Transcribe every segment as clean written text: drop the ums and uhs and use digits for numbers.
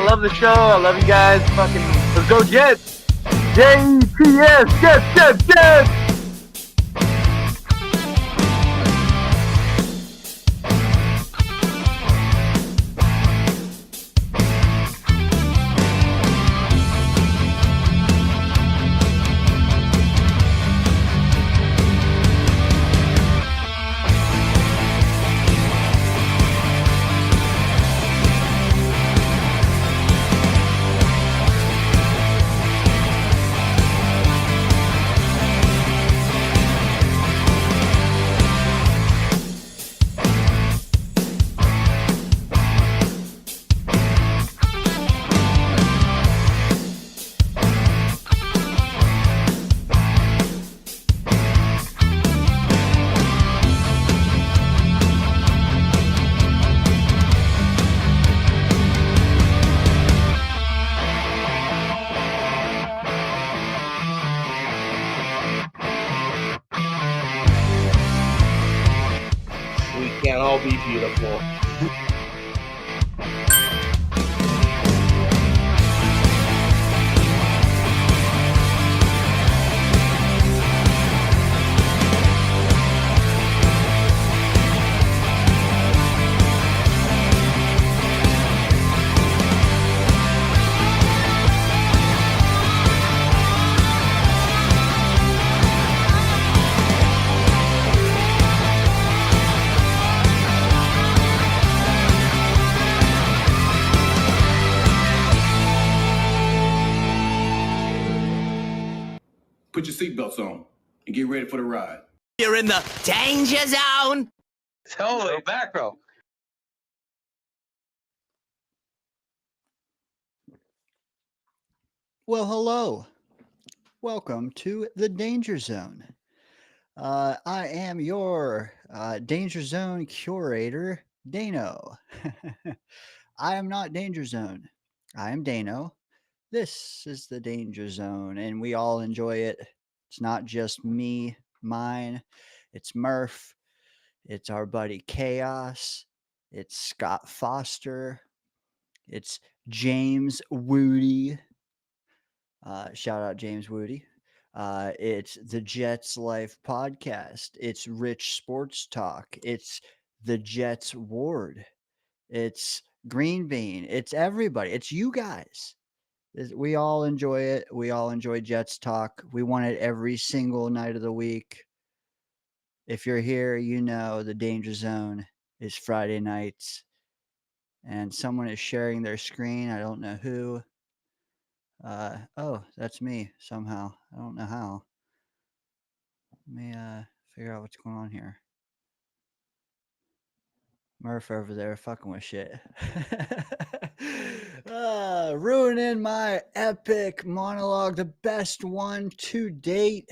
love the show. I love you guys. Fucking, let's go Jets. Jets, Jets, Jets. Can't all be beautiful. Put your seatbelts on and get ready for the ride. You're in the danger zone. Totally, back row. Well, hello. Welcome to the Danger Zone. I am your Danger Zone curator, Dano. I am not Danger Zone. I am Dano. This is the Danger Zone, and we all enjoy it. It's not just me, mine. It's Murph. It's our buddy Chaos. It's Scott Foster. It's James Wudi. Shout out James Wudi. It's the Jets Life podcast. It's Rich Sports Talk. It's the Jets Ward. It's Green Bean. It's everybody. It's you guys. We all enjoy it. We all enjoy Jets Talk. We want it every single night of the week. If you're here, you know the Danger Zone is Friday nights. And someone is sharing their screen. I don't know who. Oh, that's me somehow. I don't know how. Let me figure out what's going on here. Murph over there fucking with shit. Ruining my epic monologue, the best one to date.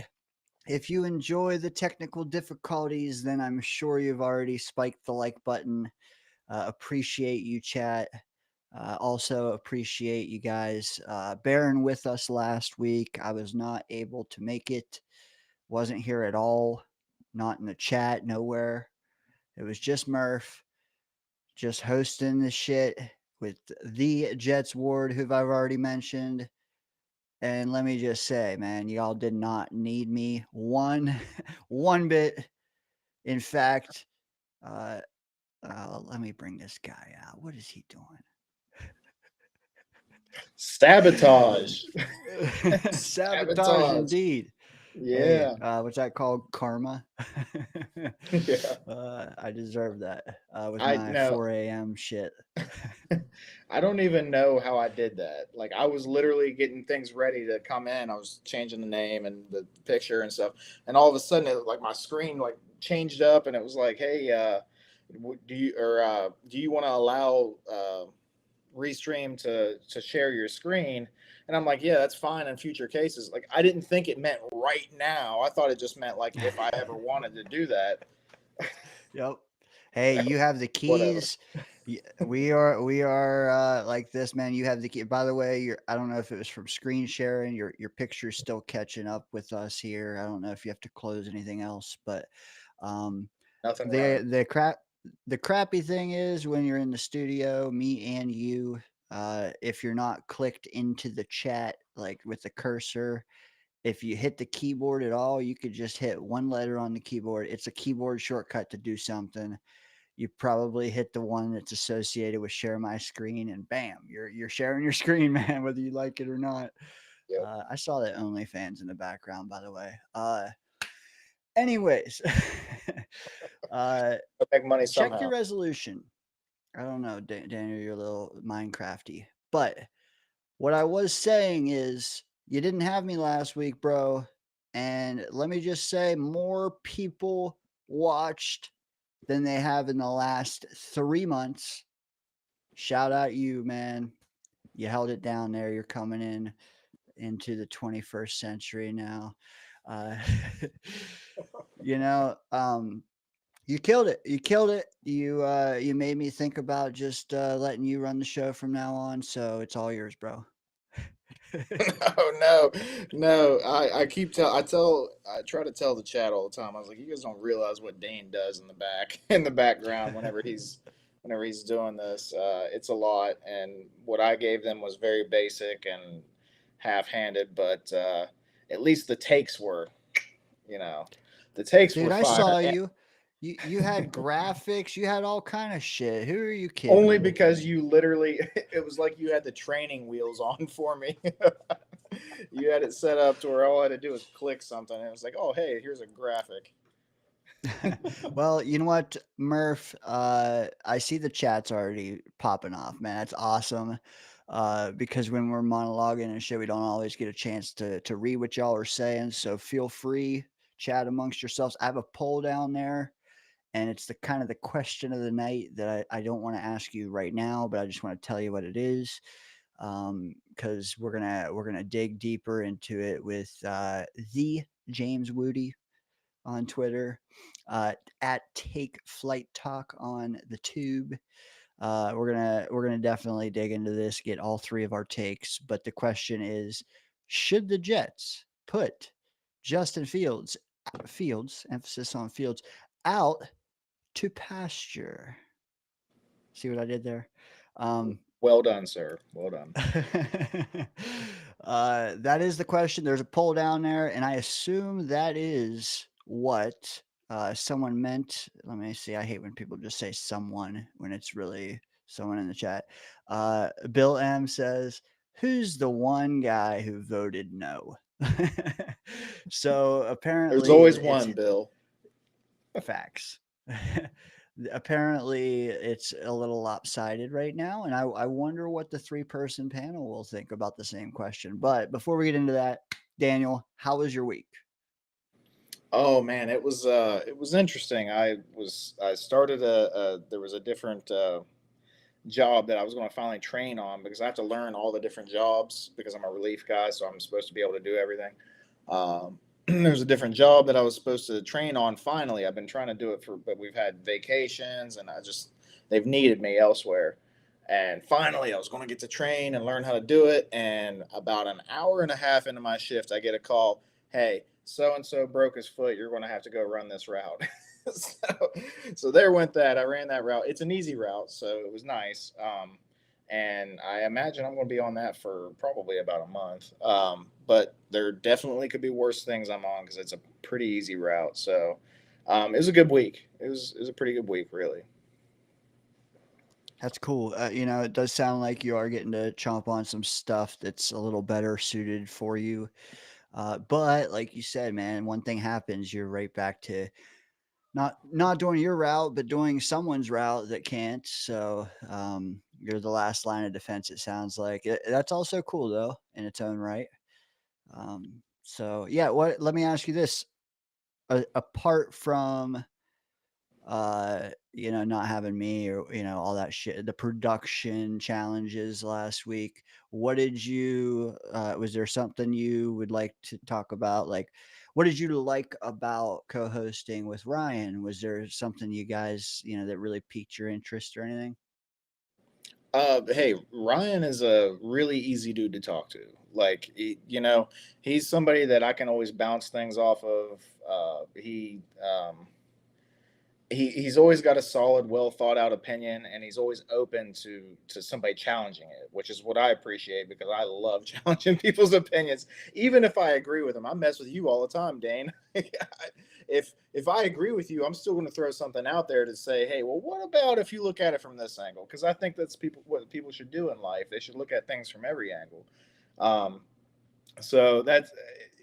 If you enjoy the technical difficulties, then I'm sure you've already spiked the like button. Appreciate you, chat. Also appreciate you guys bearing with us last week. I was not able to make it. Wasn't here at all. Not in the chat, nowhere. It was just Murph, just hosting the shit with the Jets Ward, who I've already mentioned. And let me just say, man, y'all did not need me one bit. In fact, let me bring this guy out. What is he doing? Sabotage. Sabotage indeed. Yeah. Hey, what's that called? Karma. Yeah. I deserve that with I my know. 4 a.m. shit. I don't even know how I did that. Like, I was literally getting things ready to come in. I was changing the name and the picture and stuff, and all of a sudden, like my screen changed up, and it was like, "Hey, do you want to allow Restream to share your screen?" And I'm like, "Yeah, that's fine in future cases." Like, I didn't think it meant right now. I thought it just meant like if I ever wanted to do that. Yep. Hey, you have the keys. We are like this, man. You have the key. By the way, I don't know if it was from screen sharing. Your picture's still catching up with us here. I don't know if you have to close anything else, but Nothing. the crappy thing is when you're in the studio, me and you, If you're not clicked into the chat, like with the cursor, if you hit the keyboard at all, you could just hit one letter on the keyboard. It's a keyboard shortcut to do something. You probably hit the one that's associated with share my screen, and bam, you're sharing your screen, man, whether you like it or not. Yep. I saw that OnlyFans in the background, by the way. Anyways, I'll make money check somehow. your resolution. I don't know, Daniel, you're a little Minecrafty, but what I was saying is you didn't have me last week, bro. And let me just say, more people watched than they have in the last 3 months. Shout out you, man. You held it down there. You're coming into the 21st century now. Uh, you know, you killed it. You killed it. You made me think about just letting you run the show from now on. So it's all yours, bro. Oh no. I try to tell the chat all the time. I was like, you guys don't realize what Dane does in the background whenever he's doing this. It's a lot, and what I gave them was very basic and half-handed, but at least the takes were, the takes Dude, were I fire. saw And you. You had graphics. You had all kind of shit. Who are you only kidding? because you literally, it was like you had the training wheels on for me. You had it set up to where all I had to do was click something, and it was like, oh, hey, here's a graphic. Well, you know what, Murph? I see the chat's already popping off, man. That's awesome. Because when we're monologuing and shit, we don't always get a chance to read what y'all are saying. So feel free, chat amongst yourselves. I have a poll down there, and it's the kind of the question of the night that I don't want to ask you right now, but I just want to tell you what it is. Because we're gonna dig deeper into it with the James Wudi on Twitter, at Take Flight Talk on the tube. We're gonna definitely dig into this, get all three of our takes. But the question is, should the Jets put Justin Fields, emphasis on Fields, out to pasture? See what I did there? Well done, sir. Well done. That is the question. There's a poll down there, and I assume that is what someone meant. Let me see. I hate when people just say someone when it's really someone in the chat. Bill M says, "Who's the one guy who voted no?" So apparently, There's always one, Bill. Facts. Apparently, it's a little lopsided right now, and I wonder what the three-person panel will think about the same question. But before we get into that, Daniel, how was your week? Oh man, it was interesting. I started there was a different job that I was going to finally train on because I have to learn all the different jobs because I'm a relief guy, so I'm supposed to be able to do everything. There's a different job that I was supposed to train on. Finally, I've been trying to do it but we've had vacations and they've needed me elsewhere. And finally, I was going to get to train and learn how to do it. And about an hour and a half into my shift, I get a call. Hey, so-and-so broke his foot. You're going to have to go run this route. So there went that. I ran that route. It's an easy route, so it was nice. And I imagine I'm going to be on that for probably about a month. But there definitely could be worse things I'm on because it's a pretty easy route. So it was a good week. It was a pretty good week, really. That's cool. It does sound like you are getting to chomp on some stuff that's a little better suited for you. But like you said, man, one thing happens, you're right back to not doing your route, but doing someone's route that can't. So you're the last line of defense, it sounds like. That's also cool, though, in its own right. So, yeah, let me ask you this. Apart from, not having me or, all that shit, the production challenges last week, was there something you would like to talk about? Like, what did you like about co-hosting with Ryan? Was there something you guys, that really piqued your interest or anything? Hey, Ryan is a really easy dude to talk to. Like, he's somebody that I can always bounce things off of. he's always got a solid, well thought out opinion, and he's always open to somebody challenging it, which is what I appreciate because I love challenging people's opinions, even if I agree with them. I mess with you all the time, Dane. If I agree with you, I'm still going to throw something out there to say, hey, well, what about if you look at it from this angle? Because I think that's what people should do in life. They should look at things from every angle. So that's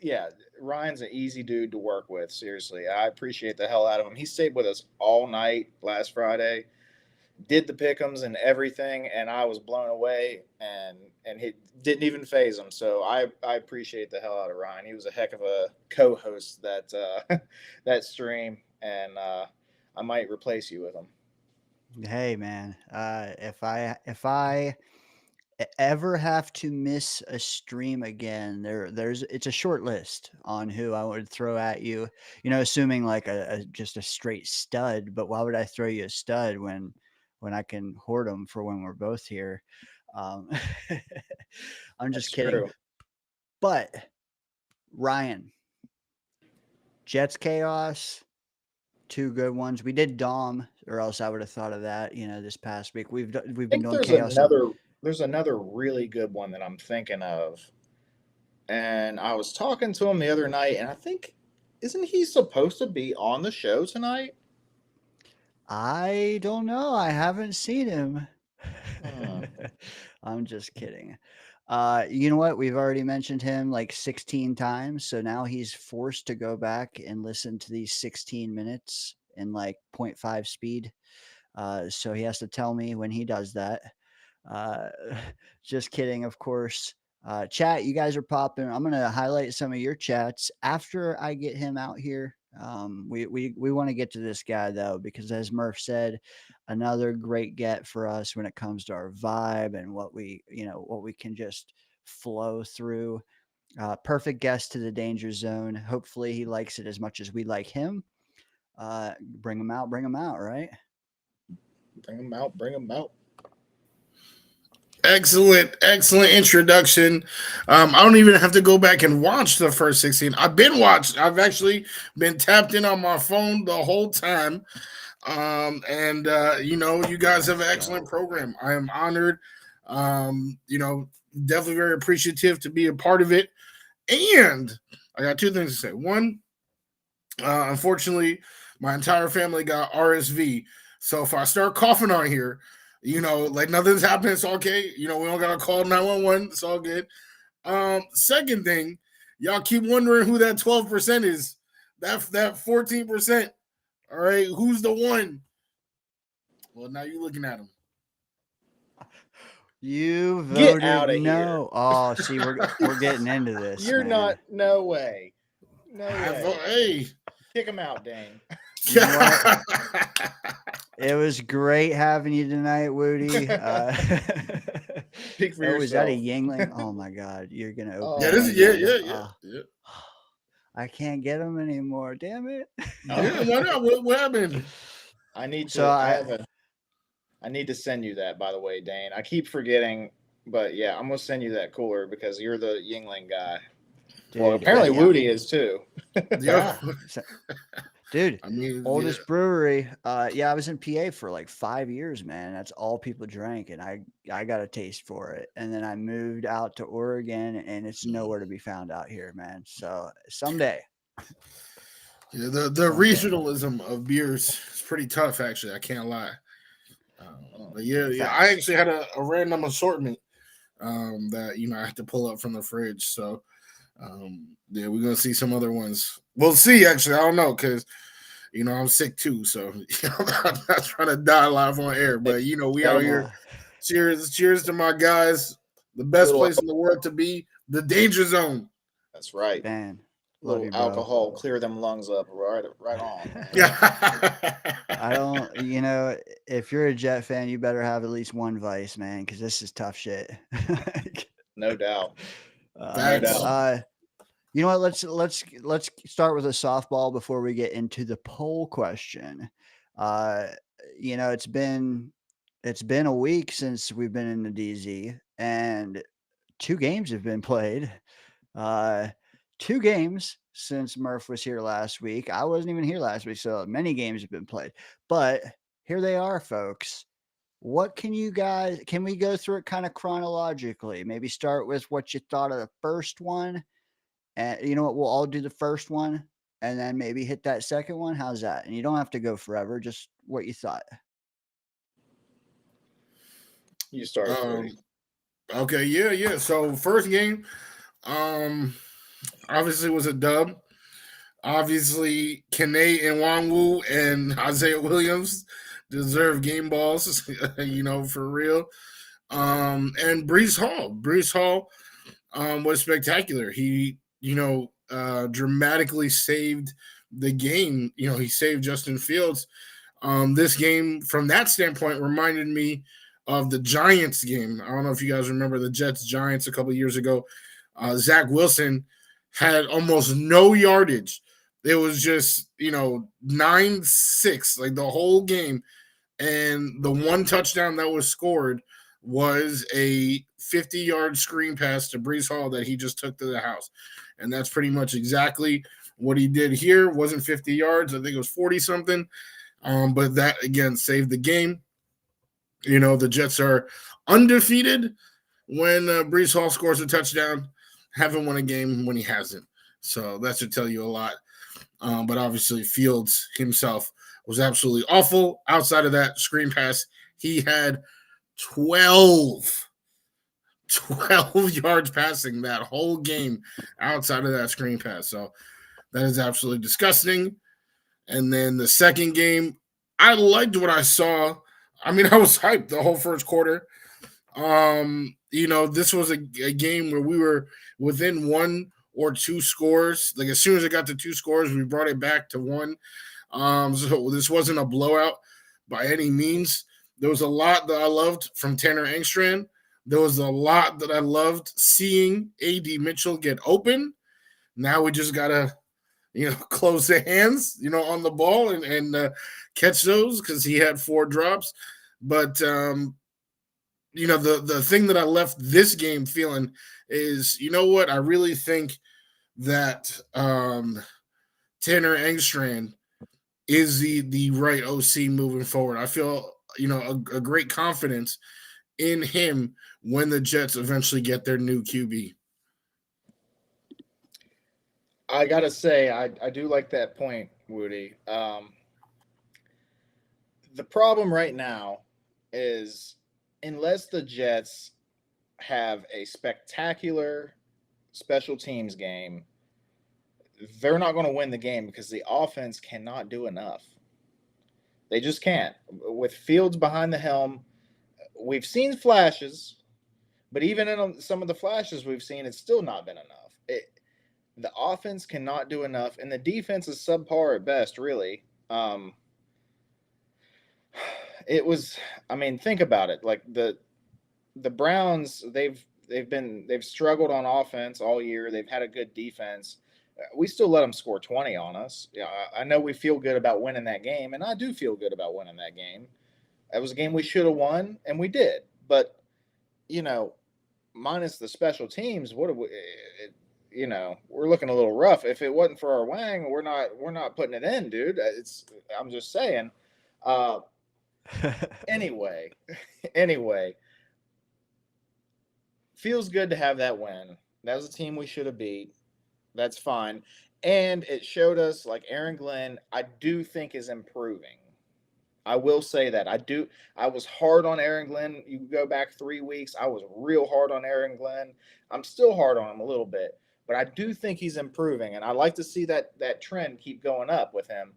yeah, Ryan's an easy dude to work with. Seriously, I appreciate the hell out of him. He stayed with us all night last Friday, did the pick'ems and everything, and I was blown away. And he didn't even phase him. So I appreciate the hell out of Ryan. He was a heck of a co-host that that stream, and I might replace you with him. Hey man, if I ever have to miss a stream again, there's it's a short list on who I would throw at you. You know, assuming like a just a straight stud. But why would I throw you a stud when I can hoard them for when we're both here? Um, I'm just That's kidding. true. But Ryan, Jets Chaos, two good ones. We did Dom, or else I would have thought of that. You know, this past week we've I been think doing Chaos. there's another really good one that I'm thinking of. And I was talking to him the other night, and I think isn't he supposed to be on the show tonight? I don't know. I haven't seen him. Hmm. I'm just kidding. You know what? We've already mentioned him like 16 times. So now he's forced to go back and listen to these 16 minutes in like 0.5 speed. So he has to tell me when he does that. Uh, just kidding, of course. Chat, you guys are popping. I'm gonna highlight some of your chats after I get him out here. We want to get to this guy though, because as Murph said, another great get for us when it comes to our vibe and what we can just flow through. Perfect guest to the Danger Zone. Hopefully he likes it as much as we like him. Bring him out, right? Bring him out, bring him out. Excellent introduction. I don't even have to go back and watch the first 16. I've actually been tapped in on my phone the whole time. And you guys have an excellent program. I am honored. Definitely very appreciative to be a part of it. And I got two things to say. One, unfortunately, my entire family got RSV. So if I start coughing on here, like nothing's happening, it's okay. We don't gotta call 911. It's all good. Second thing, y'all keep wondering who that 12% is. That 14%. All right, who's the one? Well, now you're looking at him. You voted Get out of no. here. Oh, see, we're getting into this. You're man. not. No way. No way. Hey, Kick him out, Dane. You know what? It was great having you tonight, Wudi. Speak for oh, is that a yourself. Yingling? Oh my God, you're gonna open. Oh, yeah, this my is God. yeah. I can't get them anymore. Damn it. Yeah, why not? What happened? I need to. So I need to send you that, by the way, Dane. I keep forgetting, but yeah, I'm gonna send you that cooler because you're the Yingling guy. Dude, Well, apparently yeah. Wudi is too. Yeah. Dude, I mean, oldest brewery. Yeah, I was in PA for like 5 years, man. That's all people drank, and I got a taste for it. And then I moved out to Oregon, and it's nowhere to be found out here, man. So someday. Yeah, the regionalism of beers is pretty tough, actually. I can't lie. But yeah, I actually had a random assortment that I had to pull up from the fridge. So yeah, we're gonna see some other ones. We'll see. Actually, I don't know because I'm sick too. So I'm not trying to die live on air. But we out here. Cheers to my guys. The best place in the world to be, the Danger Zone. That's right. Man. Little alcohol, clear them lungs up. Right on. Yeah. I don't, if you're a Jet fan, you better have at least one vice, man, because this is tough shit. No doubt. No doubt. You know what? Let's start with a softball before we get into the poll question. It's been a week since we've been in the DZ, and 2 games have been played. 2 games since Murph was here last week. I wasn't even here last week, so many games have been played. But here they are, folks. What can we go through it kind of chronologically? Maybe start with what you thought of the first one. And you know what? We'll all do the first one and then maybe hit that second one. How's that? And you don't have to go forever, just what you thought. You start. Okay, yeah. So first game, obviously was a dub. Obviously, Kane and Wangwu and Isaiah Williams deserve game balls, for real. And Breece Hall was spectacular. He, dramatically saved the game. He saved Justin Fields. This game, from that standpoint, reminded me of the Giants game. I don't know if you guys remember the Jets-Giants a couple of years ago. Zach Wilson had almost no yardage. It was just, 9-6, like the whole game. And the one touchdown that was scored was a 50-yard screen pass to Breece Hall that he just took to the house. And that's pretty much exactly what he did here. It wasn't 50 yards. I think it was 40-something. But that, again, saved the game. The Jets are undefeated when Breece Hall scores a touchdown. Haven't won a game when he hasn't. So that should tell you a lot. But obviously Fields himself was absolutely awful. Outside of that screen pass, he had 12 yards passing that whole game outside of that screen pass. So that is absolutely disgusting. And then the second game, I liked what I saw. I mean, I was hyped the whole first quarter. This was a game where we were within 1 or 2 scores. Like as soon as it got to 2 scores, we brought it back to 1. So this wasn't a blowout by any means. There was a lot that I loved from Tanner Engstrand. There was a lot that I loved seeing A.D. Mitchell get open. Now we just gotta, close the hands, on the ball and catch those because he had 4 drops. But the thing that I left this game feeling is, what? I really think that Tanner Engstrand is the right OC moving forward. I feel, a great confidence in him when the Jets eventually get their new QB. I gotta say, I do like that point, Wudi. The problem right now is unless the Jets have a spectacular special teams game, they're not going to win the game because the offense cannot do enough. They just can't. With Fields behind the helm, we've seen flashes, but even in some of the flashes we've seen, it's still not been enough. The offense cannot do enough, and the defense is subpar at best, really. Think about it. Like the Browns, they've struggled on offense all year. They've had a good defense. We still let them score 20 on us. Yeah, I know we feel good about winning that game, and I do feel good about winning that game. That was a game we should have won, and we did. But, minus the special teams, we're looking a little rough. If it wasn't for our wang, we're not putting it in, dude. I'm just saying. Anyway, feels good to have that win. That was a team we should have beat. That's fine. And it showed us, like, Aaron Glenn, I do think is improving. I will say that. I was hard on Aaron Glenn. You go back 3 weeks, I was real hard on Aaron Glenn. I'm still hard on him a little bit, but I do think he's improving, and I like to see that trend keep going up with him.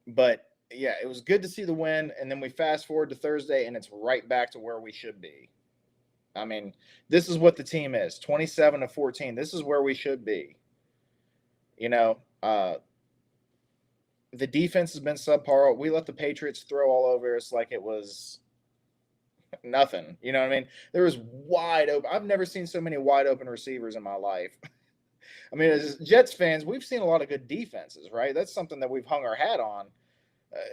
But yeah, it was good to see the win, and then we fast forward to Thursday, and it's right back to where we should be. I mean, this is what the team is, 27-14. This is where we should be. The defense has been subpar. We let the Patriots throw all over us like it was nothing. You know what I mean? There was wide open. I've never seen so many wide open receivers in my life. I mean, as Jets fans, we've seen a lot of good defenses, right? That's something that we've hung our hat on.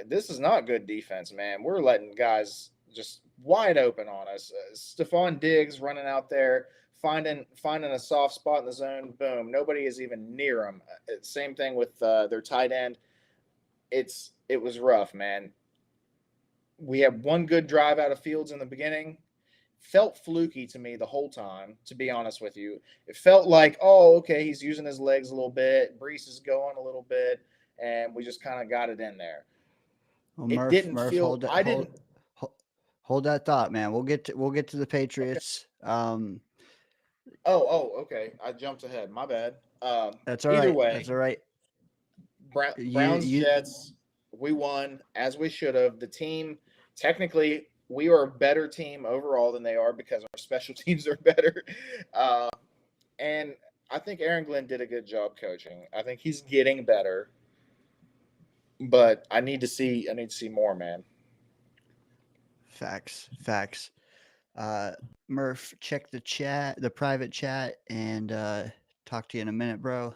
This is not good defense, man. We're letting guys just wide open on us. Stephon Diggs running out there finding a soft spot in the zone. Boom, nobody is even near them. Same thing with their tight end. It was rough, man. We had one good drive out of Fields in the beginning. Felt fluky to me the whole time, to be honest with you. It felt like, oh, okay, he's using his legs a little bit. Brees is going a little bit, and we just kind of got it in there. Well, It didn't feel. Hold that thought, man. We'll get to the Patriots. Okay. Okay. I jumped ahead. My bad. That's all right. Either way, that's all right. Browns Jets. We won as we should have. The team, technically, we are a better team overall than they are because our special teams are better. And I think Aaron Glenn did a good job coaching. I think he's getting better, but I need to see more, man. Facts. Murph, check the chat, the private chat, and talk to you in a minute, bro.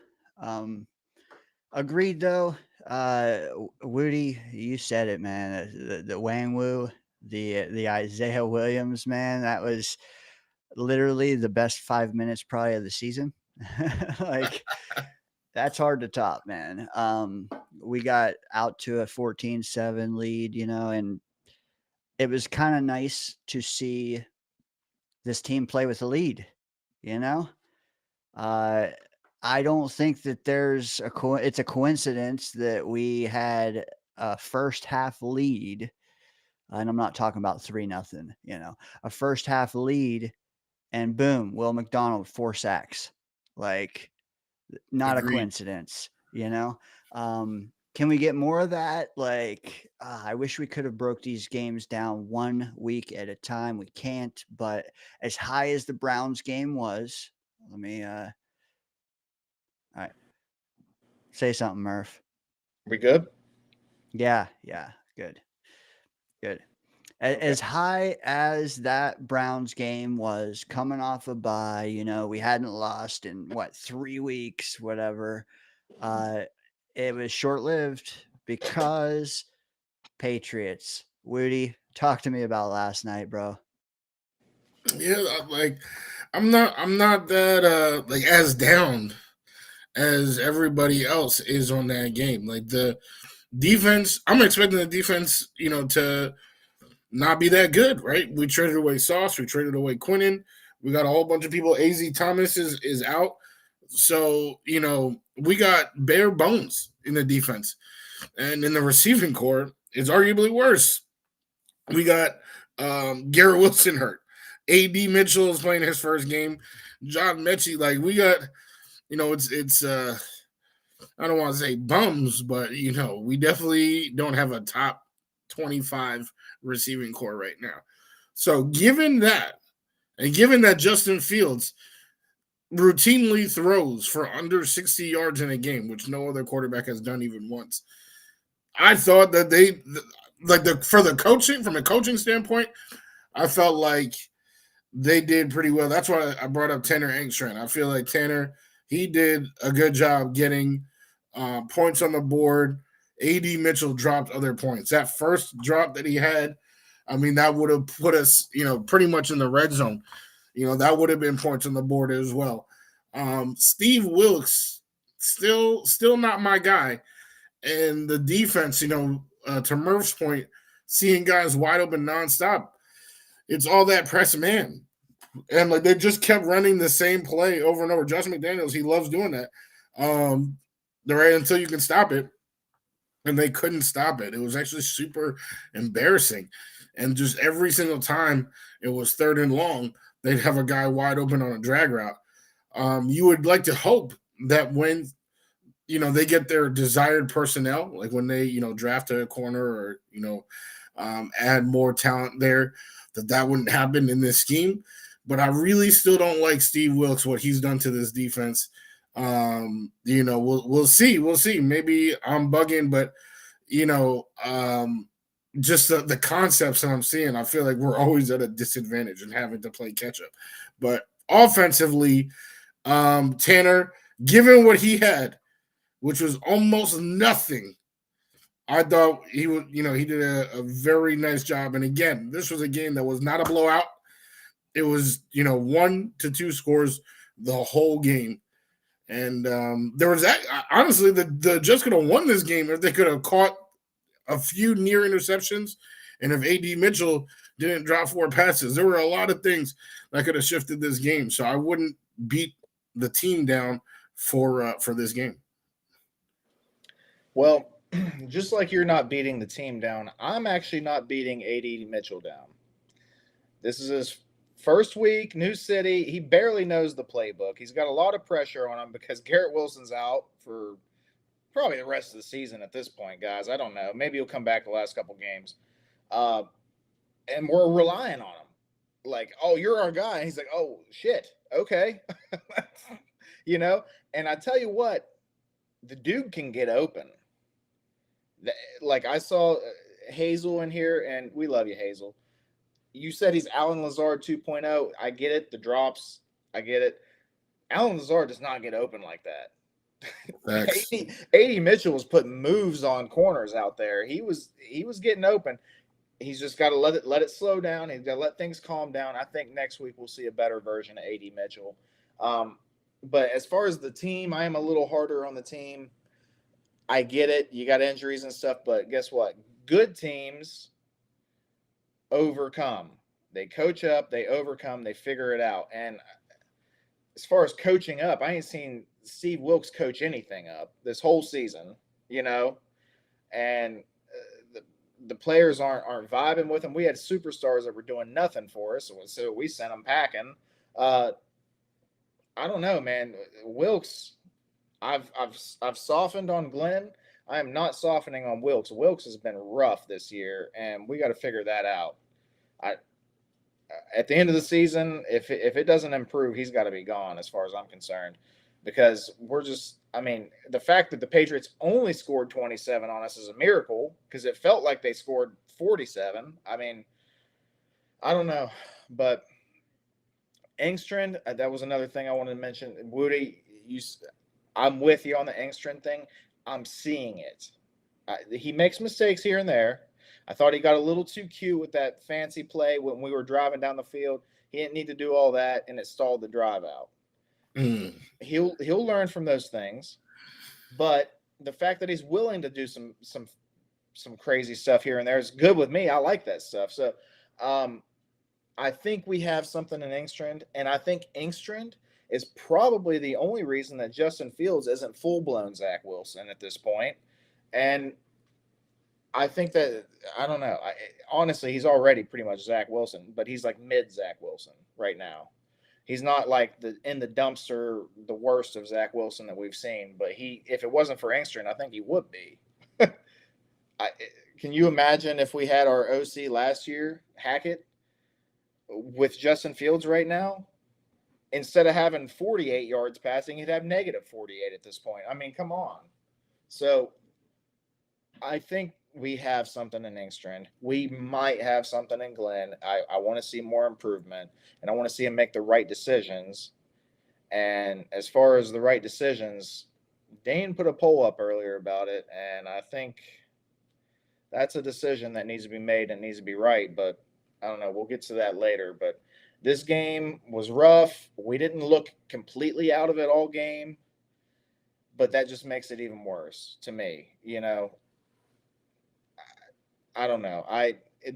Agreed though. Wudi, you said it, man. The Wang Wu, the Isaiah Williams, man, that was literally the best 5 minutes probably of the season. Like, that's hard to top, man. We got out to a 14-7 lead, and it was kind of nice to see this team play with a lead, I don't think that there's it's a coincidence that we had a first half lead, and I'm not talking about 3-0, a first half lead, and boom, Will McDonald 4 sacks. Like, not Agreed. A coincidence, Can we get more of that? Like, I wish we could have broke these games down 1 week at a time. We can't, but as high as the Browns game was, let me, all right. Say something, Murph. We good? Yeah. Good. Okay. As high as that Browns game was, coming off a bye, we hadn't lost in 3 weeks, whatever. It was short-lived because Patriots. Wudi, talk to me about last night, bro. Yeah, I'm not that as down as everybody else is on that game. Like, the defense, I'm expecting the defense, to not be that good, right? We traded away Sauce, we traded away Quinnen, we got a whole bunch of people. AZ Thomas is out. So, we got bare bones in the defense. And in the receiving core, it's arguably worse. We got Garrett Wilson hurt. A.D. Mitchell is playing his first game. John Mechie, we got, it's I don't want to say bums, but, we definitely don't have a top 25 receiving core right now. So given that, and given that Justin Fields routinely throws for under 60 yards in a game, which no other quarterback has done even once, I thought that from a coaching standpoint, I felt like they did pretty well. That's why I brought up Tanner Engstrand. I feel like Tanner, he did a good job getting points on the board. A.D. Mitchell dropped other points. That first drop that he had, that would have put us, pretty much in the red zone. That would have been points on the board as well. Steve Wilkes, still not my guy. And the defense, to Murph's point, seeing guys wide open nonstop, it's all that press man. And they just kept running the same play over and over. Josh McDaniels, he loves doing that. Right until you can stop it. And they couldn't stop it. It was actually super embarrassing. And just every single time it was 3rd and long, they'd have a guy wide open on a drag route. You would like to hope that when, they get their desired personnel, like when they, draft a corner or, add more talent there, that wouldn't happen in this scheme. But I really still don't like Steve Wilkes, what he's done to this defense. We'll see. Maybe I'm bugging, but just the concepts that I'm seeing, I feel like we're always at a disadvantage and having to play catch up. But offensively, Tanner, given what he had, which was almost nothing, I thought he would, he did a very nice job. And again, this was a game that was not a blowout. it was 1 to 2 scores the whole game. And there was that. Honestly, the Jets could have won this game if they could have caught a few near interceptions, and if AD Mitchell didn't drop 4 passes. There were a lot of things that could have shifted this game. So I wouldn't beat the team down for this game. Well, just like you're not beating the team down, I'm actually not beating AD Mitchell down. This is his first week, new city. He barely knows the playbook. He's got a lot of pressure on him because Garrett Wilson's out for probably the rest of the season at this point, guys. I don't know. Maybe he'll come back the last couple games. And we're relying on him. Like, oh, you're our guy. And he's like, oh, shit. Okay. And I tell you what, the dude can get open. Like, I saw Hazel in here, and we love you, Hazel. You said he's Alan Lazard 2.0. I get it. The drops. I get it. Alan Lazard does not get open like that. AD Mitchell was putting moves on corners out there. He was getting open. He's just got to let it slow down. He's got to let things calm down. I think next week we'll see a better version of AD Mitchell. But as far as the team, I am a little harder on the team. I get it. You got injuries and stuff, but guess what? Good teams overcome. They coach up, they overcome, they figure it out. And as far as coaching up, I ain't seen Steve Wilkes coach anything up this whole season, and the players aren't vibing with him. We had superstars that were doing nothing for us, so we sent them packing. I don't know, man. Wilkes, I've softened on Glenn. I am not softening on Wilkes. Wilkes has been rough this year, and we got to figure that out. At the end of the season, if it doesn't improve, he's got to be gone as far as I'm concerned, because the fact that the Patriots only scored 27 on us is a miracle, because it felt like they scored 47. I don't know, but Engstrand, that was another thing I wanted to mention. Wudi, I'm with you on the Engstrand thing. I'm seeing it. He makes mistakes here and there. I thought he got a little too cute with that fancy play when we were driving down the field. He didn't need to do all that, and it stalled the drive out. He'll learn from those things, but the fact that he's willing to do some crazy stuff here and there is good with me. I like that stuff. So I think we have something in Engstrand, and I think Engstrand is probably the only reason that Justin Fields isn't full-blown Zach Wilson at this point. And I think that, I don't know. Honestly, he's already pretty much Zach Wilson, but he's like mid-Zach Wilson right now. He's not like in the dumpster, the worst of Zach Wilson that we've seen, but if it wasn't for Engstrand, I think he would be. Can you imagine if we had our OC last year, Hackett, with Justin Fields right now? Instead of having 48 yards passing, he'd have negative 48 at this point. Come on. So I think we have something in Engstrand. We might have something in Glenn. I want to see more improvement, and I want to see him make the right decisions. And as far as the right decisions, Dane put a poll up earlier about it, and I think that's a decision that needs to be made and needs to be right. But I don't know. We'll get to that later. But this game was rough. We didn't look completely out of it all game, but that just makes it even worse to me. I don't know.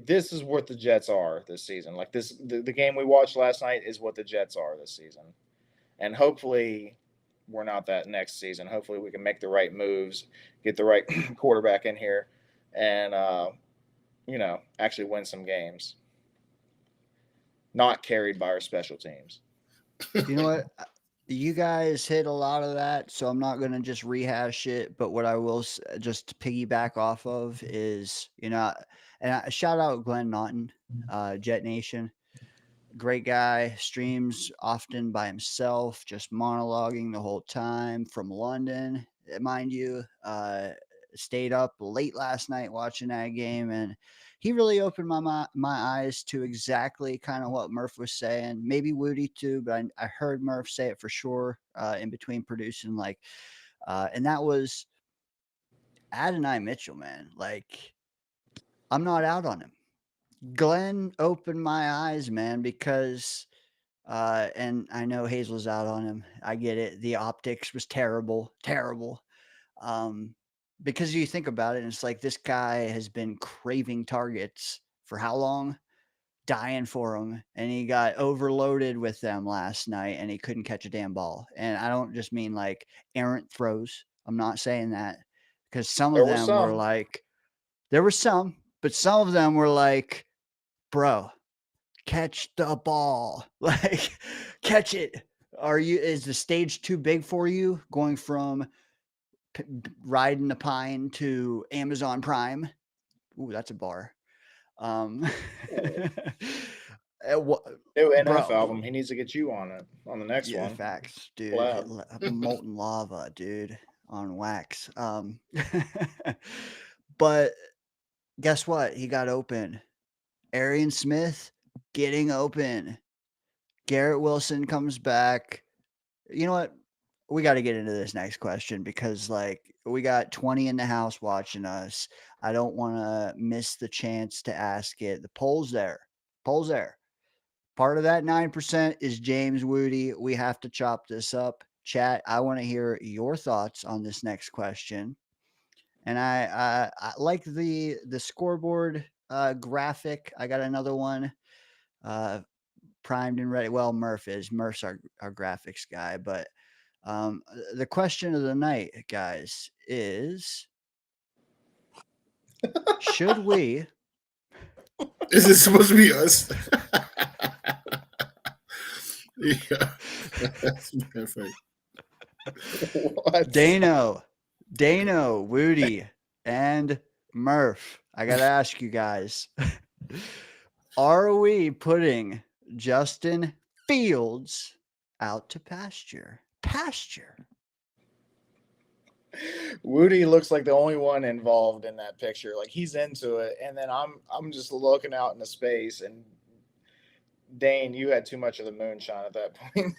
This is what the Jets are this season. Like the game we watched last night is what the Jets are this season. And hopefully we're not that next season. Hopefully we can make the right moves, get the right quarterback in here, and actually win some games. Not carried by our special teams. You know what? You guys hit a lot of that, so I'm not going to just rehash it. But what I will just piggyback off of is, and I shout out Glenn Naughton, Jet Nation. Great guy, streams often by himself, just monologuing the whole time from London, mind you. Stayed up late last night watching that game, and he really opened my eyes to exactly kind of what Murph was saying. Maybe Wudi too, but I heard Murph say it for sure in between producing. And that was Adonai Mitchell, man. Like, I'm not out on him. Glenn opened my eyes, man, because and I know Hazel's out on him. I get it. The optics was terrible, terrible. Because you think about it, and it's like this guy has been craving targets for how long? Dying for them, and he got overloaded with them last night, and he couldn't catch a damn ball. And I don't just mean like errant throws. I'm not saying that, because some There of were them were some. like, there were some, but some of them were like, bro, catch the ball, like catch it. Is the stage too big for you, going from riding the pine to Amazon Prime? Ooh, that's a bar. New NF Bro, album. He needs to get you on it on the next yeah, one. facts, dude. Collab. Molten lava, dude, on wax. But guess what? He got open. Arian Smith getting open. Garrett Wilson comes back. You know what? We got to get into this next question, because like we got 20 in the house watching us. I don't want to miss the chance to ask it. The poll's there. Poll's there. Part of that 9% is James Wudi. We have to chop this up. Chat, I want to hear your thoughts on this next question. And I like the scoreboard graphic. I got another one primed and ready. Well, Murph's our graphics guy. But the question of the night, guys, is should we? Is it supposed to be us? Yeah, that's perfect. What? Dano, Wudi, and Murph. I got to ask you guys, are we putting Justin Fields out to pasture? Pasture. Woody looks like the only one involved in that picture. Like he's into it, and then I'm just looking out into space. And Dane, you had too much of the moonshine at that point.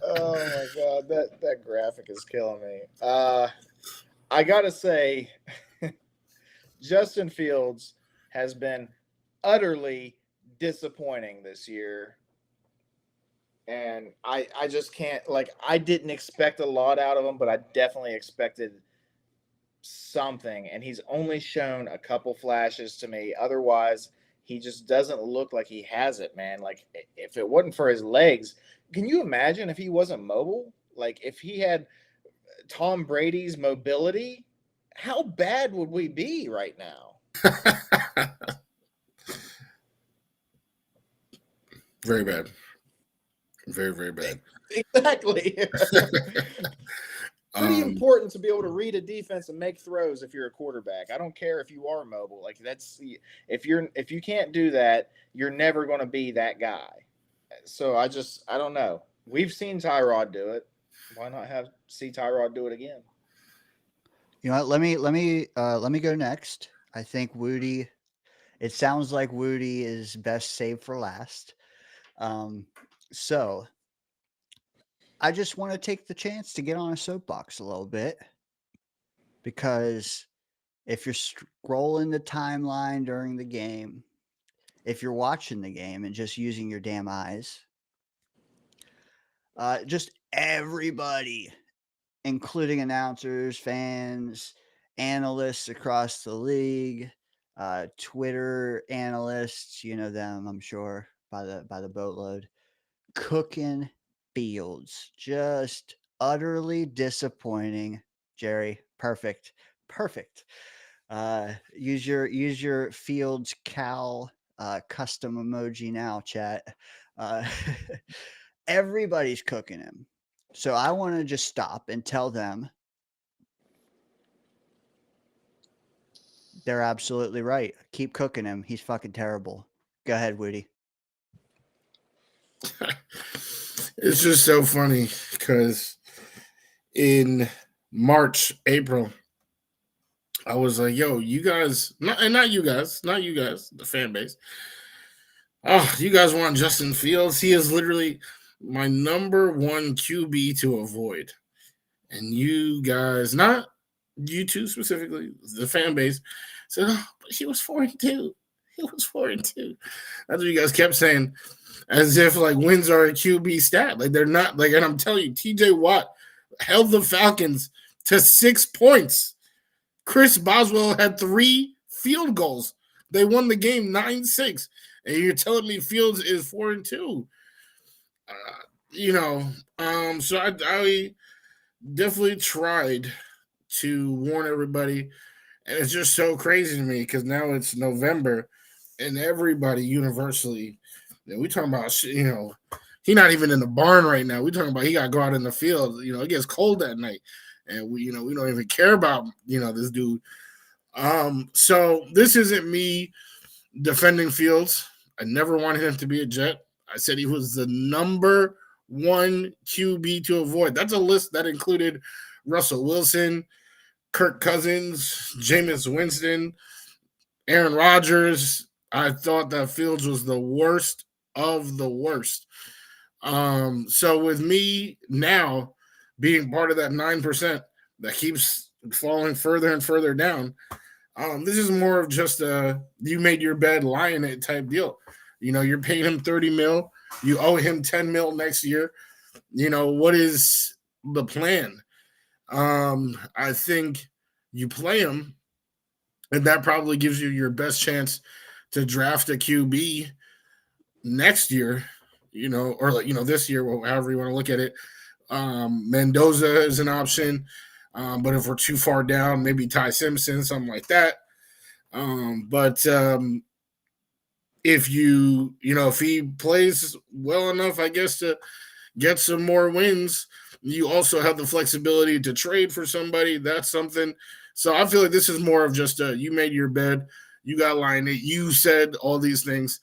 Oh my god, that graphic is killing me. I gotta say, Justin Fields has been utterly disappointing this year. And I just can't, like, I didn't expect a lot out of him, but I definitely expected something. And he's only shown a couple flashes to me. Otherwise, he just doesn't look like he has it, man. Like, if it wasn't for his legs, can you imagine if he wasn't mobile? Like, if he had Tom Brady's mobility, how bad would we be right now? Very bad. Very, very bad. Exactly. Pretty important to be able to read a defense and make throws if you're a quarterback. I don't care if you are mobile. Like if you can't do that, you're never going to be that guy. So I don't know. We've seen Tyrod do it. Why not see Tyrod do it again? You know what? Let me go next. I think Wudi. It sounds like Wudi is best saved for last. So I just want to take the chance to get on a soapbox a little bit, because if you're scrolling the timeline during the game, if you're watching the game and just using your damn eyes, just everybody, including announcers, fans, analysts across the league, Twitter analysts, you know them, I'm sure, by the boatload, cooking Fields, just utterly disappointing. Jerry, perfect. Use your Fields Cal custom emoji now, chat. Everybody's cooking him. So I want to just stop and tell them they're absolutely right. Keep cooking him. He's fucking terrible. Go ahead, Woody. It's just so funny because in March, April, I was like, yo, you guys, not you guys, the fan base. Oh, you guys want Justin Fields? He is literally my number one QB to avoid. And you guys, not you two specifically, the fan base, said, oh, but he was 4-2. He was 4-2. That's what you guys kept saying, as if like wins are a QB stat. Like they're not. Like, and I'm telling you, TJ Watt held the Falcons to 6 points. Chris Boswell had 3 field goals. They won the game 9-6. And you're telling me Fields is 4-2. So I definitely tried to warn everybody. And it's just so crazy to me because now it's November and everybody universally, we talking about, he's not even in the barn right now. We're talking about he got to go out in the field. It gets cold that night. And we don't even care about, this dude. So this isn't me defending Fields. I never wanted him to be a Jet. I said he was the number 1 QB to avoid. That's a list that included Russell Wilson, Kirk Cousins, Jameis Winston, Aaron Rodgers. I thought that Fields was the worst of the worst. So with me now being part of that 9% that keeps falling further and further down, this is more of just a you made your bed, lie in it type deal. You're paying him $30 million. You owe him $10 million next year. What is the plan? I think you play him, and that probably gives you your best chance to draft a QB next year, or this year, however you want to look at it. Mendoza is an option, but if we're too far down, maybe Ty Simpson, something like that. If if he plays well enough, I guess, to get some more wins, you also have the flexibility to trade for somebody. That's something. So I feel like this is more of just you made your bed, you got lying it, you said all these things.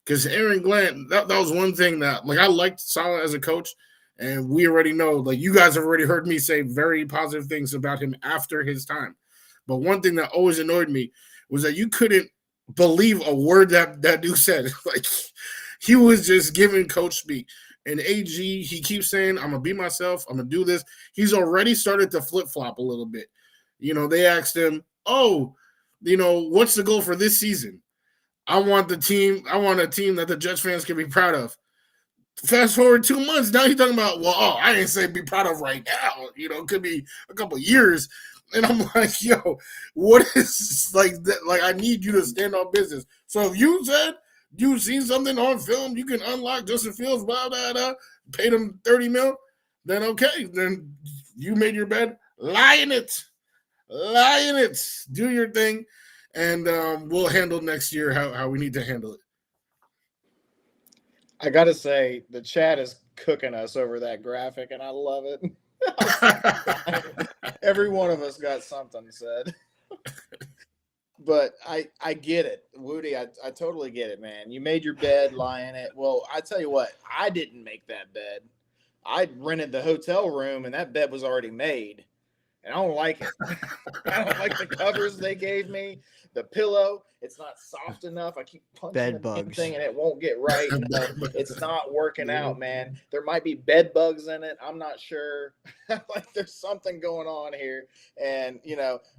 Because Aaron Glenn, that was one thing that I liked Saleh as a coach, and we already know, you guys have already heard me say very positive things about him after his time. But one thing that always annoyed me was that you couldn't believe a word that dude said. He was just giving coach speak. And AG, he keeps saying, I'm going to be myself. I'm going to do this. He's already started to flip-flop a little bit. They asked him, what's the goal for this season? I want a team that the Jets fans can be proud of. Fast forward 2 months, now he's talking about, I didn't say be proud of right now. It could be a couple of years. And I'm like, yo, what is that? I need you to stand on business. So if you said you've seen something on film, you can unlock Justin Fields, blah, blah, blah, paid him $30 million, then okay. Then you made your bed, lie in it, do your thing, and we'll handle next year how we need to handle it. I got to say, the chat is cooking us over that graphic, and I love it. Every one of us got something said. But I get it. Wudi, I totally get it, man. You made your bed, lie in it. Well, I tell you what, I didn't make that bed. I rented the hotel room, and that bed was already made. And I don't like it. I don't like the covers they gave me. The pillow, it's not soft enough. I keep punching the damn thing, and it won't get right. It's not working out, man. There might be bed bugs in it. I'm not sure. There's something going on here. And,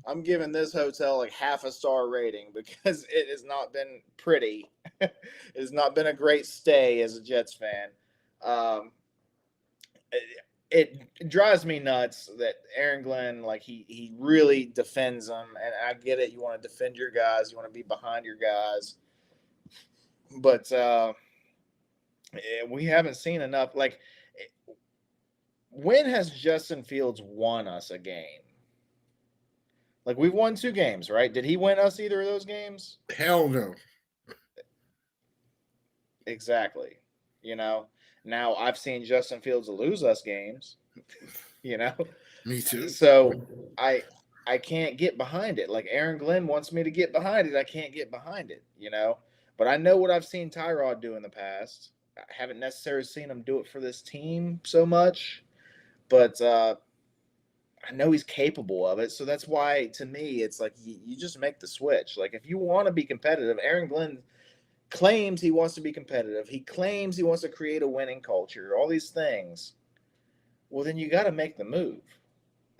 I'm giving this hotel half a star rating because it has not been pretty. It has not been a great stay as a Jets fan. It drives me nuts that Aaron Glenn, he really defends them, and I get it. You want to defend your guys, you want to be behind your guys, but we haven't seen enough. When has Justin Fields won us a game? We've won 2 games, right? Did he win us either of those games? Hell no. Exactly. Now I've seen Justin Fields lose us games, Me too. So I can't get behind it. Aaron Glenn wants me to get behind it. I can't get behind it, But I know what I've seen Tyrod do in the past. I haven't necessarily seen him do it for this team so much, but I know he's capable of it. So that's why, to me, it's you just make the switch. If you want to be competitive, Aaron Glenn claims he wants to be competitive. He claims he wants to create a winning culture, all these things. Well, then you got to make the move.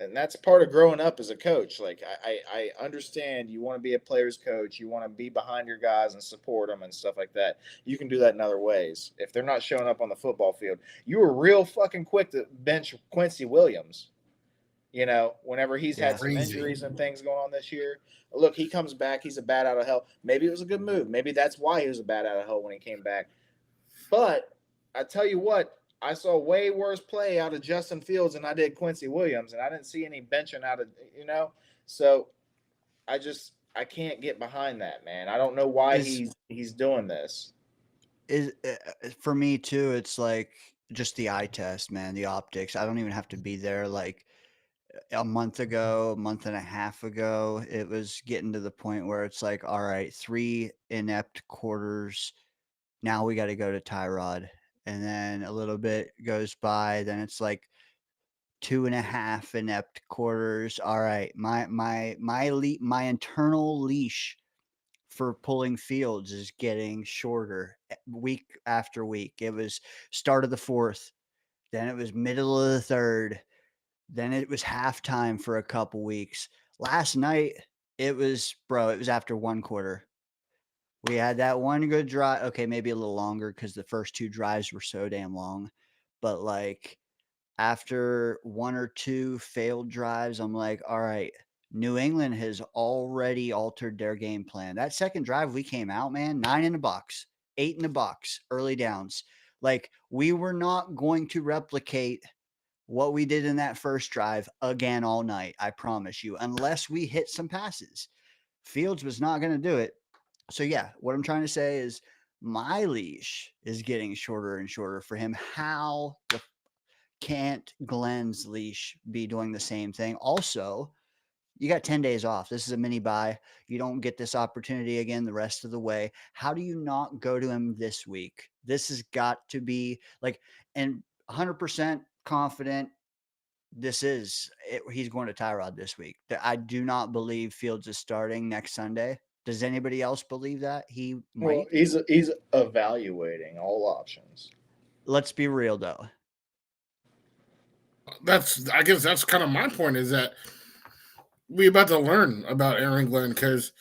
And that's part of growing up as a coach. Like I understand you want to be a player's coach, you want to be behind your guys and support them and stuff like that. You can do that in other ways. If they're not showing up on the football field, you were real fucking quick to bench Quincy Williams. You know, whenever he's Yeah. had some Crazy. injuries and things going on this year, look, he comes back. He's a bat out of hell. Maybe it was a good move. Maybe that's why he was a bat out of hell when he came back. But I tell you what, I saw way worse play out of Justin Fields than I did Quincy Williams, and I didn't see any benching out of, you know. So I can't get behind that, man. I don't know why he's doing this. Is for me too. It's like just the eye test, man. The optics. I don't even have to be there. Like a month ago, a month and a half ago, it was getting to the point where it's like, all right, 3 inept quarters. Now we got to go to Tyrod. And then a little bit goes by. Then it's like 2.5 inept quarters. All right, my internal leash for pulling Fields is getting shorter week after week. It was start of the 4th, then it was middle of the 3rd, then it was halftime for a couple weeks. Last night, it was after 1 quarter. We had that one good drive. Okay, maybe a little longer because the first 2 drives were so damn long. But like after 1 or 2 failed drives, I'm like, all right, New England has already altered their game plan. That second drive, we came out, man, 9 in the box, 8 in the box, early downs. Like we were not going to replicate what we did in that first drive again all night. I promise you, unless we hit some passes. Fields was not going to do it. So yeah, what I'm trying to say is my leash is getting shorter and shorter for him. How the can't Glenn's leash be doing the same thing? Also, you got 10 days off. This is a mini buy. You don't get this opportunity again the rest of the way. How do you not go to him this week? This has got to be like, and 100% confident he's going to Tyrod this week. I do not believe Fields is starting next Sunday. Does anybody else believe that he might? Well, he's evaluating all options. Let's be real though. I guess that's kind of my point, is that we about to learn about Aaron Glenn, because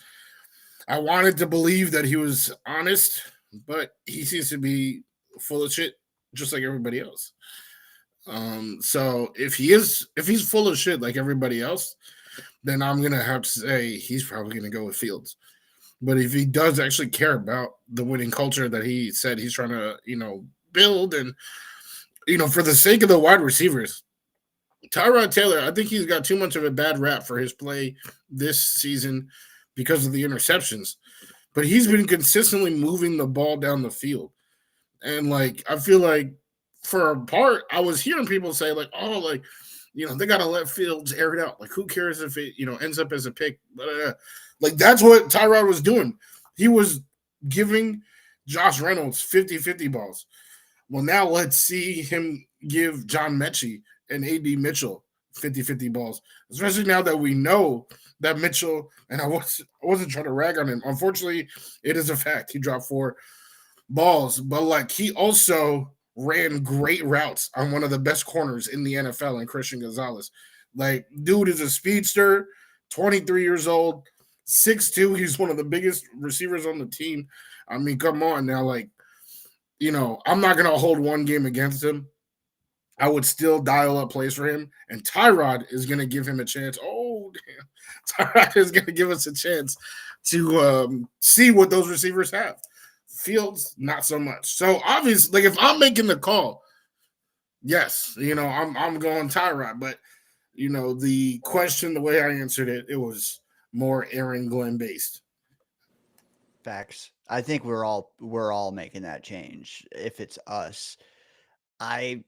I wanted to believe that he was honest, but he seems to be full of shit, just like everybody else. So if he's full of shit like everybody else, then I'm gonna have to say he's probably gonna go with Fields. But if he does actually care about the winning culture that he said he's trying to, build, and for the sake of the wide receivers, Tyrod Taylor, I think he's got too much of a bad rap for his play this season because of the interceptions. But he's been consistently moving the ball down the field. And, I feel like for a part, I was hearing people say, they got to let Fields air it out. Like, who cares if it, ends up as a pick? Like, that's what Tyrod was doing. He was giving Josh Reynolds 50-50 balls. Well, now let's see him give John Mechie and A.D. Mitchell 50-50 balls, especially now that we know that Mitchell, and I wasn't trying to rag on him. Unfortunately, it is a fact. He dropped 4 balls, but he also ran great routes on one of the best corners in the NFL, in Christian Gonzalez. Dude is a speedster, 23 years old, 6'2". He's one of the biggest receivers on the team. I mean, come on now. I'm not going to hold one game against him. I would still dial up plays for him, and Tyrod is going to give him a chance. Oh, damn. Tyrod is going to give us a chance to see what those receivers have. Fields, not so much. So, obviously, if I'm making the call, yes, I'm going Tyrod. But, the question, the way I answered it, it was more Aaron Glenn based. Facts. I think we're all making that change. If it's us, I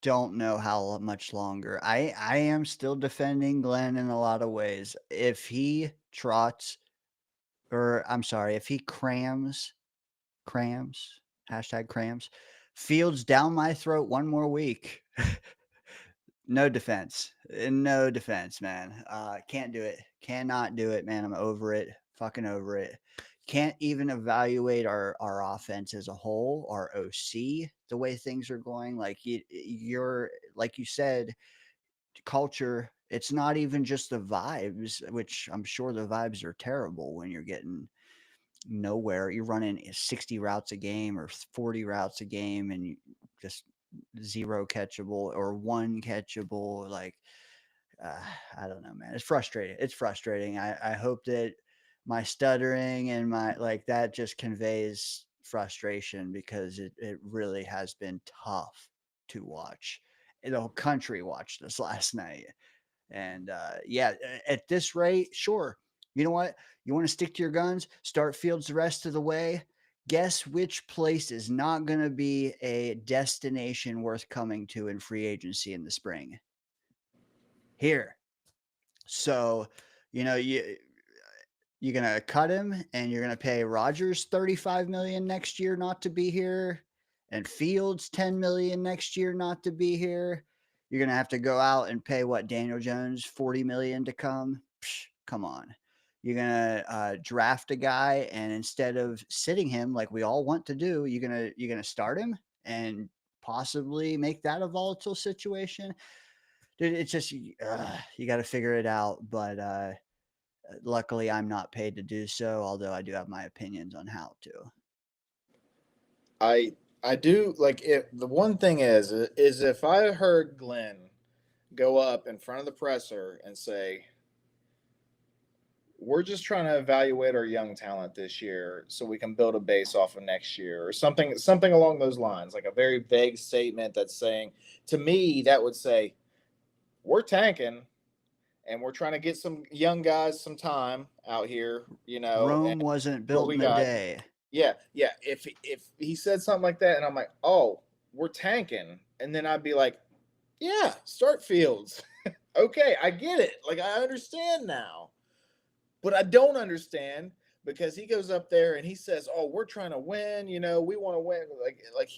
don't know how much longer. I am still defending Glenn in a lot of ways. If he trots, or I'm sorry, if he crams, #crams, Fields down my throat one more week. No defense, man. Can't do it. Cannot do it, man. I'm over it. Fucking over it. Can't even evaluate our offense as a whole, our OC, the way things are going. You're like you said, culture. It's not even just the vibes, which I'm sure the vibes are terrible when you're getting nowhere. You're running 60 routes a game or 40 routes a game and you just zero catchable or one catchable. Like, I don't know, man. It's frustrating. It's frustrating. I hope that my stuttering and my like that just conveys frustration because it really has been tough to watch. The whole country watched this last night. And yeah, at this rate, sure. You know what? You want to stick to your guns, start Fields the rest of the way. Guess which place is not going to be a destination worth coming to in free agency in the spring? Here. So, you know, you're going to cut him and you're going to pay Rodgers $35 million next year not to be here and Fields $10 million next year not to be here. You're going to have to go out and pay what, Daniel Jones $40 million to come? Psh, come on. You're going to draft a guy and instead of sitting him like we all want to do, you're going to start him and possibly make that a volatile situation. Dude, it's just you got to figure it out, but luckily I'm not paid to do so, although I do have my opinions on how to. I do like it. The one thing is if I heard Glenn go up in front of the presser and say, we're just trying to evaluate our young talent this year so we can build a base off of next year or something along those lines, like a very vague statement that's saying, to me, that would say, we're tanking and we're trying to get some young guys some time out here, you know. Rome wasn't built in a day. Yeah. If he said something like that and I'm like, oh, we're tanking, and then I'd be like, yeah, start Fields. Okay, I get it. Like, I understand now. But I don't understand because he goes up there and he says, oh, we're trying to win. You know, we want to win. Like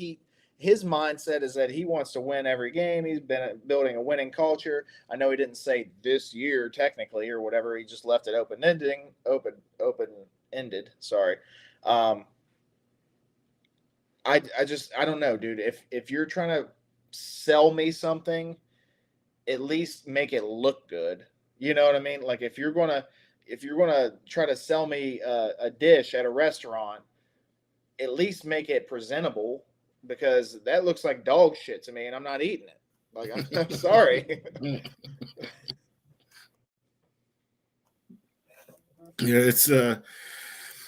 his mindset is that he wants to win every game. He's been building a winning culture. I know he didn't say this year technically or whatever. He just left it open-ended. Sorry. I don't know, dude. If you're trying to sell me something, at least make it look good. You know what I mean? Like if you're gonna try to sell me a dish at a restaurant, at least make it presentable, because that looks like dog shit to me and I'm not eating it. Like, I'm sorry.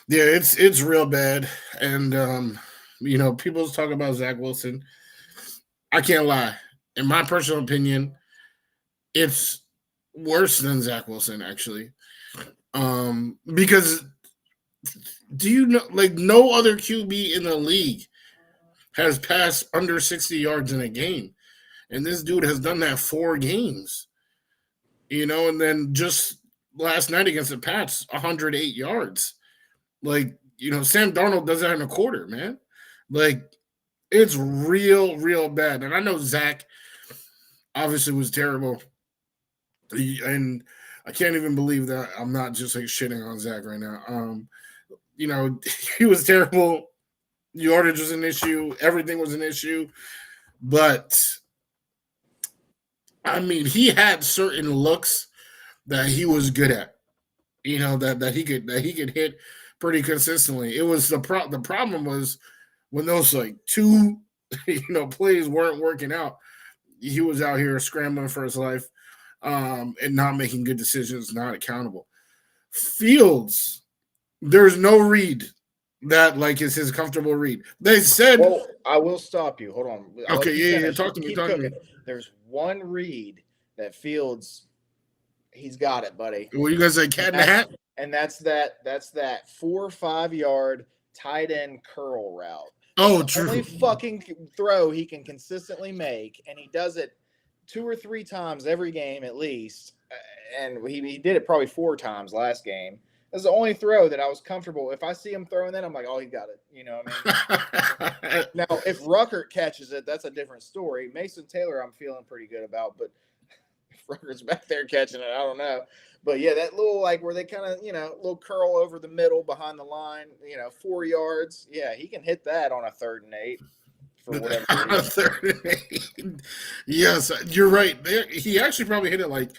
It's real bad. And you know, people talk about Zach Wilson. I can't lie. In my personal opinion, it's worse than Zach Wilson, actually. Because do you know, like, no other QB in the league has passed under 60 yards in a game. And this dude has done that 4 games. You know, and then just last night against the Pats, 108 yards. Like, you know, Sam Darnold does that in a quarter, man. Like, it's real bad. And I know Zach obviously was terrible. And I can't even believe that I'm not just like shitting on Zach right now. You know, he was terrible. Yardage was an issue. Everything was an issue. But I mean, he had certain looks that he was good at. You know, that he could hit pretty consistently. It was the problem was when those like 2 plays weren't working out. He was out here scrambling for his life, and not making good decisions, not accountable. Fields, there's no read that like is his comfortable read. They said, well, I will stop you. Hold on. Okay, yeah, talk to me. There's one read that Fields, he's got it, buddy. Well, you guys say cat in the hat? And that's that 4 or 5 yard tight end curl route. Oh, true. Only fucking throw he can consistently make, and he does it 2 or 3 times every game at least. And he did it probably 4 times last game. That's the only throw that I was comfortable. If I see him throwing that, I'm like, oh, he got it. You know what I mean? Now, if Ruckert catches it, that's a different story. Mason Taylor, I'm feeling pretty good about, but if Ruckert's back there catching it, I don't know. But yeah, that little like where they kind of, little curl over the middle behind the line, 4 yards. Yeah, he can hit that on a 3rd and 8 for whatever On reason. 3rd and 8. Yes, you're right. He actually probably hit it like,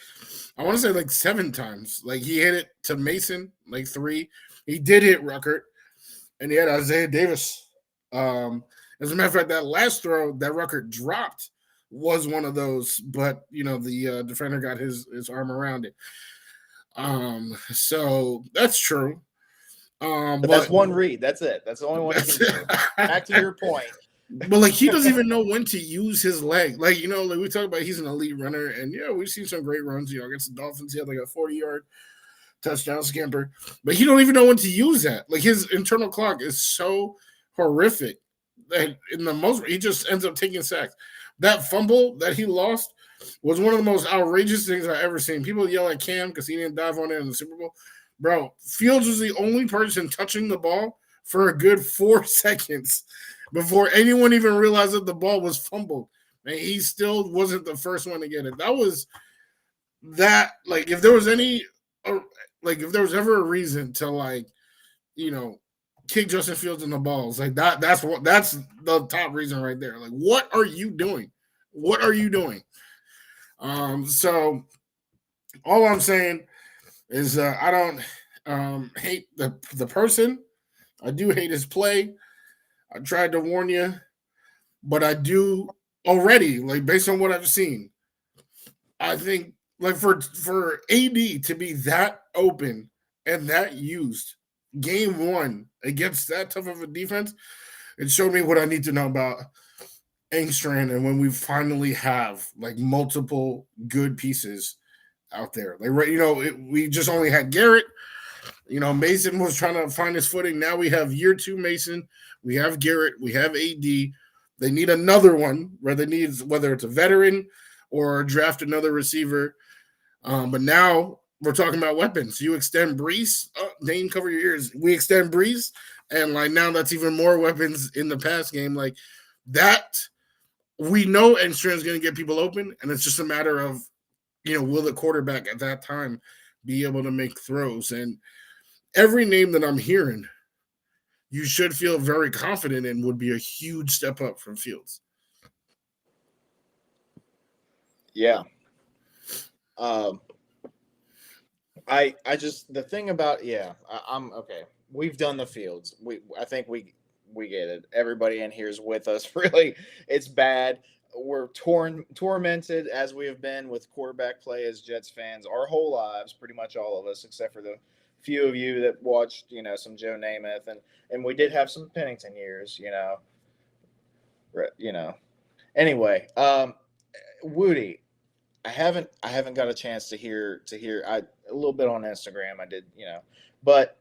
I want to say like 7 times. Like he hit it to Mason, like 3. He did hit Ruckert, and he had Isaiah Davis. As a matter of fact, that last throw that Ruckert dropped was one of those, but the defender got his arm around it. So that's true. But that's one read. That's it. That's the only one you can do. Back to your point. But like he doesn't even know when to use his leg. Like like we talk about, he's an elite runner, and we've seen some great runs. Against the Dolphins, he had like a 40-yard touchdown scamper, but he don't even know when to use that. Like his internal clock is so horrific that he just ends up taking sacks. That fumble that he lost was one of the most outrageous things I've ever seen. People yell at Cam because he didn't dive on it in the Super Bowl. Bro, Fields was the only person touching the ball for a good 4 seconds before anyone even realized that the ball was fumbled. And he still wasn't the first one to get it. That was that, like, if there was if there was ever a reason to, kick Justin Fields in the balls, like that's the top reason right there. Like, what are you doing? What are you doing? So all I'm saying is I don't hate the person. I do hate his play. I tried to warn you, but I do already, like, based on what I've seen, I think, like, for AD to be that open and that used game 1 against that tough of a defense, it showed me what I need to know about Engstrand, and when we finally have like multiple good pieces out there. Like, right, we just only had Garrett. Mason was trying to find his footing. Now we have year 2 Mason. We have Garrett. We have AD. They need another one, whether it's a veteran or draft another receiver. But now we're talking about weapons. You extend Brees. Dane, cover your ears. We extend Brees, and like now that's even more weapons in the pass game. Like that, we know Engstrand's going to get people open, and it's just a matter of, will the quarterback at that time be able to make throws? And every name that I'm hearing, you should feel very confident in, would be a huge step up from Fields. Yeah. I just, the thing about, I'm okay. We've done the Fields. I think we get it. Everybody in here is with us. Really, it's bad. We're tormented as we have been with quarterback play as Jets fans our whole lives, pretty much all of us, except for the few of you that watched, some Joe Namath, and we did have some Pennington years, Anyway, Wudi, I haven't got a chance to hear a little bit on Instagram. I did, but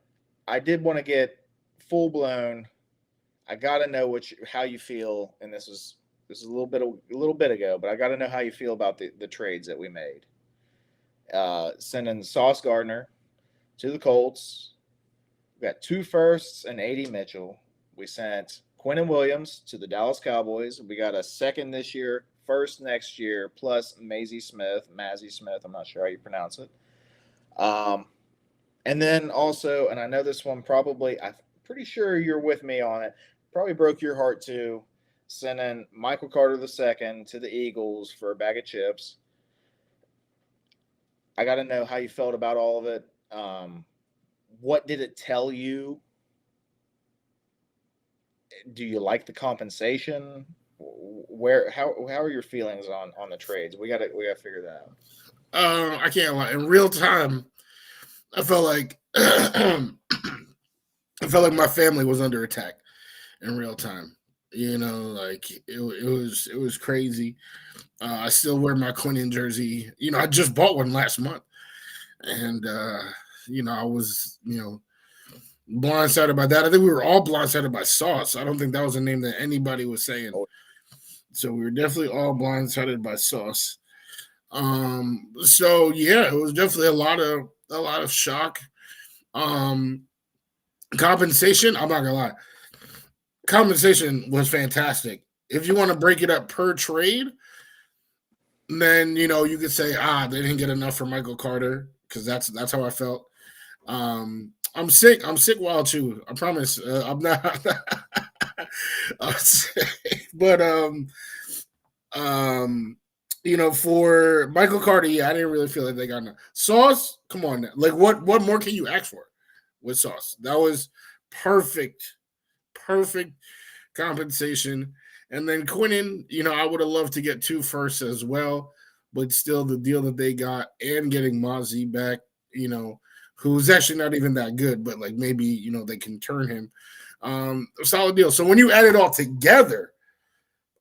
I did want to get full blown. I got to know how you feel, and this is a little bit ago, but I got to know how you feel about the trades that we made. Sending Sauce Gardner to the Colts. We got 2 firsts and 80 Mitchell. We sent Quinnen Williams to the Dallas Cowboys. We got a 2nd this year, 1st next year, plus Mazzie Smith. I'm not sure how you pronounce it. And then also, and I know this one probably, I'm pretty sure you're with me on it, probably broke your heart too, sending Michael Carter II to the Eagles for a bag of chips. I got to know how you felt about all of it. What did it tell you? Do you like the compensation? How are your feelings on the trades? We got to figure that out. I can't lie. In real time, I felt like my family was under attack in real time. Like it was crazy. I still wear my Quinnen jersey. I just bought one last month, and I was blindsided by that. I think we were all blindsided by Sauce. I don't think that was a name that anybody was saying. So we were definitely all blindsided by Sauce. So yeah, it was definitely a lot of shock. Compensation, I'm not gonna lie. Compensation was fantastic. If you want to break it up per trade, then you could say, they didn't get enough for Michael Carter, because that's how I felt. I'm sick wild too. I promise. I'm not. I'm sick. But for Michael Carter, I didn't really feel like they got enough. Sauce, come on now. Like what more can you ask for with Sauce? That was perfect compensation. And then Quinnen, I would have loved to get 2 firsts as well, but still the deal that they got and getting Mozzie back, who's actually not even that good, but like maybe, they can turn him. A solid deal. So when you add it all together,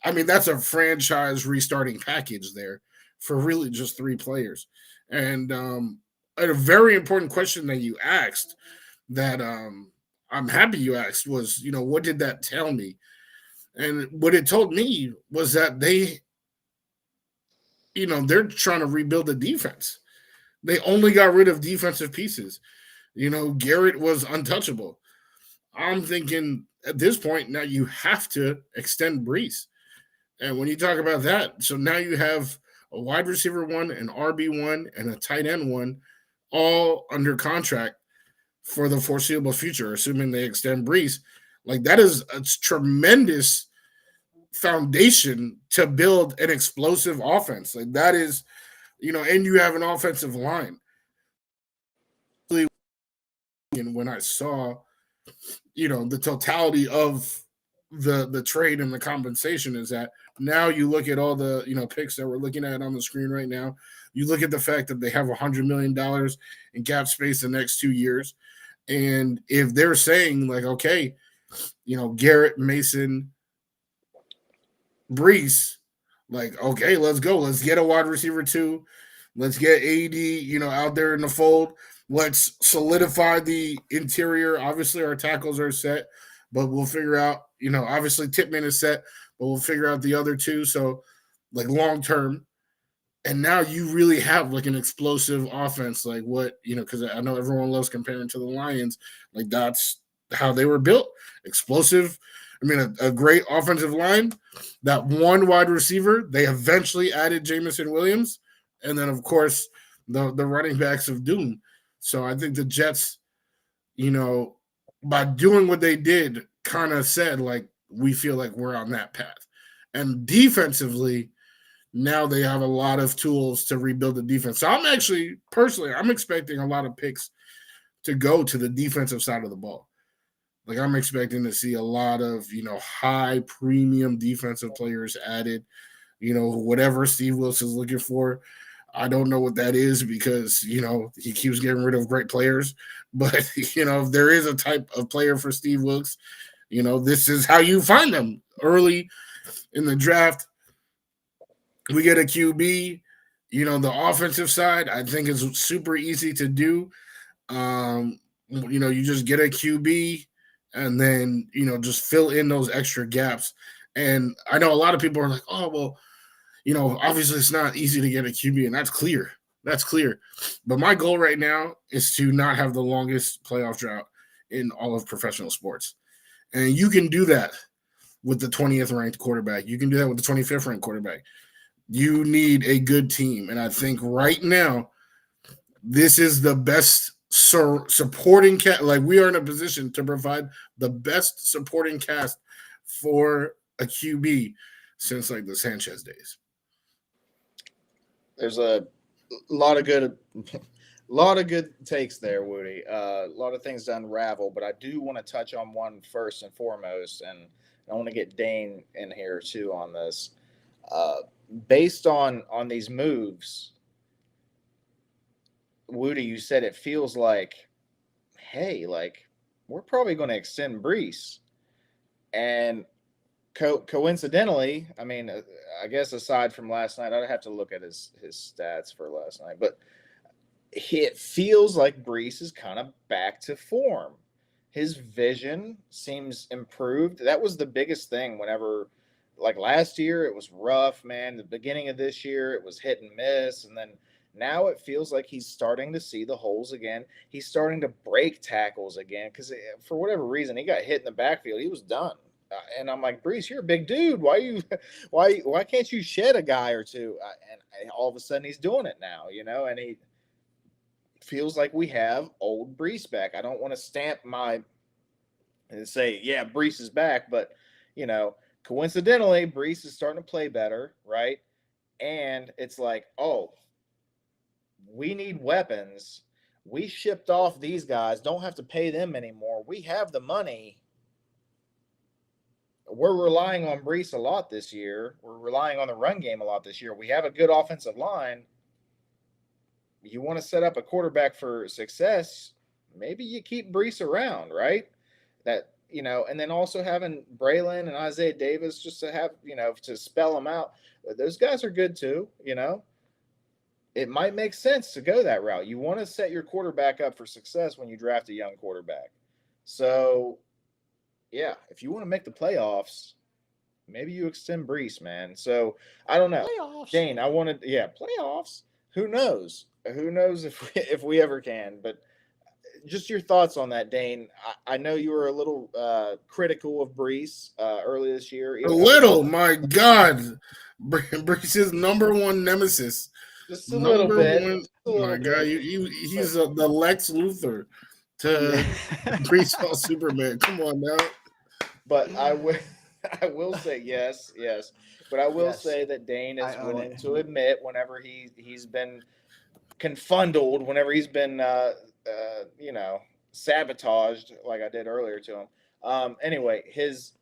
I mean, that's a franchise restarting package there for really just 3 players. And a very important question that you asked that I'm happy you asked was, what did that tell me? And what it told me was that they're trying to rebuild the defense. They only got rid of defensive pieces. Garrett was untouchable. I'm thinking at this point now you have to extend Brees. And when you talk about that, so now you have a wide receiver 1, an RB1, and a tight end 1 all under contract for the foreseeable future, assuming they extend Brees. Like that is a tremendous foundation to build an explosive offense. Like that is, and you have an offensive line. And when I saw, the totality of the trade and the compensation is that now you look at all the, picks that we're looking at on the screen right now. You look at the fact that they have $100 million in cap space the next 2 years. And if they're saying like, okay, Garrett, Mason, Brees, like, okay, let's go. Let's get a wide receiver 2. Let's get AD, out there in the fold. Let's solidify the interior. Obviously, our tackles are set, but we'll figure out, obviously Tippmann is set, but we'll figure out the other 2. So, like, long term. And now you really have, like, an explosive offense, like what, because I know everyone loves comparing to the Lions. Like, that's how they were built. Explosive. I mean, a great offensive line. That 1 wide receiver, they eventually added Jameson Williams. And then, of course, the running backs of doom. So I think the Jets, by doing what they did, kind of said, like, we feel like we're on that path. And defensively, now they have a lot of tools to rebuild the defense. So I'm actually, personally, I'm expecting a lot of picks to go to the defensive side of the ball. Like, I'm expecting to see a lot of, high premium defensive players added, whatever Steve Wilkes is looking for. I don't know what that is because, he keeps getting rid of great players. But, if there is a type of player for Steve Wilkes, this is how you find them early in the draft. We get a QB, the offensive side, I think is super easy to do. You just get a QB and then, just fill in those extra gaps. And I know a lot of people are like, oh, well, obviously it's not easy to get a QB, and that's clear. That's clear. But my goal right now is to not have the longest playoff drought in all of professional sports. And you can do that with the 20th ranked quarterback. You can do that with the 25th ranked quarterback. You need a good team. And I think right now, this is the best supporting cast. Like, we are in a position to provide the best supporting cast for a QB since, like, the Sanchez days. There's a lot of good takes there, Woody. A lot of things to unravel, but I do want to touch on one first and foremost, and I want to get Dane in here too on this. Based on these moves, Woody, you said it feels like, hey, like, we're probably going to extend Brees. And coincidentally, I mean, I guess aside from last night, I'd have to look at his stats for last night, but it feels like Brees is kind of back to form. His vision seems improved. That was the biggest thing whenever, like last year, it was rough, man. The beginning of this year, it was hit and miss. And then now it feels like he's starting to see the holes again. He's starting to break tackles again because for whatever reason, he got hit in the backfield. He was done. And I'm like, Brees, you're a big dude. Why can't you shed a guy or two? And all of a sudden he's doing it now, and he feels like we have old Brees back. I don't want to stamp and say, yeah, Brees is back, but coincidentally, Brees is starting to play better, right? And it's like, oh, we need weapons. We shipped off these guys, don't have to pay them anymore. We have the money. We're relying on Brees a lot this year. We're relying on the run game a lot this year. We have a good offensive line. You want to set up a quarterback for success, maybe you keep Brees around, right? That, and then also having Braylon and Isaiah Davis just to have, to spell them out. Those guys are good too, It might make sense to go that route. You want to set your quarterback up for success when you draft a young quarterback. So, yeah, if you want to make the playoffs, maybe you extend Brees, man. So, I don't know. Playoffs. Dane, playoffs. Who knows? Who knows if we ever can? But just your thoughts on that, Dane. I know you were a little critical of Brees early this year. A little, my God. Brees is number one nemesis. Just a little bit. My God, he's the Lex Luthor to Brees all Superman. Come on now. But I will say yes. But I will say that Dane is willing to admit whenever he's been confundled, whenever he's been sabotaged, like I did earlier to him. Anyway, he's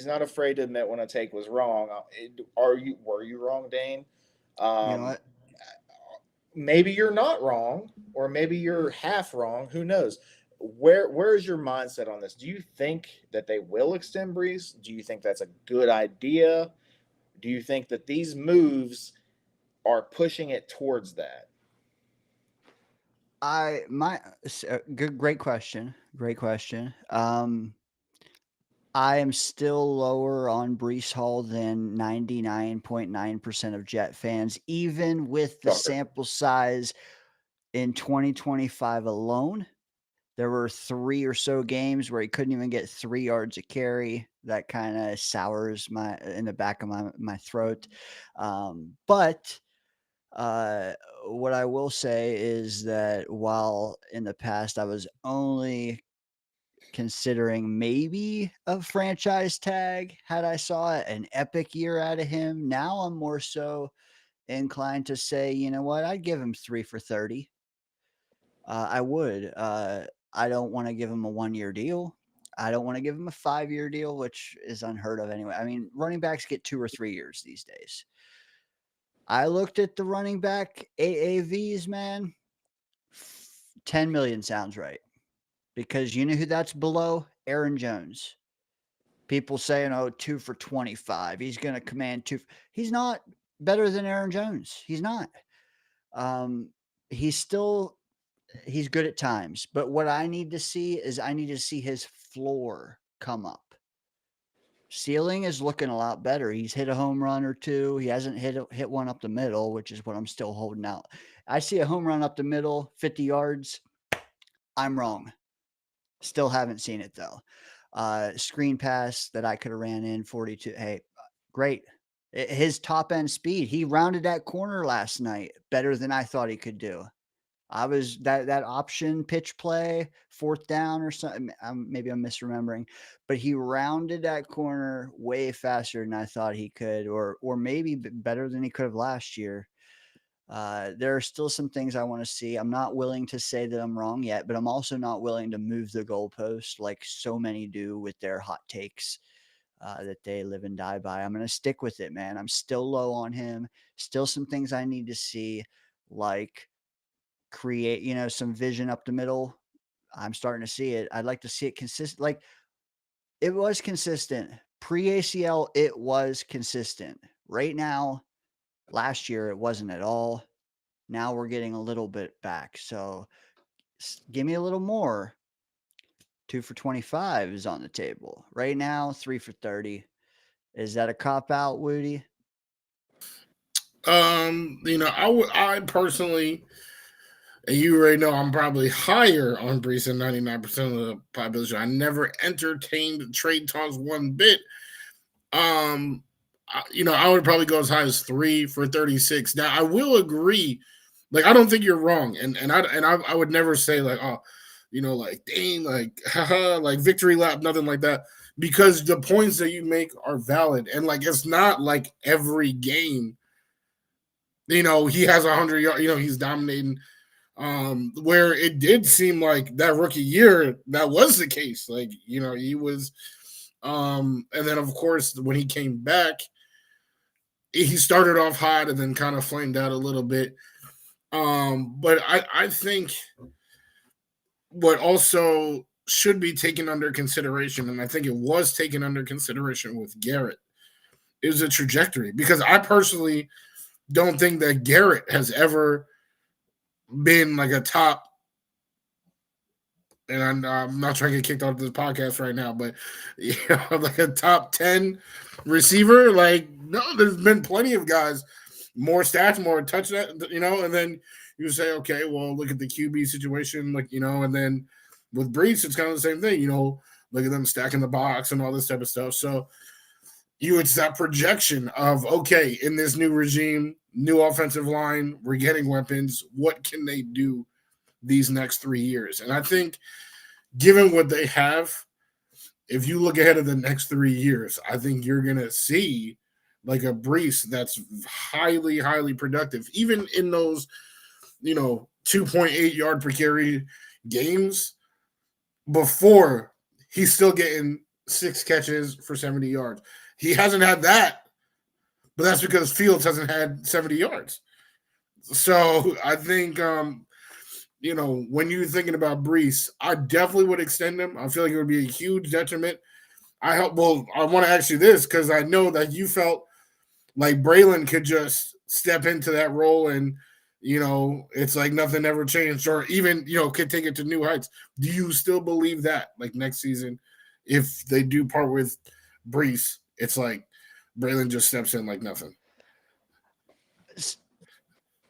not afraid to admit when a take was wrong. Were you wrong, Dane? You know what? Maybe you're not wrong, or maybe you're half wrong. Who knows? Where is your mindset on this? Do you think that they will extend Brees? Do you think that's a good idea? Do you think that these moves are pushing it towards that? Great question. I am still lower on Brees Hall than 99.9% of Jet fans, even with the sample size in 2025 alone. There were 3 or so games where he couldn't even get 3 yards a carry. That kind of sours in the back of my throat. But what I will say is that while in the past I was only considering maybe a franchise tag had I saw an epic year out of him, now I'm more so inclined to say, you know what, I'd give him 3 for 30. I would. I don't want to give him a 1-year deal. I don't want to give him a 5-year deal, which is unheard of anyway. I mean, running backs get 2 or 3 years these days. I looked at the running back AAVs, man. 10 million sounds right. Because you know who that's below? Aaron Jones. People saying, 2 for 25. He's going to command 2. He's not better than Aaron Jones. He's not. He's good at times. But what I need to see is his floor come up. Ceiling is looking a lot better. He's hit a home run or 2. He hasn't hit one up the middle, which is what I'm still holding out. I see a home run up the middle, 50 yards. I'm wrong. Still haven't seen it though. Screen pass that I could have ran in 42. Hey, great. His top end speed. He rounded that corner last night better than I thought he could do. I was that option pitch play, 4th down or something. Maybe I'm misremembering, but he rounded that corner way faster than I thought he could, or maybe better than he could have last year. There are still some things I want to see. I'm not willing to say that I'm wrong yet, but I'm also not willing to move the goalpost like so many do with their hot takes that they live and die by. I'm going to stick with it, man. I'm still low on him. Still some things I need to see, like create, some vision up the middle. I'm starting to see it. I'd like to see it consistent. Like it was consistent pre-ACL. It was consistent. Right now, last year, it wasn't at all. Now we're getting a little bit back. So give me a little more. 2 for 25 is on the table. Right now, 3 for 30. Is that a cop-out, Wudi? I personally, and you already know I'm probably higher on Brees than 99% of the population. I never entertained trade talks one bit. I would probably go as high as 3 for 36. Now, I will agree. Like, I don't think you're wrong, and I would never say like, oh, like dang, like haha, like victory lap, nothing like that. because the points that you make are valid. And like, it's not like every game, he has 100 yards, he's dominating. Where it did seem like that rookie year, that was the case. Like, he was, and then of course, when he came back, he started off hot and then kind of flamed out a little bit. But I think what also should be taken under consideration, and I think it was taken under consideration with Garrett, is the trajectory. Because I personally don't think that Garrett has ever been like a top, and I'm not trying to get kicked off this podcast right now, but like a top 10 receiver. Like, no, there's been plenty of guys, more stats, more touchdowns, and then you say, okay, well, look at the QB situation, like, and then with Brees, it's kind of the same thing, look at them stacking the box and all this type of stuff. So it's that projection of, okay, in this new regime, new offensive line, we're getting weapons. What can they do these next 3 years? And I think, given what they have, if you look ahead of the next 3 years, I think you're going to see like a Brees that's highly, highly productive, even in those, 2.8 yard per carry games. Before, he's still getting 6 catches for 70 yards. He hasn't had that, but that's because Fields hasn't had 70 yards. So I think, when you're thinking about Brees, I definitely would extend him. I feel like it would be a huge detriment. I want to ask you this because I know that you felt like Braylon could just step into that role and, it's like nothing ever changed, or even, could take it to new heights. Do you still believe that, like, next season, if they do part with Brees, it's like Braylon just steps in like nothing?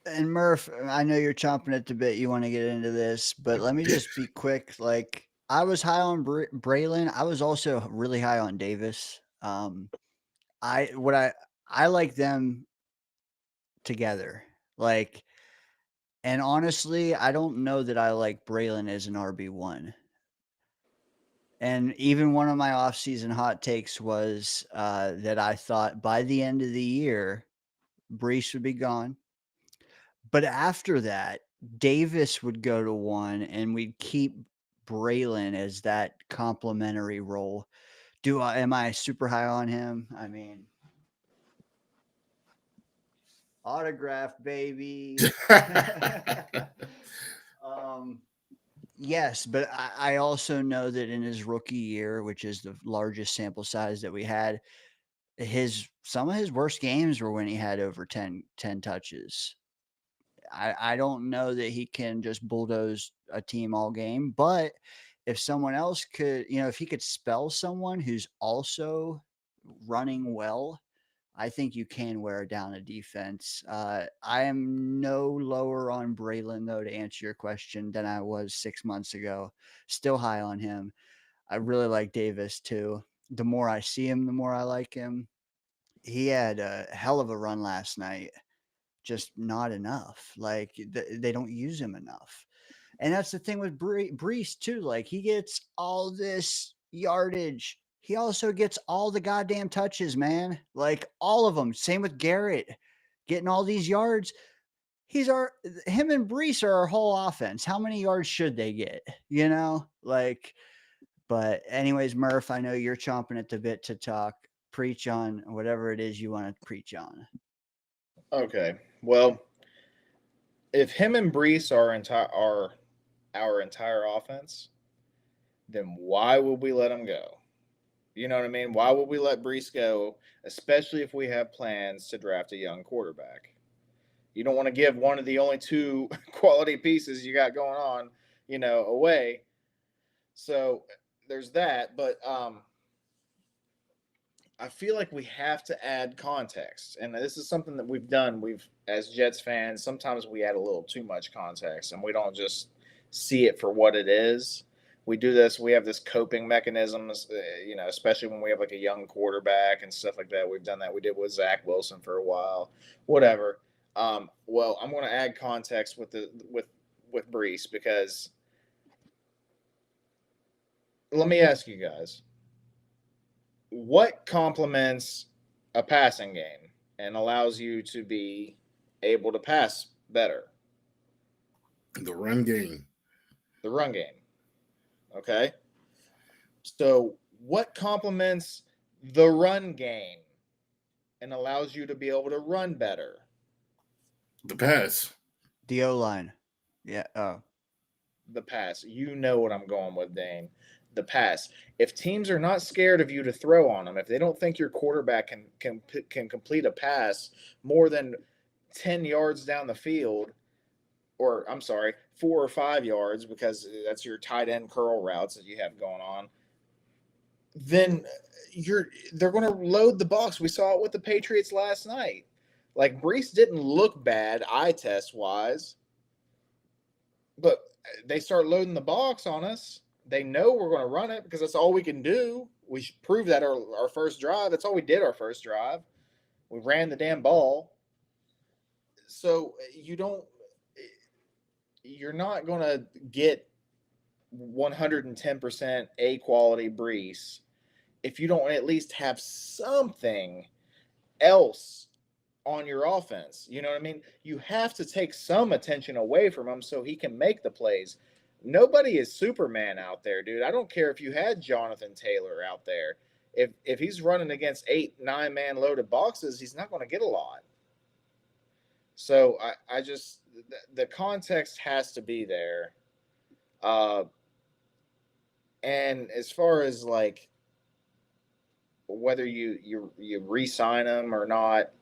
And Murph, I know you're chomping at the bit. You want to get into this, but let me just be quick. Like, I was high on Braylon. I was also really high on Davis. I like them together. Like, and honestly, I don't know that I like Braylon as an RB1. And even one of my offseason hot takes was that I thought by the end of the year, Brees would be gone. But after that, Davis would go to 1, and we'd keep Braylon as that complementary role. Am I super high on him? I mean, autograph, baby. Yes, but I also know that in his rookie year, which is the largest sample size that we had, some of his worst games were when he had over 10 touches. I don't know that he can just bulldoze a team all game, but if someone else could, if he could spell someone who's also running well, I think you can wear down a defense. I am no lower on Braylon, though, to answer your question, than I was 6 months ago. Still high on him. I really like Davis, too. The more I see him, the more I like him. He had a hell of a run last night. Just not enough. Like, they don't use him enough. And that's the thing with Brees, too. Like, he gets all this yardage. He also gets all the goddamn touches, man. Like, all of them. Same with Garrett. Getting all these yards. Him and Brees are our whole offense. How many yards should they get? Like, but anyways, Murph, I know you're chomping at the bit to talk. Preach on whatever it is you want to preach on. Okay. Well, if him and Brees are our entire offense, then why would we let him go? You know what I mean? Why would we let Brees go, especially if we have plans to draft a young quarterback? You don't want to give one of the only 2 quality pieces you got going on, away. So there's that. But I feel like we have to add context. And this is something that we've done. As Jets fans, sometimes we add a little too much context and we don't just see it for what it is. We do this. We have this coping mechanisms, especially when we have like a young quarterback and stuff like that. We've done that. We did with Zach Wilson for a while, whatever. Well, I'm going to add context with Brees, because let me ask you guys, what complements a passing game and allows you to be able to pass better? The run game. The run game. Okay. So, what complements the run game and allows you to be able to run better? The pass. The O-line. Yeah. Oh. The pass. You know what I'm going with, Dane. The pass. If teams are not scared of you to throw on them, if they don't think your quarterback can complete a pass more than 10 yards down the field, or I'm sorry, 4 or 5 yards, because that's your tight end curl routes that you have going on, then they're going to load the box. We saw it with the Patriots last night. Like, Brees didn't look bad eye test wise, but they start loading the box on us. They know we're going to run it because that's all we can do. We should prove that our first drive. That's all we did our first drive. We ran the damn ball. So you're not going to get 110% A quality Brees if you don't at least have something else on your offense. You know what I mean? You have to take some attention away from him so he can make the plays. Nobody is Superman out there, dude. I don't care if you had Jonathan Taylor out there. If he's running against 8-9 man loaded boxes, he's not going to get a lot. So I just, the context has to be there. And as far as like whether you re-sign him or not,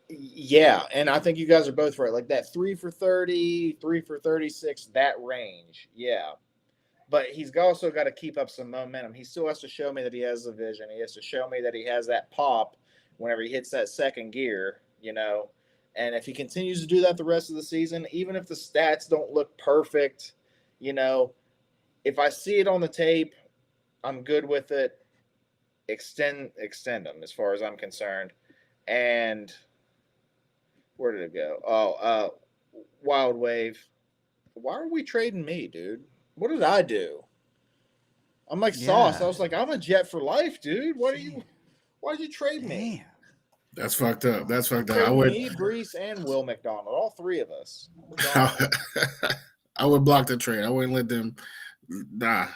yeah, and I think you guys are both right. Like that 3 for 30, 3 for 36, that range, yeah. But he's also got to keep up some momentum. He still has to show me that he has the vision. He has to show me that he has that pop whenever he hits that second gear, you know. And if he continues to do that the rest of the season, even if the stats don't look perfect, you know, if I see it on the tape, I'm good with it. Extend him as far as I'm concerned. And where did it go? Oh, Wild Wave. Why are we trading me, dude? What did I do? I'm like Sauce. I was like, I'm a Jet for life, dude. Why did you trade me? Damn. That's fucked up. That's fucked up. Trade I would me, Brees, and Will McDonald. All three of us. I would block the trade. I wouldn't let them. Nah.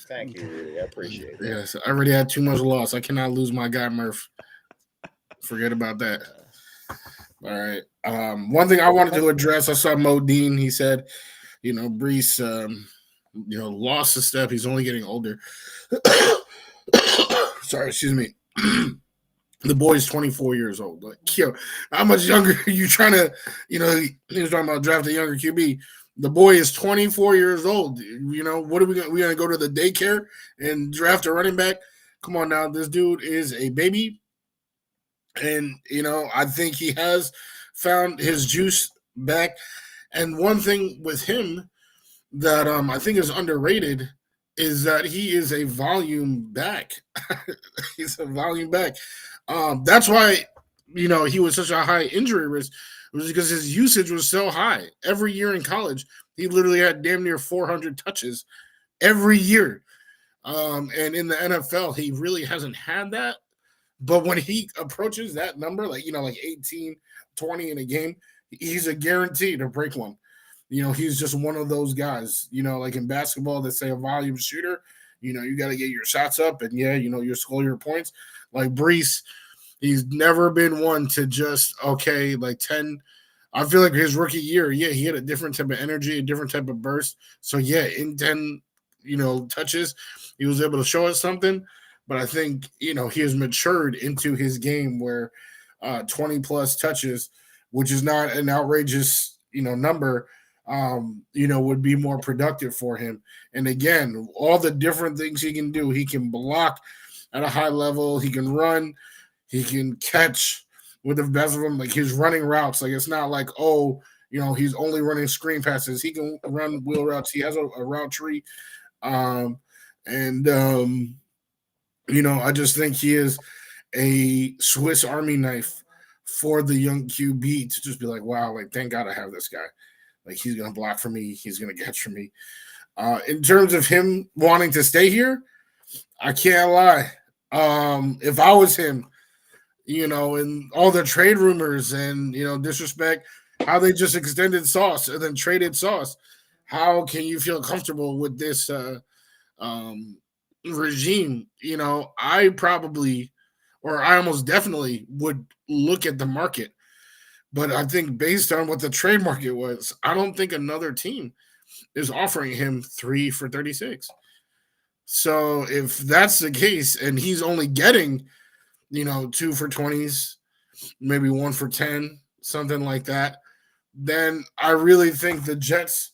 Thank you, Rudy. I appreciate it. Yes, I already had too much loss. I cannot lose my guy Murph. Forget about that. All right. One thing I wanted to address, I saw Mo Dean. He said, Brees, lost a step. He's only getting older. Sorry, excuse me. The boy's 24 years old. Like, how much younger are you trying to, he was talking about draft a younger QB. The boy is 24 years old. What are we going to go to the daycare and draft a running back? Come on now. This dude is a baby. And, I think he has found his juice back. And one thing with him that I think is underrated is that he is a volume back. He's a volume back. That's why, he was such a high injury risk. It was because his usage was so high. Every year in college, he literally had damn near 400 touches every year. And in the NFL, he really hasn't had that. But when he approaches that number, like 18, 20 in a game, he's a guarantee to break one. He's just one of those guys, like in basketball, they say a volume shooter, you got to get your shots up and you score your points. Like Brees, he's never been one to just, like 10. I feel like his rookie year, he had a different type of energy, a different type of burst. So, in 10, touches, he was able to show us something. But I think, he has matured into his game where 20-plus touches, which is not an outrageous, number, would be more productive for him. And, again, all the different things he can do. He can block at a high level. He can run. He can catch with the best of them. Like, his running routes, like, it's not like, he's only running screen passes. He can run wheel routes. He has a route tree. I just think he is a Swiss Army knife for the young QB to just be like, wow, like, thank God I have this guy. Like, he's going to block for me. He's going to catch for me. In terms of him wanting to stay here, I can't lie. If I was him, and all the trade rumors and disrespect, how they just extended Sauce and then traded Sauce, how can you feel comfortable with this regime? I probably, or I almost definitely would look at the market. But I think based on what the trade market was, I don't think another team is offering him 3 for 36. So if that's the case, and he's only getting, 2 for 20s, maybe 1 for 10, something like that, then I really think the Jets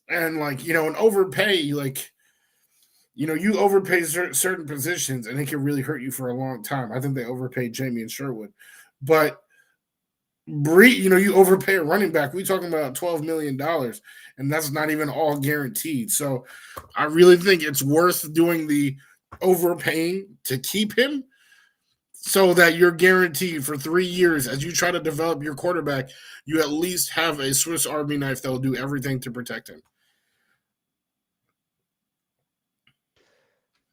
and an overpay, you overpay certain positions and it can really hurt you for a long time. I think they overpaid Jamie and Sherwood, but you overpay a running back. We're talking about $12 million, and that's not even all guaranteed. So I really think it's worth doing the overpaying to keep him so that you're guaranteed for 3 years as you try to develop your quarterback, you at least have a Swiss Army knife that will do everything to protect him.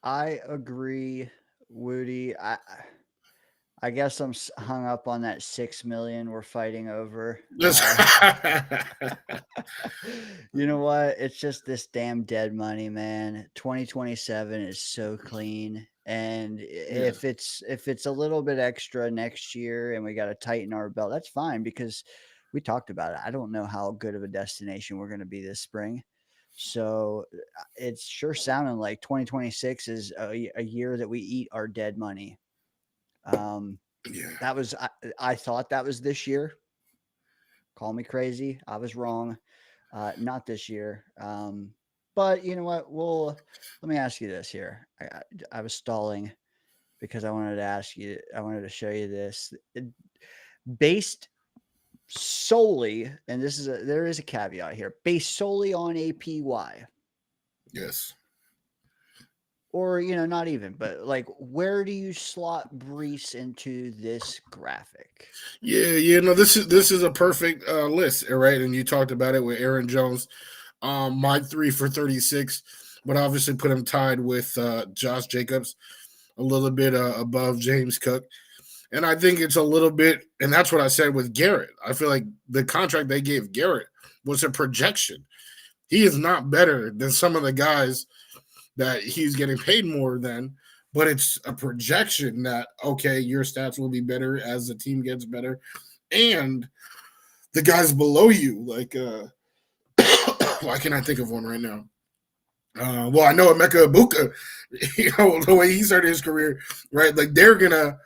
I agree, Woody. I guess I'm hung up on that 6 million we're fighting over. You know what? It's just this damn dead money, man. 2027 is so clean. And if it's a little bit extra next year and we got to tighten our belt, that's fine, because we talked about it. I don't know how good of a destination we're going to be this spring. So it's sure sounding like 2026 is a year that we eat our dead money. That was, I thought that was this year. Call me crazy. I was wrong. Not this year. But you know what? Let me ask you this here. I was stalling because I wanted to show you this. Based solely, and there is a caveat here, based solely on APY. Yes. Or, not even, but where do you slot Brees into this graphic? Yeah, no, this is a perfect list, right? And you talked about it with Aaron Jones. My 3 for 36, but obviously put him tied with Josh Jacobs, a little bit above James Cook. And I think it's a little bit, and that's what I said with Garrett. I feel like the contract they gave Garrett was a projection. He is not better than some of the guys that he's getting paid more than, but it's a projection that, okay, your stats will be better as the team gets better. And the guys below you, why can't I think of one right now? Well, I know Emeka Ibuka, the way he started his career, right? They're going to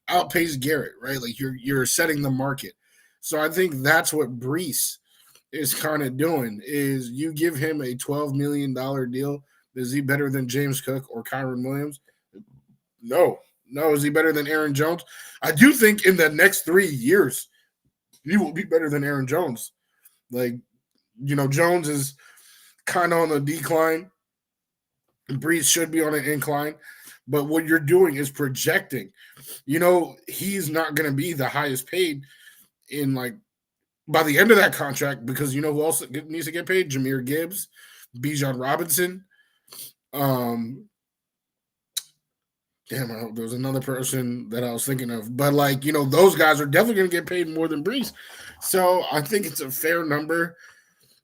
outpace Garrett, right? You're setting the market. So I think that's what Brees is kind of doing, is you give him a $12 million deal. Is he better than James Cook or Kyron Williams? No. Is he better than Aaron Jones? I do think in the next 3 years, he will be better than Aaron Jones. Jones is kind of on the decline. Brees should be on an incline. But what you're doing is projecting. He's not going to be the highest paid in by the end of that contract, because who else needs to get paid? Jahmyr Gibbs, Bijan Robinson. There was another person that I was thinking of. But those guys are definitely going to get paid more than Brees. So I think it's a fair number,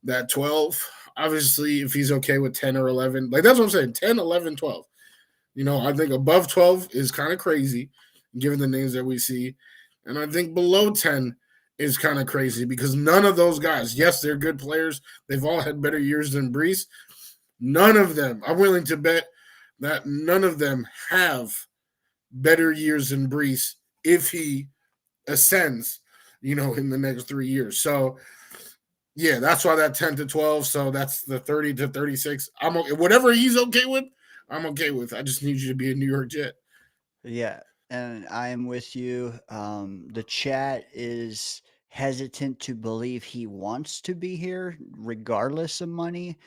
that 12. Obviously, if he's okay with 10 or 11, that's what I'm saying, 10, 11, 12. I think above 12 is kind of crazy, given the names that we see. And I think below 10 is kind of crazy, because none of those guys, yes, they're good players. They've all had better years than Brees. None of them, I'm willing to bet that none of them have better years than Brees if he ascends, in the next 3 years. So, yeah, that's why that 10 to 12. So that's the 30 to 36. I'm okay. Whatever he's okay with, I'm okay with. I just need you to be a New York Jet. Yeah, and I am with you. The chat is hesitant to believe he wants to be here, regardless of money.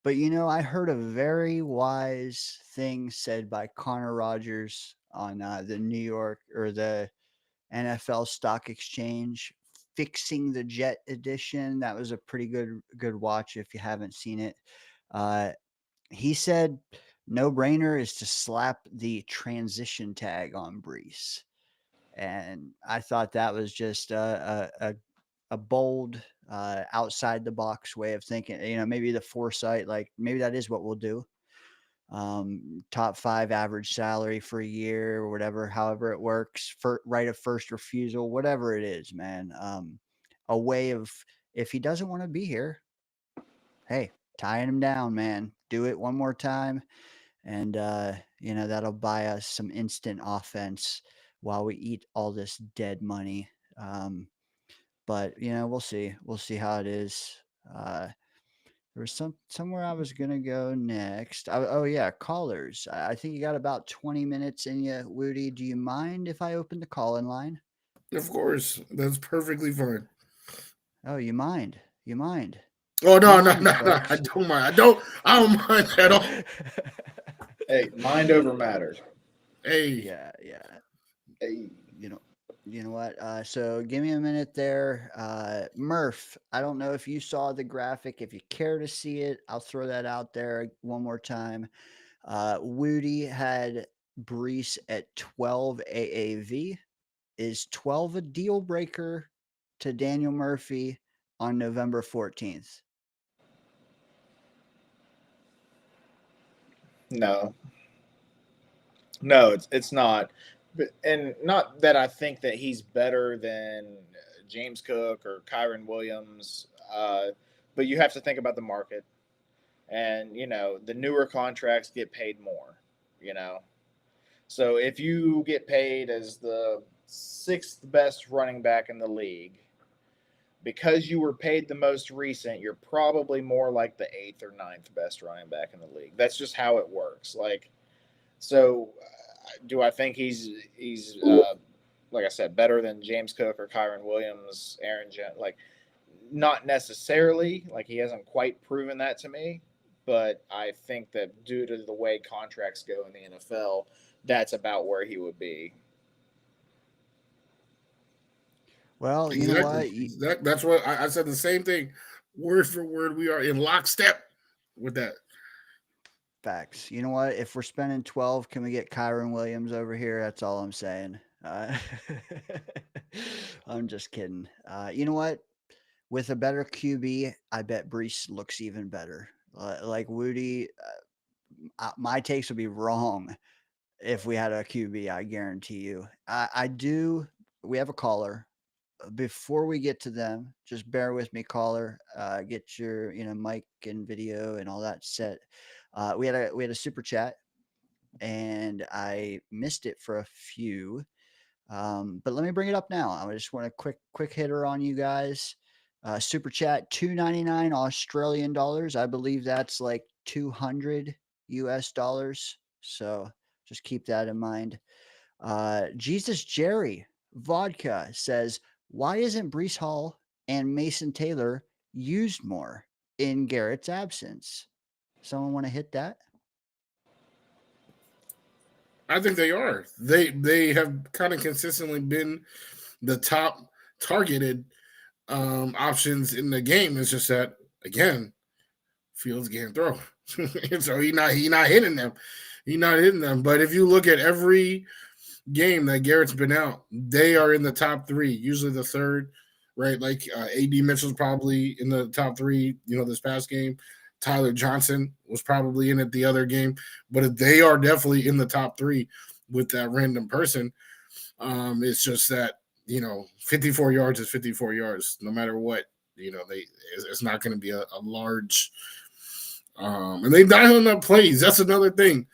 But I heard a very wise thing said by Connor Rogers on the New York or the NFL Stock Exchange, Fixing the Jet edition. That was a pretty good watch if you haven't seen it. He said no-brainer is to slap the transition tag on Brees. And I thought that was just a bold, outside the box way of thinking. Maybe the foresight, like maybe that is what we'll do. Top 5 average salary for a year or whatever, however it works, for right of first refusal, whatever it is, man. A way of, if he doesn't want to be here, hey, tying him down, man. Do it one more time. And, that'll buy us some instant offense while we eat all this dead money. But, we'll see. We'll see how it is. There was somewhere I was gonna go next. Oh yeah, callers. I think you got about 20 minutes in you, Wudi. Do you mind if I open the call-in line? Of course, that's perfectly fine. Oh, you mind? You mind? Oh no, Mind, no! folks. I don't mind. I don't mind at all. Hey, mind over matter. Hey, Yeah. Hey. You know what? So give me a minute there. Murph, I don't know if you saw the graphic. If you care to see it, I'll throw that out there one more time. Wudi had Brees at 12 AAV. Is 12 a deal breaker to Daniel Murphy on November 14th? No, it's not. But, and not that I think that he's better than James Cook or Kyron Williams, but you have to think about the market. And, the newer contracts get paid more, So if you get paid as the 6th best running back in the league, because you were paid the most recent, you're probably more like the 8th or 9th best running back in the league. That's just how it works. So do I think he's like I said, better than James Cook or Kyron Williams, Aaron Jones? Like, not necessarily. Like, he hasn't quite proven that to me. But I think that due to the way contracts go in the NFL, that's about where he would be. Well, you know what? That's what I said. The same thing, word for word. We are in lockstep with that. Facts. You know what? If we're spending 12, can we get Kyron Williams over here? That's all I'm saying. I'm just kidding. You know what? With a better QB, I bet Brees looks even better. Like Wudi, my takes would be wrong if we had a QB. I guarantee you. I do. We have a caller. Before we get to them, just bear with me, caller. Get your mic and video and all that set. We had a super chat, and I missed it for a few. But let me bring it up now. I just want a quick hitter on you guys. Super chat, $2.99 Australian dollars. I believe that's like 200 US dollars. So just keep that in mind. Jesus Jerry Vodka says, why isn't Brees Hall and Mason Taylor used more in Garrett's absence? Someone want to hit that? I think they are. They have kind of consistently been the top targeted options in the game. It's just that, again, Fields can't throw. So he not hitting them. He's not hitting them. But if you look at every game that Garrett's been out, they are in the top 3, usually the 3rd, right? Like AD Mitchell's probably in the top 3, this past game. Tyler Johnson was probably in it the other game, but they are definitely in the top 3 with that random person. It's just that, 54 yards is 54 yards, no matter what, it's not going to be a large, and they dialing up plays. That's another thing.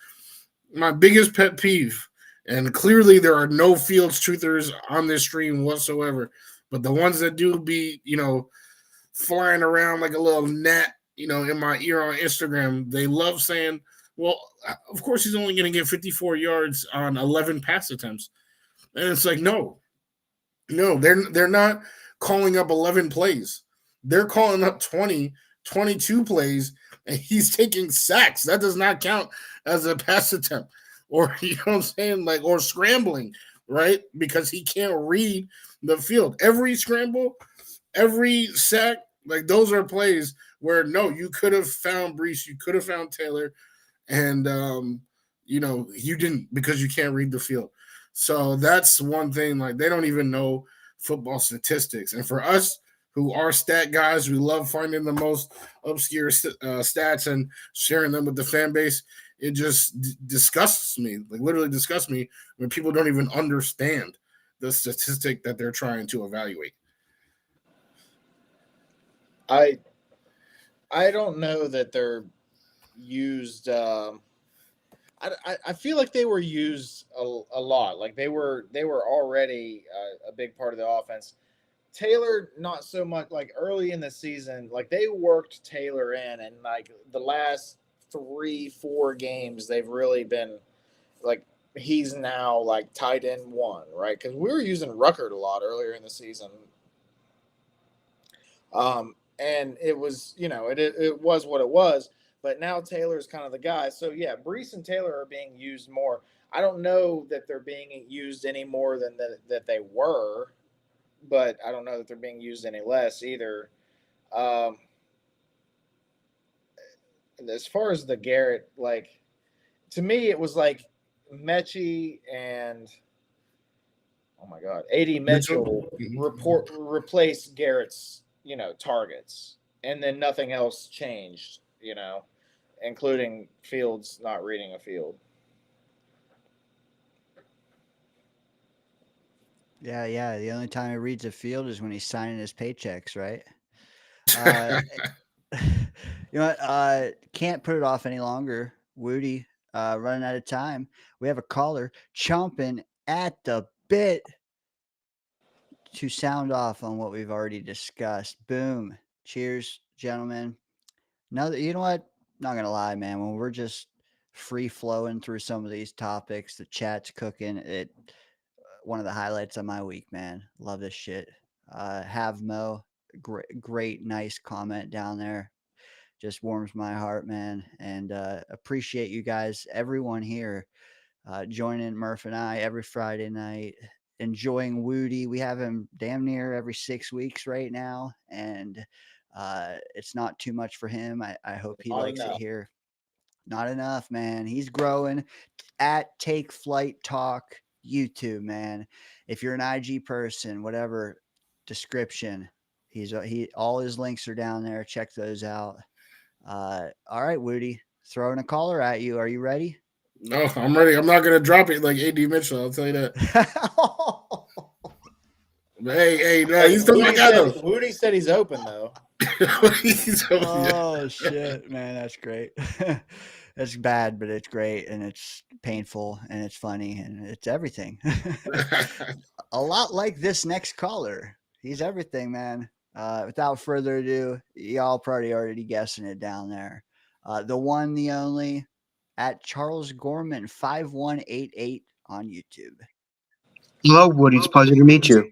My biggest pet peeve, and clearly there are no Fields truthers on this stream whatsoever, but the ones that do be, flying around like a little gnat, in my ear on Instagram, they love saying, well, of course he's only going to get 54 yards on 11 pass attempts. And it's like, no, they're not calling up 11 plays. They're calling up 20, 22 plays, and he's taking sacks. That does not count as a pass attempt, or, what I'm saying? Like, or scrambling, right? Because he can't read the field. Every scramble, every sack, like those are plays where, no, you could have found Brees, you could have found Taylor, and you didn't because you can't read the field. So that's one thing. Like they don't even know football statistics, and for us who are stat guys, we love finding the most obscure stats and sharing them with the fan base. It just disgusts me, like literally disgusts me when people don't even understand the statistic that they're trying to evaluate. I don't know that they're used. I feel like they were used a lot. Like they were already a big part of the offense. Taylor, not so much. Like early in the season, like they worked Taylor in, and like the last 3-4 games, they've really been like he's now like tight end one, right? Because we were using Ruckert a lot earlier in the season. And it was, it was what it was. But now Taylor's kind of the guy. So yeah, Breece and Taylor are being used more. I don't know that they're being used any more than that they were, but I don't know that they're being used any less either. As far as the Garrett, like to me, it was like Mechie and oh my God, AD Mitchell replace Garrett's targets, and then nothing else changed, including Fields not reading a field. Yeah. The only time he reads a field is when he's signing his paychecks, right? You know what? Can't put it off any longer. Wudi, running out of time. We have a caller chomping at the bit to sound off on what we've already discussed. Boom. Cheers, gentlemen. You know what? Not gonna lie, man. When we're just free flowing through some of these topics, the chat's cooking. One of the highlights of my week, man. Love this shit. Have Mo, great, nice comment down there. Just warms my heart, man. And appreciate you guys, everyone here, joining Murph and I every Friday night, enjoying Wudi. We have him damn near every 6 weeks right now, and it's not too much for him. I hope he likes it here. Not enough, man. He's growing. At Take Flight Talk YouTube, man. If you're an IG person, whatever description, all his links are down there. Check those out. All right, Wudi, throwing a caller at you. Are you ready? No, I'm ready. I'm not gonna drop it like AD Mitchell. I'll tell you that. hey, no, he's still my guy though. Wudi said he's open though. Oh shit, man, that's great. It's bad, but it's great, and it's painful, and it's funny, and it's everything. A lot like this next caller. He's everything, man. Without further ado, y'all probably already guessing it down there. The one, the only, at Charles Gorman 5188 on YouTube. Hello, Woody. It's a pleasure to meet you.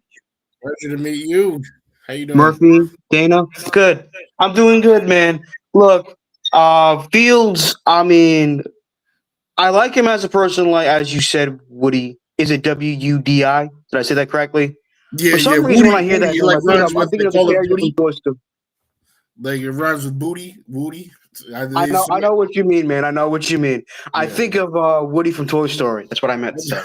Pleasure to meet you. How you doing? Murphy, Dana. Good. I'm doing good, man. Look, Fields, I mean, I like him as a person, like as you said, Woody. Is it WUDI? Did I say that correctly? Yeah, For some Woody, reason, when I hear that, like I'm thinking of the character from Toy Story. Like it rhymes with booty, Woody. I know what you mean, man. I know what you mean. Yeah. I think of Woody from Toy Story. That's what I meant to say.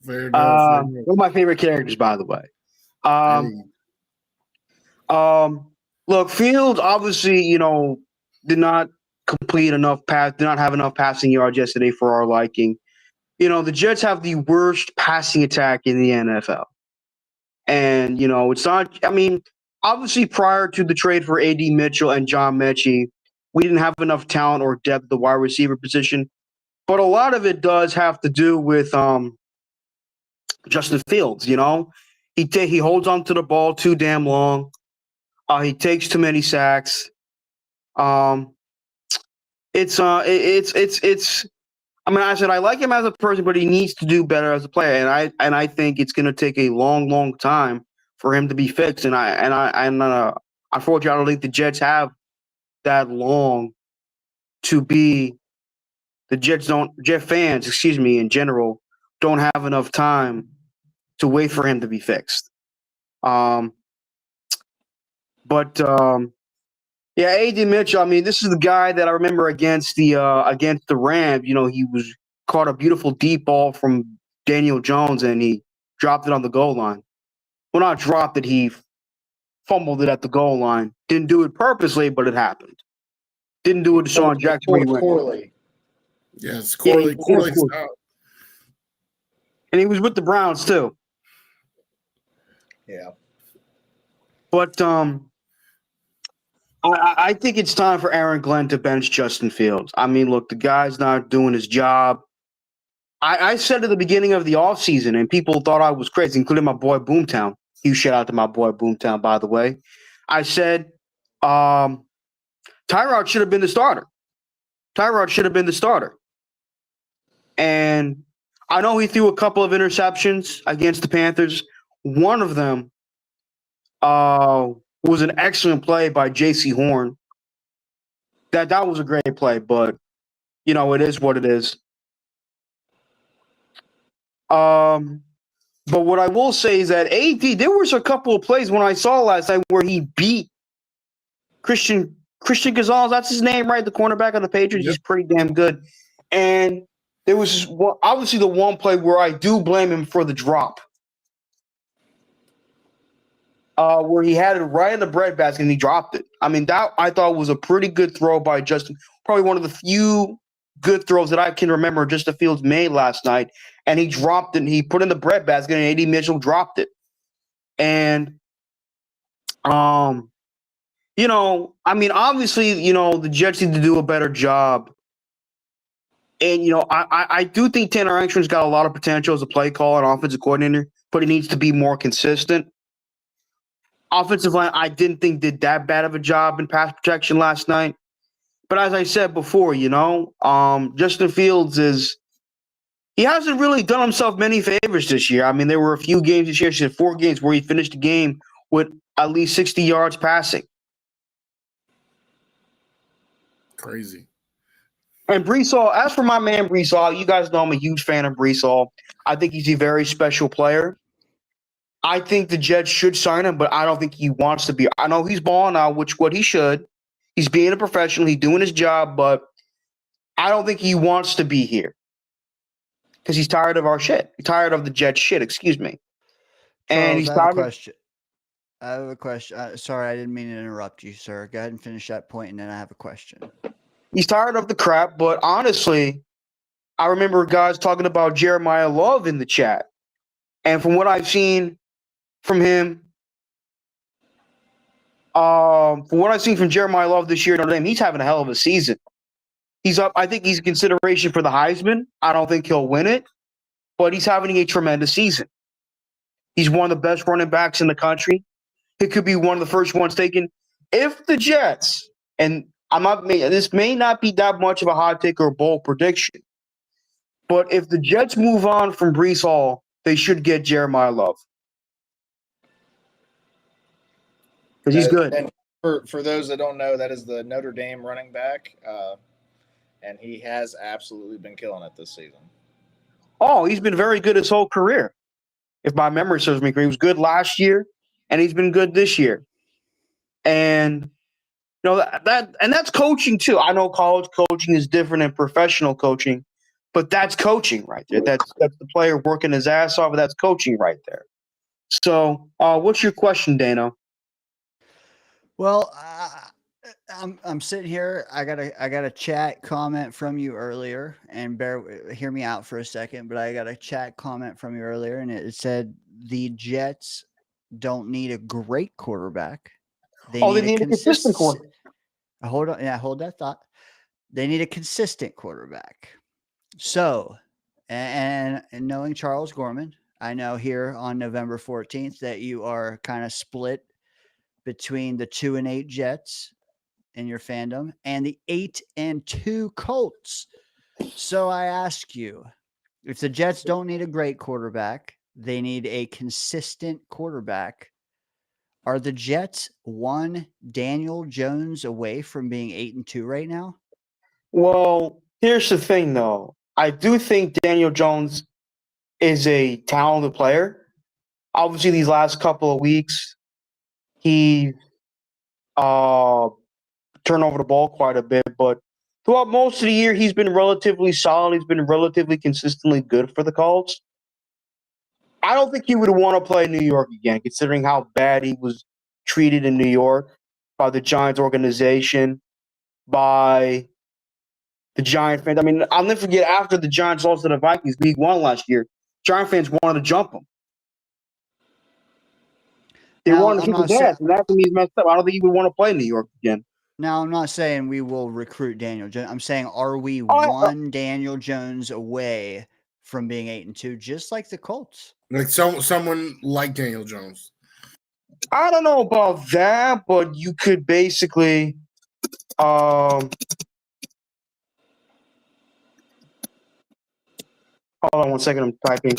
Fair enough. One of my favorite characters, by the way. Look, Fields obviously, did not complete enough pass, did not have enough passing yards yesterday for our liking. The Jets have the worst passing attack in the NFL. And, it's not, obviously prior to the trade for AD Mitchell and John Mechie, we didn't have enough talent or depth at the wide receiver position. But a lot of it does have to do with Justin Fields, He holds on to the ball too damn long. He takes too many sacks. I said I like him as a person, but he needs to do better as a player, and I think it's going to take a long, long time for him to be fixed. And unfortunately, I don't think the Jets have that long to be. The Jet fans, in general, don't have enough time to wait for him to be fixed. Yeah, A.D. Mitchell. I mean, this is the guy that I remember against the Rams. You know, he was caught a beautiful deep ball from Daniel Jones, and he dropped it on the goal line. Well, not dropped it. He fumbled it at the goal line. Didn't do it purposely, but it happened. Didn't do it to Sean Jackson where he went. Poorly. Yes, Yeah, Corley style. And he was with the Browns too. Yeah. But I think it's time for Aaron Glenn to bench Justin Fields. I mean, look, the guy's not doing his job. I said at the beginning of the offseason, and people thought I was crazy, including my boy Boomtown. Huge shout out to my boy Boomtown, by the way. I said Tyrod should have been the starter. Tyrod should have been the starter. And I know he threw a couple of interceptions against the Panthers. One of them was an excellent play by J.C. Horn. That was a great play, but, you know, it is what it is. But what I will say is that AD, there was a couple of plays when I saw last night where he beat Christian Gonzalez. That's his name, right? The cornerback of the Patriots. Yep. He's pretty damn good. And there was obviously the one play where I do blame him for the drop. Where he had it right in the breadbasket and he dropped it. I mean, that I thought was a pretty good throw by Justin. Probably one of the few good throws that I can remember Justin Fields made last night. And he dropped it and he put in the breadbasket and A.D. Mitchell dropped it. And, you know, I mean, obviously, you know, the Jets need to do a better job. And, you know, I do think Tanner Armstrong's got a lot of potential as a play caller and offensive coordinator, but he needs to be more consistent. Offensive line, I didn't think did that bad of a job in pass protection last night. But as I said before, you know, Justin Fields he hasn't really done himself many favors this year. I mean, there were a few games this year, 4 games where he finished the game with at least 60 yards passing. Crazy. And Breece Hall, as for my man Breece Hall, you guys know I'm a huge fan of Breece Hall. I think he's a very special player. I think the Jets should sign him, but I don't think he wants to be. I know he's balling out, which what he should. He's being a professional. He's doing his job, but I don't think he wants to be here because he's tired of our shit. He's tired of the Jets shit, excuse me. And he's tired of I have a question. Sorry, I didn't mean to interrupt you, sir. Go ahead and finish that point, and then I have a question. He's tired of the crap, but honestly, I remember guys talking about Jeremiah Love in the chat. And from what I've seen from him, from what I've seen from Jeremiah Love this year at Notre Dame, he's having a hell of a season. He's up. I think he's in consideration for the Heisman. I don't think he'll win it, but he's having a tremendous season. He's one of the best running backs in the country. He could be one of the first ones taken. If the Jets, and this may not be that much of a hot take or a bold prediction, but if the Jets move on from Breece Hall, they should get Jeremiah Love. Because he's good. And for those that don't know, that is the Notre Dame running back, and he has absolutely been killing it this season. Oh, he's been very good his whole career. If my memory serves me correct, he was good last year, and he's been good this year. And you know that's coaching too. I know college coaching is different than professional coaching, but that's coaching right there. That's the player working his ass off. That's coaching right there. So, what's your question, Dano? Well, I'm sitting here. I got a chat comment from you earlier, and hear me out for a second. But I got a chat comment from you earlier, and it said the Jets don't need a great quarterback. They need a consistent quarterback. Hold on, yeah, hold that thought. They need a consistent quarterback. So, and knowing Charles Gorman, I know here on November 14th that you are kind of split between the 2-8 Jets in your fandom and the 8-2 Colts. So I ask you, if the Jets don't need a great quarterback, they need a consistent quarterback. Are the Jets one Daniel Jones away from being 8-2 right now? Well, here's the thing, though. I do think Daniel Jones is a talented player. Obviously, these last couple of weeks, he turn over the ball quite a bit, but throughout most of the year, he's been relatively solid. He's been relatively consistently good for the Colts. I don't think he would want to play New York again, considering how bad he was treated in New York by the Giants organization, by the Giant fans. I mean, I'll never forget after the Giants lost to the Vikings Week 1 last year, Giant fans wanted to jump him. They Now, wanted to I'm kick not his sa- ass, and that's when he's messed up. I don't think he would want to play New York again. Now, I'm not saying we will recruit Daniel Jones. I'm saying, are we Oh, one Daniel Jones away from being 8-2, just like the Colts? Like someone like Daniel Jones. I don't know about that, but you could basically hold on one second, I'm typing.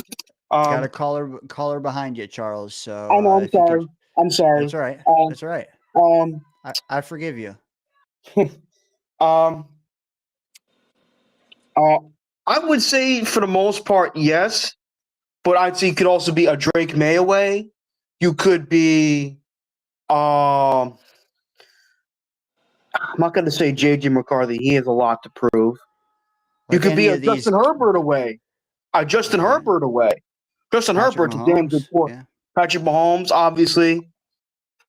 Got a caller behind you, Charles. So I know, I'm if you sorry. could, I'm sorry. that's all right. Um, That's all right. Um, I forgive you. I would say for the most part, yes, but I'd say you could also be a Drake May away. You could be, I'm not going to say JJ McCarthy. He has a lot to prove. You Like could be any a of these, Justin Herbert away. Justin Yeah. Herbert away. Justin Patrick Herbert's a damn good Mahomes, quarterback. yeah. Patrick Mahomes, obviously.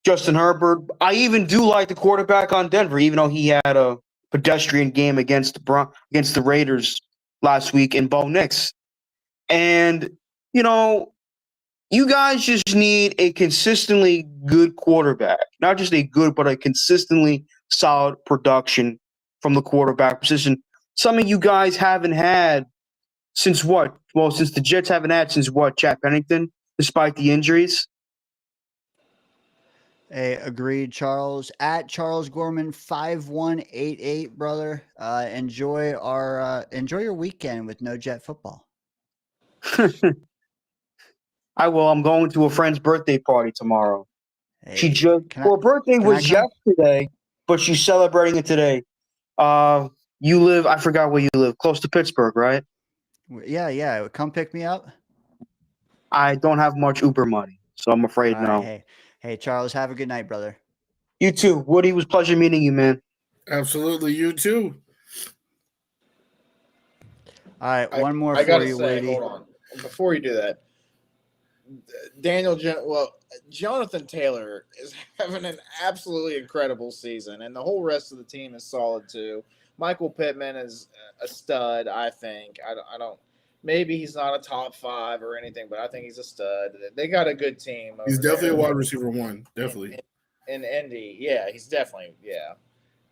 Justin Herbert. I even do like the quarterback on Denver, even though he had a pedestrian game against the Raiders last week in Bo Nix. And, you guys just need a consistently good quarterback. Not just a good, but a consistently solid production from the quarterback position. Something you guys haven't had since what? Well, since the Jets haven't had since what? Chad Pennington, despite the injuries. Hey, agreed, Charles. At Charles Gorman 5188, brother. Enjoy your weekend with no Jet football. I will. I'm going to a friend's birthday party tomorrow. Hey, Her birthday can I was come? yesterday, but she's celebrating it today. You live, I forgot where you live, close to Pittsburgh, right? Yeah. Come pick me up. I don't have much Uber money, so I'm afraid All right, no. hey, Charles, have a good night, brother. You too. Woody, it was a pleasure meeting you, man. Absolutely, you too. All right, one more I for gotta you, say, Woody. hold on. Before you do that, Jonathan Taylor is having an absolutely incredible season, and the whole rest of the team is solid too. Michael Pittman is a stud, I think. I don't. Maybe he's not a top 5 or anything, but I think he's a stud. They got a good team. He's over definitely there. a wide receiver 1. Definitely. In Indy, yeah, he's definitely, yeah.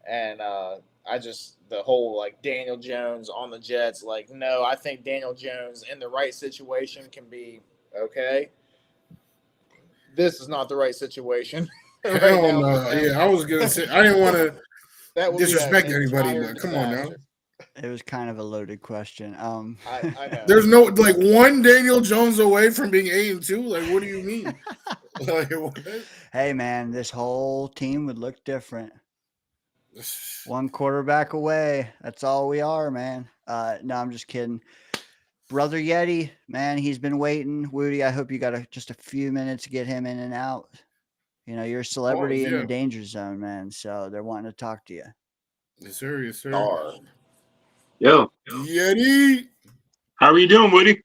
And the whole like Daniel Jones on the Jets, like, no, I think Daniel Jones in the right situation can be okay. This is not the right situation. Hell no. Yeah, I was gonna say I didn't want to disrespect anybody, but come on now. It was kind of a loaded question. I know. There's no like one Daniel Jones away from being 8-2. Like, what do you mean? Like, what? Hey, man, this whole team would look different. One quarterback away. That's all we are, man. No, I'm just kidding. Brother Yeti, man, he's been waiting. Woody, I hope you got just a few minutes to get him in and out. You're a celebrity in the danger zone, man. So they're wanting to talk to you. Yes, sir. Yes, sir. Yo. Yeti. How are you doing, Woody?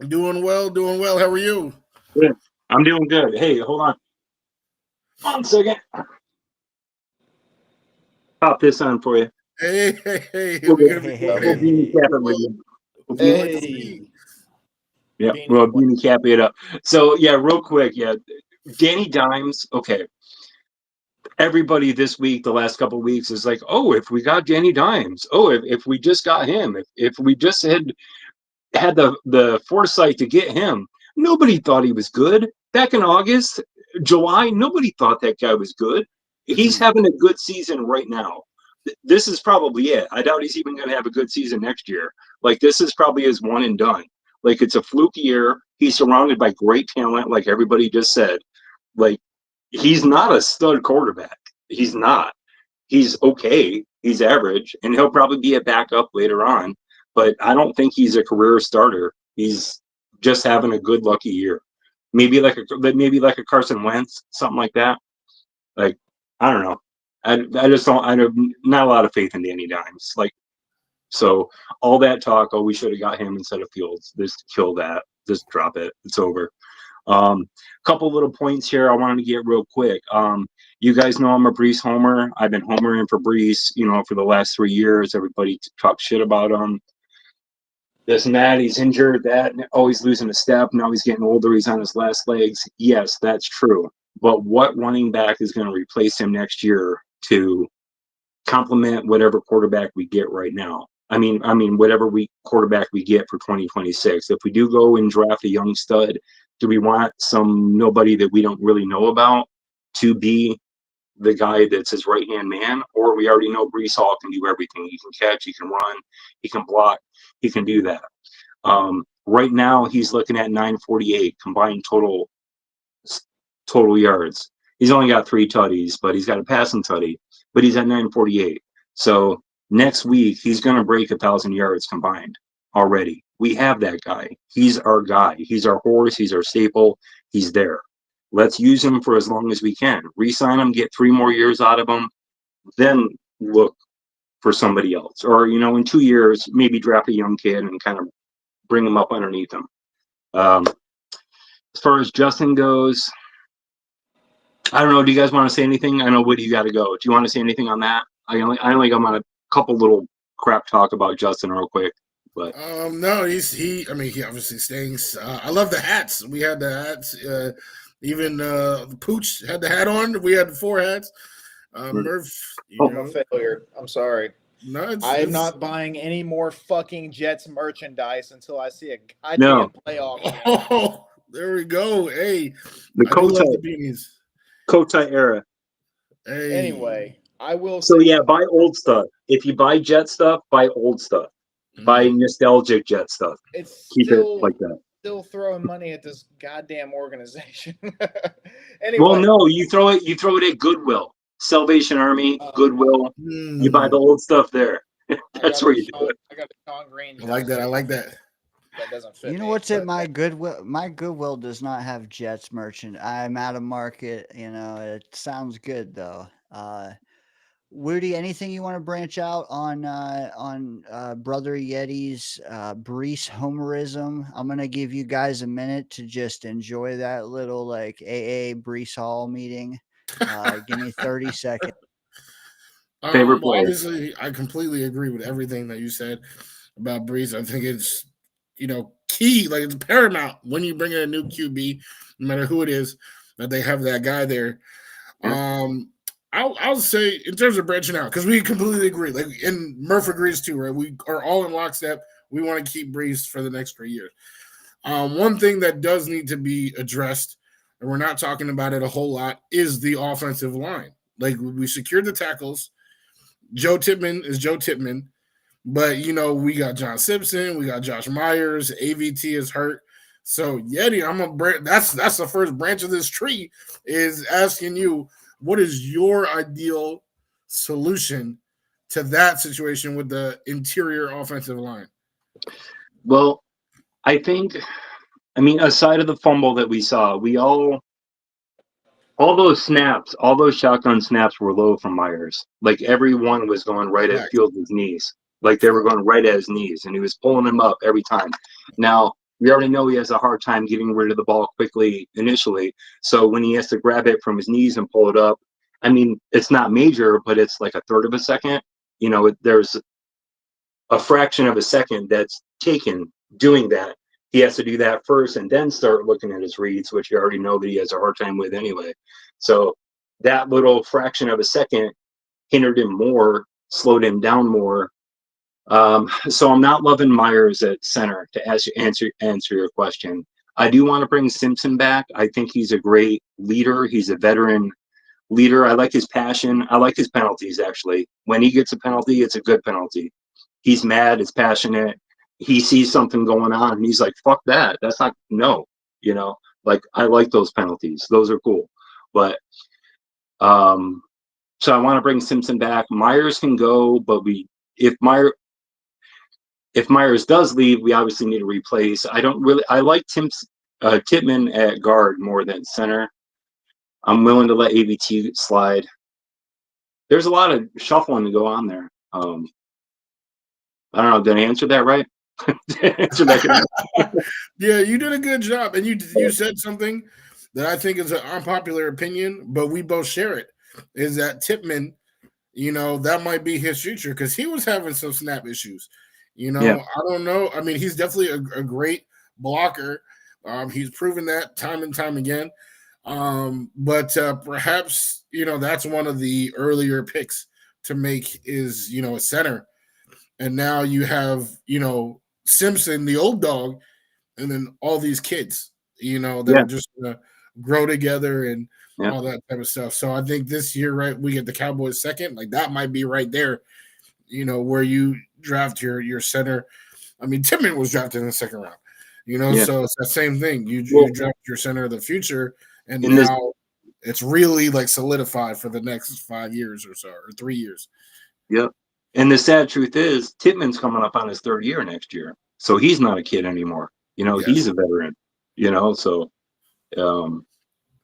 Doing well. How are you? Good. I'm doing good. Hey, hold on. 1 second. Pop this on for you. Hey. We'll beanie cap it with you. Yeah, we'll beanie cap it up. So, yeah, real quick. Yeah, Danny Dimes. Okay. Everybody this week, the last couple of weeks, is like, oh, if we got Danny Dimes, oh, if we just got him, if we just had the foresight to get him. Nobody thought he was good back in August, July. Nobody thought that guy was good. He's having a good season right now. This is probably it. I doubt he's even going to have a good season next year. Like, this is probably his one and done. Like, it's a fluke year. He's surrounded by great talent, like everybody just said. Like, he's not a stud quarterback. He's not. He's okay. He's average, and he'll probably be a backup later on. But I don't think he's a career starter. He's just having a good lucky year. Maybe like a Carson Wentz, something like that. Like, I don't know. I just don't. I have not a lot of faith in Danny Dimes. Like, so all that talk. Oh, we should have got him instead of Fields. Just kill that. Just drop it. It's over. Couple little points here I wanted to get real quick. You guys know I'm a Brees homer. I've been homering for Brees, for the last 3 years. Everybody talks shit about him. This and that. He's injured. That. Always losing a step. Now he's getting older. He's on his last legs. Yes, that's true. But what running back is going to replace him next year to complement whatever quarterback we get right now? I mean, whatever quarterback we get for 2026. If we do go and draft a young stud, do we want some nobody that we don't really know about to be the guy that's his right-hand man? Or we already know Brees Hall can do everything. He can catch, he can run, he can block, he can do that. Right now, he's looking at 948 combined total yards. He's only got 3 tutties, but he's got a passing tutty, but he's at 948. So next week, he's going to break 1,000 yards combined already. We have that guy. He's our guy. He's our horse. He's our staple. He's there. Let's use him for as long as we can. Re-sign him, get 3 more years out of him, then look for somebody else. Or, in 2 years, maybe draft a young kid and kind of bring him up underneath him. As far as Justin goes, I don't know. Do you guys want to say anything? I know, Woody, you got to go. Do you want to say anything on that? I only got on a couple little crap talk about Justin real quick. But no, he obviously stinks. I love the hats. We had the hats. Even the Pooch had the hat on. We had 4 hats. Murph, I'm a failure. I'm sorry. No, I'm not buying any more fucking Jets merchandise until I see a goddamn playoff. Oh, there we go. Hey, the Kota era. Hey. Anyway, I will. So yeah, buy old stuff. If you buy Jet stuff, buy old stuff. Buy nostalgic Jet stuff. Keep it like that. Still throwing money at this goddamn organization. Anyway. Well, no, you throw it at Goodwill, Salvation Army, Goodwill. You buy the old stuff there. That's where you do it. I got a Sean Green. I like that. That doesn't fit. You know what's at my Goodwill? My Goodwill does not have Jets merchant. I'm out of market. It sounds good though. Wudi, anything you want to branch out on Brother Yeti's Brees homerism? I'm gonna give you guys a minute to just enjoy that little like AA Brees Hall meeting. Give me 30 seconds. Favorite player. Obviously, I completely agree with everything that you said about Brees. I think it's key, like it's paramount when you bring in a new QB, no matter who it is, that they have that guy there. Yeah. I'll say in terms of branching out, because we completely agree. Like, and Murph agrees too, right? We are all in lockstep. We want to keep Brees for the next 3 years. One thing that does need to be addressed, and we're not talking about it a whole lot, is the offensive line. Like, we secured the tackles. Joe Tippmann is Joe Tippmann, but we got John Simpson, we got Josh Myers, AVT is hurt. So Yeti, that's the first branch of this tree, is asking you, what is your ideal solution to that situation with the interior offensive line? Well, I think, aside of the fumble that we saw, all those snaps, all those shotgun snaps were low from Myers. Like, everyone was going right at Fields' knees. Like, they were going right at his knees, and he was pulling him up every time. Now, we already know he has a hard time getting rid of the ball quickly initially. So when he has to grab it from his knees and pull it up, it's not major, but it's like a third of a second. There's a fraction of a second that's taken doing that. He has to do that first and then start looking at his reads, which you already know that he has a hard time with anyway. So that little fraction of a second hindered him more, slowed him down more. So I'm not loving Myers at center, to answer your question. I do want to bring Simpson back. I think he's a great leader. He's a veteran leader. I like his passion. I like his penalties, actually. When he gets a penalty, it's a good penalty. He's mad. It's passionate. He sees something going on, and he's like, fuck that. That's not, no. Like, I like those penalties. Those are cool. But so I want to bring Simpson back. Myers can go, but if Myers does leave, we obviously need to replace. I like Tippmann at guard more than center. I'm willing to let AVT slide. there's a lot of shuffling to go on there. I don't know. Did I answer that right? Answer that. Yeah, you did a good job, and you said something that I think is an unpopular opinion, but we both share it. Is that Tippmann? That might be his future because he was having some snap issues. Yeah. I don't know. I mean, he's definitely a great blocker. He's proven that time and time again. But perhaps that's one of the earlier picks to make is a center, and now you have Simpson, the old dog, and then all these kids that are just gonna grow together and all that type of stuff. So I think this year, right, we get the Cowboys second. Like that might be right there, where you draft your center. I mean, Tippmann was drafted in the second round. So it's the same thing. You draft your center of the future, and now it's really like solidified for the next 5 years or so, or 3 years. Yep. And the sad truth is, Tippmann's coming up on his 3rd year next year, so he's not a kid anymore. He's a veteran. So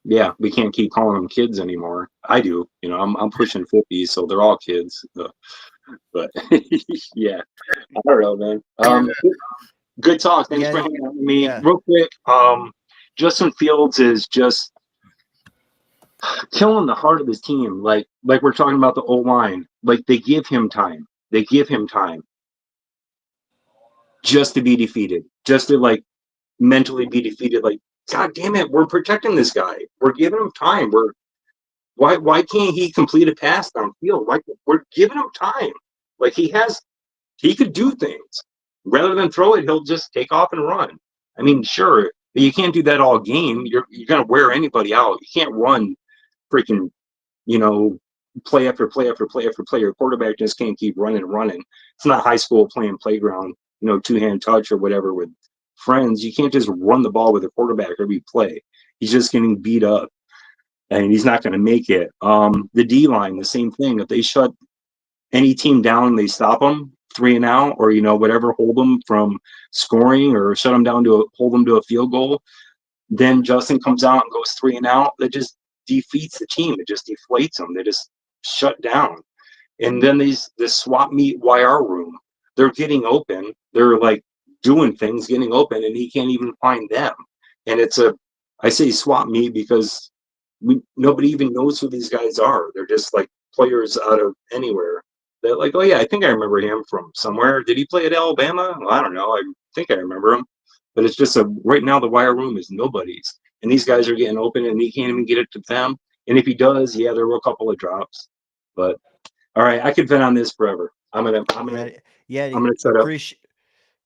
yeah, we can't keep calling them kids anymore. I do. I'm pushing 50, so they're all kids. But yeah, I don't know, man. Good talk. Thanks for hanging out with me. Yeah. Real quick, Justin Fields is just killing the heart of his team. Like we're talking about the O-line. Like they give him time. They give him time just to be defeated, just to like mentally be defeated. Like, God damn it, we're protecting this guy. We're giving him time. Why can't he complete a pass downfield? Like we're giving him time. Like he could do things. Rather than throw it, he'll just take off and run. I mean, sure, but you can't do that all game. You're gonna wear anybody out. You can't run freaking, play after play after play after play. Your quarterback just can't keep running and running. It's not high school playing playground, 2-hand touch or whatever with friends. You can't just run the ball with a quarterback every play. He's just getting beat up, and he's not going to make it. The D line, the same thing. If they shut any team down, they stop them 3 and out, or whatever, hold them from scoring, or shut them down hold them to a field goal. Then Justin comes out and goes 3 and out. That just defeats the team. It just deflates them. They just shut down. And then this swap meet YR room, they're getting open. They're like doing things, getting open, and he can't even find them. And I say swap meet because nobody even knows who these guys are. They're just like players out of anywhere. They're like, oh yeah, I think I remember him from somewhere. Did he play at Alabama? Well, I don't know. I think I remember him. But it's just right now the wire room is nobody's. And these guys are getting open and he can't even get it to them. And if he does, there were a couple of drops. But all right, I could vent on this forever. I'm gonna shut up.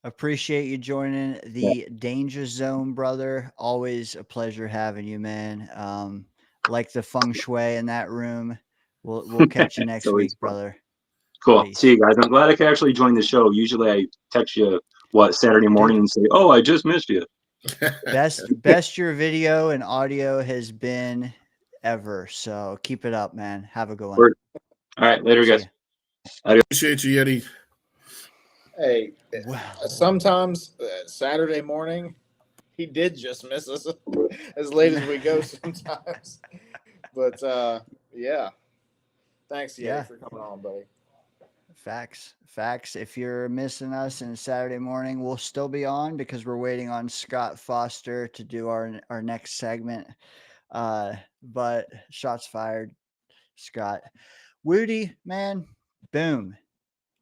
Appreciate you joining the Danger Zone, brother. Always a pleasure having you, man. Like the feng shui in that room. We'll catch you next week, brother. Cool. Peace. See you guys. I'm glad I could actually join the show. Usually I text you Saturday morning and say, "Oh, I just missed you." Best your video and audio has been ever. So keep it up, man. Have a good one. Word. All right, later, guys. Appreciate you, Yeti. Hey, sometimes Saturday morning, he did just miss us as late as we go sometimes. But yeah, thanks, Yeti, for coming on, buddy. Facts. If you're missing us in Saturday morning, we'll still be on because we're waiting on Scott Foster to do our next segment. But shots fired, Scott. Wudi, man, boom.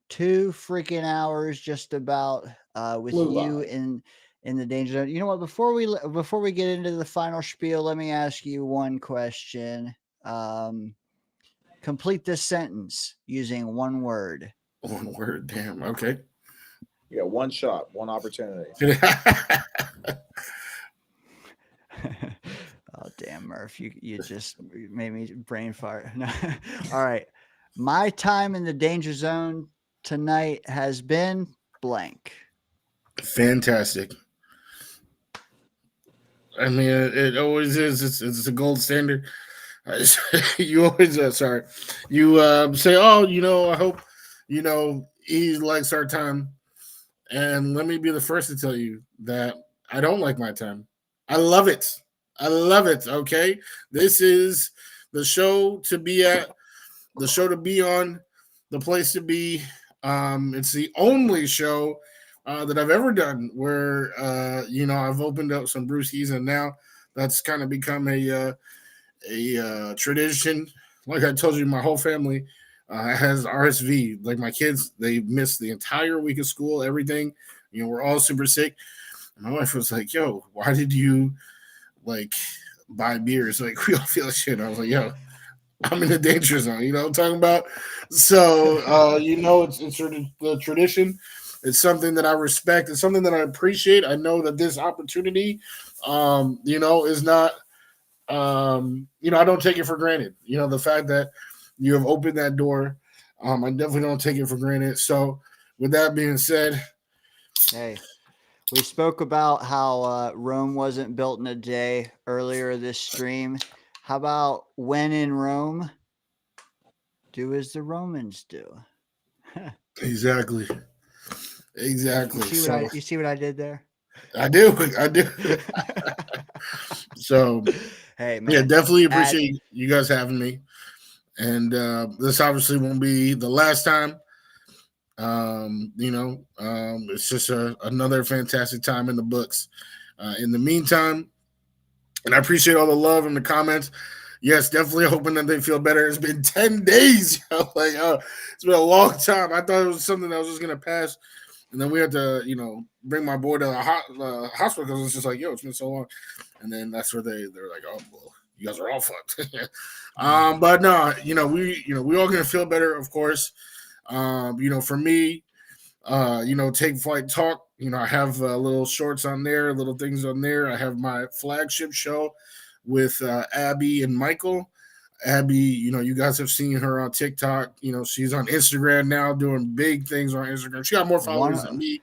2 freaking hours just about with you in the Danger Zone. You know what? Before we get into the final spiel, let me ask you one question. Complete this sentence using one word. One word, damn. Okay. You got one shot, one opportunity. Oh, damn, Murph. You just made me brain fart. All right. My time in the Danger Zone tonight has been blank. Fantastic. I mean, it always is. It's a gold standard. You always say, oh, I hope, he likes our time. And let me be the first to tell you that I don't like my time. I love it. Okay. This is the show to be at the show to be on, the place to be. It's the only show that I've ever done where I've opened up some brewskis, and now that's kind of become a tradition. Like I told you, my whole family has RSV. Like my kids, they missed the entire week of school, everything. We're all super sick. And my wife was like, "Yo, why did you like buy beers? Like we all feel like shit." And I was like, "Yo, I'm in the danger zone." You know what I'm talking about? So it's the tradition. It's something that I respect. It's something that I appreciate. I know that this opportunity, is not. I don't take it for granted. The fact that you have opened that door, I definitely don't take it for granted. So, with that being said, hey, we spoke about how Rome wasn't built in a day earlier this stream. How about when in Rome, do as the Romans do? exactly. You see what I did there? I do. So, hey, man, yeah, definitely appreciate you guys having me. And this obviously won't be the last time. It's just another fantastic time in the books. In the meantime, and I appreciate all the love and the comments. Yes, definitely hoping that they feel better. It's been 10 days. It's been a long time. I thought it was something that was just going to pass. And then we had to, bring my boy to the hospital because it's just like, yo, it's been so long. And then that's where they're like, oh, well, you guys are all fucked. But no, we all gonna feel better, of course. For me, Take Flight Talk. I have little shorts on there, little things on there. I have my flagship show with Abby and Michael. Abby, you guys have seen her on TikTok. She's on Instagram now doing big things on Instagram. She got more followers than me.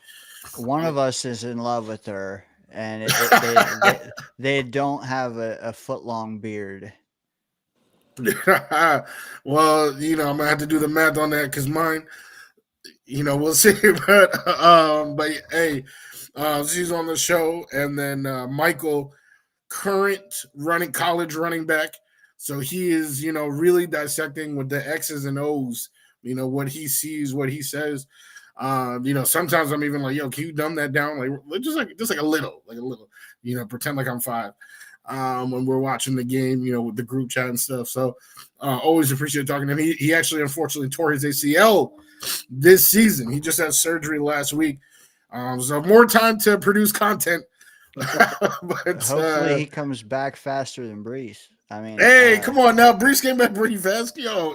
One of us is in love with her, and they don't have a foot-long beard. Well, I'm going to have to do the math on that because mine, we'll see. But hey, she's on the show. And then Michael, current college running back. So he is, really dissecting with the X's and O's, what he sees, what he says. Sometimes I'm even like, yo, can you dumb that down? Like just like a little, pretend like I'm 5. When we're watching the game, with the group chat and stuff. So always appreciate talking to him. He actually unfortunately tore his ACL this season. He just had surgery last week. So more time to produce content. But hopefully he comes back faster than Brees. I mean, hey, come on now. Brees came back pretty fast. The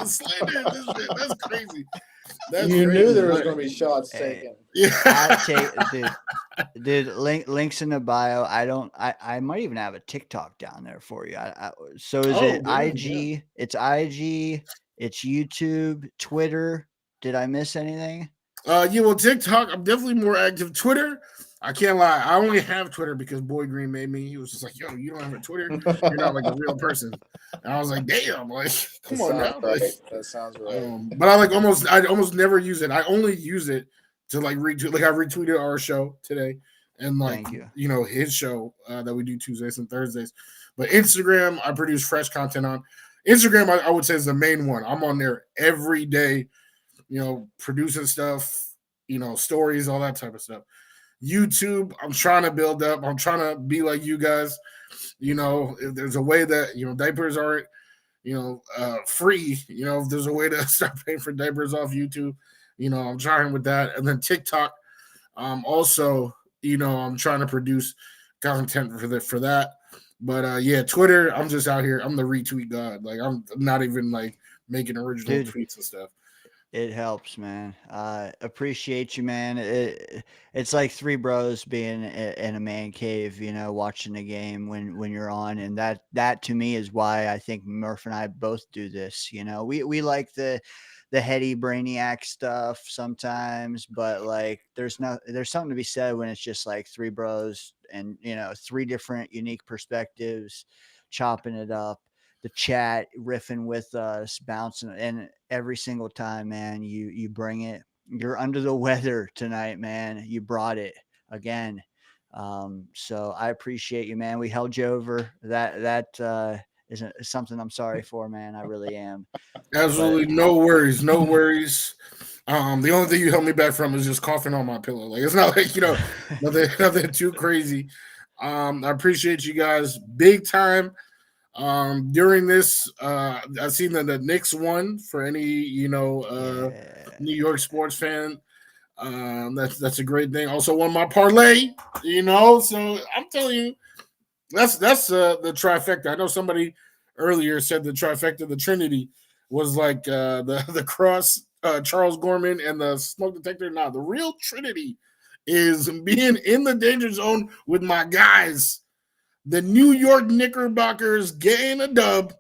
slander, that's crazy. You knew there was going to be shots taken. Yeah. Dude, links in the bio. I might even have a TikTok down there for you. So is it IG? Yeah. It's IG. It's YouTube, Twitter. Did I miss anything? Well, TikTok, I'm definitely more active. Twitter, I can't lie. I only have Twitter because Boy Green made me. He was just like, yo, you don't have a Twitter? You're not like a real person. And I was like, damn, like, come on now. Right. That sounds right. But I almost never use it. I only use it to like retweet. Like I retweeted our show today and like, his show that we do Tuesdays and Thursdays. But Instagram, I produce fresh content on. Instagram, I would say is the main one. I'm on there every day, producing stuff, stories, all that type of stuff. YouTube, I'm trying to build up. I'm trying to be like you guys. If there's a way that, diapers aren't, free, if there's a way to start paying for diapers off YouTube, I'm trying with that. And then TikTok, also, I'm trying to produce content for that. But yeah, Twitter, I'm just out here. I'm the retweet god. Like I'm not even like making original tweets and stuff. It helps, man. Appreciate you, man. It's like 3 bros being in a man cave, watching the game when you're on, and that to me is why I think Murph and I both do this. We like the heady brainiac stuff sometimes, but like there's something to be said when it's just like 3 bros and 3 different unique perspectives, chopping it up. The chat riffing with us, bouncing, and every single time, man, you bring it. You're under the weather tonight, man. You brought it again. So I appreciate you, man. We held you over. That isn't something I'm sorry for, man. I really am. Absolutely no worries, no worries. The only thing you held me back from is just coughing on my pillow. Like it's not like nothing too crazy. I appreciate you guys big time. During this, I've seen that the Knicks won for any New York sports fan. That's a great thing. Also won my parlay, So I'm telling you, that's the trifecta. I know somebody earlier said the trifecta, the Trinity, was like the cross, Charles Gorman, and the smoke detector. Now the real Trinity is being in the danger zone with my guys, the New York Knickerbockers, getting a dub,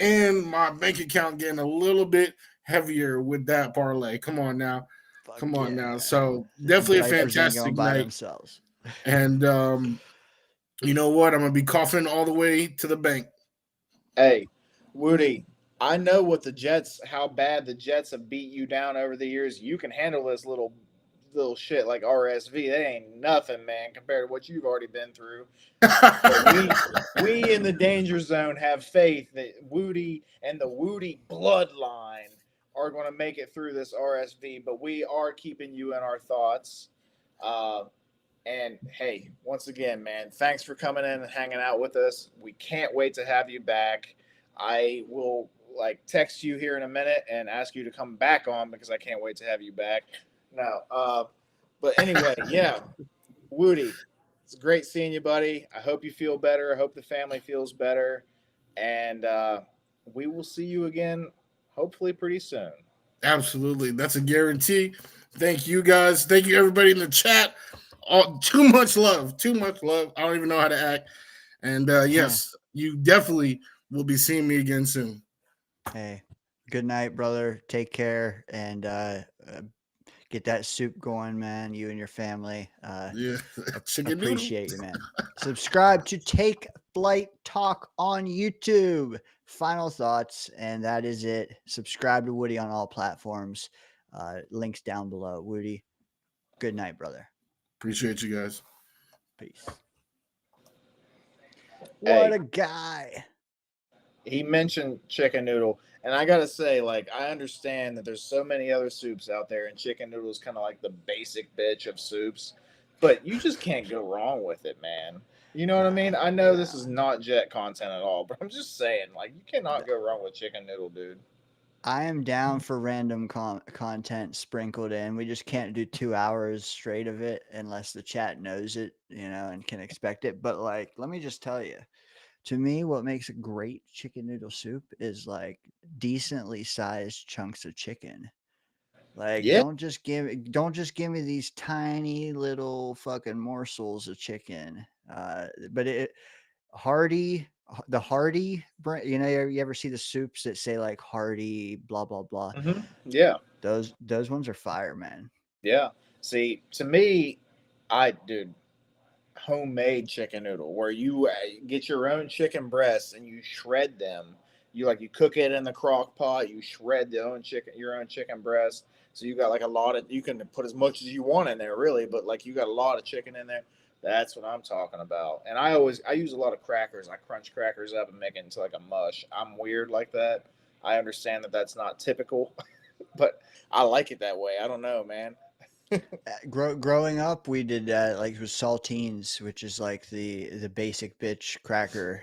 and my bank account getting a little bit heavier with that parlay. Come on now. Come on now. Man. So definitely a fantastic by night. themselves. And you know what? I'm gonna be coughing all the way to the bank. Hey, Wudi, I know how bad the Jets have beat you down over the years. You can handle this little shit like RSV. They ain't nothing, man, compared to what you've already been through. we in the danger zone have faith that Wudi and the Wudi bloodline are going to make it through this RSV, but we are keeping you in our thoughts. And hey, once again, man, thanks for coming in and hanging out with us. We can't wait to have you back. I will text you here in a minute and ask you to come back on because I can't wait to have you back. No, but anyway, yeah, Wudi, it's great seeing you, buddy. I hope you feel better. I hope the family feels better, and we will see you again, hopefully pretty soon. Absolutely, that's a guarantee. Thank you guys. Thank you everybody in the chat. Too much love. I don't even know how to act. And yes, you definitely will be seeing me again soon. Hey, good night, brother. Take care and get that soup going, man. You and your family. Appreciate you, man. Subscribe to Take Flight Talk on YouTube. Final thoughts, and that is it. Subscribe to Wudi on all platforms. Links down below. Wudi, good night, brother. Appreciate you guys. Peace. What a guy. He mentioned chicken noodle, and I gotta say, I understand that there's so many other soups out there, and chicken noodle is kind of like the basic bitch of soups, but you just can't go wrong with it, man. You know what I mean? I know this is not Jet content at all, but I'm just saying, you cannot go wrong with chicken noodle, dude. I am down for random content sprinkled in. We just can't do 2 hours straight of it unless the chat knows it, and can expect it. But let me just tell you, to me, what makes a great chicken noodle soup is decently sized chunks of chicken. Don't just give me these tiny little fucking morsels of chicken. But the Hardy brand, you ever see the soups that say Hardy, blah, blah, blah. Mm-hmm. Yeah. Those ones are fire, man. Yeah. See, to me, homemade chicken noodle where you get your own chicken breasts and you shred them. You cook it in the crock pot, you shred your own chicken breast. So you got you can put as much as you want in there really, but you got a lot of chicken in there. That's what I'm talking about. And I use a lot of crackers. I crunch crackers up and make it into a mush. I'm weird like that. I understand that that's not typical, but I like it that way. I don't know, man. Growing up, we did it was saltines, which is the basic bitch cracker.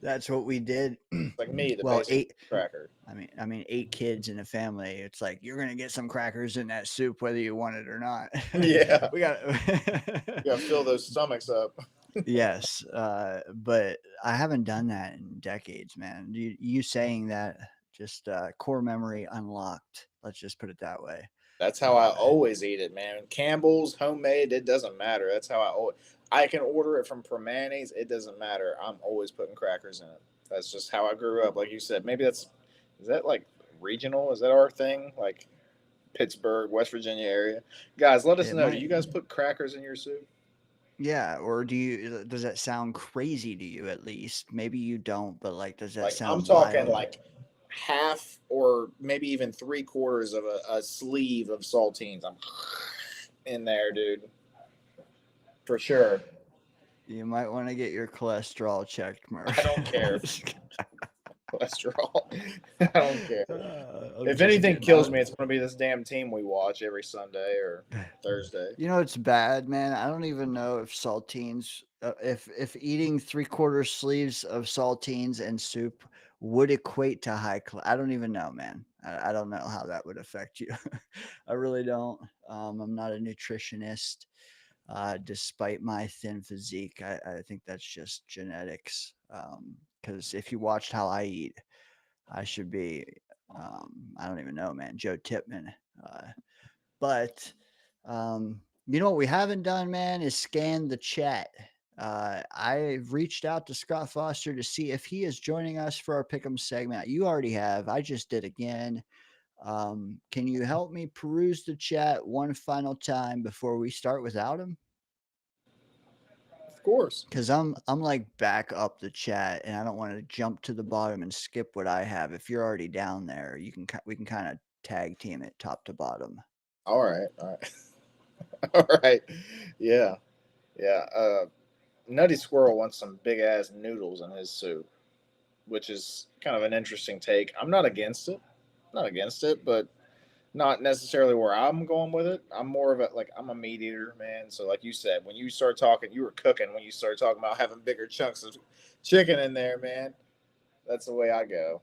That's what we did. Like me, basic cracker. I mean, 8 kids in a family. It's you're gonna get some crackers in that soup whether you want it or not. Yeah, we got to fill those stomachs up. Yes, but I haven't done that in decades, man. You saying that just core memory unlocked. Let's just put it that way. That's how I always eat it, man. Campbell's, homemade, it doesn't matter. That's how I can order it from Permanis. It doesn't matter. I'm always putting crackers in it. That's just how I grew up. Like you said, maybe is that regional? Is that our thing? Pittsburgh, West Virginia area. Guys, let us know. Do you guys put crackers in your soup? Yeah, or does that sound crazy to you at least? Maybe you don't, but does that sound I'm talking wild? Half or maybe even 3/4 of a sleeve of saltines. I'm in there, dude. For sure. You might want to get your cholesterol checked, Murph. I don't care. Cholesterol. I don't care. I'm If just anything kidding. kills me, it's going to be this damn team we watch every Sunday or Thursday. You know, it's bad, man. I don't even know if saltines, if eating 3/4 sleeves of saltines and soup would equate to I don't even know, man. I don't know how that would affect you. I really don't. I'm not a nutritionist, despite my thin physique. I think that's just genetics. Because if you watched how I eat, I should be, I don't even know, man, Joe Tipman. But you know what we haven't done, man, is scan the chat. I've reached out to Scott Foster to see if he is joining us for our Pick'em segment. You already have. I just did again. Can you help me peruse the chat one final time before we start without him? Of course. Because I'm like back up the chat, and I don't want to jump to the bottom and skip what I have. If you're already down there, we can kind of tag team it top to bottom. All right. All right. Yeah. Nutty Squirrel wants some big ass noodles in his soup, which is kind of an interesting take. I'm not against it. But not necessarily where I'm going with it. I'm more of I'm a meat eater, man. So like you said, when you start talking, you were cooking when you started talking about having bigger chunks of chicken in there, man. That's the way I go.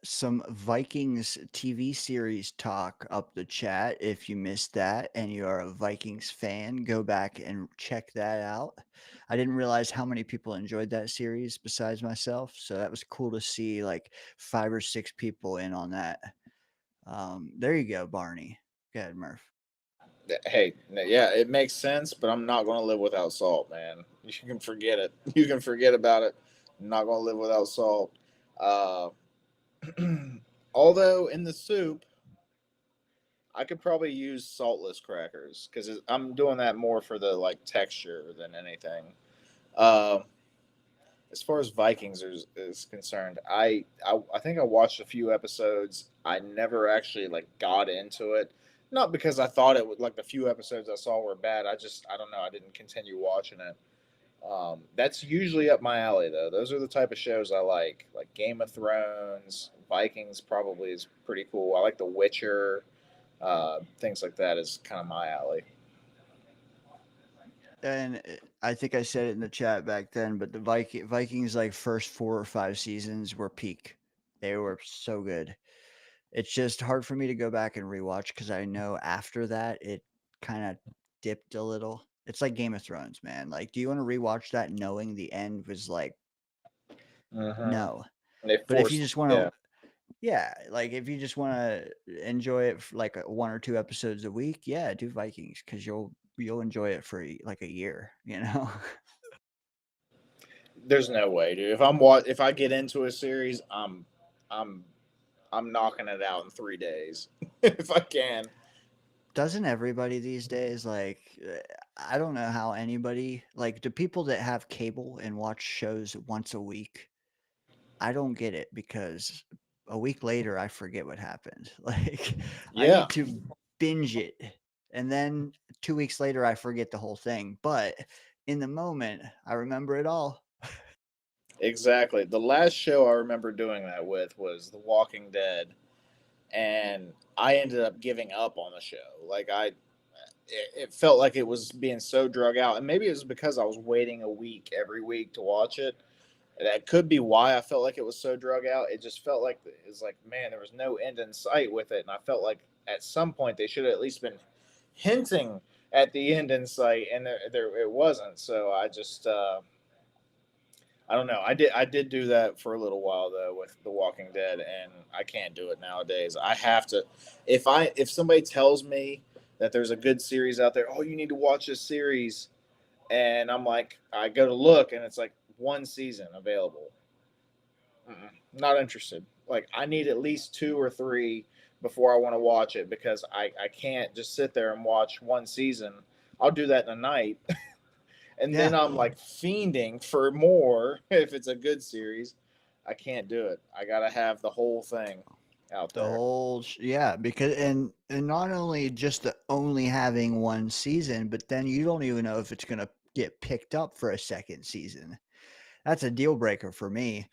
Some Vikings TV series talk up the chat. If you missed that and you are a Vikings fan, go back and check that out. I didn't realize how many people enjoyed that series besides myself, so that was cool to see like 5 or 6 people in on that. There you go, Barney. Go ahead, Murph. Hey, yeah, it makes sense, but I'm not going to live without salt, man. You can forget it. You can forget about it. I'm not going to live without salt. Although in the soup, I could probably use saltless crackers because I'm doing that more for the texture than anything. Uh, as far as Vikings is concerned, I think I watched a few episodes. I never actually got into it. Not because I thought it would the few episodes I saw were bad. I don't know. I didn't continue watching it. That's usually up my alley though. Those are the type of shows I like Game of Thrones, Vikings probably is pretty cool. I like The Witcher, things like that is kind of my alley. And I think I said it in the chat back then, but the Vikings like first 4 or 5 seasons were peak. They were so good. It's just hard for me to go back and rewatch because I know after that it kind of dipped a little. It's like Game of Thrones, man. Like, do you want to rewatch that knowing the end was like no? And they But if you forced, just want yeah, to, yeah, like if you just want to enjoy it for like 1 or 2 episodes a week, yeah, do Vikings because you'll enjoy it for like a year, you know. there's no way, dude. If I get into a series, I'm I'm knocking it out in 3 days if I can. Doesn't everybody these days like I don't know how anybody like do people that have cable and watch shows once a week. I don't get it because a week later I forget what happened. Like I Yeah, need to binge it and then 2 weeks later I forget the whole thing, but in the moment I remember it all. exactly. The last show I remember doing that with was The Walking Dead, and I ended up giving up on the show. It felt like it was being so drug out, and maybe it was because I was waiting a week every week to watch it. That could be why I felt like it was so drug out. It just felt like it's like, man, there was no end in sight with it, and I felt like at some point they should have at least been hinting at the end in sight, and there it wasn't. So I just I don't know. I did do that for a little while though with The Walking Dead, and I can't do it nowadays. I have to if somebody tells me that there's a good series out there, oh, you need to watch this series, and I'm like, I go to look, and it's like one season available. Not interested. Like I need at least 2 or 3 before I want to watch it because I can't just sit there and watch one season. I'll do that in a night, and then Yeah. I'm like fiending for more if it's a good series. I can't do it. I gotta have the whole thing. out The there. whole yeah, because and not only just the only having one season, but then you don't even know if it's gonna get picked up for a second season. That's a deal breaker for me.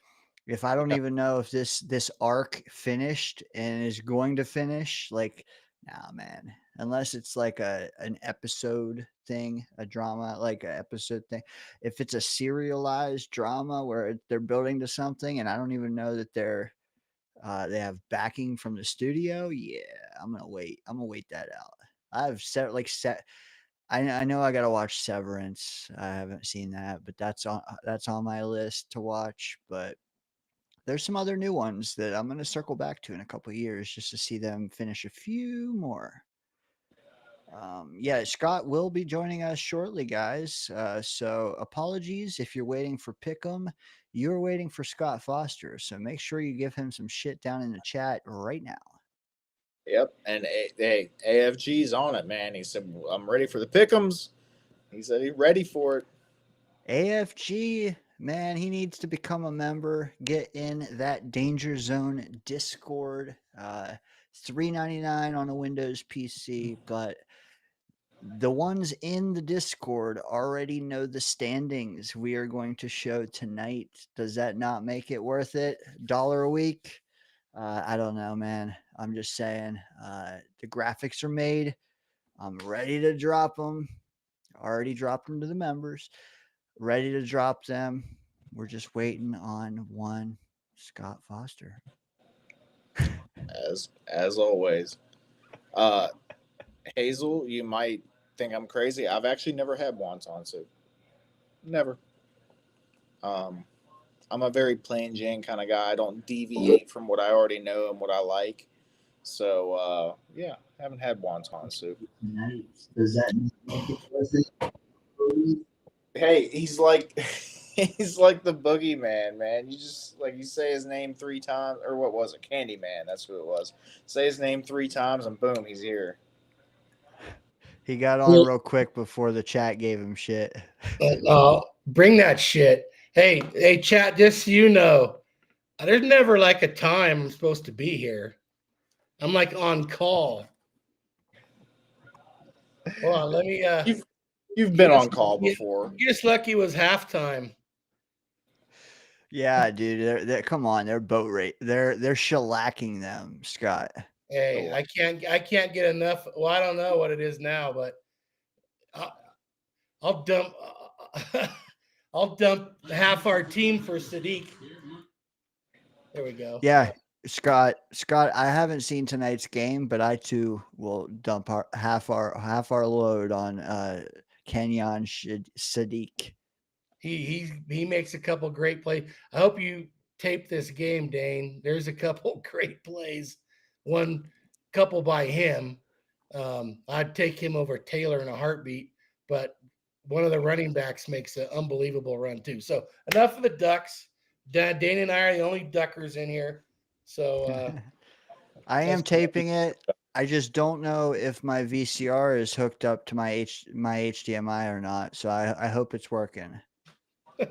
If I don't Yeah. even know if this arc finished and is going to finish, like, nah, man. Unless it's like an episode thing, a drama, like an episode thing. If it's a serialized drama where they're building to something, and I don't even know that they have backing from the studio, yeah, I'm gonna wait. I'm gonna wait that out. I've set. I know I gotta watch Severance. I haven't seen that, but that's on my list to watch. But there's some other new ones that I'm gonna circle back to in a couple of years just to see them finish a few more. Yeah, Scott will be joining us shortly, guys. So apologies if you're waiting for Pick'em. You're waiting for Scott Foster. So make sure you give him some shit down in the chat right now. Yep. And hey, AFG's on it, man. He said, I'm ready for the pick'ems. He said he's ready for it. AFG, man, he needs to become a member. Get in that Danger Zone Discord. $3.99 on a Windows PC, but the ones in the Discord already know the standings we are going to show tonight. Does that not make it worth it? $1 a week? I don't know, man. I'm just saying. The graphics are made. I'm ready to drop them. Already dropped them to the members. Ready to drop them. We're just waiting on one Scott Foster. As always. Hazel, you might think I'm crazy. I've actually never had wonton soup. Never. I'm a very plain Jane kind of guy. I don't deviate from what I already know and what I like. So yeah, haven't had wonton soup. Does that make it worth it? Hey, he's like he's like the boogeyman, man. You just like you say his name 3 times, or what was it? Candyman, that's who it was. Say his name 3 times and boom, he's here. He got on real quick before the chat gave him shit. Bring that shit. Hey, chat, just so you know, there's never like a time I'm supposed to be here. I'm like on call. Hold on, let me You've been on call before. You're just lucky it was halftime. Yeah, dude. They're come on, they're boat rate. They're shellacking them, Scott. Hey, I can't get enough. Well, I don't know what it is now, but I'll dump I'll dump half our team for Sadiq. There we go. Yeah, Scott, I haven't seen tonight's game, but I too will dump half our load on Kenyon Sadiq. He makes a couple great plays. I hope you tape this game, Dane. There's a couple great plays. One couple by him. I'd take him over Taylor in a heartbeat, but one of the running backs makes an unbelievable run too. So enough of the Ducks. Dane and I are the only Duckers in here. So I am taping it. I just don't know if my VCR is hooked up to my HDMI or not. So I hope it's working. I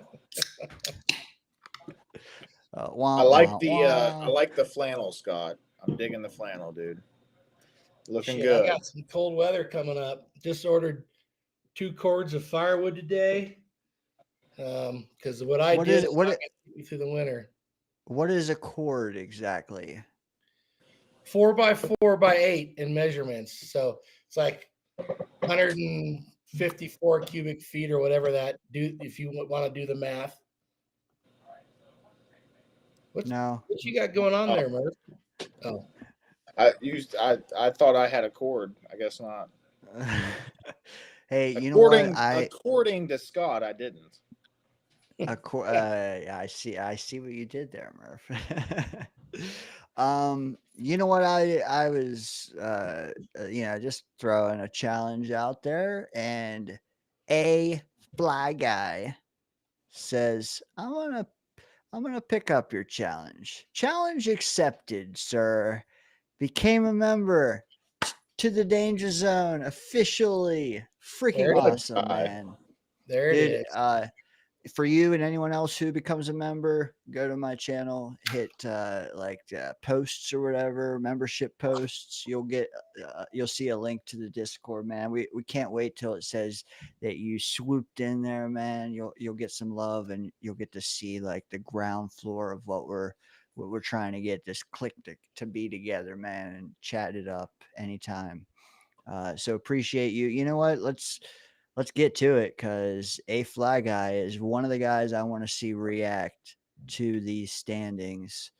like the flannel, Scott. I'm digging the flannel, dude. Looking good. I got some cold weather coming up. Just ordered 2 cords of firewood today. Because what did is get me through the winter. What is a cord exactly? 4 by 4 by 8 in measurements. So it's like 154 cubic feet or whatever that do if you want to do the math. What you got going on there, Murph? Oh. I thought I had a cord. I guess not. Hey, you know what? According to Scott, I didn't. I see what you did there, Murph. You know what? I was just throwing a challenge out there, and a fly guy says, I'm gonna pick up your challenge. Challenge accepted, sir. Became a member to the Danger Zone officially. Freaking awesome, man. There it is. for you and anyone else who becomes a member, go to my channel, hit posts or whatever, membership posts. You'll see a link to the Discord, man. We can't wait till it says that you swooped in there, man. You'll get some love, and you'll get to see like the ground floor of what we're trying to get this click to be together, man, and chat it up anytime. So appreciate you. You know what? Let's get to it, because A Fly Guy is one of the guys I want to see react to these standings,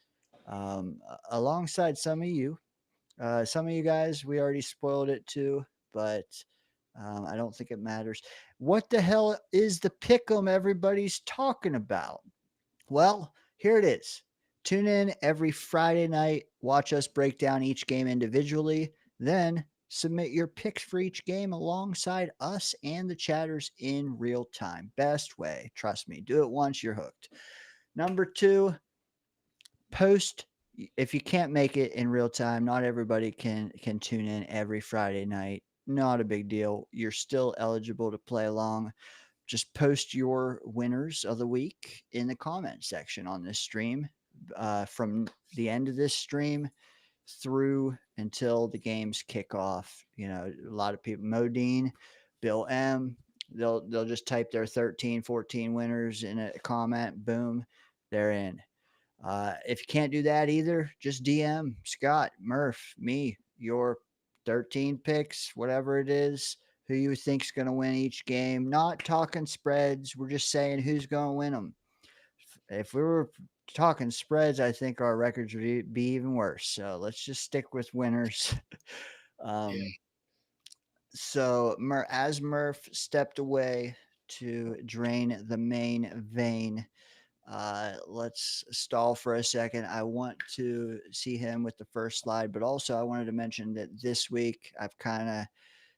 alongside some of you. Some of you guys, we already spoiled it too, but I don't think it matters. What the hell is the pick'em everybody's talking about? Well, here it is. Tune in every Friday night. Watch us break down each game individually. Then submit your picks for each game alongside us and the chatters in real time. Best way. Trust me. Do it once, you're hooked. Number 2, post. If you can't make it in real time, not everybody can tune in every Friday night. Not a big deal. You're still eligible to play along. Just post your winners of the week in the comment section on this stream, from the end of this stream through until the games kick off. You know, a lot of people, Modine, Bill M, they'll just type their 13, 14 winners in a comment. Boom, they're in. If you can't do that either, just DM Scott, Murph, me, your 13 picks, whatever it is, who you think's going to win each game. Not talking spreads. We're just saying who's going to win them. If we were talking spreads, I think our records would be even worse. So let's just stick with winners. So as Murph stepped away to drain the main vein, let's stall for a second. I want to see him with the first slide, but also I wanted to mention that this week I've kind of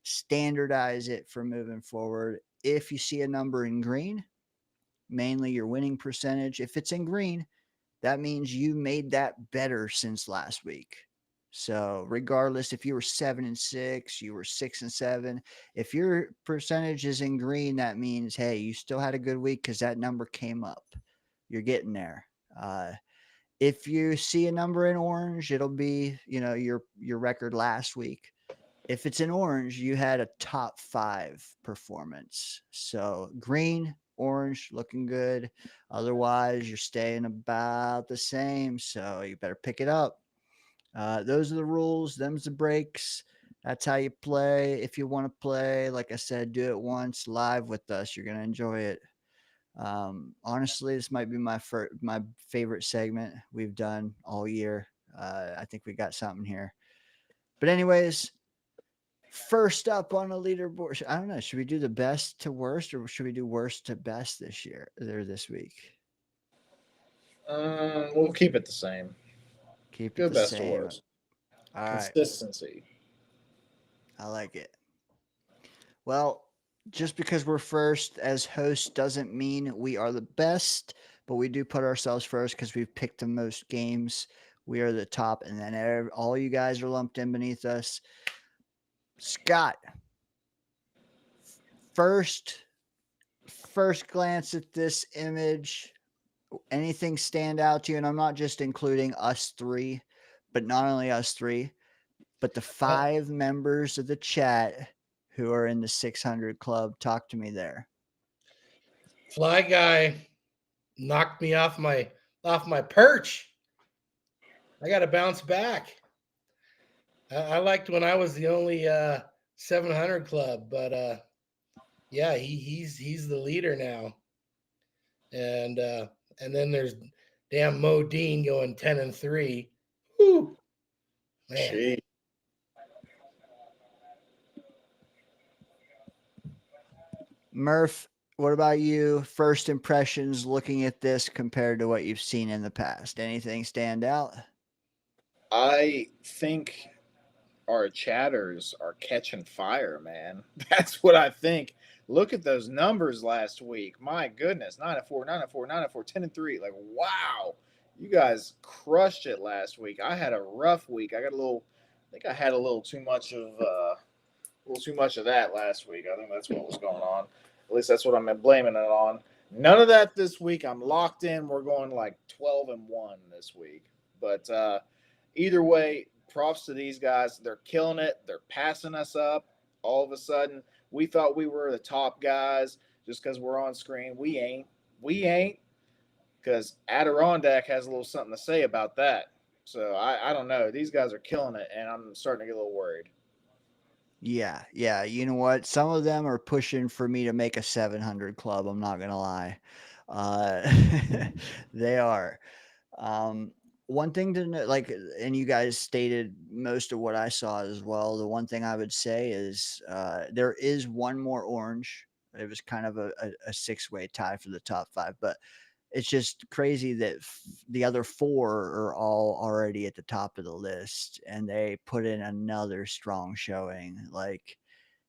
standardized it for moving forward. If you see a number in green, mainly your winning percentage, if it's in green, that means you made that better since last week. So regardless, if you were 7-6, you were 6-7, if your percentage is in green, that means, hey, you still had a good week because that number came up. You're getting there. If you see a number in orange, it'll be, your record last week. If it's in orange, you had a top 5 performance. So green, orange, looking good. Otherwise, you're staying about the same. So you better pick it up. Those are the rules. Them's the breaks. That's how you play. If you want to play, like I said, do it once live with us. You're going to enjoy it. Honestly, this might be my favorite segment we've done all year. I think we got something here. But anyways, first up on the leaderboard, I don't know. Should we do the best to worst, or should we do worst to best this week? We'll keep it the same. Keep it the best same. To worst. All right. Consistency. I like it. Well, just because we're first as hosts doesn't mean we are the best, but we do put ourselves first because we've picked the most games. We are the top, and then all you guys are lumped in beneath us. Scott, first glance at this image, anything stand out to you? And I'm not just including us 3, but not only us 3, but the 5 members of the chat who are in the 600 club. Talk to me there. Fly Guy knocked me off my perch. I got to bounce back. I liked when I was the only 700 club, but yeah, he's the leader now. And then there's damn Modine going 10-3. Woo, man. Jeez. Murph, what about you? First impressions looking at this compared to what you've seen in the past. Anything stand out? I think our chatters are catching fire, man. That's what I think. Look at those numbers last week. My goodness, 9-4, 9-4, 9-4, 10-3. Like, wow, you guys crushed it last week. I had a rough week. I think I had a little too much of that last week. I think that's what was going on. At least that's what I'm blaming it on. None of that this week. I'm locked in. We're going like 12-1 this week. But either way, props to these guys. They're killing it. They're passing us up. All of a sudden, we thought we were the top guys just because we're on screen. We ain't. We ain't. Because Adirondack has a little something to say about that. So I don't know. These guys are killing it, and I'm starting to get a little worried. Yeah, yeah. You know what? Some of them are pushing for me to make a 700 club. I'm not gonna lie. Uh, they are. One thing to know, like, and you guys stated most of what I saw as well. The one thing I would say is there is one more orange. It was kind of a six-way tie for the top five, but it's just crazy that the other four are all already at the top of the list, and they put in another strong showing. Like,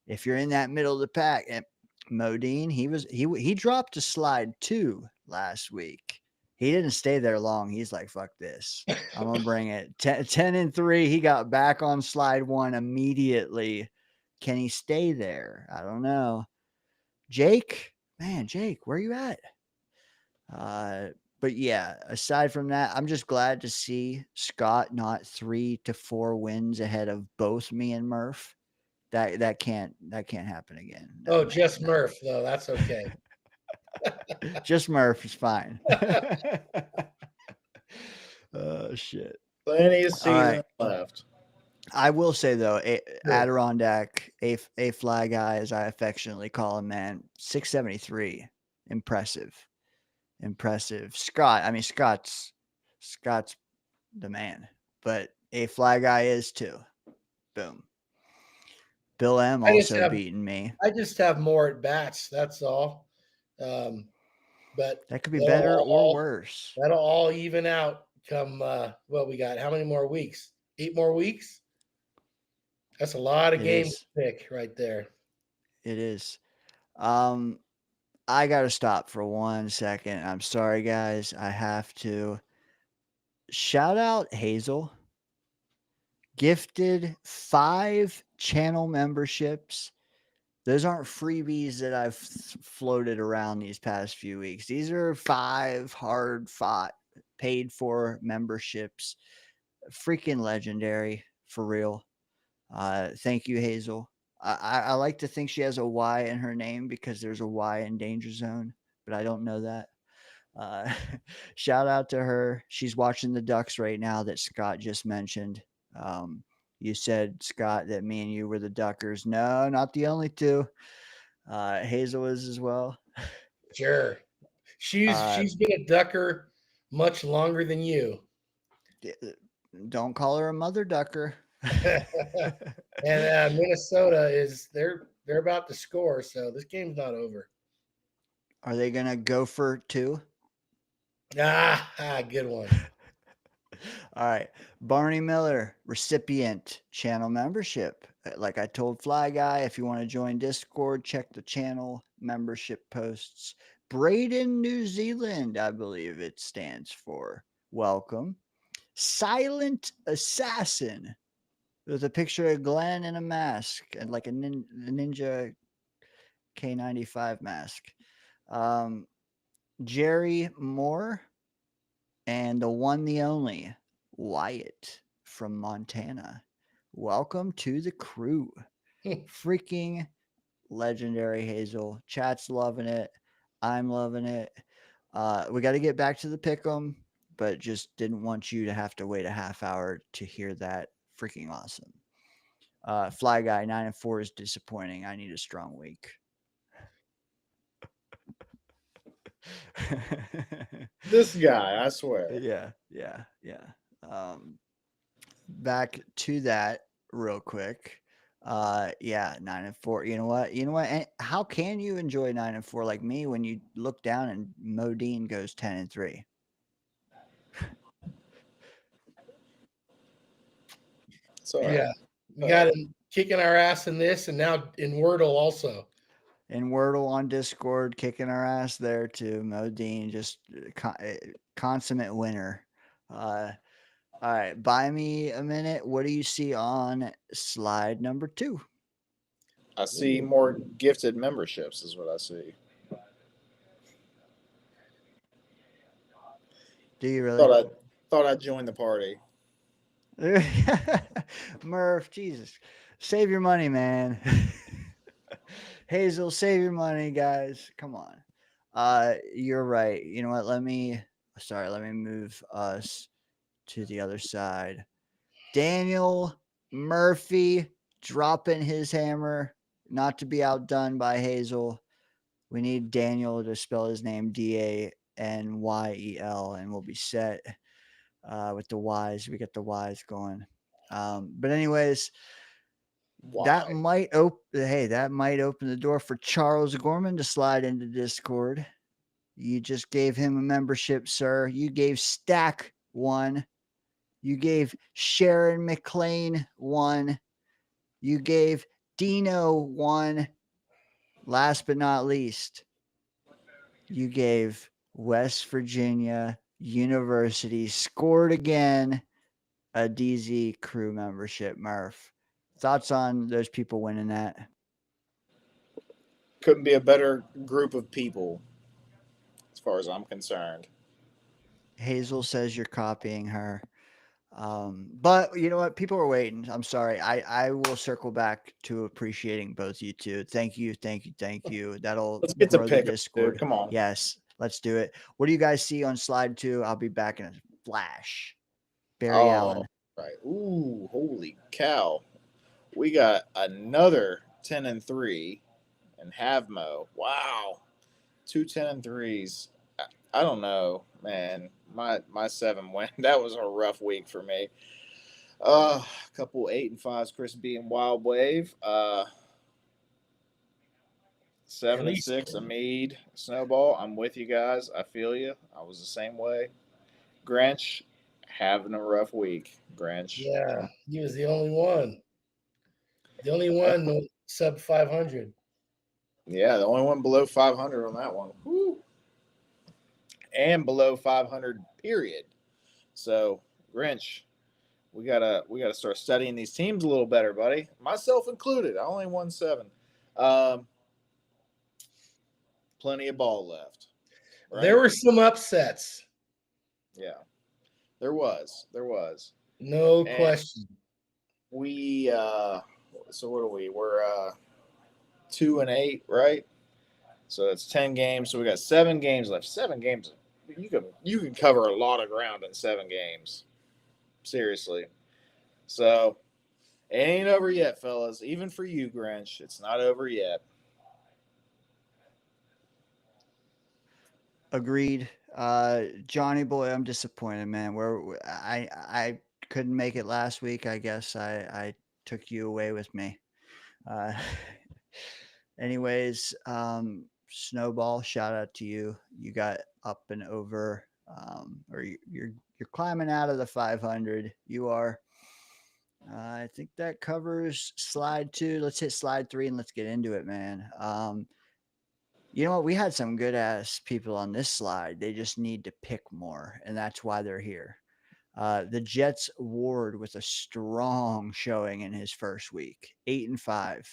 if you're in that middle of the pack, and Modine, he dropped to slide 2 last week. He didn't stay there long. He's like, fuck this. I'm gonna bring it 10-3. He got back on slide 1 immediately. Can he stay there? I don't know. Jake, man, Jake, where you at? But yeah, aside from that, I'm just glad to see Scott not 3 to 4 wins ahead of both me and Murph. That can't happen again. No, Oh, man, just no. Murph though. That's okay. Just Murph is fine. Oh shit. Plenty of season right. left. I will say though, Adirondack, a fly guy, as I affectionately call him, man, 673, impressive. Scott, I mean Scott's the man, but a fly guy is too. Boom. Bill M also beating me. I just have more at bats. That's all. But that could be better or worse. That'll all even out come. Well, we got how many more weeks? 8 more weeks. That's a lot of games to pick right there. It is. I got to stop for 1 second. I'm sorry, guys. I have to shout out Hazel. Gifted 5 channel memberships. Those aren't freebies that I've floated around these past few weeks. These are 5 hard fought, paid for memberships. Freaking legendary, for real. Thank you, Hazel. I like to think she has a Y in her name because there's a Y in Danger Zone, but I don't know that. Shout out to her. She's watching the Ducks right now that Scott just mentioned. You said, Scott, that me and you were the Duckers. No, not the only two. Hazel is as well. Sure. She's been a Ducker much longer than you. Don't call her a mother Ducker. And Minnesota they're about to score, so this game's not over. Are they gonna go for 2? Good one. All right. Barney Miller, recipient channel membership. Like I told Fly Guy, if you want to join Discord, check the channel membership posts. Braden, New Zealand, I believe it stands for. Welcome. Silent Assassin, with a picture of Glenn in a mask and like a Ninja K95 mask. Jerry Moore, and the one, the only, Wyatt from Montana. Welcome to the crew. Freaking legendary, Hazel. Chat's loving it. I'm loving it. We got to get back to the pick'em, but just didn't want you to have to wait a half hour to hear that. Freaking awesome. Fly Guy 9-4 is disappointing. I need a strong week. This guy, I swear. Yeah. Back to that real quick. 9-4. You know what? And how can you enjoy 9-4 like me when you look down and Modine goes 10-3? Sorry. Yeah, we got him kicking our ass in this, and now in Wordle also. And Wordle on Discord kicking our ass there too. Modine, just consummate winner. All right, buy me a minute. What do you see on slide number 2? I see more gifted memberships is what I see. Do you really? Thought I'd join the party. Murph, Jesus. Save your money, man. Hazel, save your money, guys. Come on. You're right. You know what? Let me move us to the other side. Daniel Murphy dropping his hammer, not to be outdone by Hazel. We need Daniel to spell his name Danyel, and we'll be set with the Y's. We get the Y's going. But anyways, that might open the door for Charles Gorman to slide into Discord. You just gave him a membership, sir. You gave Stack one. You gave Sharon McLean one. You gave Dino one. Last but not least, you gave West Virginia University scored again a DZ crew membership. Murph, thoughts on those people winning that? Couldn't be a better group of people, as far as I'm concerned. Hazel says you're copying her. But you know what? People are waiting. I'm sorry. I will circle back to appreciating both you two. Thank you. That'll Let's get to grow the pick 'em, Discord. dude. Come on. Yes, let's do it. What do you guys see on slide 2? I'll be back in a flash. Barry Allen. Right. Ooh, holy cow. We got another 10-3 and Havmo. Wow. 2 10-3s. I don't know, man. My 7 win. That was a rough week for me. A couple 8-5s, Chris B and Wild Wave. 7-6, Amid, Snowball. I'm with you guys. I feel you. I was the same way. Grinch having a rough week. Grinch. Yeah, he was the only one. The only one sub 500. Yeah, the only one below 500 on that one. Woo. And below 500, period. So, Grinch, we gotta start studying these teams a little better, buddy. Myself included. I only won 7. Plenty of ball left. Right? There were some upsets. Yeah, there was. No question. We so what are we? We're 2-8, right? So it's 10 games. So we got 7 games left. 7 games. You can cover a lot of ground in 7 games. Seriously. So it ain't over yet, fellas. Even for you, Grinch, it's not over yet. Agreed. Johnny boy, I'm disappointed, man. I couldn't make it last week. I guess I took you away with me. Anyways, Snowball, shout out to you. You got up and over, or you're climbing out of the 500. You are. I think that covers slide 2. Let's hit slide 3 and let's get into it, man. You know what? We had some good ass people on this slide. They just need to pick more, and that's why they're here. The Jets Ward with a strong showing in his first week, 8-5.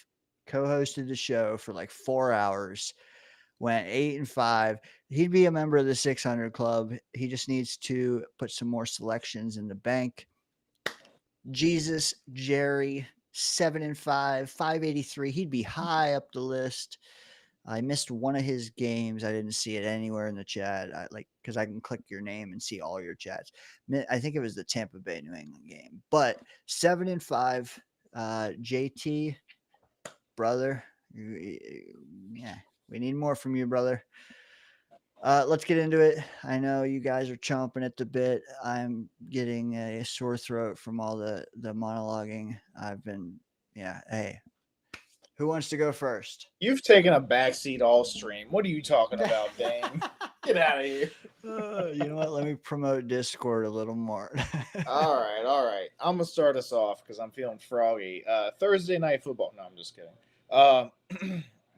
Co-hosted the show for like 4 hours. Went 8-5. He'd be a member of the 600 Club. He just needs to put some more selections in the bank. Jesus Jerry, 7-5, 583. He'd be high up the list. I missed one of his games. I didn't see it anywhere in the chat. Because I can click your name and see all your chats. I think it was the Tampa Bay New England game. But 7-5, JT, brother. Yeah, we need more from you, brother. Let's get into it. I know you guys are chomping at the bit. I'm getting a sore throat from all the monologuing. Hey. Who wants to go first? You've taken a backseat all stream. What are you talking about, Dane? Get out of here. You know what? Let me promote Discord a little more. All right. I'm going to start us off because I'm feeling froggy. Thursday night football. No, I'm just kidding.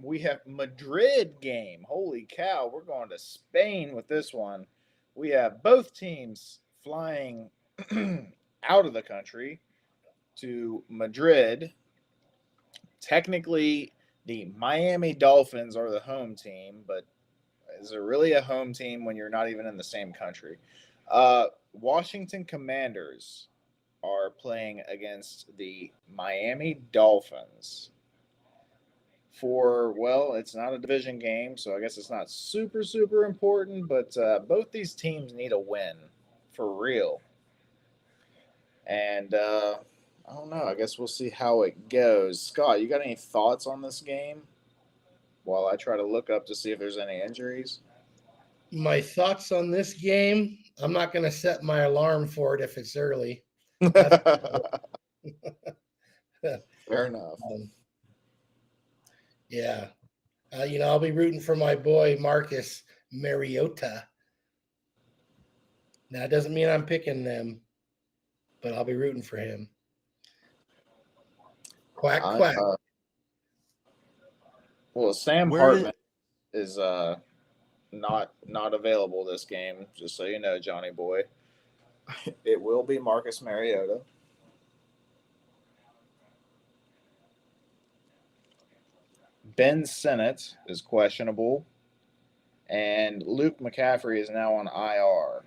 We have Madrid game. Holy cow. We're going to Spain with this one. We have both teams flying out of the country to Madrid. Technically, the Miami Dolphins are the home team, but is it really a home team when you're not even in the same country? Washington Commanders are playing against the Miami Dolphins. It's not a division game, so I guess it's not super, super important, but both these teams need a win for real. And I don't know. I guess we'll see how it goes. Scott, you got any thoughts on this game while I try to look up to see if there's any injuries? My thoughts on this game, I'm not going to set my alarm for it if it's early. Fair enough. Yeah. I'll be rooting for my boy, Marcus Mariota. Now, it doesn't mean I'm picking them, but I'll be rooting for him. Quack, quack. Well, Sam Hartman is not available this game, just so you know, Johnny boy. It will be Marcus Mariota. Ben Sinnott is questionable, and Luke McCaffrey is now on IR.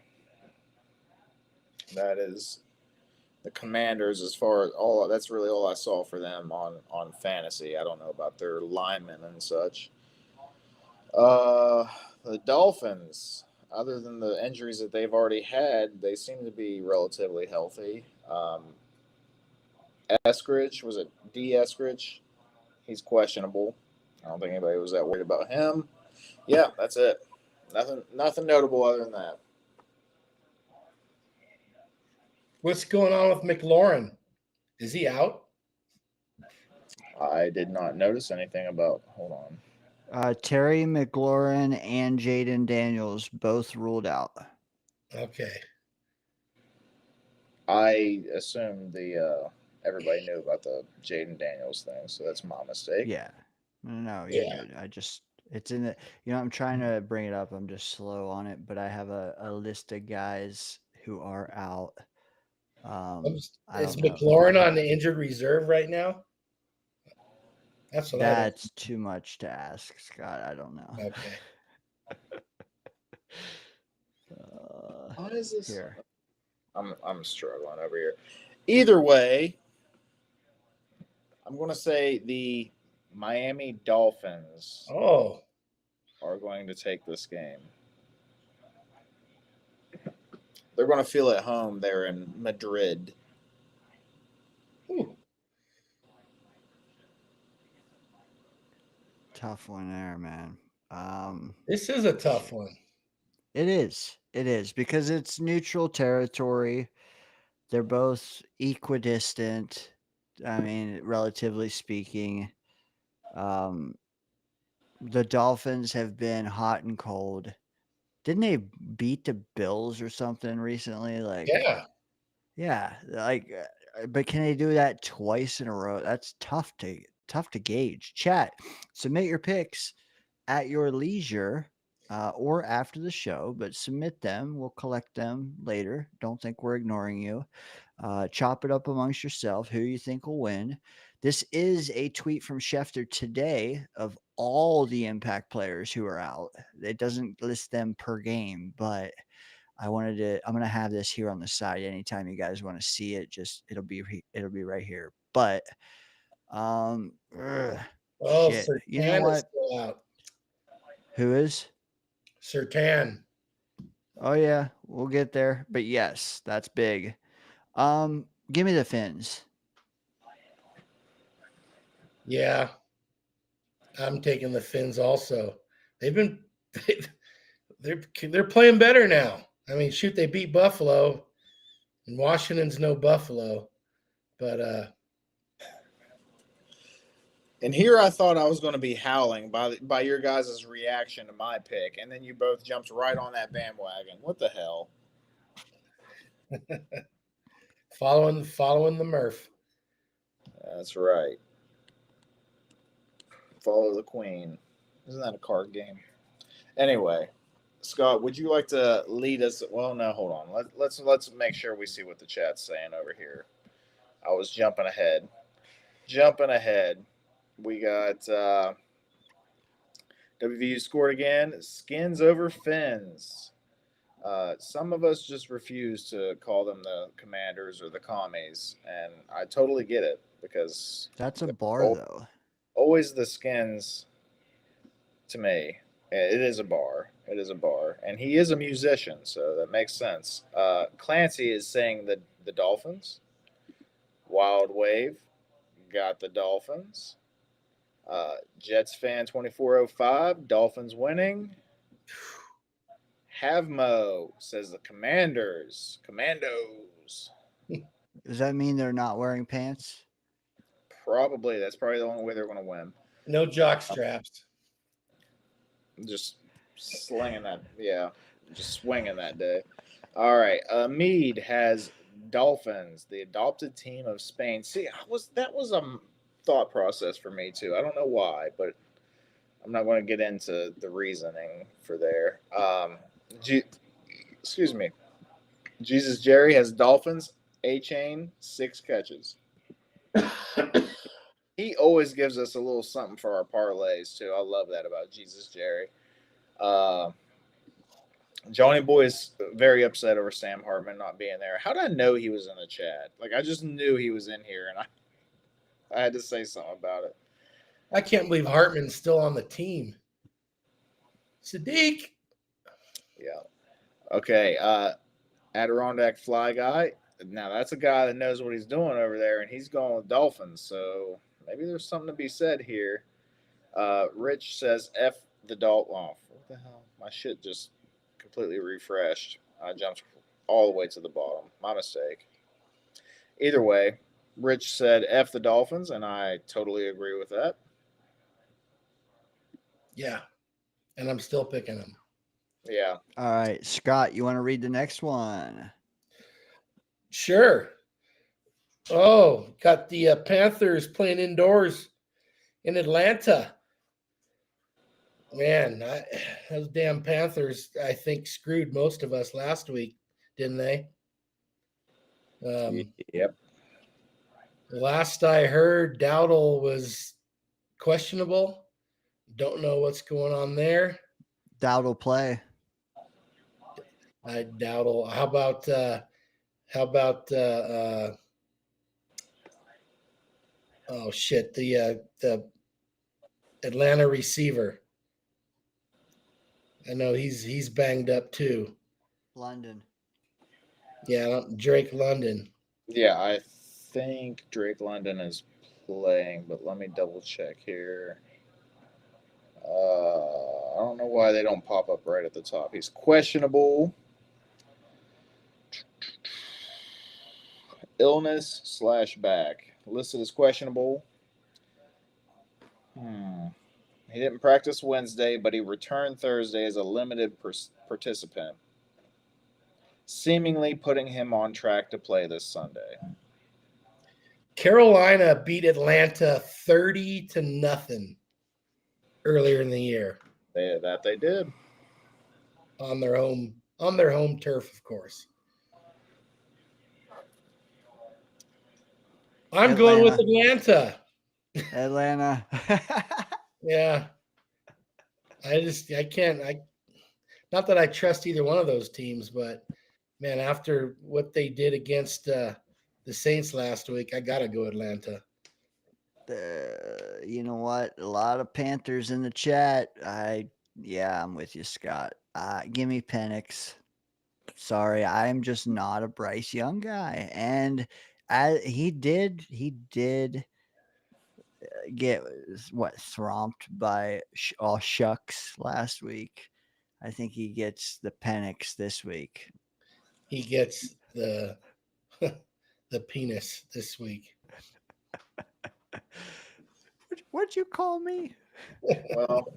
That is the Commanders as far as that's really all I saw for them on fantasy. I don't know about their linemen and such. The Dolphins, other than the injuries that they've already had, they seem to be relatively healthy. Eskridge, was it D. Eskridge? He's questionable. I don't think anybody was that worried about him. Yeah, that's it. Nothing notable other than that. What's going on with McLaurin? Is he out? I did not notice anything about. Hold on. Terry McLaurin and Jaden Daniels both ruled out. Okay. I assumed everybody knew about the Jaden Daniels thing, so that's my mistake. Yeah. No, you're good. It's in the, I'm trying to bring it up. I'm just slow on it, but I have a list of guys who are out. Is McLaurin on the injured reserve right now? That's too much to ask, Scott. I don't know. Okay. What is this? Here. I'm struggling over here. Either way, I'm going to say the Miami Dolphins are going to take this game. They're going to feel at home there in Madrid. Ooh. Tough one there, man. This is a tough one. It is because it's neutral territory. They're both equidistant. I mean, relatively speaking. The Dolphins have been hot and cold. Didn't they beat the Bills or something recently? Yeah. But can they do that twice in a row? That's tough to gauge. Chat, submit your picks at your leisure or after the show, but submit them. We'll collect them later. Don't think we're ignoring you. Chop it up amongst yourself. Who you think will win? This is a tweet from Schefter today of all the impact players who are out. It doesn't list them per game, but I'm going to have this here on the side. Anytime you guys want to see it, it'll be right here. But, shit. You know what? Still out. Who is? Surtain. Oh yeah, we'll get there. But yes, that's big. Give me the Fins. Yeah. I'm taking the Fins also. They're playing better now. I mean, shoot, they beat Buffalo, and Washington's no Buffalo, but and here I thought I was going to be howling by your guys' reaction to my pick, and then you both jumped right on that bandwagon. What the hell? following the Murphh. That's right. Follow the Queen. Isn't that a card game? Anyway, Scott, would you like to lead us? Well, no, hold on. Let's make sure we see what the chat's saying over here. I was jumping ahead. We got WVU scored again. Skins over Fins. Some of us just refuse to call them the Commanders or the Commies, and I totally get it because That's a they're bar, though. always the Skins to me. It is a bar. It is a bar, and he is a musician, so that makes sense. Clancy is saying the Dolphins. Wild Wave got the Dolphins. Jets fan 2405, Dolphins winning. Havmo says the Commanders. Commandos. Does that mean they're not wearing pants? Probably. That's probably the only way they're going to win. No jock straps. Just slinging that. Yeah. Just swinging that day. All right. Mead has Dolphins, the adopted team of Spain. See, that was a thought process for me, too. I don't know why, but I'm not going to get into the reasoning for there. Excuse me. Jesus Jerry has Dolphins, A-Chain, 6 catches. He always gives us a little something for our parlays, too. I love that about Jesus Jerry. Johnny Boy is very upset over Sam Hartman not being there. How did I know he was in the chat? Like, I just knew he was in here, and I had to say something about it. I can't believe Hartman's still on the team. Sadiq. Yeah. Okay. Adirondack Fly Guy. Now, that's a guy that knows what he's doing over there, and he's going with Dolphins, so maybe there's something to be said here. Rich says, F the Dolphins. Oh, what the hell? My shit just completely refreshed. I jumped all the way to the bottom. My mistake. Either way, Rich said F the Dolphins, and I totally agree with that. Yeah. And I'm still picking them. Yeah. All right, Scott, you want to read the next one? Sure. Oh, got the Panthers playing indoors in Atlanta. Man, those damn Panthers, I think, screwed most of us last week, didn't they? Yep. Last I heard, Dowdle was questionable. Don't know what's going on there. Dowdle play. Dowdle. How about oh shit, the Atlanta receiver. I know he's banged up too. London. Yeah, Drake London. Yeah, I think Drake London is playing, but let me double check here. I don't know why they don't pop up right at the top. He's questionable. Illness/back. Listed as questionable. He didn't practice Wednesday, but he returned Thursday as a limited participant, seemingly putting him on track to play this Sunday. Carolina beat Atlanta 30-0 earlier in the year. They did. On their home turf, of course. I'm going with Atlanta. Atlanta. Yeah. I can't. Not that I trust either one of those teams, but man, after what they did against the Saints last week, I gotta go Atlanta. You know what? A lot of Panthers in the chat. I'm with you, Scott. Give me Penix. Sorry, I'm just not a Bryce Young guy, and he did get thromped by all shucks last week. I think he gets the Penix this week. He gets the penis this week. What'd you call me? Well,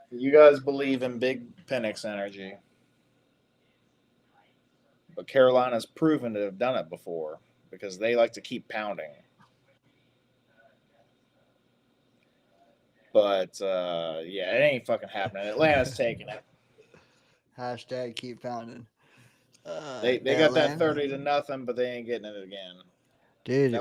you guys believe in big Penix energy, but Carolina's proven to have done it before because they like to keep pounding. But it ain't fucking happening. Atlanta's taking it. Hashtag keep pounding. They got that 30-0, but they ain't getting it again. Dude,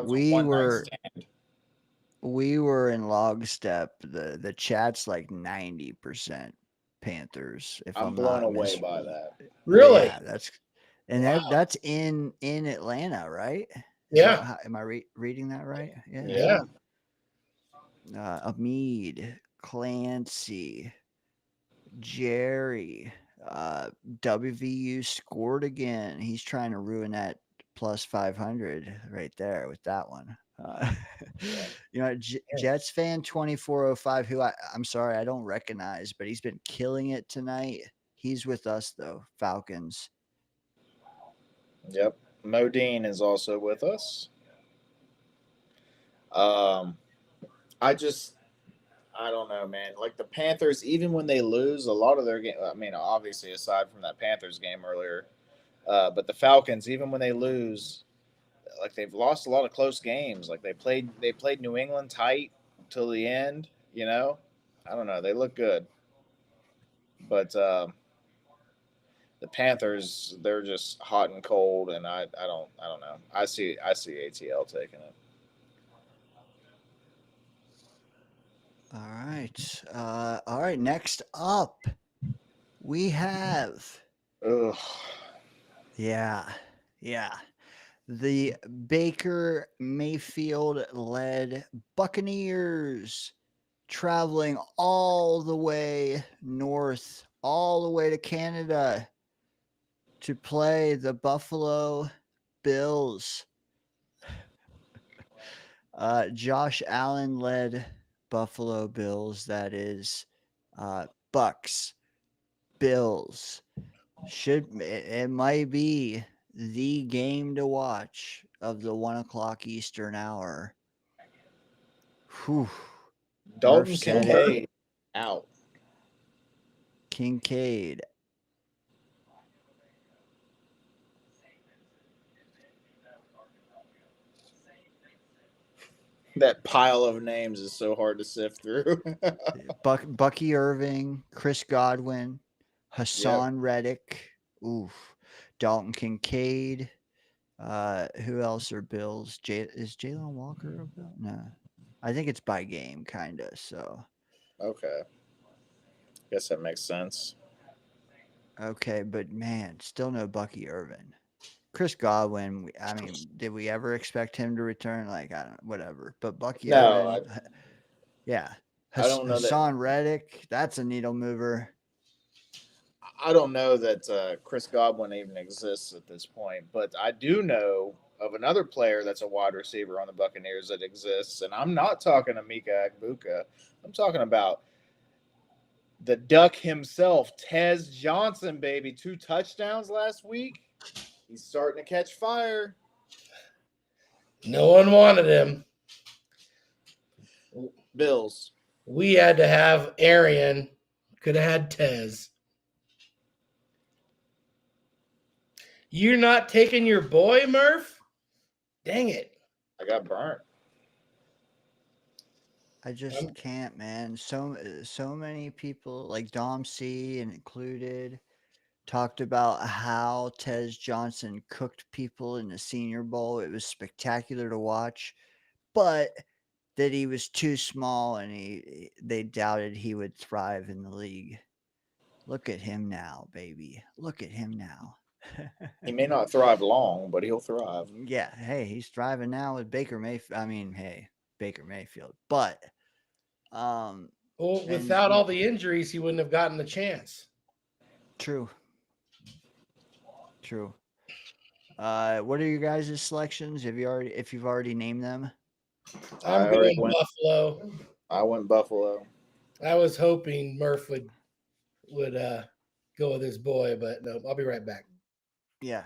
we were in lockstep. The chat's like 90%. Panthers. If I'm I'm blown not away by that. Really? Yeah, and Wow. that's in Atlanta, right? Yeah. Am I reading that right? Yeah. Ameed, Clancy, Jerry, WVU scored again. He's trying to ruin that plus 500 right there with that one. Jets fan 2405, who I'm sorry, I don't recognize, but he's been killing it tonight. He's with us though, Falcons. Yep. Modine is also with us. I don't know, man. Like the Panthers, even when they lose, a lot of their game. I mean, obviously, aside from that Panthers game earlier, but the Falcons, even when they lose, like they've lost a lot of close games. Like they played New England tight till the end. I don't know. They look good, but the Panthers, they're just hot and cold, and I don't know. I see ATL taking it. All right. Next up, we have. Ugh. Yeah. The Baker Mayfield led Buccaneers traveling all the way north, all the way to Canada to play the Buffalo Bills. Josh Allen led Buffalo Bills. That is Bucks, Bills. It might be the game to watch of the 1 o'clock Eastern hour. Whew. Dalton Murphh said Kincaid out. Kincaid. That pile of names is so hard to sift through. Bucky Irving, Chris Godwin, Hassan Reddick, Dalton Kincaid. Who else are Bills? Is Jalen Walker a Bill? No, I think it's by game, kind of. So, okay, guess that makes sense. Okay, but man, still no Bucky Irvin. Chris Godwin. Did we ever expect him to return? Like, I don't, whatever. But Bucky Irvin, yeah. I don't know Hassan Reddick. That's a needle mover. I don't know that Chris Godwin even exists at this point, but I do know of another player that's a wide receiver on the Buccaneers that exists, and I'm not talking Emeka Egbuka. I'm talking about the Duck himself, Tez Johnson, baby. 2 touchdowns last week. He's starting to catch fire. No one wanted him. Bills. We had to have Arian. Could have had Tez. You're not taking your boy, Murph? Dang it. I got burnt. I just can't, man. So many people, like Dom C and included, talked about how Tez Johnson cooked people in the Senior Bowl. It was spectacular to watch, but that he was too small and they doubted he would thrive in the league. Look at him now, baby. Look at him now. He may not thrive long, but he'll thrive. Yeah, hey, he's thriving now with Baker Mayfield. Baker Mayfield. But without all the injuries, he wouldn't have gotten the chance. True. What are your guys' selections? If you've already named them? I'm going Buffalo. I went Buffalo. I was hoping Murph would go with his boy, but no, I'll be right back. Yeah.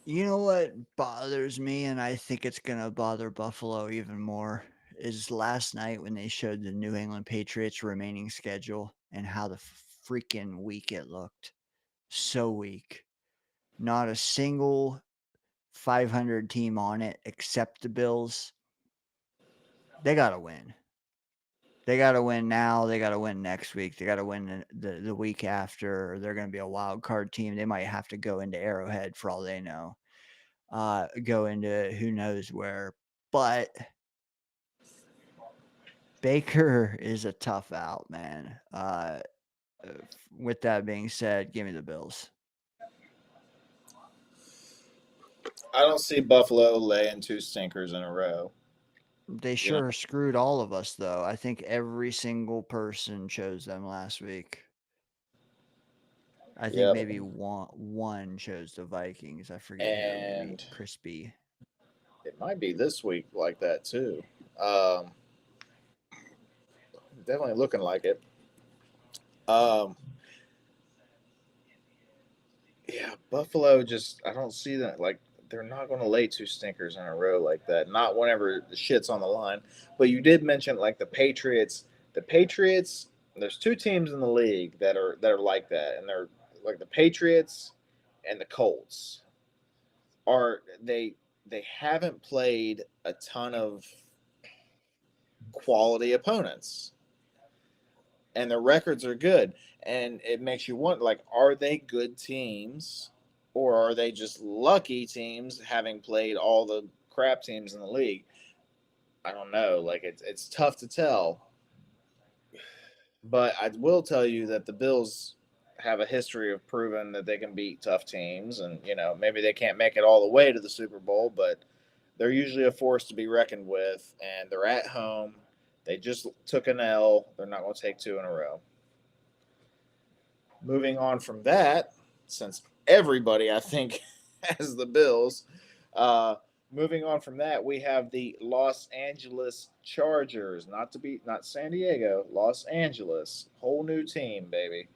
You know what bothers me, and I think it's going to bother Buffalo even more, is last night when they showed the New England Patriots remaining schedule and how the freaking weak it looked. So weak. Not a single 500 team on it except the Bills. They got to win. They got to win now. They got to win next week. They got to win the week after. Or they're going to be a wild card team. They might have to go into Arrowhead for all they know. Go into who knows where. But Baker is a tough out, man. With that being said, give me the Bills. I don't see Buffalo laying 2 stinkers in a row. They sure screwed all of us, though. I think every single person chose them last week. I think maybe one chose the Vikings. I forget who. Maybe Crispy. It might be this week like that too. Definitely looking like it. Yeah, Buffalo just I don't see that like they're not going to lay 2 stinkers in a row like that. Not whenever the shit's on the line. But you did mention like the Patriots. The Patriots. There's 2 teams in the league that are like that, and they're like the Patriots and the Colts. They haven't played a ton of quality opponents, and their records are good, and it makes you wonder, like, are they good teams, or are they just lucky teams having played all the crap teams in the league? I don't know. Like, it's tough to tell, but I will tell you that the Bills have a history of proving that they can beat tough teams, and maybe they can't make it all the way to the Super Bowl, but they're usually a force to be reckoned with, and they're at home. They just took an L. They're not going to take 2 in a row. Moving on from that, since everybody, I think, has the Bills, moving on from that, we have the Los Angeles Chargers. Not San Diego, Los Angeles. Whole new team, baby.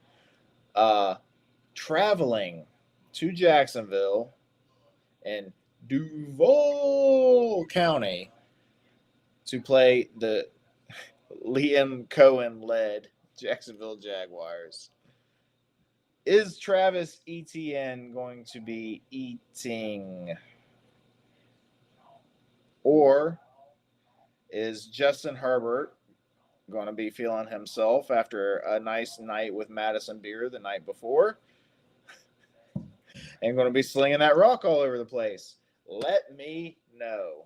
Traveling to Jacksonville and Duval County to play the Liam Cohen-led Jacksonville Jaguars. Is Travis Etienne going to be eating? Or is Justin Herbert going to be feeling himself after a nice night with Madison Beer the night before? And going to be slinging that rock all over the place? Let me know.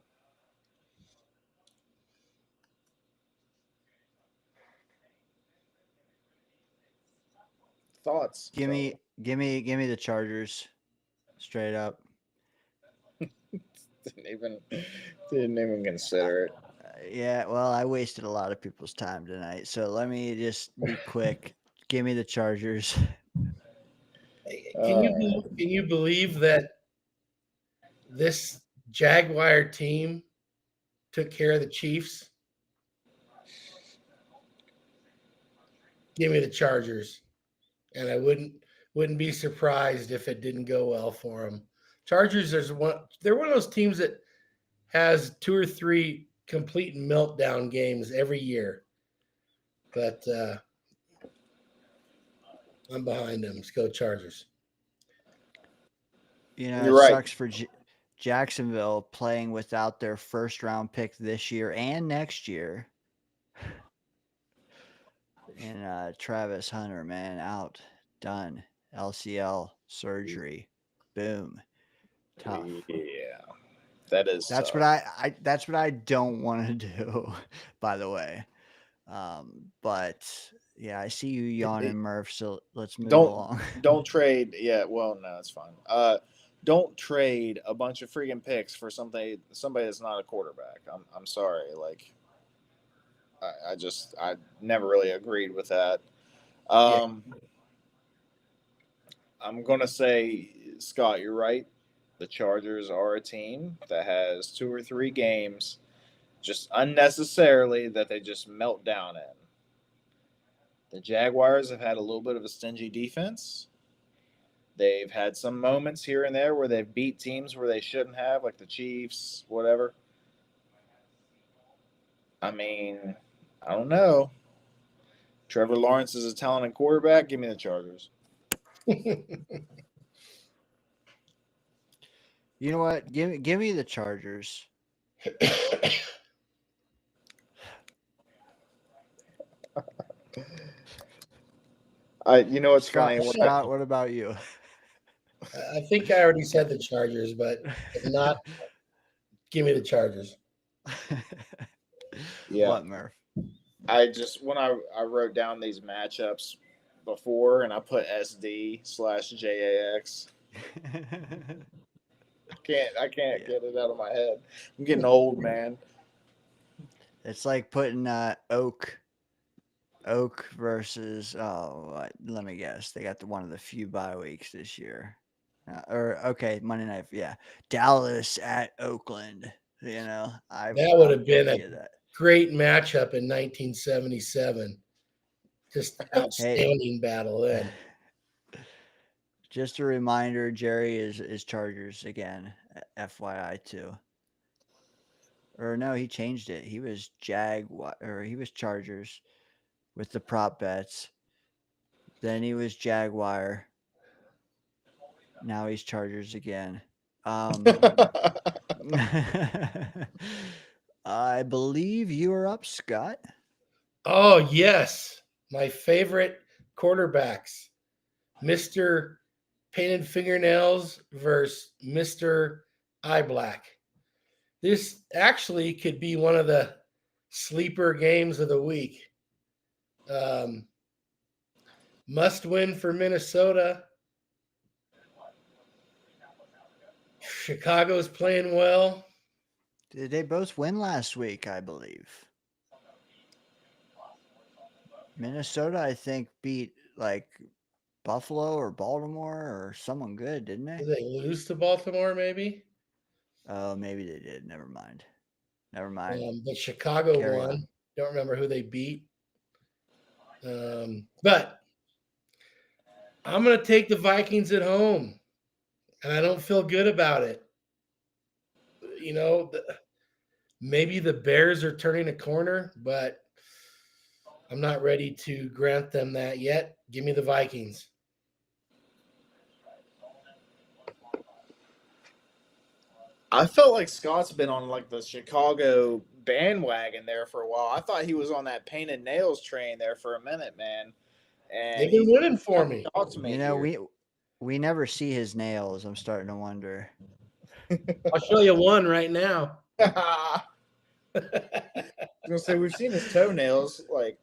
Thoughts? Give me the Chargers. Straight up. Didn't even consider it. Yeah, well, I wasted a lot of people's time tonight, so let me just be quick. Give me the Chargers. Can you believe that this Jaguar team took care of the Chiefs? Give me the Chargers, and I wouldn't be surprised if it didn't go well for them. Chargers, they're one of those teams that has 2 or 3 complete meltdown games every year, but I'm behind them. Let's go Chargers. It sucks for Jacksonville playing without their first-round pick this year and next year. And Travis Hunter, man, out, done, LCL surgery, boom, tough. Yeah, that's tough. That's what I don't want to do, by the way. But yeah, I see you yawning, Murph. So let's move along. Don't trade. Yeah, well, no, it's fine. Don't trade a bunch of freaking picks for somebody that's not a quarterback. I'm sorry. Like, I never really agreed with that. I'm gonna say, Scott, you're right. The Chargers are a team that has 2 or 3 games just unnecessarily that they just melt down in. The Jaguars have had a little bit of a stingy defense. They've had some moments here and there where they've beat teams where they shouldn't have, like the Chiefs, whatever. I mean, I don't know. Trevor Lawrence is a talented quarterback. Give me the Chargers. You know what? Give me the Chargers. You know what's funny? Scott, what about you? I think I already said the Chargers, but if not, give me the Chargers. Yeah. What, Murph? when I wrote down these matchups before, and I put SD/JAX. I can't get it out of my head. I'm getting old, man. It's like putting Oak versus let me guess. They got one of the few bye weeks this year. Monday night, yeah. Dallas at Oakland. That would have been guilty a of that. great matchup in 1977. Just outstanding battle then. Just a reminder, Jerry is Chargers again, FYI too. Or no, he changed it. He was he was Chargers with the prop bets. Then he was Jaguar. Now he's Chargers again. I believe you are up, Scott. Oh, yes. My favorite quarterbacks. Mr. Painted Fingernails versus Mr. Eye Black. This actually could be one of the sleeper games of the week. Must win for Minnesota. Chicago's playing well. Did they both win last week, I believe? Minnesota, I think, beat like Buffalo or Baltimore or someone good, didn't they? Did they lose to Baltimore, maybe? Oh, maybe they did. Never mind. But Chicago won. Don't remember who they beat. But I'm going to take the Vikings at home, and I don't feel good about it. Maybe the Bears are turning a corner, but I'm not ready to grant them that yet. Give me the Vikings. I felt like Scott's been on like the Chicago bandwagon there for a while. I thought he was on that painted nails train there for a minute, man. And they've been winning for me. We never see his nails. I'm starting to wonder. I'll show you one right now. I was gonna say we've seen his toenails. Like,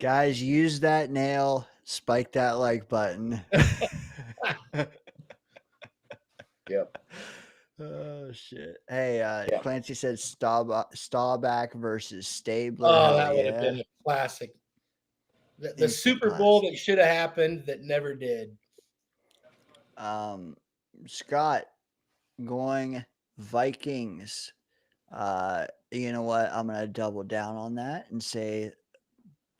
guys, use that nail. Spike that like button. Yep. Oh shit! Hey, Clancy said Staubach versus Stabler. Oh, that would have been a classic. The Super Bowl that should have happened that never did. Scott going Vikings. You know what? I'm gonna double down on that and say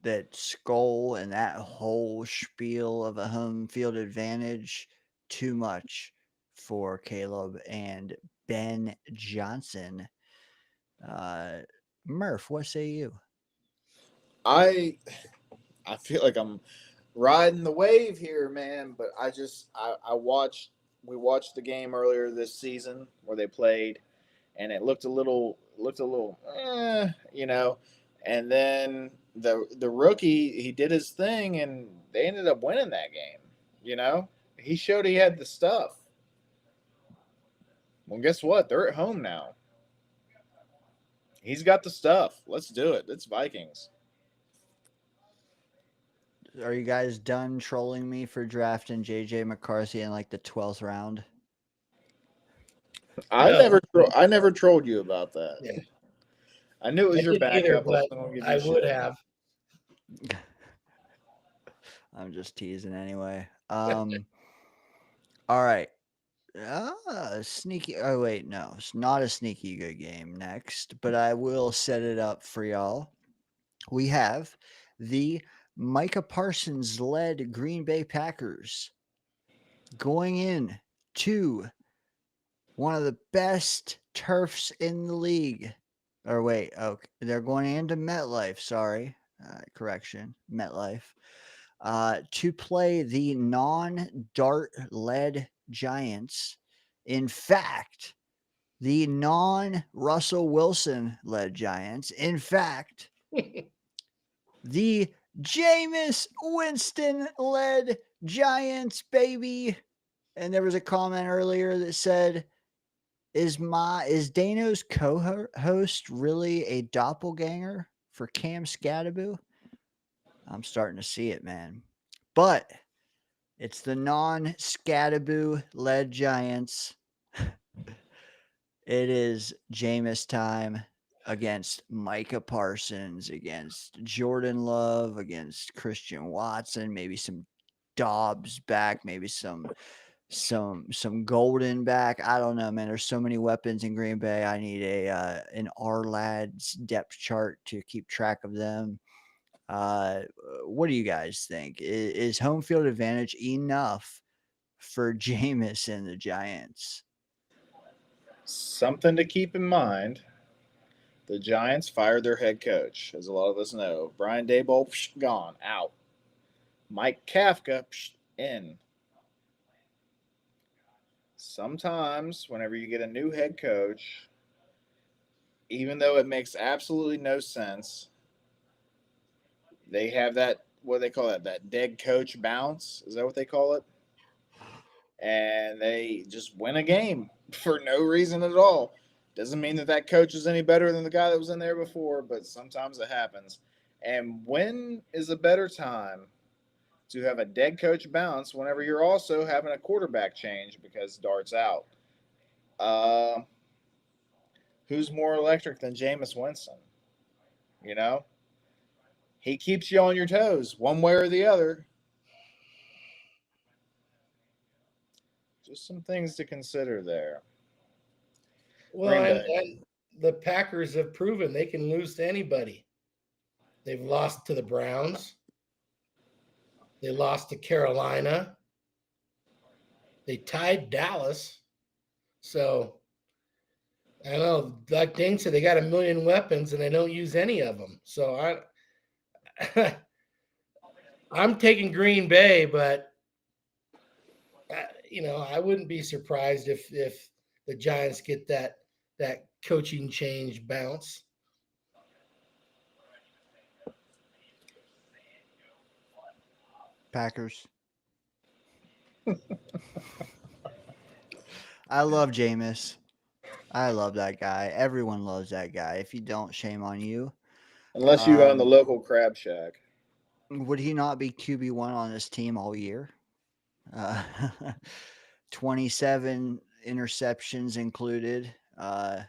that Skull and that whole spiel of a home field advantage too much for Caleb and Ben Johnson. Murph, what say you? I feel like I'm riding the wave here, man. But we watched the game earlier this season where they played, and it looked a little, And then the rookie, he did his thing, and they ended up winning that game. He showed he had the stuff. Well, guess what? They're at home now. He's got the stuff. Let's do it. It's Vikings. Are you guys done trolling me for drafting JJ McCarthy in like the 12th round? I never trolled you about that. Yeah. I knew it was your backup. But I would have. I'm just teasing anyway. All right. Sneaky. Oh, wait. No, it's not a sneaky good game next, but I will set it up for y'all. We have the Micah Parsons led Green Bay Packers going in to one of the best turfs in the league. Or wait, they're going into MetLife. Sorry. Correction. MetLife. To play the non-Dart led Giants. In fact, the non-Russell Wilson led Giants. In fact, the Jameis Winston led Giants, baby. And there was a comment earlier that said, is Dano's co-host really a doppelganger for Cam Scadaboo? I'm starting to see it, man. But it's the non-Scadaboo led Giants. It is Jameis time against Micah Parsons, against Jordan Love, against Christian Watson, maybe some Dobbs back, maybe some Golden back. I don't know, man. There's so many weapons in Green Bay. I need an R lads depth chart to keep track of them. What do you guys think? Is home field advantage enough for Jameis and the Giants? Something to keep in mind. The Giants fired their head coach, as a lot of us know. Brian Daboll, gone, out. Mike Kafka, in. Sometimes, whenever you get a new head coach, even though it makes absolutely no sense, they have that, what do they call that dead coach bounce. Is that what they call it? And they just win a game for no reason at all. Doesn't mean that coach is any better than the guy that was in there before, but sometimes it happens. And when is a better time to have a dead coach bounce whenever you're also having a quarterback change because Dart's out? Who's more electric than Jameis Winston? You know? He keeps you on your toes one way or the other. Just some things to consider there. Well, and the Packers have proven they can lose to anybody. They've lost to the Browns. They lost to Carolina. They tied Dallas. So, I don't know, like Dane said, they got a million weapons and they don't use any of them. So, I'm taking Green Bay, but, I wouldn't be surprised if the Giants get that coaching change bounce. Packers. I love Jameis. I love that guy. Everyone loves that guy. If you don't, shame on you. Unless you own the local crab shack. Would he not be QB1 on this team all year? 27 interceptions included. Yeah.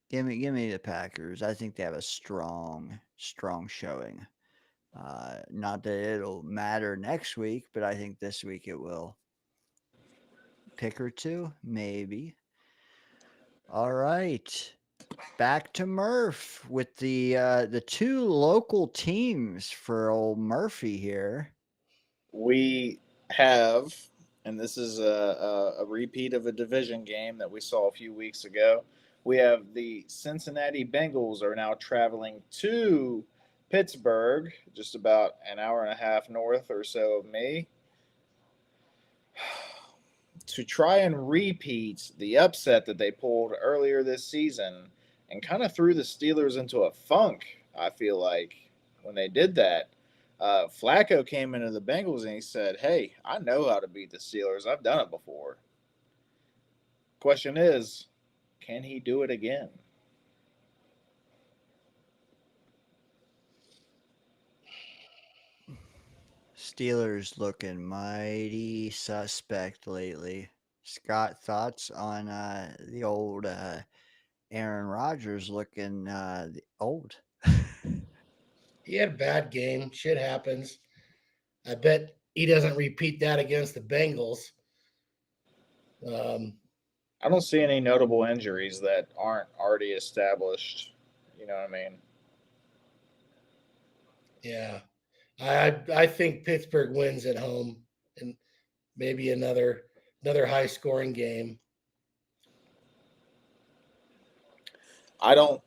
Give me the Packers. I think they have a strong showing. Not that it'll matter next week, but I think this week it will. Pick or two, maybe. All right. Back to Murph with the two local teams for old Murphy here. We have, and this is a repeat of a division game that we saw a few weeks ago. We have the Cincinnati Bengals are now traveling to Pittsburgh, just about an hour and a half north or so of me, to try and repeat the upset that they pulled earlier this season and kind of threw the Steelers into a funk, I feel like, when they did that. Flacco came into the Bengals and he said, "Hey, I know how to beat the Steelers. I've done it before." Question is, can he do it again? Steelers looking mighty suspect lately. Scott, thoughts on the old Aaron Rodgers looking old? He had a bad game. Shit happens. I bet he doesn't repeat that against the Bengals. I don't see any notable injuries that aren't already established. You know what I mean? Yeah. I think Pittsburgh wins at home and maybe another high scoring game. I don't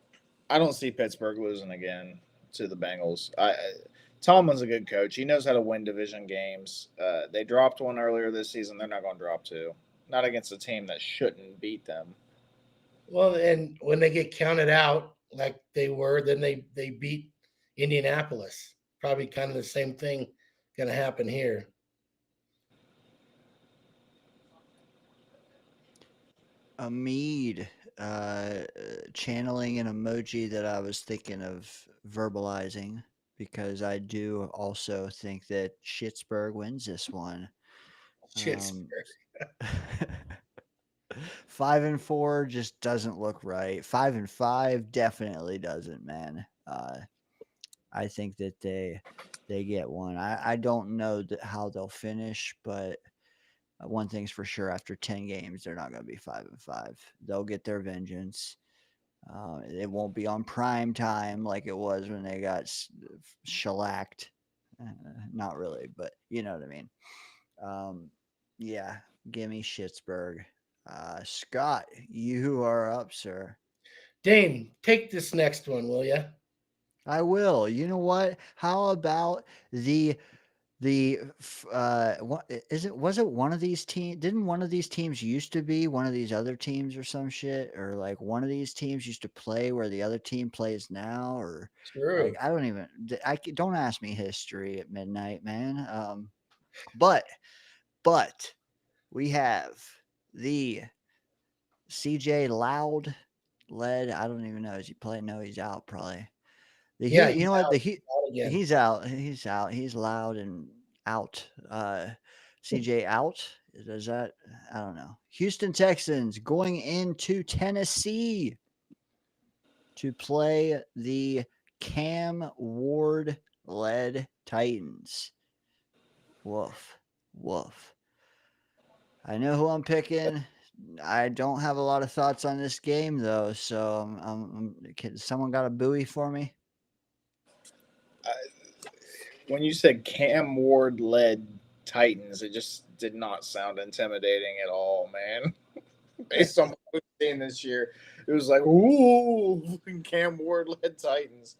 see Pittsburgh losing again to the Bengals. Tomlin's a good coach. He knows how to win division games. They dropped one earlier this season. They're not going to drop two. Not against a team that shouldn't beat them. Well, and when they get counted out like they were, then they beat Indianapolis. Probably kind of the same thing going to happen here. Amid channeling an emoji that I was thinking of verbalizing because I do also think that Schittsburg wins this one. Shit's 5-4 just doesn't look right. 5-5 definitely doesn't, man. I think that they get one. I don't know how they'll finish, but one thing's for sure: after 10 games, they're not going to be 5-5. They'll get their vengeance. It won't be on prime time like it was when they got shellacked. Not really, but you know what I mean. Yeah, give me Schittsburg. Scott, you are up, sir. Dane, take this next one, will you? I will. You know what? How about what is it? Was it one of these teams? Didn't one of these teams used to be one of these other teams or some shit? Or like one of these teams used to play where the other team plays now? Or True. like I don't even. Don't ask me history at midnight, man. But we have the CJ Loud led. I don't even know. Is he playing? No, he's out probably. Yeah, You know what? again. He's out. He's out. He's loud and out. CJ out. Does that? I don't know. Houston Texans going into Tennessee to play the Cam Ward led Titans. Woof. Woof. I know who I'm picking. I don't have a lot of thoughts on this game though, so someone got a buoy for me. When you said Cam Ward led Titans, it just did not sound intimidating at all, man. Based on what we've seen this year, it was like, ooh, Cam Ward led Titans.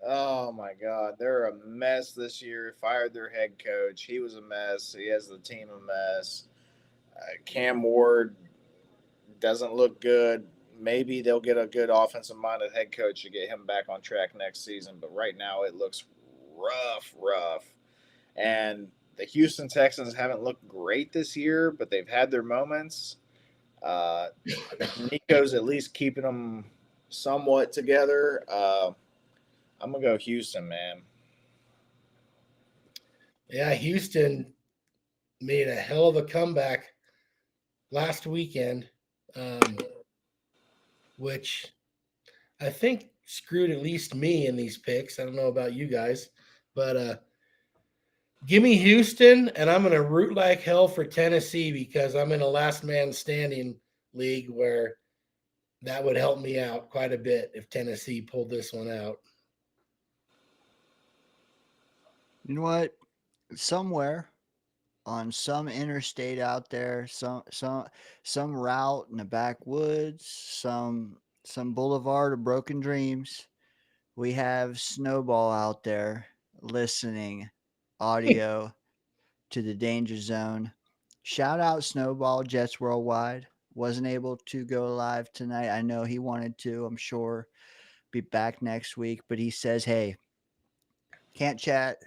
Oh my God, they're a mess this year. Fired their head coach. He was a mess. He has the team a mess. Cam Ward doesn't look good. Maybe they'll get a good offensive minded head coach to get him back on track next season. But right now it looks rough. And the Houston Texans haven't looked great this year, but they've had their moments. Nico's at least keeping them somewhat together. I'm going to go Houston, man. Yeah, Houston made a hell of a comeback last weekend, which I think screwed at least me in these picks. I don't know about you guys, but give me Houston, and I'm going to root like hell for Tennessee because I'm in a last man standing league where that would help me out quite a bit if Tennessee pulled this one out. You know what? Somewhere on some interstate out there, some route in the backwoods, some boulevard of broken dreams, we have Snowball out there listening audio to the Danger Zone. Shout out Snowball, Jets Worldwide. Wasn't able to go live tonight. I know he wanted to, I'm sure. Be back next week, but he says, hey, can't chat.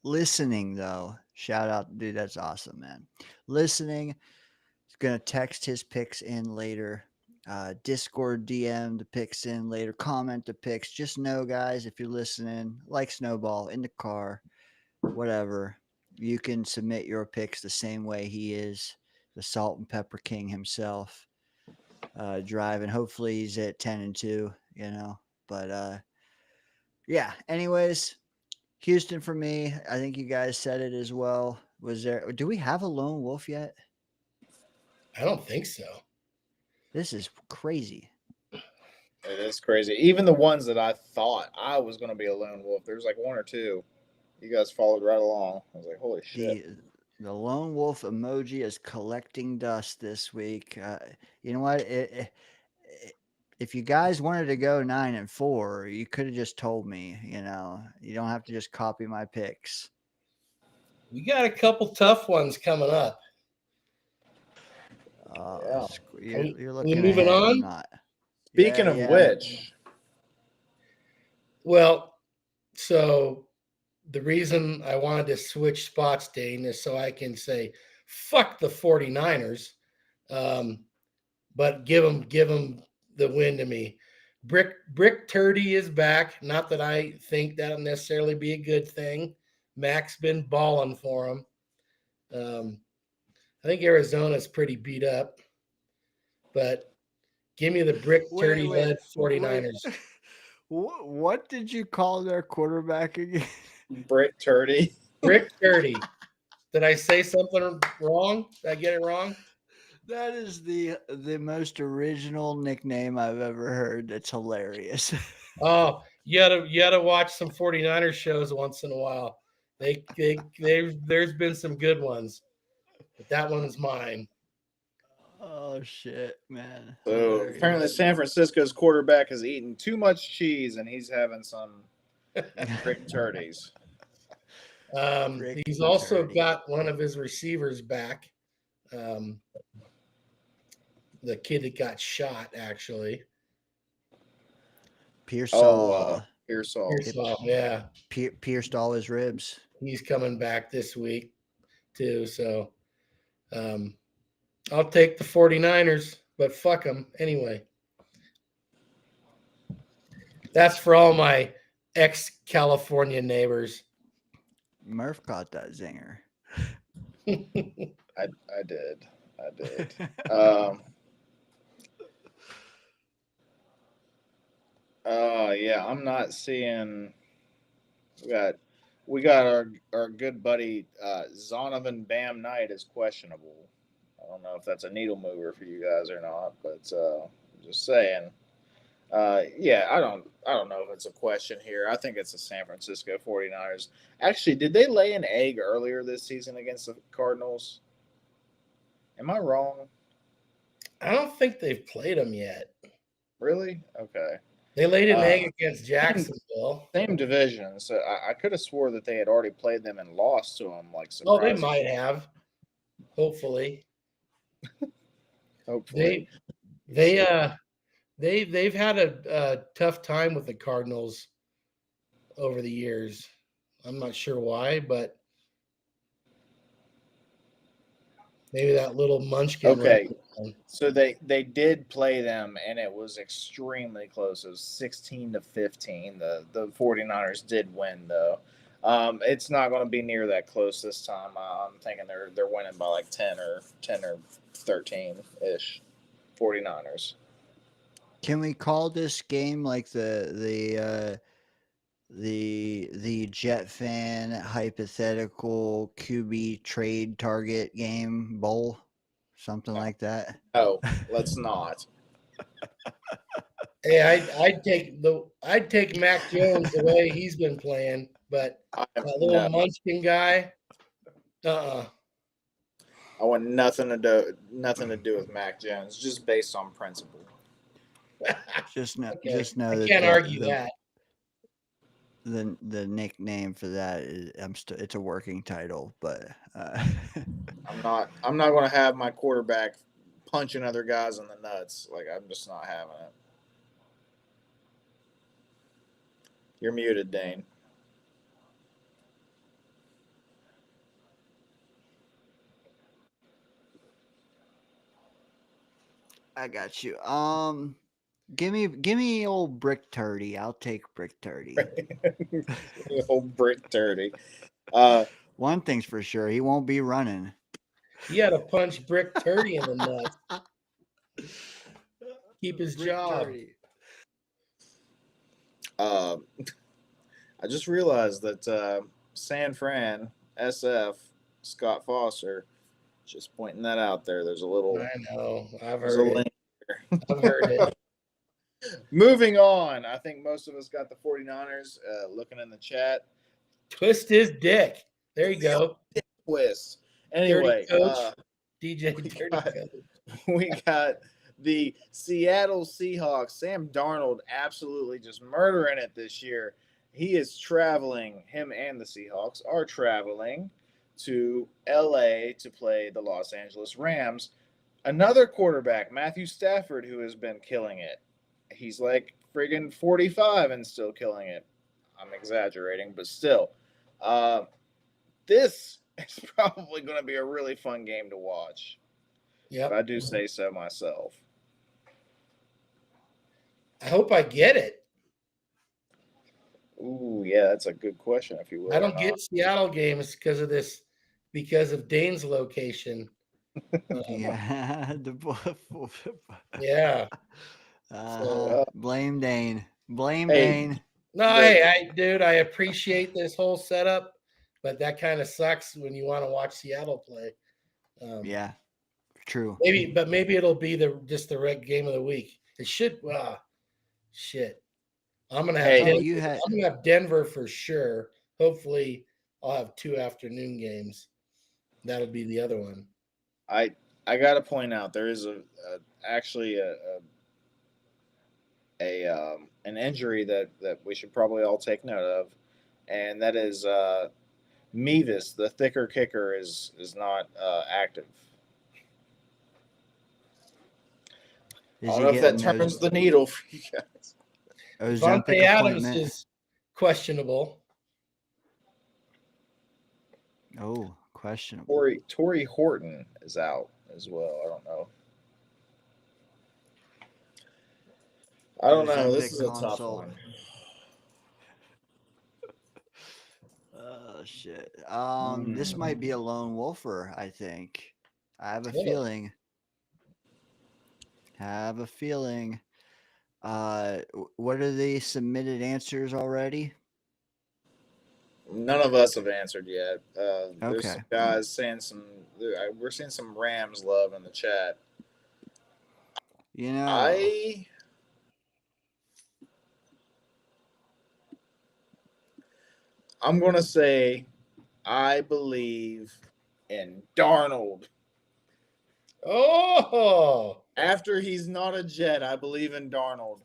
Listening, though. Shout out, dude. That's awesome, man. Listening. He's going to text his picks in later. Discord DM the picks in later. Comment the picks. Just know, guys, if you're listening, like Snowball, in the car, whatever, you can submit your picks the same way he is, the Salt and Pepper King himself, driving. Hopefully he's at 10-2, you know. But, yeah, anyways, Houston for me. I think you guys said it as well. Do we have a lone wolf yet? I don't think so. This is crazy. It is crazy. Even the ones that I thought I was going to be a lone wolf, there's like one or two. You guys followed right along. I was like, holy shit. The lone wolf emoji is collecting dust this week. You know what? If you guys wanted to go 9-4, you could have just told me. You know, you don't have to just copy my picks. We got a couple tough ones coming up. You're looking moving ahead. on? I'm not. Speaking of which, well, so the reason I wanted to switch spots, Dane, is so I can say, fuck the 49ers, but give them the win to me. Brick Turdy is back. Not that I think that'll necessarily be a good thing. Mac's been balling for him. I think Arizona's pretty beat up, but give me the Brick Turdy led 49ers. What did you call their quarterback again? Brick Turdy. Brick Turdy. Did I say something wrong? Did I get it wrong? That is the most original nickname I've ever heard. That's hilarious. Oh, you gotta watch some 49ers shows once in a while. There's been some good ones, but that one's mine. Oh shit, man. So Hilarious. apparently San Francisco's quarterback has eaten too much cheese and he's having some Brick Turdies. He's also got one of his receivers back. The kid that got shot, actually. Pearsall. Pearsall, yeah. Pierced all his ribs. He's coming back this week, too. So I'll take the 49ers, but fuck them anyway. That's for all my ex-California neighbors. Murph caught that zinger. I did. Yeah, I'm not seeing. We got our good buddy Zonovan Bam Knight is questionable. I don't know if that's a needle mover for you guys or not, but just saying. Yeah, I don't know if it's a question here. I think it's the San Francisco 49ers. Actually, did they lay an egg earlier this season against the Cardinals? Am I wrong? I don't think they've played them yet. Really? Okay. They laid an egg against Jacksonville. Same division, so I could have swore that they had already played them and lost to them. Like, oh, they might have. Hopefully. Hopefully. They've had a tough time with the Cardinals over the years. I'm not sure why, but maybe that little munchkin. Okay. So they did play them, and it was extremely close. It was 16-15. The 49ers did win, though. It's not going to be near that close this time. I'm thinking they're winning by like 10 or 13 ish. 49ers. Can we call this game like the Jet fan hypothetical QB trade target game bowl? Something like that? No, let's not. Hey, I'd take Mac Jones the way he's been playing, but that little munchkin guy, I want nothing to do with Mac Jones, just based on principle. Just know I that can't argue that. The nickname for that is it's a working title, but I'm not going to have my quarterback punching other guys in the nuts. Like, I'm just not having it. You're muted, Dane. I got you. Give me old Brick Turdy. I'll take Brick Turdy. Old Brick Turdy. One thing's for sure, he won't be running. He had to punch Brick Turdy in the nuts. Keep his job. I just realized that San Fran SF Scott Foster, just pointing that out there. There's a little. I know. I've heard it. I've heard it. Moving on. I think most of us got the 49ers. Looking in the chat. Twist his dick. There you go. Twist. Anyway, coach. DJ we got the Seattle Seahawks. Sam Darnold absolutely just murdering it this year. He is traveling. Him and the Seahawks are traveling to LA to play the Los Angeles Rams. Another quarterback, Matthew Stafford, who has been killing it. He's like friggin' 45 and still killing it. I'm exaggerating, but still. This is probably going to be a really fun game to watch. Yeah, I do say so myself. I hope I get it. Ooh, yeah, that's a good question. If you will, I don't get Seattle games because of Dane's location. Yeah. Yeah. Blame Dane. Blame Hey, Dane. No, hey, dude, I appreciate this whole setup, but that kind of sucks when you want to watch Seattle play. Yeah. True. Maybe it'll be just the red game of the week. It should. Shit. I'm gonna have Hey, I'm gonna have Denver for sure. Hopefully, I'll have 2 afternoon games. That'll be the other one. I got to point out there is actually an injury that we should probably all take note of, and that is Mevis, the thicker kicker, is not active. I don't know if that turns the needle for you guys. Devontae Adams is questionable. Oh, questionable. Torrey Horton is out as well. I don't know. I don't know. This is a tough one. Oh shit. This might be a lone wolfer, I think. I have a feeling. What are the submitted answers already? None of us have answered yet. There's Okay. some guys saying we're seeing some Rams love in the chat. You know, I'm gonna say I believe in Darnold. Oh, after he's not a Jet, I believe in Darnold.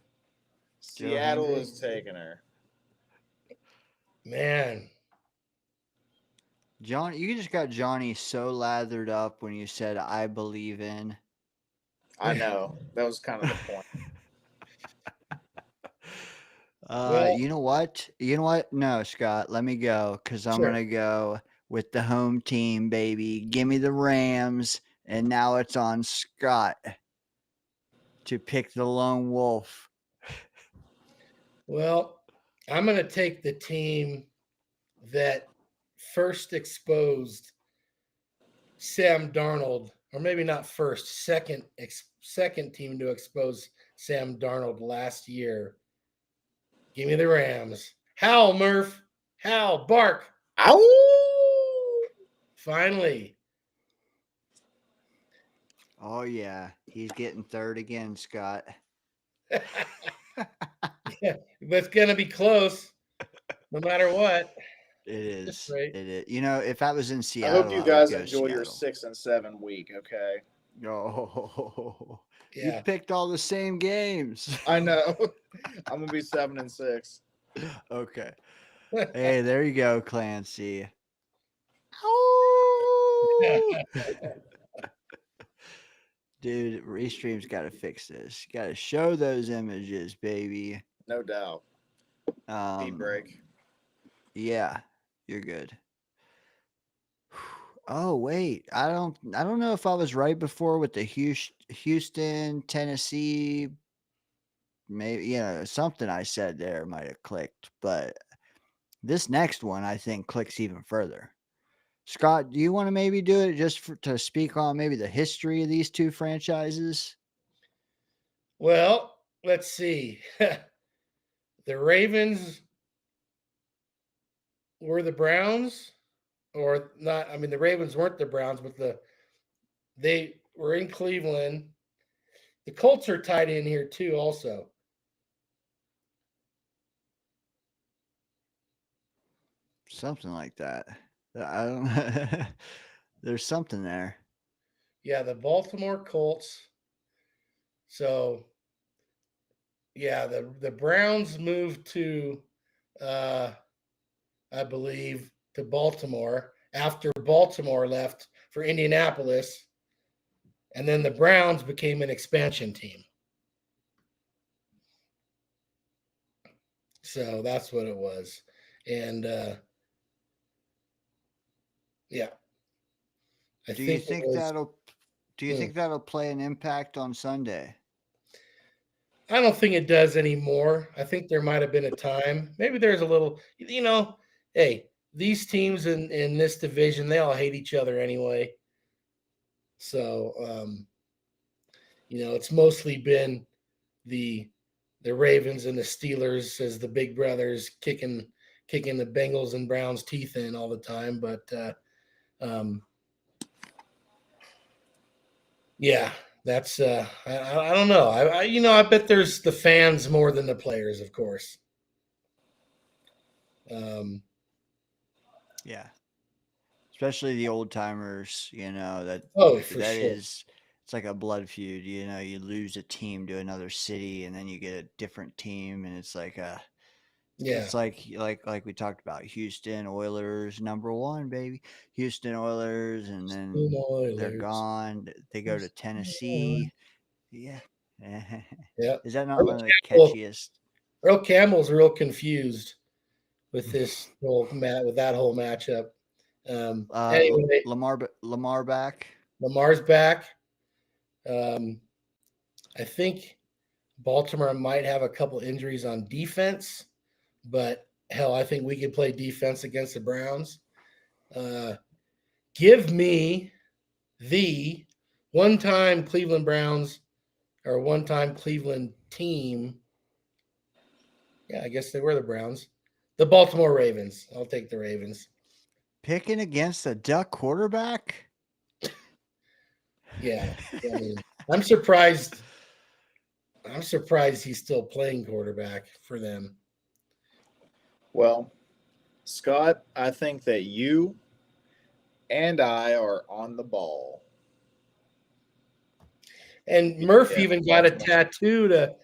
Seattle is taking her. Man. John, you just got Johnny so lathered up when you said I believe in. I know. That was kind of the point. You know what? No, Scott, let me go because I'm going to go with the home team, baby. Give me the Rams. And now it's on Scott to pick the lone wolf. Well, I'm going to take the team that first exposed Sam Darnold, or maybe not first, second team to expose Sam Darnold last year. Give me the Rams. Howl, Murph. Howl, bark. Ow! Finally. Oh, yeah. He's getting third again, Scott. Yeah, it's going to be close no matter what. It is. Right. It is. You know, if I was in Seattle, I hope you guys enjoy your 6 and 7 week, okay? Oh, yeah. You picked all the same games. I know. I'm going to be 7 and 6. Okay. Hey, there you go, Clancy. Dude, Restream's got to fix this. You got to show those images, baby. No doubt. Deep break. Yeah, you're good. Oh wait, I don't know if I was right before with the Houston, Tennessee. Maybe something I said there might have clicked, but this next one I think clicks even further. Scott, do you want to maybe do it just to speak on maybe the history of these two franchises? Well, let's see. The Ravens were the Browns, or not. I mean, the Ravens weren't the Browns, but they were in Cleveland. The Colts are tied in here too, also. Something like that. I don't. There's something there. Yeah, the Baltimore Colts. So, yeah, the Browns moved to, I believe, to Baltimore after Baltimore left for Indianapolis, and then the Browns became an expansion team. So that's what it was, and yeah. Do you think that'll play an impact on Sunday? I don't think it does anymore. I think there might have been a time. Maybe there's a little, hey, these teams in this division, they all hate each other anyway. So, it's mostly been the Ravens and the Steelers as the big brothers kicking the Bengals and Browns teeth in all the time. But yeah, that's I don't know. I bet there's the fans more than the players, of course. Yeah. Especially the old timers, that Oh, for that sure. is it's like a blood feud, you lose a team to another city and then you get a different team and it's like Yeah. it's like we talked about Houston Oilers #1, baby. Houston Oilers, and then they're Oilers. gone. They go to Tennessee. Yeah. Yeah. Is that not one of the Well, catchiest? Earl Campbell's real confused with this with that whole matchup. Anyway, Lamar back. Lamar's back. I think Baltimore might have a couple injuries on defense, but hell, I think we could play defense against the Browns. Give me the one-time Cleveland Browns or one-time Cleveland team. Yeah, I guess they were the Browns. The Baltimore Ravens. I'll take the Ravens. Picking against a Duck quarterback? Yeah. I mean, I'm surprised he's still playing quarterback for them. Well, Scott, I think that you and I are on the ball. And Murph Yeah, even got a Baltimore. tattoo to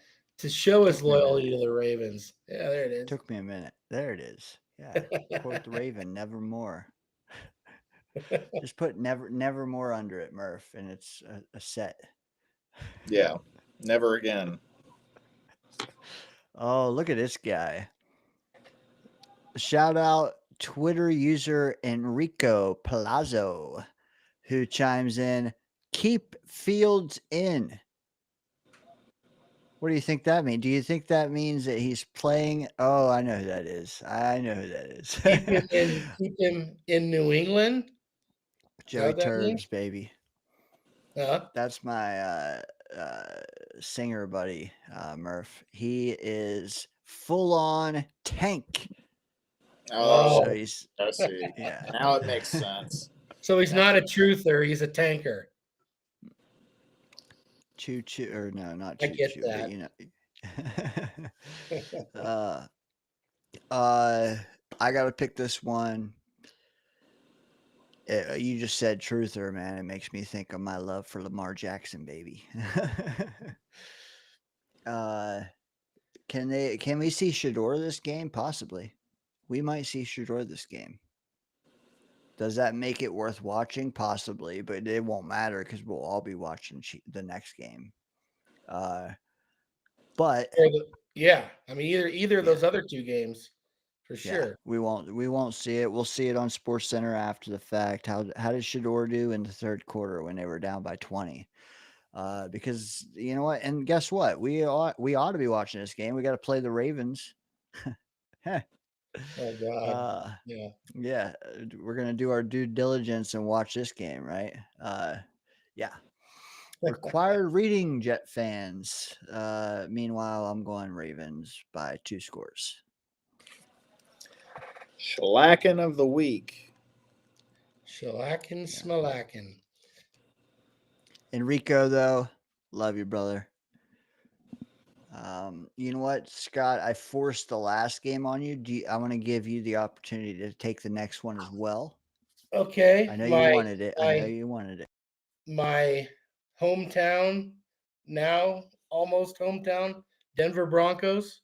show his loyalty to the Ravens. Yeah, there it is. Took me a minute. There it is. Yeah. Quote the Raven, nevermore. Just put nevermore under it, Murph, and it's a set. Yeah, never again. Oh, look at this guy. Shout out Twitter user Enrico Palazzo, who chimes in, keep Fields in. What do you think that means? Do you think that means that he's playing? Oh, I know who that is. Keep him in New England. Joey Turbs, baby. Huh? That's my singer buddy, Murph. He is full on tank. Oh, so he's I see. Yeah. Now it makes sense. So he's not a truther, he's a tanker. Choo choo, or no, not choo I get choo, that. but I gotta pick this one. You just said truther, man. It makes me think of my love for Lamar Jackson, baby. Can we see Shador this game? Possibly. We might see Shador this game. Does that make it worth watching? Possibly, but it won't matter because we'll all be watching the next game. But yeah, I mean either of those other two games, for sure. We won't see it. We'll see it on SportsCenter after the fact. How did Shador do in the third quarter when they were down by 20? Because you know what, and guess what? We ought to be watching this game. We got to play the Ravens. Oh God. Yeah. We're gonna do our due diligence and watch this game, right? Yeah. Required reading, Jet fans. Meanwhile, I'm going Ravens by 2 scores. Shellacking of the week. Shellacking, smellacking. Enrico, though, love you, brother. You know what, Scott? I forced the last game on you. I want to give you the opportunity to take the next one as well. Okay. I know you wanted it. My hometown, now almost hometown, Denver Broncos.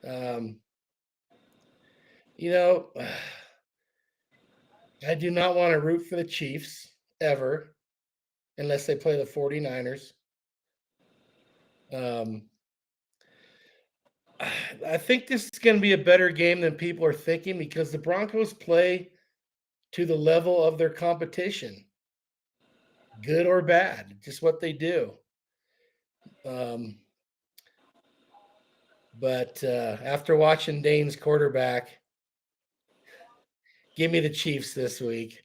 I do not want to root for the Chiefs ever, unless they play the 49ers. I think this is going to be a better game than people are thinking because the Broncos play to the level of their competition, good or bad, just what they do. But after watching Dane's quarterback, give me the Chiefs this week.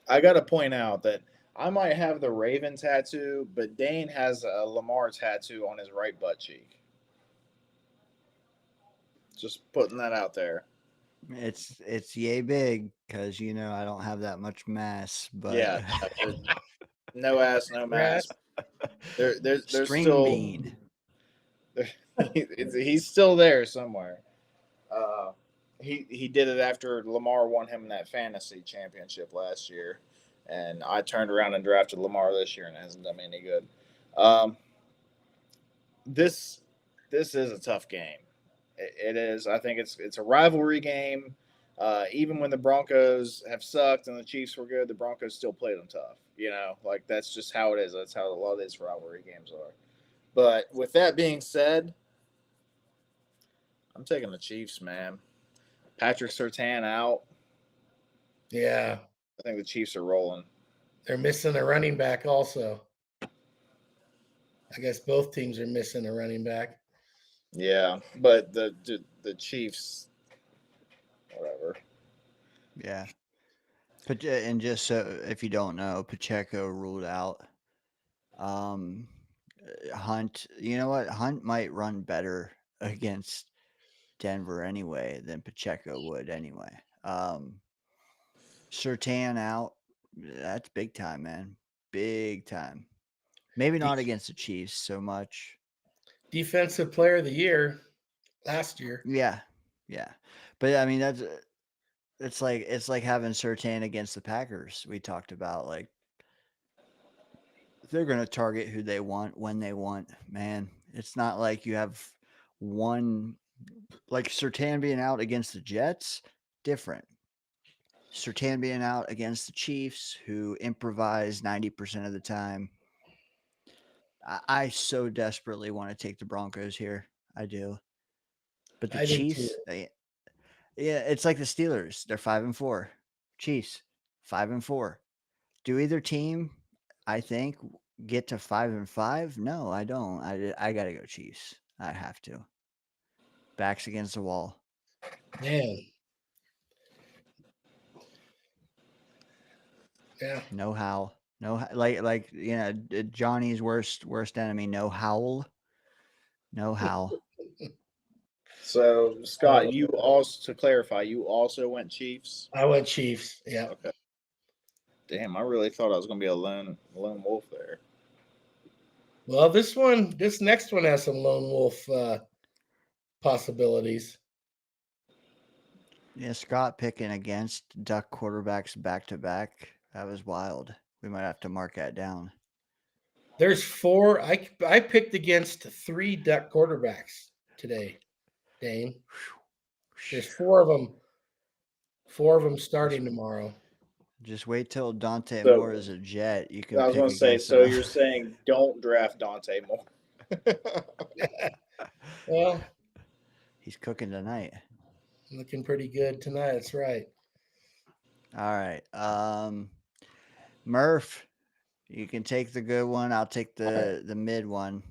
I got to point out that I might have the Raven tattoo, but Dane has a Lamar tattoo on his right butt cheek. Just putting that out there. It's yay big because I don't have that much mass, but Yeah, no ass, no mass. There's string still bean. he's still there somewhere. He did it after Lamar won him that fantasy championship last year, and I turned around and drafted Lamar this year, and it hasn't done me any good. This is a tough game. It is. I think it's a rivalry game. Even when the Broncos have sucked and the Chiefs were good, the Broncos still played them tough. Like that's just how it is. That's how a lot of these rivalry games are. But with that being said, I'm taking the Chiefs, man. Patrick Surtain out. Yeah. I think the Chiefs are rolling. They're missing a running back also. I guess both teams are missing a running back. Yeah, but the Chiefs, whatever. Yeah. But and just so if you don't know, Pacheco ruled out. Hunt, you know what? Hunt might run better against Denver anyway than Pacheco would anyway. Surtain out. That's big time, man. Big time. Maybe not against the Chiefs so much. Defensive player of the year last year. Yeah. Yeah. But I mean it's like having Surtain against the Packers. We talked about like they're going to target who they want when they want, man. It's not like you have one like Surtain being out against the Jets, different. Surtain being out against the Chiefs, who improvise 90% of the time. I so desperately want to take the Broncos here. I do. But the Chiefs, yeah, it's like the Steelers. They're 5-4. Chiefs, 5-4. Do either team, I think, get to 5-5? No, I don't. I gotta go Chiefs. I have to. Backs against the wall. Man. Yeah. No how. No, like Johnny's worst enemy. No howl. No how. So Scott, you also, to clarify, you also went Chiefs. I went Chiefs. Yeah. Okay. Damn, I really thought I was going to be a lone wolf there. Well, this next one has some lone wolf possibilities. Yeah, Scott picking against Duck quarterbacks back to back. That was wild. We might have to mark that down. There's 4. I picked against 3 Duck quarterbacks today, Dane. There's 4 of them. 4 of them starting tomorrow. Just wait till Dante Moore is a Jet. You can. I was going to say. So you're saying don't draft Dante Moore. Well, he's cooking tonight. Looking pretty good tonight. That's right. All right. Murph, you can take the good one. I'll take the mid one.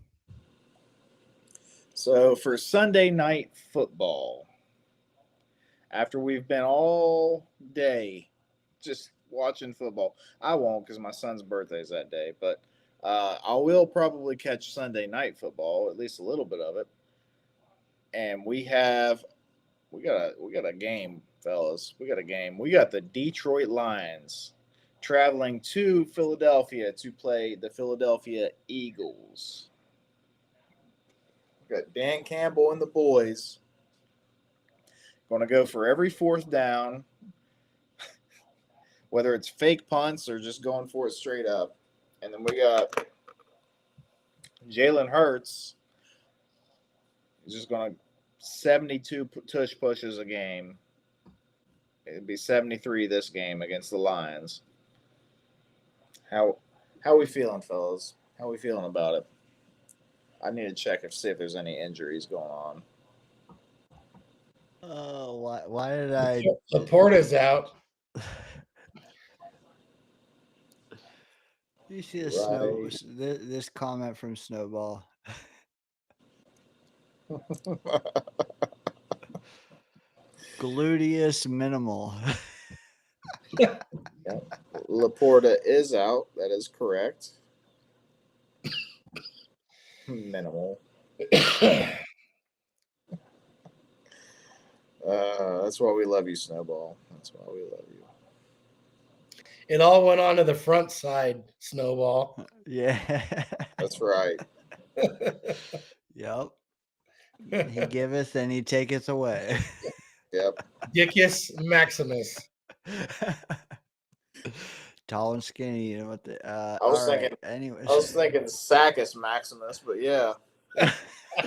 So for Sunday night football, after we've been all day just watching football, I won't because my son's birthday is that day, but I will probably catch Sunday night football, at least a little bit of it. And we got a game, fellas. We got a game. We got the Detroit Lions traveling to Philadelphia to play the Philadelphia Eagles. We got Dan Campbell and the boys going to go for every 4th down, whether it's fake punts or just going for it straight up. And then we got Jalen Hurts. He's just going to 72 tush pushes a game. It'd be 73 this game against the Lions. How we feeling, fellas? How we feeling about it? I need to check see if there's any injuries going on. Oh, why did I? Laporta's out. You see this comment from Snowball. Gluteus minimal. Laporta is out. That is correct. Minimal. That's why we love you, Snowball. That's why we love you. It all went on to the front side, Snowball. Yeah. That's right. Yep. He giveth and he taketh away. Yep. Dickus Maximus. Tall and skinny, you know what the I was thinking. Anyways. I was thinking Sackus Maximus, but yeah.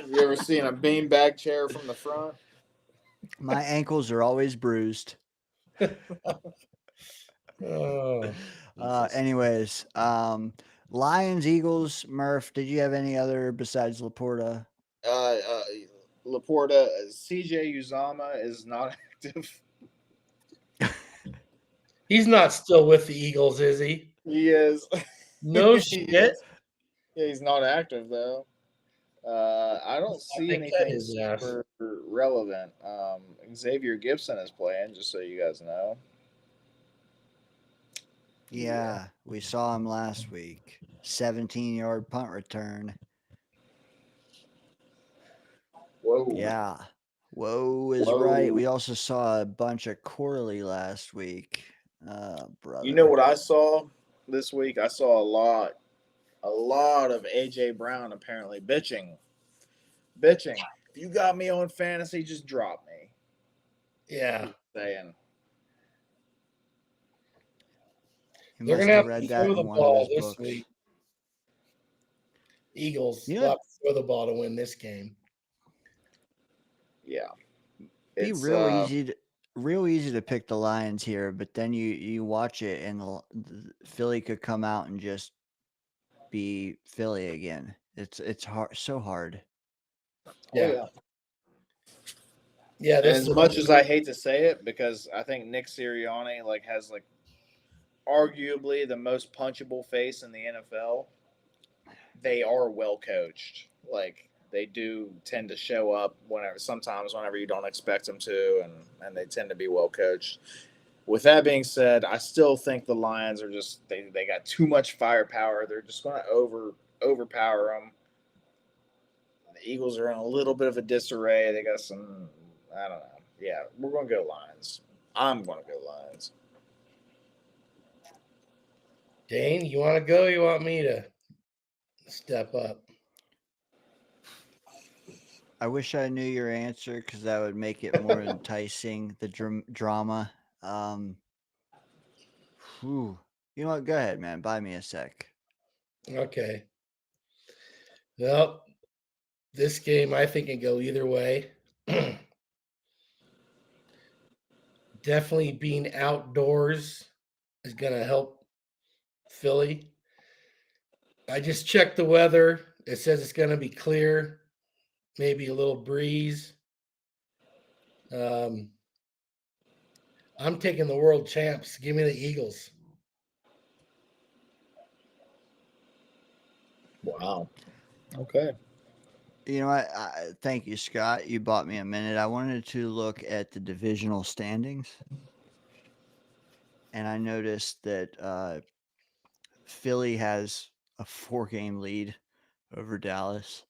You ever seen a beanbag chair from the front? My ankles are always bruised. Oh. Anyways, Lions, Eagles, Murph, did you have any other besides Laporta? Laporta, CJ Uzama is not active. He's not still with the Eagles, is he? He is. No He shit. is. Yeah, he's not active though. I don't see They cut anything his ass. super relevant. Xavier Gibson is playing, just so you guys know. Yeah, we saw him last week. 17-yard punt return. Whoa. Yeah. Whoa is Whoa. right. We also saw a bunch of Corley last week. Brother. You know what I saw this week? I saw a lot of AJ Brown apparently bitching. If you got me on fantasy, just drop me. Yeah. Saying. He They're must gonna have read to that throw in the one of ball his this books. week. Eagles Yeah. will have to throw the ball to win this game. Yeah. Be It's real easy to pick the Lions here, but then you watch it and the Philly could come out and just be Philly again. It's hard, so hard. yeah. Yeah, And this as is much as I hate to say it, because I think Nick Sirianni has arguably the most punchable face in the NFL, they are well coached. They do tend to show up sometimes whenever you don't expect them to, and they tend to be well coached. With that being said, I still think the Lions are just they got too much firepower. They're just going to overpower them. The Eagles are in a little bit of a disarray. They got some, I don't know. Yeah, we're going to go Lions. I'm going to go Lions. Dane, you want to go? You want me to step up? I wish I knew your answer because that would make it more enticing. The drama. You know what? Go ahead, man. Buy me a sec. Okay. Well, this game I think can go either way. Definitely being outdoors is going to help Philly. I just checked the weather. It says it's going to be clear, maybe a little breeze. I'm taking the world champs. Give me the Eagles. Wow. Okay. You know what? Thank you, Scott. You bought me a minute. I wanted to look at the divisional standings, and I noticed that Philly has a 4-game lead over Dallas.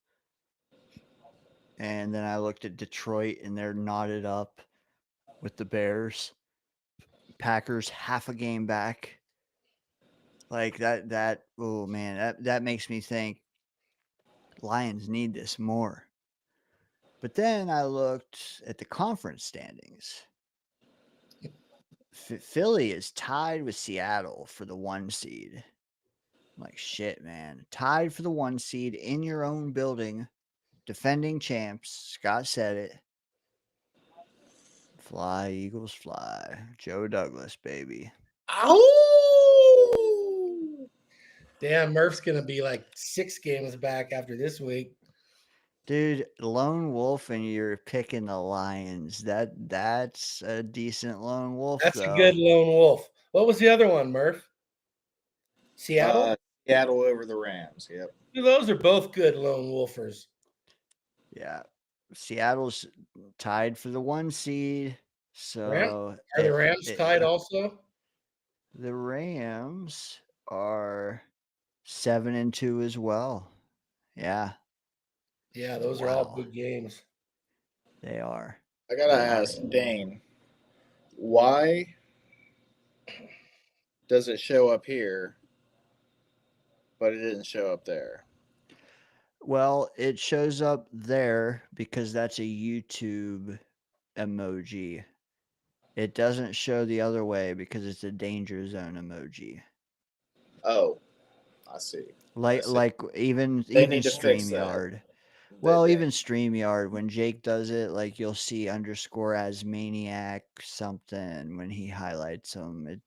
And then I looked at Detroit, and they're knotted up with the Bears. Packers half a game back. Oh man, that makes me think Lions need this more. But then I looked at the conference standings. Philly is tied with Seattle for the 1 seed. I'm like, shit, man. Tied for the 1 seed in your own building. Defending champs. Scott said it. Fly, Eagles, fly. Joe Douglas, baby. Ow! Damn, Murph's going to be 6 games back after this week. Dude, lone wolf, and you're picking the Lions. That's a decent lone wolf. That's though. a good lone wolf. What was the other one, Murph? Seattle? Seattle over the Rams. Yep. Those are both good lone wolfers. Yeah. Seattle's tied for the 1 seed. So Are the Rams tied also? The Rams are 7-2 as well. Yeah. Yeah, those are all big games. They are. I gotta ask Dane, why does it show up here, but it didn't show up there? Well, it shows up there because that's a YouTube emoji. It doesn't show the other way because it's a danger zone emoji. Oh, I see. Like even They need to fix that. StreamYard. Well, even StreamYard, when Jake does it, like you'll see underscore as maniac something when he highlights them.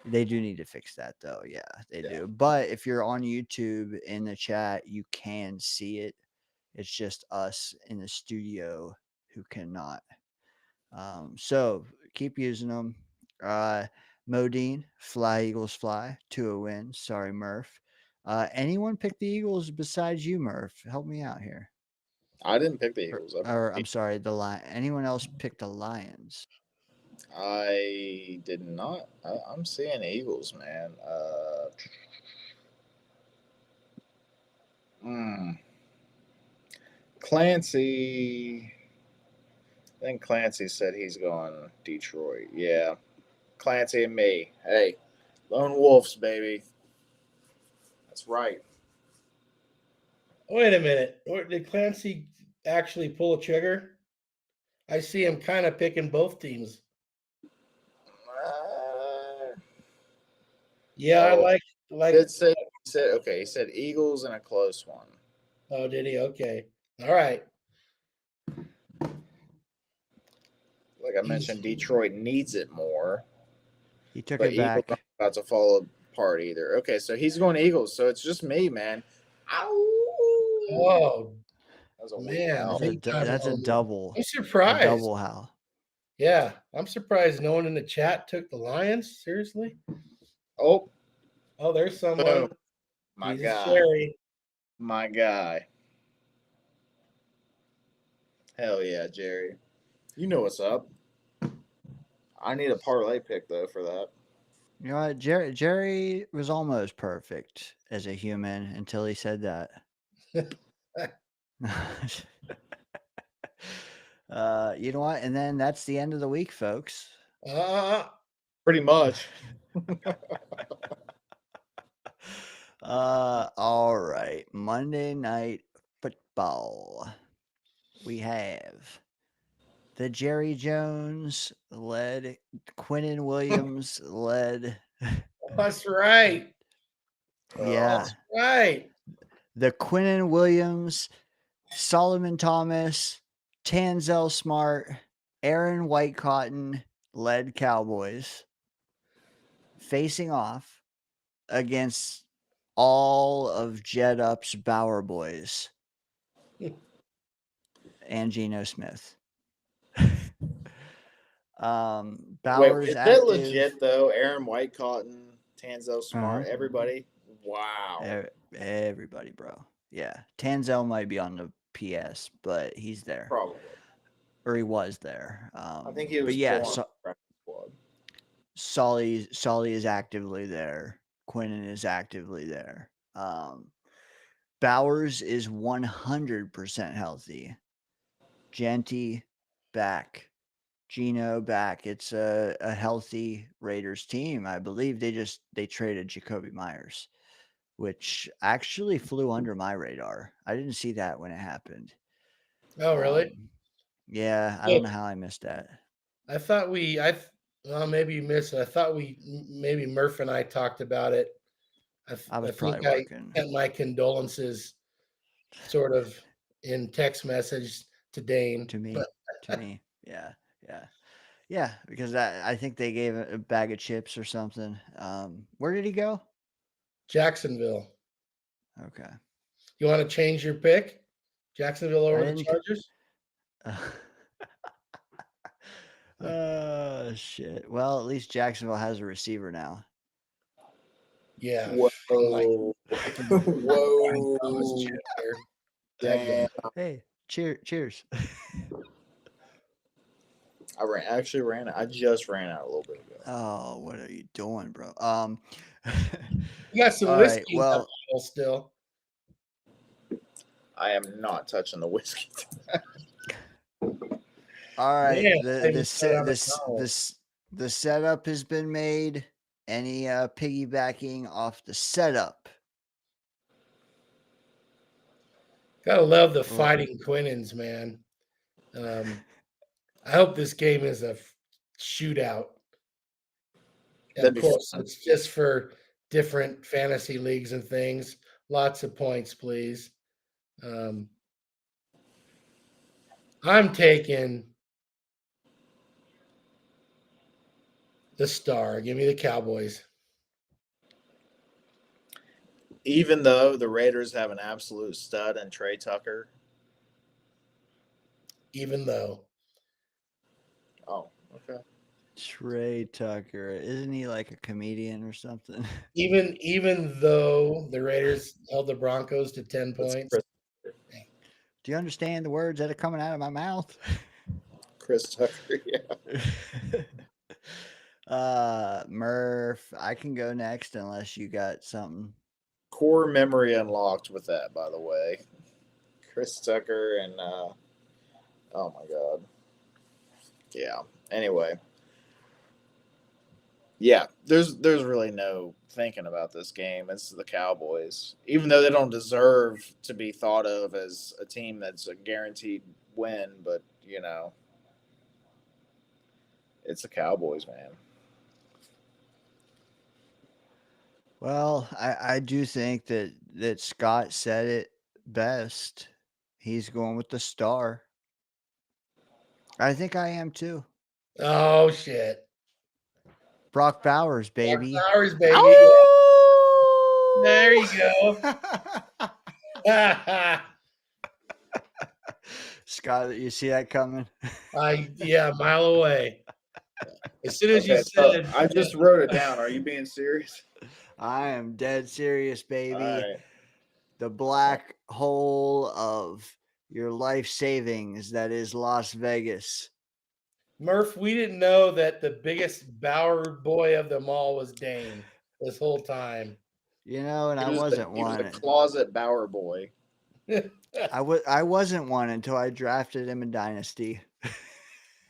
They do need to fix that though. Yeah, they do. But if you're on YouTube in the chat, you can see it. It's just us in the studio who cannot. So keep using them. Modine, Fly Eagles Fly, 2 win. Sorry, Murph. Anyone pick the Eagles besides you, Murph? Help me out here. I didn't pick the Eagles. Or I'm sorry, the Lion. Anyone else pick the Lions? I did not. I'm seeing Eagles, man. Clancy. I think Clancy said he's going Detroit. Yeah. Clancy and me. Hey, Lone Wolves, baby. That's right. Wait a minute. Did Clancy actually pull a trigger? I see him kind of picking both teams. Yeah, I like. He said Eagles in a close one. Oh, did he? Okay. All right. Like I mentioned, Detroit needs it more. He took but it back. Eagles aren't about to fall apart either. Okay, so he's going Eagles. So it's just me, man. Ow! Oh, that was man. That's a double. I'm surprised. A double howl. Yeah, I'm surprised no one in the chat took the Lions. Seriously? Oh, there's someone. My He's guy. Sherry. My guy. Hell yeah, Jerry. You know what's up. I need a parlay pick though for that. You know what? Jerry was almost perfect as a human until he said that. You know what? And then that's the end of the week, folks. Pretty much. All right. Monday Night Football. We have the Jerry Jones led, Quinnen Williams led. That's right. Yeah. That's right. The Quinnen Williams, Solomon Thomas, Tanzel Smart, Aaron Whitecotton led Cowboys facing off against all of Jed Up's Bauer boys and Geno Smith. Bauer's Wait, is active. that legit though? Aaron Whitecotton, Tanzel Smart, everybody. Wow. Everybody, bro. Yeah, Tanzel might be on the PS, but he's there. Probably. Or he was there. I think he was. But yeah, squad. Solly is actively there. Quinnen is actively there. Bowers is 100% healthy. Genty back. Geno back. It's a healthy Raiders team. I believe they traded Jacoby Myers, which actually flew under my radar. I didn't see that when it happened. Oh, really? Yeah, I don't know how I missed that. I thought maybe you missed it. I thought maybe Murph and I talked about it. I was probably working. I sent my condolences sort of in text message to Dane. To me. Yeah, because I think they gave a bag of chips or something. Where did he go? Jacksonville. Okay. You want to change your pick? Jacksonville over the Chargers? Shit. Well, at least Jacksonville has a receiver now. Yeah. Whoa. Whoa. Damn. Hey, Cheers. I just ran out a little bit ago. Oh, what are you doing, bro? You got some All whiskey right, in that well, bottle still. I am not touching the whiskey. all right. Man, I The even set out the setup has been made. Any piggybacking off the setup? Gotta love the Well- fighting Quinnins, man. I hope this game is a shootout. And That'd of be course, fun. it's just for different fantasy leagues and things. Lots of points, please. I'm taking the star. Give me the Cowboys. Even though the Raiders have an absolute stud in Trey Tucker. Even though. Oh, okay. Trey Tucker, isn't he like a comedian or something? Even though the Raiders held the Broncos to 10 points. Do you understand the words that are coming out of my mouth? Chris Tucker, yeah. Murph, I can go next unless you got something. Core memory unlocked with that, by the way. Chris Tucker and oh my god. Yeah. Anyway. Yeah, there's really no thinking about this game. It's the Cowboys. Even though they don't deserve to be thought of as a team that's a guaranteed win, but you know, it's the Cowboys, man. Well, I do think that Scott said it best. He's going with the star. I think I am too. Oh, shit. Brock Bowers, baby. Brock Bowers, baby. Ow! There you go. Scott, you see that coming? Yeah, a mile away. As soon as you Okay, so said, I just wrote it down. Are you being serious? I am dead serious, baby. All right. The black hole of your life savings that is Las Vegas. Murph, we didn't know that the biggest Bauer boy of them all was Dane this whole time. You know, and I He was one. a closet Bauer boy. I wasn't one until I drafted him in Dynasty.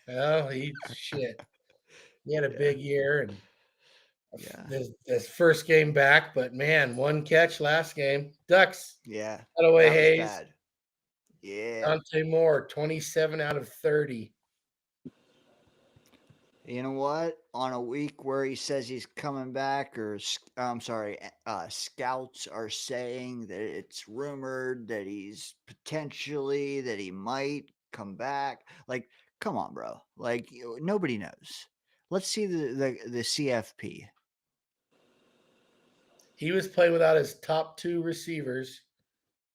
Oh, shit. He had a big year and his first game back, but man, one catch last game. Ducks. Yeah. By the way, that was Hayes. bad. Yeah. Dante Moore, 27 out of 30. You know what? On a week where he says he's coming back, or I'm sorry, scouts are saying that it's rumored that he's potentially, that he might come back. Like, come on, bro. Like, nobody knows. Let's see the CFP. He was playing without his top two receivers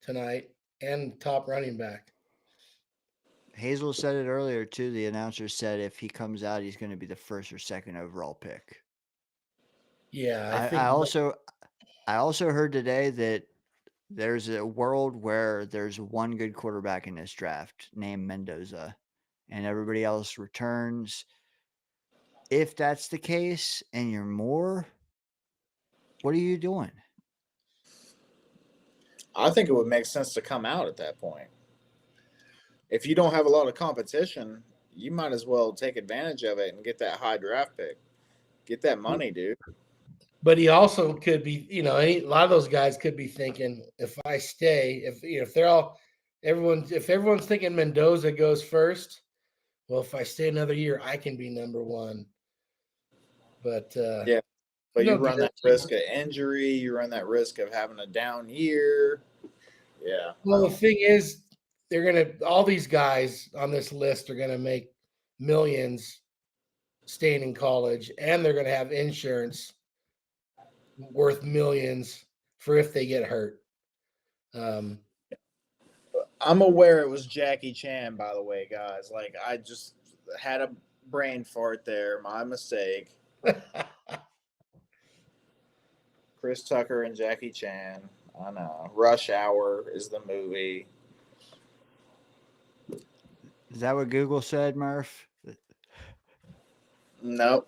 tonight and top running back. Hazel said it earlier too. The announcer said if he comes out, he's going to be the first or second overall pick. Yeah, I also heard today that there's a world where there's one good quarterback in this draft named Mendoza, and everybody else returns. If that's the case, and you're Moore, what are you doing? I think it would make sense to come out at that point. If you don't have a lot of competition, you might as well take advantage of it and get that high draft pick. Get that money, dude. But he also could be, a lot of those guys could be thinking, if I stay, if everyone's thinking Mendoza goes first, well, if I stay another year, I can be number one. But yeah, but you run that risk of injury. You run that risk of having a down year. Yeah. Well, the thing is, all these guys on this list are gonna make millions staying in college, and they're gonna have insurance worth millions for if they get hurt. I'm aware it was Jackie Chan, by the way, guys. Like, I just had a brain fart there. My mistake. Chris Tucker and Jackie Chan. I know. Rush Hour is the movie. Is that what Google said, Murph? Nope.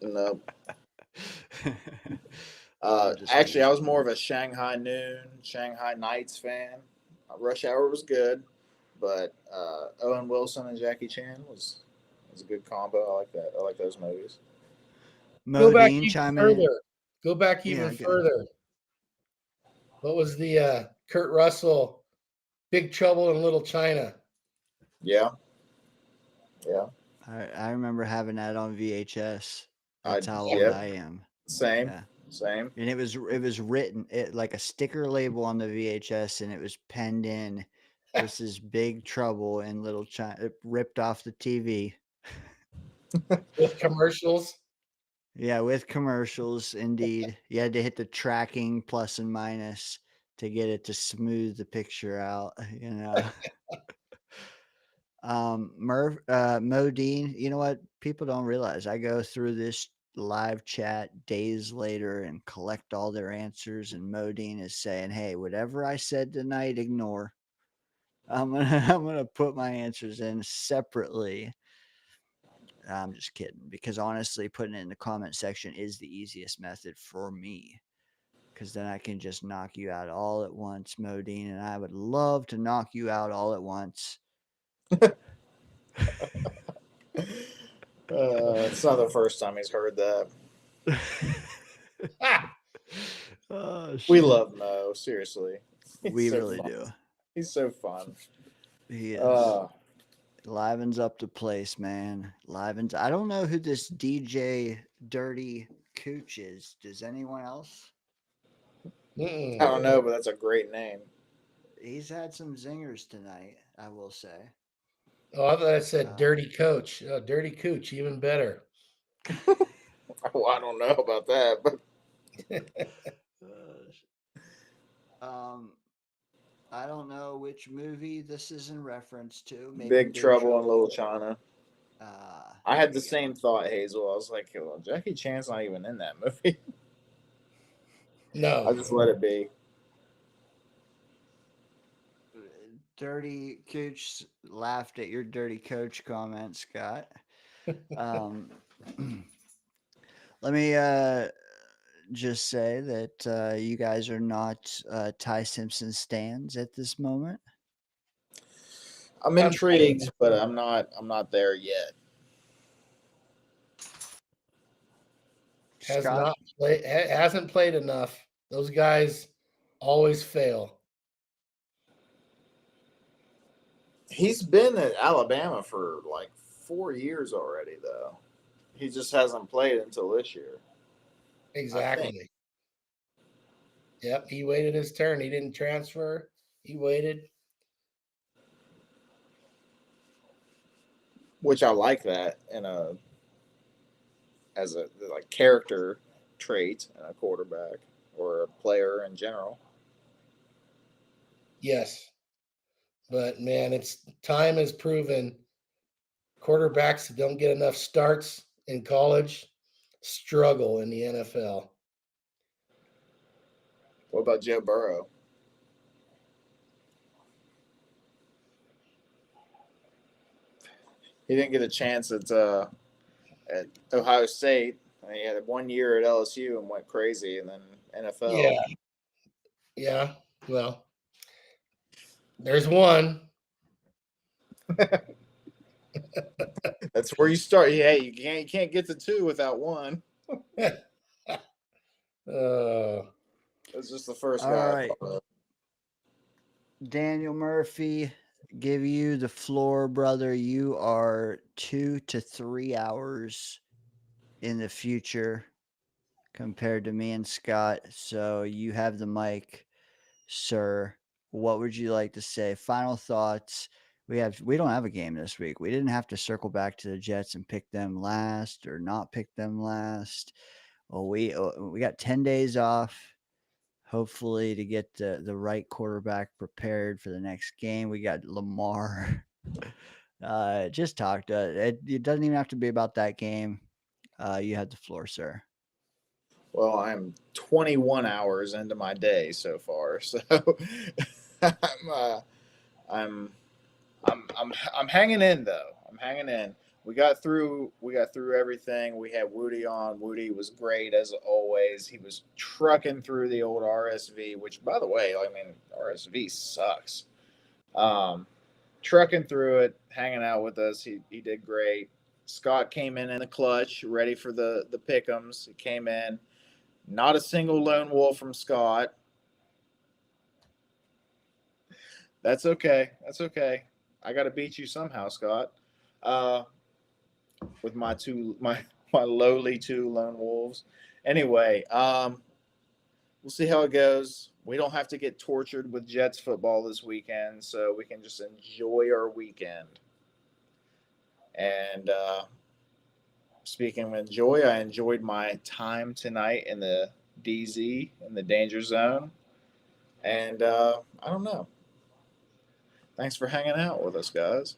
Nope. I'm just Actually, I was messing more with of a Shanghai Noon, Shanghai Nights fan. Rush Hour was good, but Owen Wilson and Jackie Chan was a good combo. I like that. I like those movies. Go back Modine even chiming in. further. Go back even Yeah, good. further. What was the Kurt Russell Big Trouble in Little China? Yeah, yeah. I remember having that on VHS. That's how old yeah. I am. Same, Yeah. same. And it was written like a sticker label on the VHS, and it was penned in. This is Big Trouble in Little China. It ripped off the TV. With commercials. Yeah, with commercials, indeed. You had to hit the tracking plus and minus to get it to smooth the picture out, you know. Modine, you know what? People don't realize I go through this live chat days later and collect all their answers, and Modine is saying, "Hey, whatever I said tonight, ignore. I'm gonna put my answers in separately." I'm just kidding, because honestly, putting it in the comment section is the easiest method for me, because then I can just knock you out all at once, Modine, and I would love to knock you out all at once. It's not the first time he's heard that. Oh, We shit. love Mo, seriously. We so really fun. do. He's so fun. He is. Livens up the place, man. Livens. I don't know who this DJ Dirty Cooch is. Does anyone else? I don't know, but that's a great name. He's had some zingers tonight, I will say. Oh, I thought it said Dirty Coach. Oh, Dirty Cooch, even better. Well, I don't know about that, but I don't know which movie this is in reference to. Maybe Big Trouble in Little China. I had the same thought, Hazel. I was like, well, Jackie Chan's not even in that movie. No. I just let it be. Dirty Cooch laughed at your Dirty Coach comment, Scott. Let me just say that you guys are not Ty Simpson stans at this moment. I'm intrigued, but I'm not there yet. Hasn't played enough. Those guys always fail. He's been at Alabama for like 4 years already, though. He just hasn't played until this year. Exactly. Yep, he waited his turn. He didn't transfer. He waited. Which I like that as a like character trait in a quarterback or a player in general. Yes. But man, time has proven quarterbacks that don't get enough starts in college struggle in the NFL. What about Joe Burrow? He didn't get a chance at Ohio State. He had 1 year at LSU and went crazy, and then NFL. Yeah. Yeah. Well, there's one. That's where you start. Hey, you can't get to two without one. That's just the first All guy. right. Daniel Murphy, give you the floor, brother. You are 2 to 3 hours in the future compared to me and Scott. So you have the mic, sir. What would you like to say? Final thoughts. We don't have a game this week. We didn't have to circle back to the Jets and pick them last or not pick them last. Well, we got 10 days off, hopefully, to get the right quarterback prepared for the next game. We got Lamar. Just talk to it. It doesn't even have to be about that game. You had the floor, sir. Well, I'm 21 hours into my day so far, so I'm I'm hanging in though. I'm hanging in. We got through everything. We had Wudi on. Wudi was great as always. He was trucking through the old RSV, which by the way, I mean RSV sucks. Trucking through it, hanging out with us. He did great. Scott came in the clutch, ready for the pick'ems. He came in. Not a single lone wolf from Scott. That's okay. That's okay. I got to beat you somehow, Scott. With my lowly two lone wolves. Anyway, we'll see how it goes. We don't have to get tortured with Jets football this weekend, so we can just enjoy our weekend. And speaking of enjoy, I enjoyed my time tonight in the DZ, in the Danger Zone. And I don't know. Thanks for hanging out with us, guys.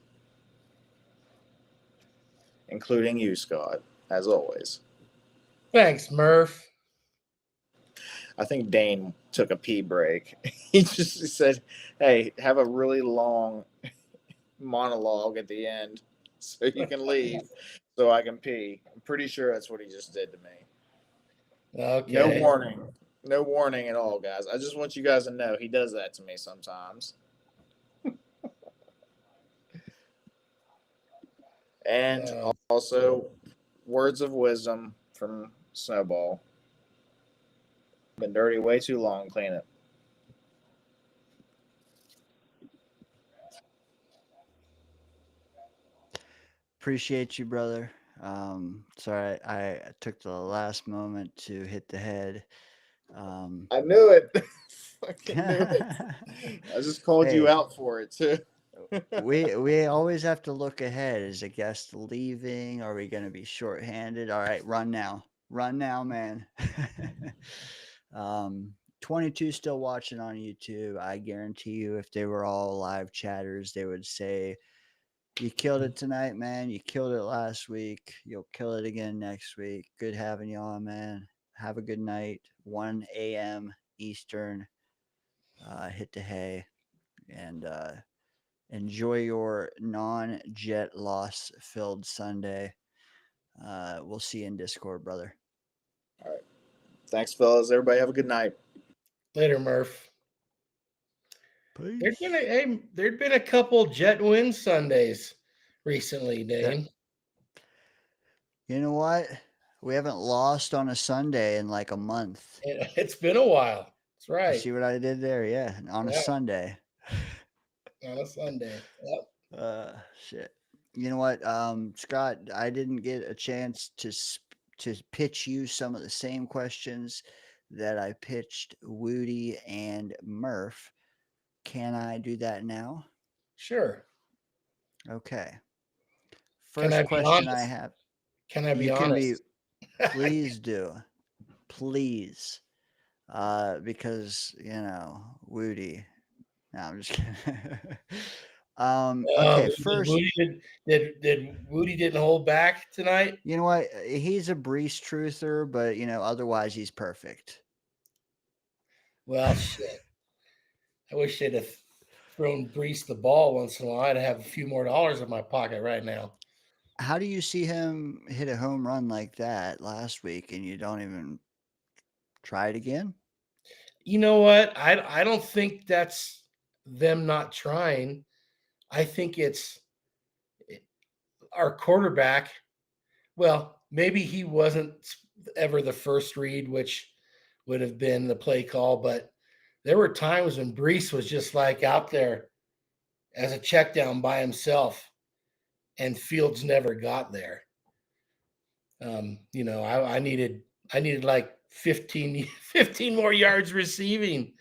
Including you, Scott, as always. Thanks, Murph. I think Dane took a pee break. He just said, hey, have a really long monologue at the end so you can leave so I can pee. I'm pretty sure that's what he just did to me. Okay. No warning. No warning at all, guys. I just want you guys to know he does that to me sometimes. And also, words of wisdom from Snowball. Been dirty way too long. Clean it. Appreciate you, brother. Sorry, I took the last moment to hit the head. I knew it. Fucking knew it. I just called you out for it too. we always have to look ahead. Is a guest leaving? Are we going to be shorthanded? All right, run now, man. 22 still watching on YouTube. I guarantee you, if they were all live chatters, they would say, "You killed it tonight, man. You killed it last week. You'll kill it again next week. Good having you on, man. Have a good night. 1 a.m. Eastern. Hit the hay and enjoy your non-jet loss filled Sunday. We'll see you in Discord, brother." All right. Thanks, fellas. Everybody have a good night. Later, Murph. Peace. There'd been a couple Jet win Sundays recently, Dane. You know what? We haven't lost on a Sunday in like a month. It's been a while. That's right. You see what I did there? Yeah, on a Sunday. On a Sunday. Yep. Shit. You know what, Scott? I didn't get a chance to pitch you some of the same questions that I pitched Wudi and Murph. Can I do that now? Sure. Okay. First question I have. Can I be honest? Please do. Please. Because, Wudi. No, I'm just kidding. Okay, first. Did Wudi didn't hold back tonight? You know what? He's a Brees truther, but, otherwise he's perfect. Well, shit. I wish they'd have thrown Brees the ball once in a while. I'd have a few more dollars in my pocket right now. How do you see him hit a home run like that last week and you don't even try it again? You know what? I don't think that's them not trying. I think it's our quarterback. Well, maybe he wasn't ever the first read, which would have been the play call, but there were times when Brees was just like out there as a check down by himself and Fields never got there. I needed like 15 more yards receiving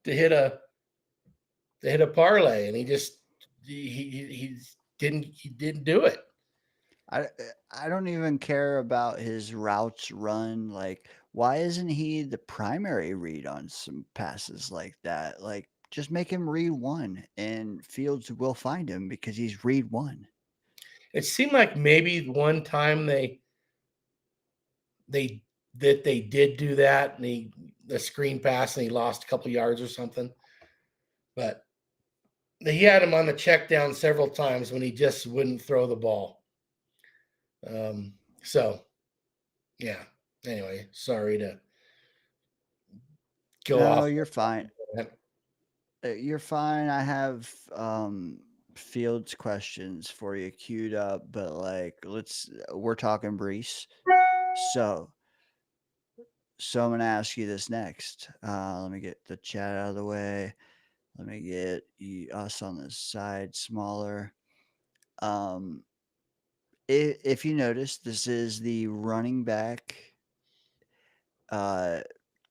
to hit a parlay, and he didn't do it. I don't even care about his routes run. Like, why isn't he the primary read on some passes like that? Like, just make him read one, and Fields will find him because he's read one. It seemed like maybe one time they did do that, and the screen pass, and he lost a couple yards or something. But he had him on the check down several times when he just wouldn't throw the ball. So, yeah. Anyway, sorry to go off. No, you're fine. You're fine. I have Fields questions for you queued up, but like we're talking Brees. So I'm gonna ask you this next. Let me get the chat out of the way. Let me get us on the side smaller. If you notice, this is the running back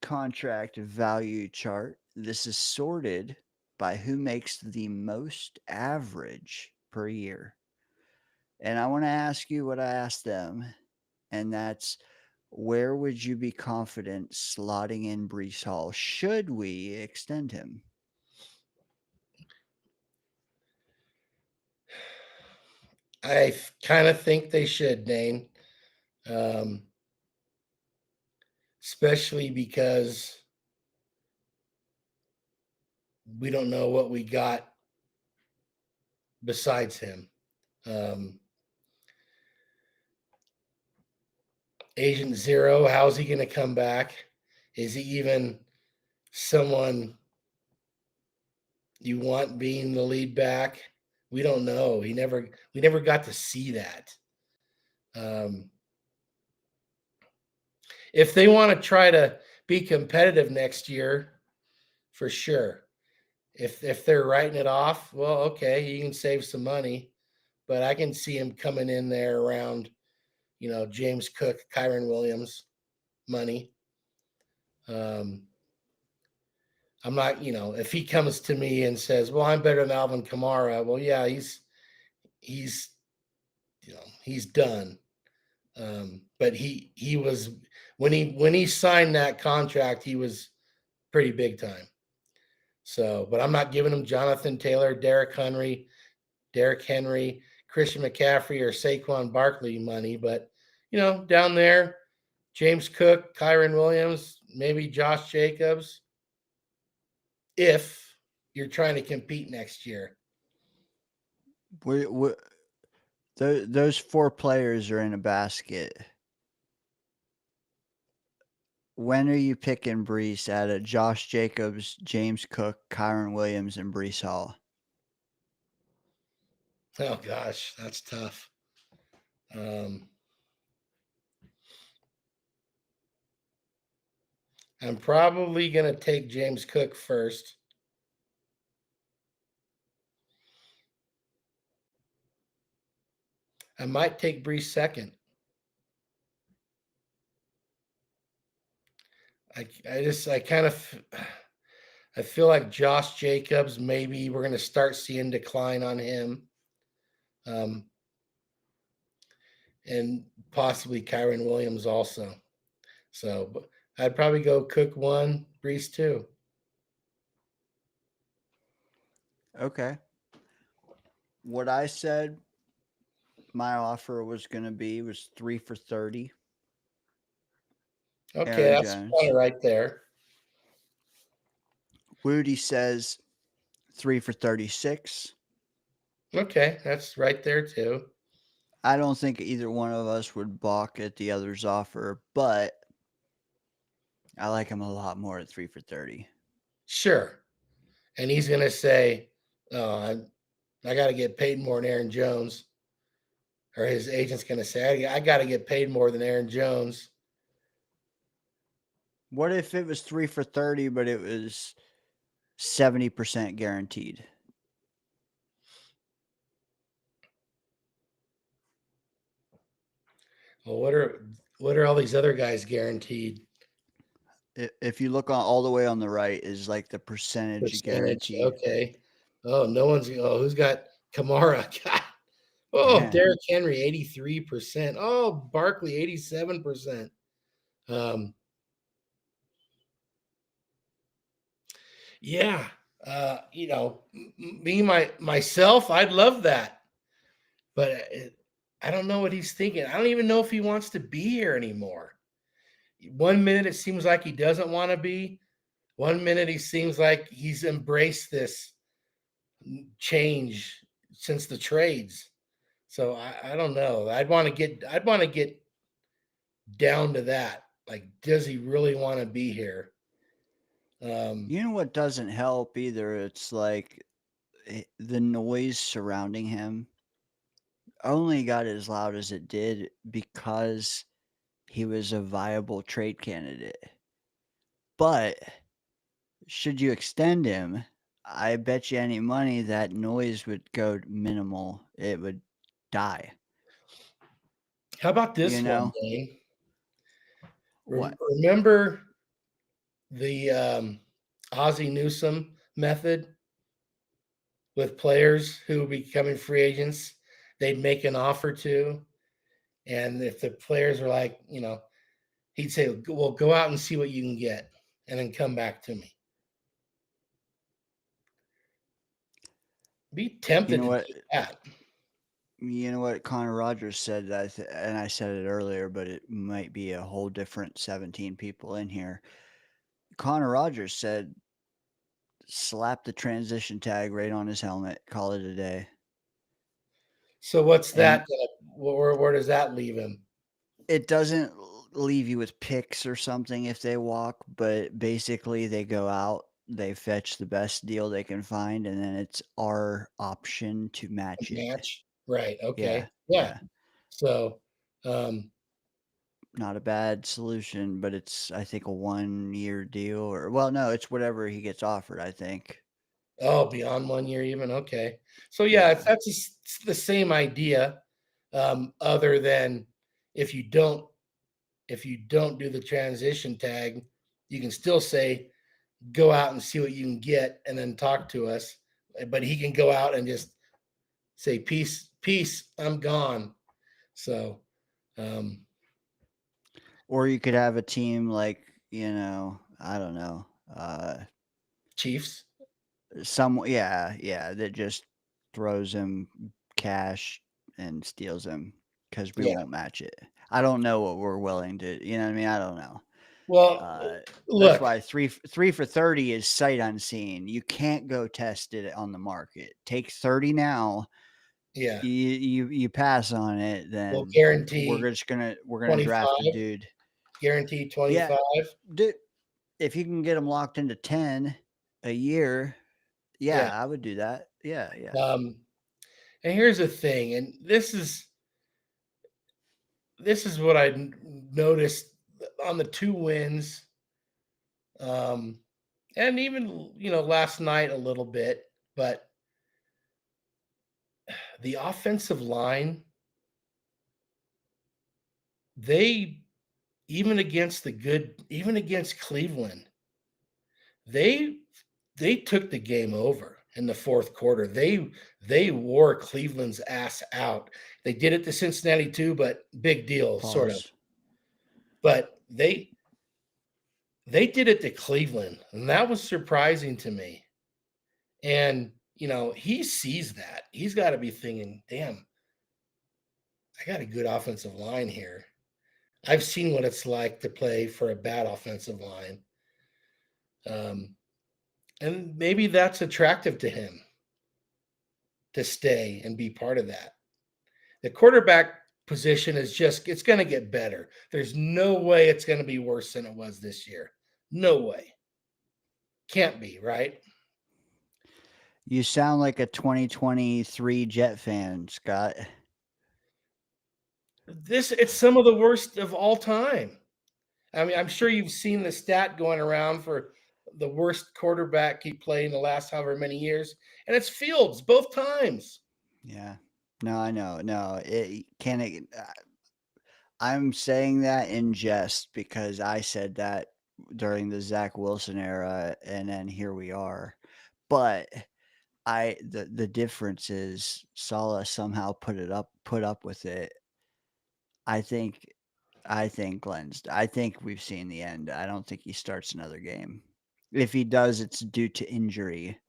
contract value chart. This is sorted by who makes the most average per year. And I want to ask you what I asked them, and that's, where would you be confident slotting in Brees Hall? Should we extend him? I kind of think they should, Dane. Especially because we don't know what we got besides him. Agent Zero, how's he going to come back? Is he even someone you want being the lead back? We don't know. We never got to see that. If they want to try to be competitive next year, for sure. If they're writing it off, well, okay, you can save some money, but I can see him coming in there around, James Cook, Kyron Williams money. I'm not, if he comes to me and says, well, I'm better than Alvin Kamara. Well, yeah, he's done. But he was, when he signed that contract, he was pretty big time. So, but I'm not giving him Jonathan Taylor, Derrick Henry, Christian McCaffrey, or Saquon Barkley money. But, down there, James Cook, Kyron Williams, maybe Josh Jacobs, if you're trying to compete next year. Those 4 players are in a basket. When are you picking Brees out of Josh Jacobs, James Cook, Kyron Williams, and Brees Hall? Oh, gosh, that's tough. I'm probably going to take James Cook first. I might take Brees second. I feel like Josh Jacobs, maybe we're going to start seeing decline on him. And possibly Kyron Williams also. So, but I'd probably go Cook 1, Brees 2. Okay. What I said my offer was going to be was 3 for 30. Okay, Aaron that's Jones. kind of right there. Wudi says 3 for 36. Okay, that's right there too. I don't think either one of us would balk at the other's offer, but I like him a lot more at 3 for 30. Sure. And he's going to say, oh, I got to get paid more than Aaron Jones. Or his agent's going to say, I got to get paid more than Aaron Jones. What if it was 3 for 30, but it was 70% guaranteed? Well, what are all these other guys guaranteed? If you look on all the way on the right is like the percentage guarantee. Okay. Oh, who's got Kamara? God. Oh, Man. Derrick Henry, 83%. Oh, Barkley, 87%. Yeah. Myself, I'd love that. But I don't know what he's thinking. I don't even know if he wants to be here anymore. 1 minute it seems like he doesn't want to be. 1 minute he seems like he's embraced this change since the trades. So I don't know. I'd want to get down to that. Like, does he really want to be here? You know what doesn't help either? It's like the noise surrounding him only got as loud as it did because he was a viable trade candidate. But should you extend him, I bet you any money that noise would go minimal. It would die. How about this You one, know Dane? what? Remember the Ozzie Newsome method with players who were becoming free agents? They'd make an offer to, and if the players were like, he'd say, well, go out and see what you can get and then come back to me. Be tempted You know to what? do that. You know what Connor Rogers said, and I said it earlier, but it might be a whole different 17 people in here. Connor Rogers said, slap the transition tag right on his helmet, call it a day. So what's And that? Where does that leave him? it doesn't leave you with picks or something if they walk, but basically they go out, they fetch the best deal they can find, and then it's our option to match it. Match? Right. Okay. Yeah. So, Not a bad solution, but it's, I think, a 1-year deal, or well, no, it's whatever he gets offered, I think. oh, beyond 1 year even? Okay. So yeah, it's the same idea, other than if you don't do the transition tag, you can still say, go out and see what you can get and then talk to us. But he can go out and just say, peace, I'm gone. So, Or you could have a team like, I don't know, Chiefs. that just throws him cash and steals him because we won't match it. I don't know what we're willing to, you know what I mean? I don't know. Well, look, that's why three for 30 is sight unseen. You can't go test it on the market. Take 30 now. Yeah. You pass on it, then we'll guarantee we're gonna draft a dude. Guarantee 25. Yeah, if you can get them locked into 10 a year, I would do that. Yeah. And here's the thing, and this is what I noticed on the 2 wins, and even last night a little bit, but the offensive line, they even against Cleveland, they took the game over in the fourth quarter. They wore Cleveland's ass out. They did it to Cincinnati too, but big deal, sort of. But they did it to Cleveland, and that was surprising to me. And he sees that. He's got to be thinking, damn, I got a good offensive line here. I've seen what it's like to play for a bad offensive line. And maybe that's attractive to him to stay and be part of that. The quarterback position it's going to get better. There's no way it's going to be worse than it was this year. No way. Can't be, right? You sound like a 2023 Jet fan, Scott. It's some of the worst of all time. I mean, I'm sure you've seen the stat going around for the worst quarterback he played in the last however many years, and it's Fields both times. Yeah. No, I know. No, I'm saying that in jest because I said that during the Zach Wilson era, and then here we are. But the difference is Saleh somehow put up with it. I think we've seen the end. I don't think he starts another game. If he does, it's due to injury.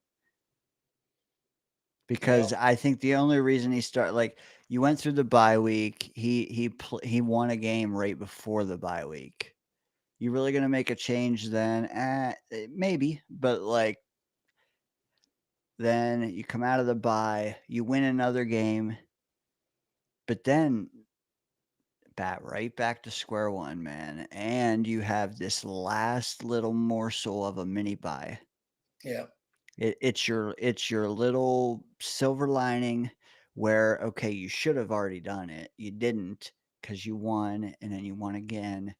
Because I think the only reason you went through the bye week, he won a game right before the bye week. You really gonna make a change then? Maybe, but then you come out of the bye, you win another game, but then right back to square one, man. And you have this last little morsel of a mini bye. Yeah. It's your little silver lining where, okay, you should have already done it. You didn't because you won, and then you won again.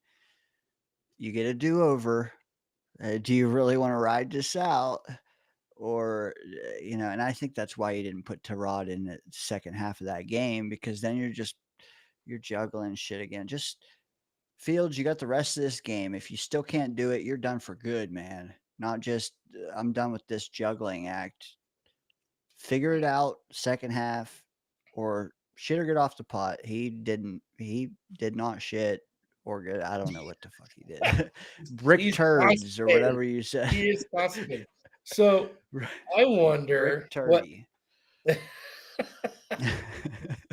You get a do-over. Do you really want to ride this out? Or, and I think that's why you didn't put Tyrod in the second half of that game, because then you're juggling shit again. Just Fields, you got the rest of this game. If you still can't do it, you're done for good, man. Not just I'm done with this juggling act. Figure it out second half, or shit or get off the pot. He did not shit or good. I don't know what the fuck he did. Brick He's turds or whatever you said. He is constipated. So I wonder Brick what turdy.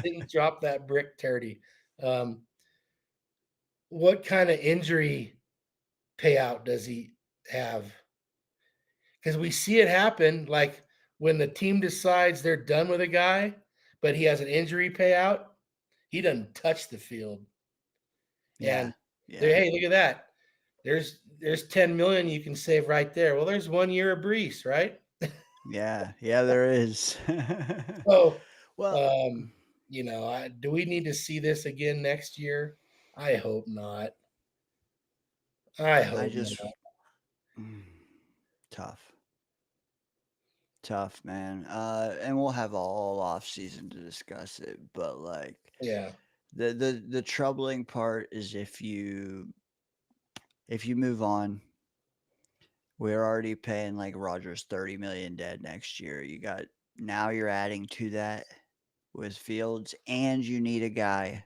didn't drop that brick turdy. What kind of injury payout does he have? Because we see it happen, like when the team decides they're done with a guy, but he has an injury payout, he doesn't touch the field. Yeah. And hey, look at that. There's 10 million you can save right there. Well, there's 1 year of Brees, right? Yeah, there is. So, well, do we need to see this again next year? I hope not. I hope not. Tough, man. And we'll have all off season to discuss it, but like, yeah, the troubling part is if you move on, we're already paying like Rodgers $30 million dead next year. Now you're adding to that with Fields, and you need a guy.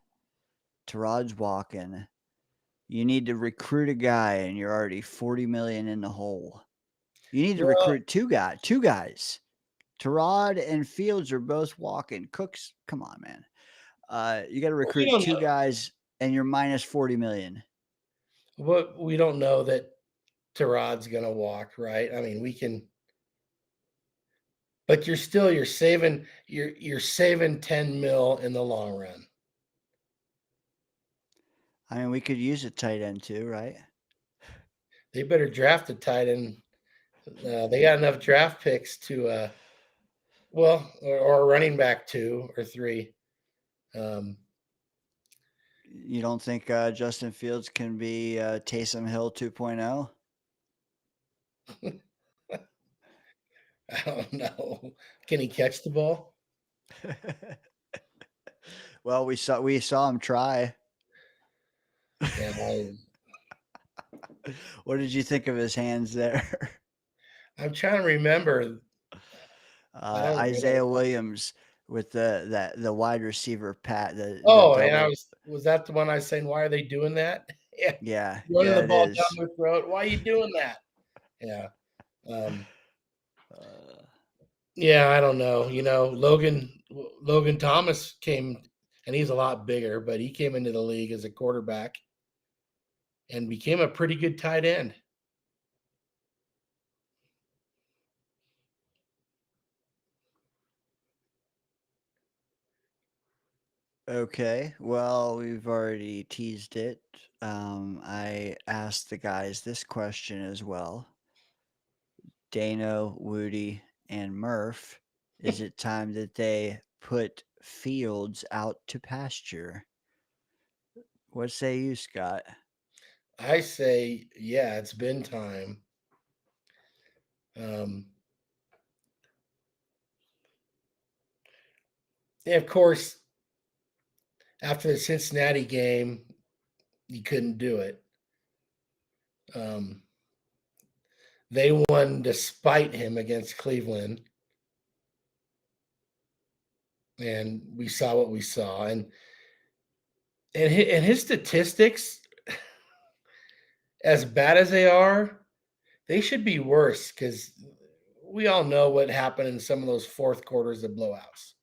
Tyrod's walking. You need to recruit a guy, and you're already $40 million in the hole. You need to recruit two guys. Tyrod and Fields are both walking. Cooks, come on, man. You got to recruit two guys, and you're minus $40 million. But we don't know that Tyrod's gonna walk, right? I mean, we can, but you're saving 10 mil in the long run. I mean, we could use a tight end too, right? They better draft a tight end. They got enough draft picks to, or a running back 2 or 3. You don't think Justin Fields can be Taysom Hill 2.0? I don't know. Can he catch the ball? Well, we saw him try. Yeah. What did you think of his hands there? I'm trying to remember. Isaiah Williams with the wide receiver pat. And was that the one I was saying? Why are they doing that? Yeah. Running the ball down their throat. Why are you doing that? Yeah. Yeah, I don't know. Logan Thomas came, and he's a lot bigger, but he came into the league as a quarterback and became a pretty good tight end. Okay, well, we've already teased it. I asked the guys this question as well. Dano, Wudi, and Murphh, is it time that they put Fields out to pasture? What say you, Scott? I say, yeah, it's been time. And of course, after the Cincinnati game, you couldn't do it. They won despite him against Cleveland. And we saw what we saw. And his statistics, as bad as they are, they should be worse, because we all know what happened in some of those fourth quarters of blowouts.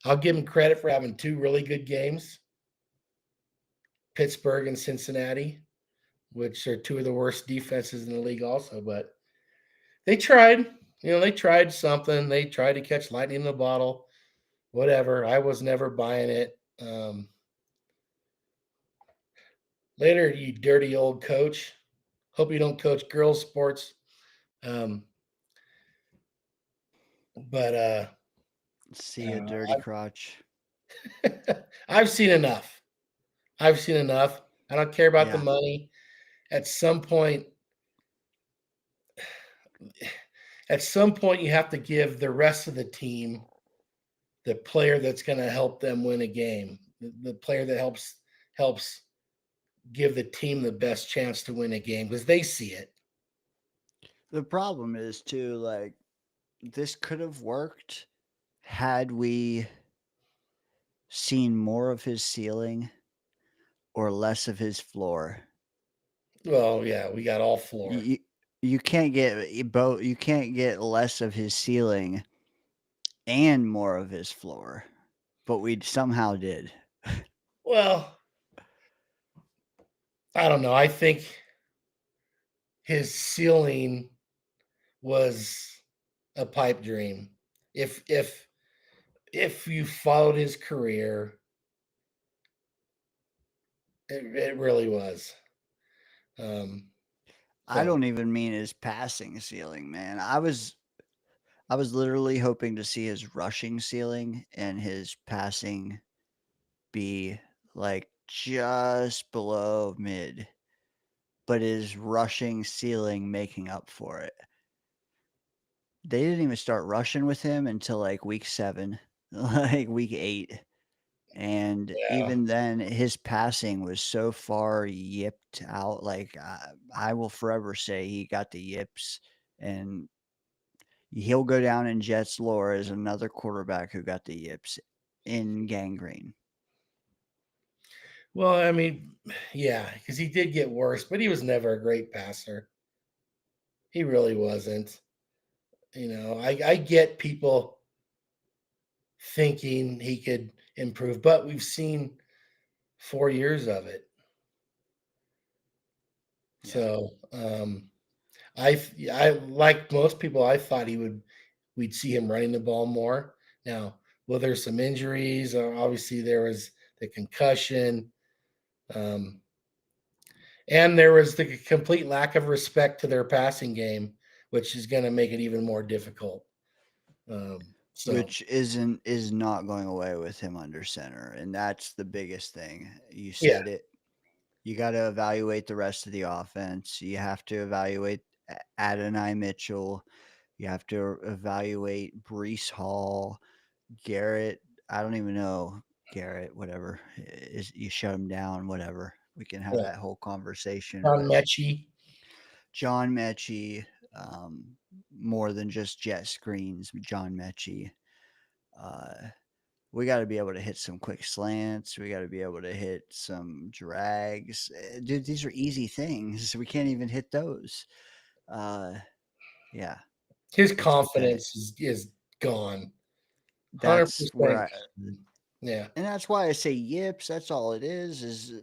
I'll give him credit for having 2 really good games, Pittsburgh and Cincinnati, which are 2 of the worst defenses in the league also, but they tried. they tried something. They tried to catch lightning in a bottle. Whatever. I was never buying it. Later, you dirty old coach. Hope you don't coach girls' sports. But See a dirty crotch. I've seen enough. I don't care about the Yeah. money. At some point, you have to give the rest of the team the player that's going to help them win a game. The player that helps give the team the best chance to win a game because they see it. The problem is too, like, this could have worked had we seen more of his ceiling or less of his floor. Well, yeah, we got all floor. You can't get both. You can't get less of his ceiling and more of his floor, but we somehow did. Well, I don't know. I think his ceiling was a pipe dream. If you followed his career, it really was. I don't even mean his passing ceiling, man. I was literally hoping to see his rushing ceiling and his passing be like just below mid, but his rushing ceiling making up for it. They didn't even start rushing with him until like week 7, like week 8. And even then, his passing was so far yipped out. Like, I will forever say he got the yips, and he'll go down in Jets lore as another quarterback who got the yips in gangrene. Well, I mean, yeah, because he did get worse, but he was never a great passer. He really wasn't. I get people thinking he could improve, but we've seen 4 years of it. Yeah. So I like most people, I thought we'd see him running the ball more. Now, well, there's some injuries. Obviously, there was the concussion, and there was the complete lack of respect to their passing game, which is going to make it even more difficult. Which is not going away with him under center, and that's the biggest thing. You said it. You got to evaluate the rest of the offense. You have to evaluate Adonai Mitchell. You have to evaluate Breece Hall, Garrett. I don't even know Garrett. Whatever is, you shut him down. Whatever, we can have that whole conversation. John Mechie. More than just jet screens, John Mechie. We got to be able to hit some quick slants. We got to be able to hit some drags. Dude, these are easy things. We can't even hit those. Yeah. His confidence is gone. That's 100%. where yeah. And that's why I say yips. That's all it is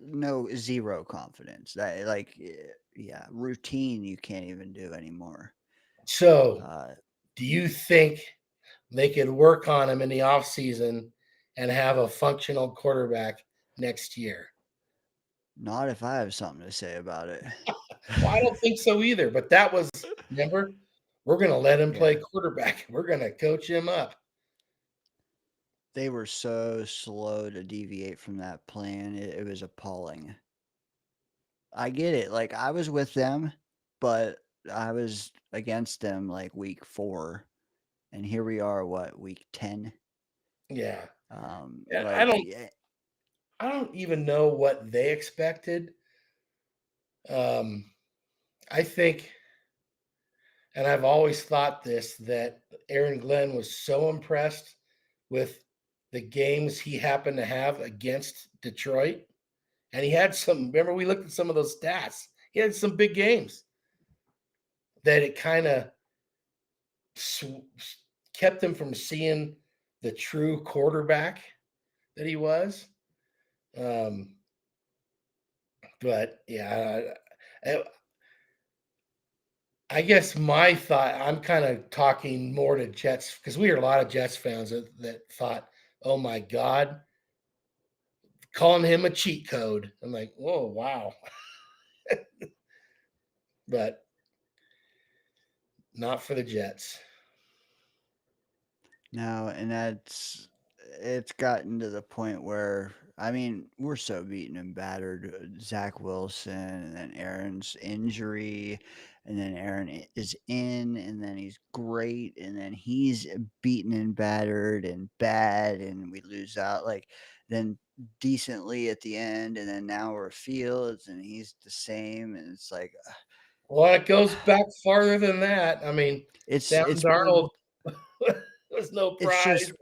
zero confidence. That, like, yeah, routine you can't even do anymore. So, do you think they could work on him in the offseason and have a functional quarterback next year? Not if I have something to say about it. Well, I don't think so either. But that was, remember, we're going to let him play quarterback. We're going to coach him up. They were so slow to deviate from that plan. It was appalling. I get it. Like, I was with them, but I was against them like week 4. And here we are, week 10? Yeah. Like, I don't even know what they expected. I think, and I've always thought this, that Aaron Glenn was so impressed with the games he happened to have against Detroit. And he had remember, we looked at some of those stats. He had some big games that it kind of kept him from seeing the true quarterback that he was. But yeah, I guess my thought, I'm kind of talking more to Jets because we hear a lot of Jets fans that thought, oh my God, calling him a cheat code. I'm like, whoa, wow. But not for the Jets. No, and it's gotten to the point where I mean we're so beaten and battered. Zach Wilson, and then Aaron's injury, and then Aaron is in, and then he's great, and then he's beaten and battered and bad, and we lose out like then decently at the end, and then now we're Fields, and he's the same, and it's like Well, it goes back farther than that. I mean, Sam it's Darnold was no it's prize. just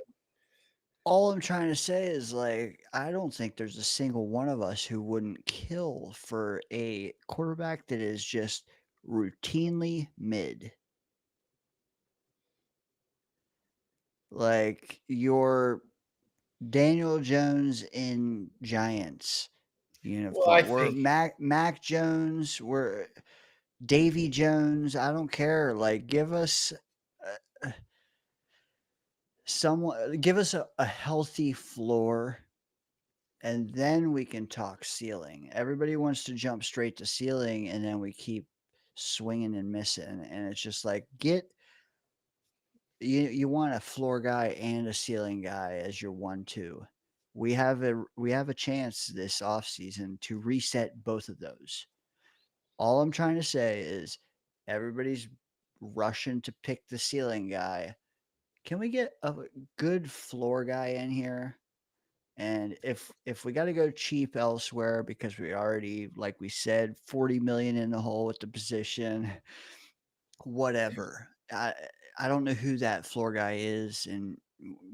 all I'm trying to say is like I don't think there's a single one of us who wouldn't kill for a quarterback that is just routinely mid. Like your Daniel Jones in Giants Well, I uniform. We're think Mac Jones, we're Davy Jones, I don't care. Like give us someone give us a healthy floor, and then we can talk ceiling. Everybody wants to jump straight to ceiling, and then we keep swinging and missing. And it's just like you want a floor guy and a ceiling guy as your 1-2. We have a chance this offseason to reset both of those. All I'm trying to say is everybody's rushing to pick the ceiling guy. Can we get a good floor guy in here? And if we got to go cheap elsewhere because we already, like we said, 40 million in the hole with the position, whatever. I don't know who that floor guy is and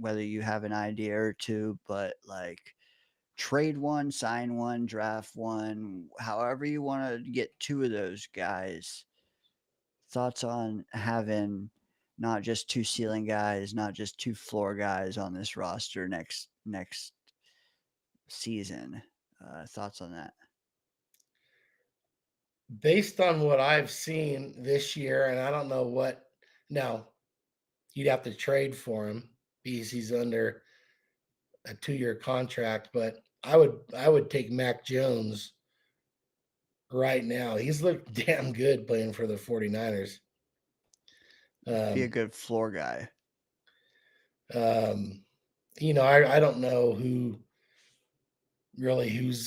whether you have an idea or two, but like trade one, sign one, draft one, however you want to get two of those guys. Thoughts on having not just two ceiling guys, not just two floor guys on this roster next season. Thoughts on that? based on what I've seen this year, and I don't know what now, you'd have to trade for him because he's under a 2-year contract, but I would take Mac Jones right now. He's looked damn good playing for the 49ers. Be a good floor guy. I don't know who's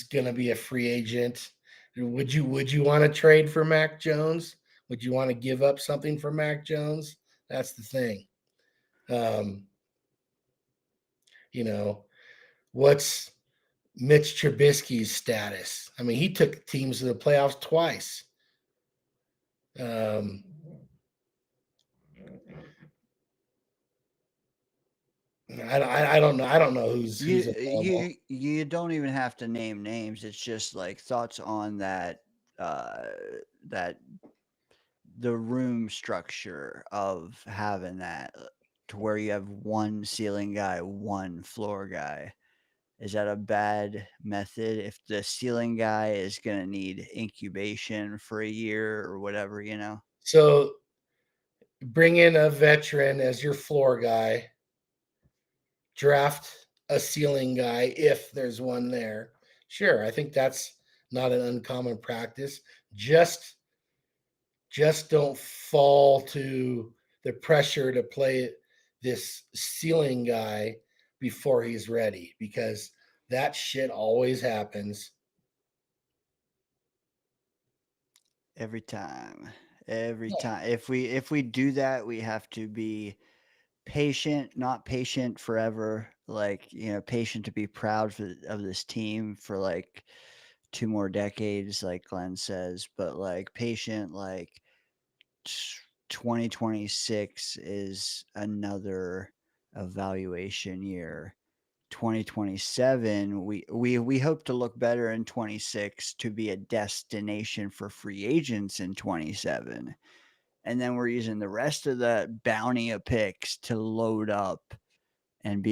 going to be a free agent. Would you want to trade for Mac Jones? Would you want to give up something for Mac Jones? That's the thing. What's Mitch Trubisky's status? I mean, he took teams to the playoffs twice. I don't know. I don't know who's available. You don't even have to name names. It's just like thoughts on that that the room structure of having that to where you have one ceiling guy, one floor guy. Is that a bad method if the ceiling guy is going to need incubation for a year or whatever, So bring in a veteran as your floor guy. Draft a ceiling guy if there's one there. Sure, I think that's not an uncommon practice. Just don't fall to the pressure to play this ceiling guy before he's ready, because that shit always happens. Every time. If we do that, we have to be patient, not patient forever. Like, patient to be proud of this team for like 2 more decades, like Glenn says, but like patient, like 2026 is another evaluation year. 2027, we hope to look better in 26 to be a destination for free agents in 27. And then we're using the rest of the bounty of picks to load up and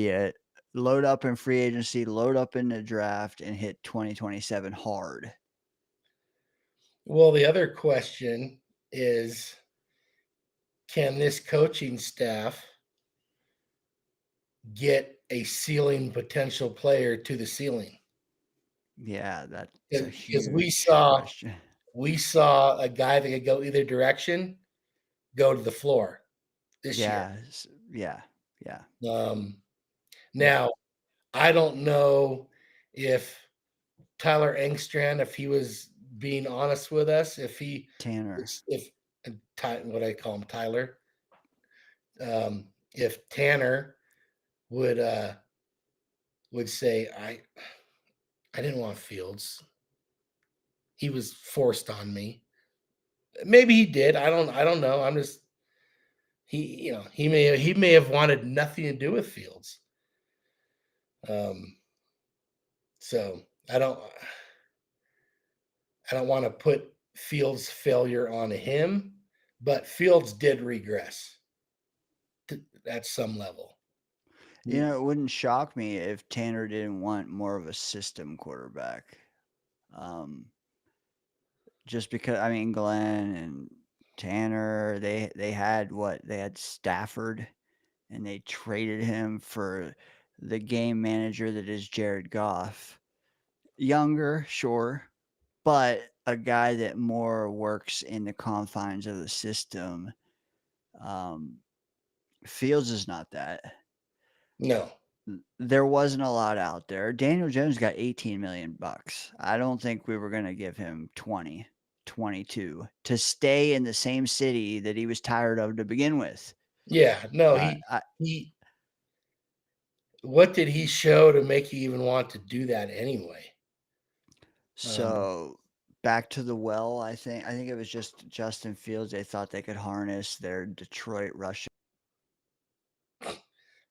load up in free agency, load up in the draft, and hit 2027 hard. Well, the other question is, can this coaching staff get a ceiling potential player to the ceiling? Yeah, that's a Because huge question. we saw a guy that could go either direction go to the floor this year. Yeah. Now, I don't know if Tyler Engstrand, if he was being honest with us, if Tanner. What I call him, Tyler, if Tanner would say, I didn't want Fields. He was forced on me. Maybe he did. I don't know. I'm just he may have wanted nothing to do with Fields. So I don't want to put Fields' failure on him, but Fields did regress at some level. It wouldn't shock me if Tanner didn't want more of a system quarterback. Just because, I mean, Glenn and Tanner, they had what? They had Stafford, and they traded him for the game manager that is Jared Goff. Younger, sure, but a guy that more works in the confines of the system. Fields is not that. No. There wasn't a lot out there. Daniel Jones got 18 million bucks. I don't think we were going to give him 20, 22 to stay in the same city that he was tired of to begin with. Yeah, no, he what did he show to make you even want to do that anyway? So back to the well, I think it was just Justin Fields. They thought they could harness their Detroit Russian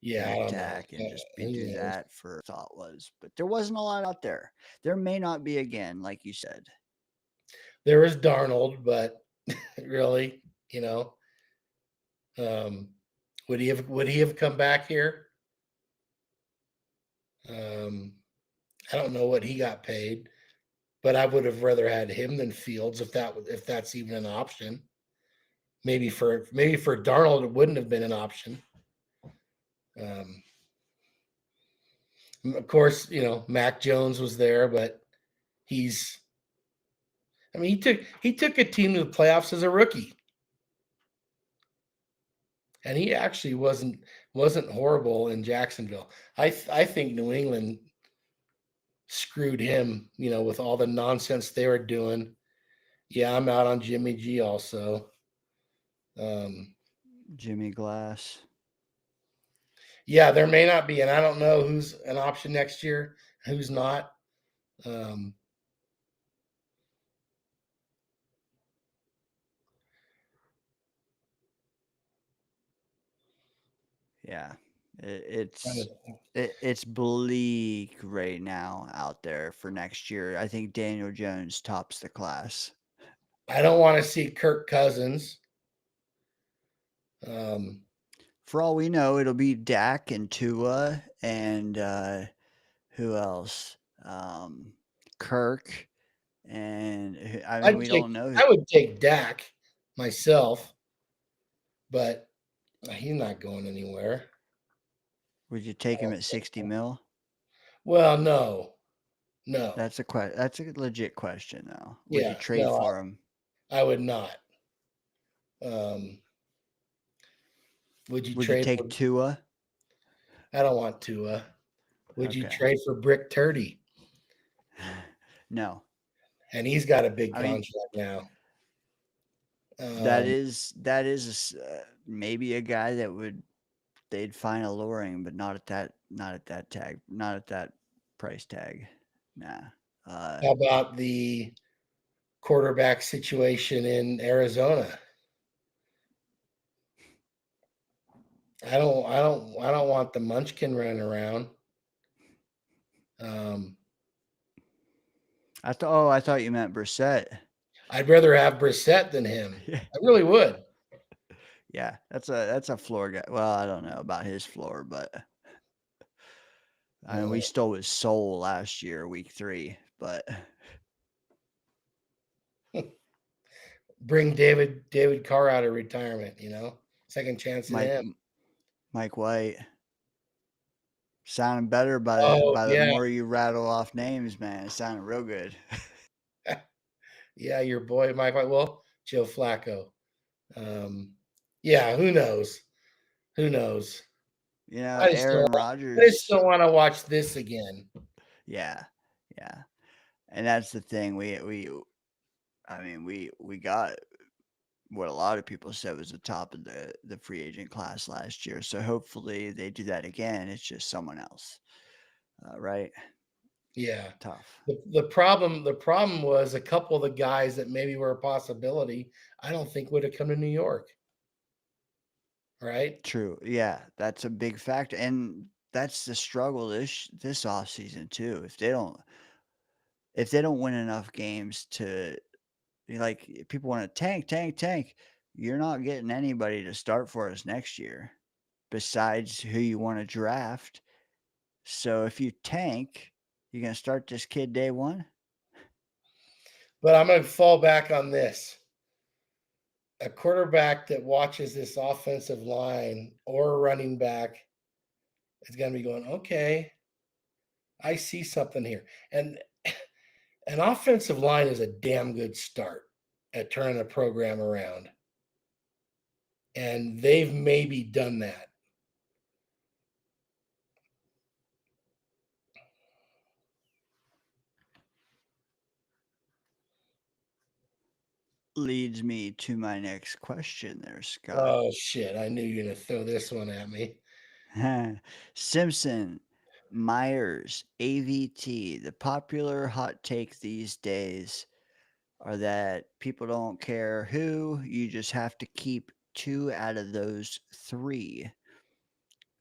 attack and just do that for thought was. But there wasn't a lot out there. There may not be again, like you said. There was Darnold, but really, would he have come back here? I don't know what he got paid, but I would have rather had him than Fields if that's even an option. Maybe for Darnold it wouldn't have been an option. Of course, Mac Jones was there, but he took a team to the playoffs as a rookie. And he actually wasn't horrible in Jacksonville. I think New England screwed him, with all the nonsense they were doing. Yeah, I'm out on Jimmy G also. Jimmy Glass. Yeah, there may not be, and I don't know who's an option next year, who's not. Yeah, it's bleak right now out there for next year. I think Daniel Jones tops the class. I don't want to see Kirk Cousins. For all we know, it'll be Dak and Tua and who else? Kirk and we don't know. I would take Dak myself, but he's not going anywhere. Would you take him at 60 mil? Well, no. That's a legit question, though. Would you trade for him? I would not. Would you take Tua? I don't want Tua. Would you trade for Brick Turdy? No. And he's got a big contract now. That is maybe a guy that they'd find alluring, but not at that price tag. Nah. How about the quarterback situation in Arizona? I don't want the Munchkin running around. I thought you meant Brissett. I'd rather have Brissett than him. I really would. Yeah, that's a floor guy. Well, I don't know about his floor, but I mean, we stole his soul last year, week 3. But bring David Carr out of retirement. Second chance at Mike him. Mike White. Sounding better by Oh, the yeah. more you rattle off names, man. It sounded real good. Yeah, your boy Mike White. Well, Joe Flacco. Yeah, who knows? Who knows? You know, I just Aaron don't Rodgers. want to watch this again. Yeah, yeah, and that's the thing. I mean, we got what a lot of people said was the top of the free agent class last year. So hopefully they do that again. It's just someone else, right? Yeah. Tough. The problem was a couple of the guys that maybe were a possibility, I don't think would have come to New York. Right? True. Yeah, that's a big factor, and that's the struggle this off season too. If they don't win enough games to like people want to tank, you're not getting anybody to start for us next year besides who you want to draft. So if you tank, you're gonna start this kid day one. But I'm going to fall back on this. A quarterback that watches this offensive line or a running back is going to be going, okay, I see something here. And an offensive line is a damn good start at turning a program around. And they've maybe done that. Leads me to my next question there, Scott. Oh, shit. I knew you were going to throw this one at me. Simpson, Myers, AVT. The popular hot take these days are that people don't care who, you just have to keep 2 out of those 3.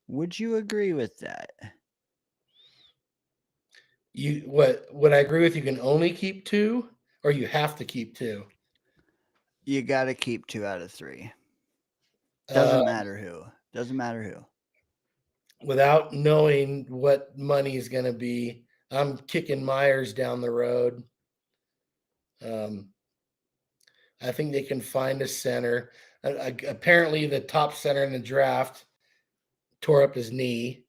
Would you agree with that? Would I agree with you can only keep 2 or you have to keep 2? You got to keep 2 out of 3. Doesn't matter who. Doesn't matter who. Without knowing what money is going to be, I'm kicking Myers down the road. I think they can find a center. Apparently, the top center in the draft tore up his knee,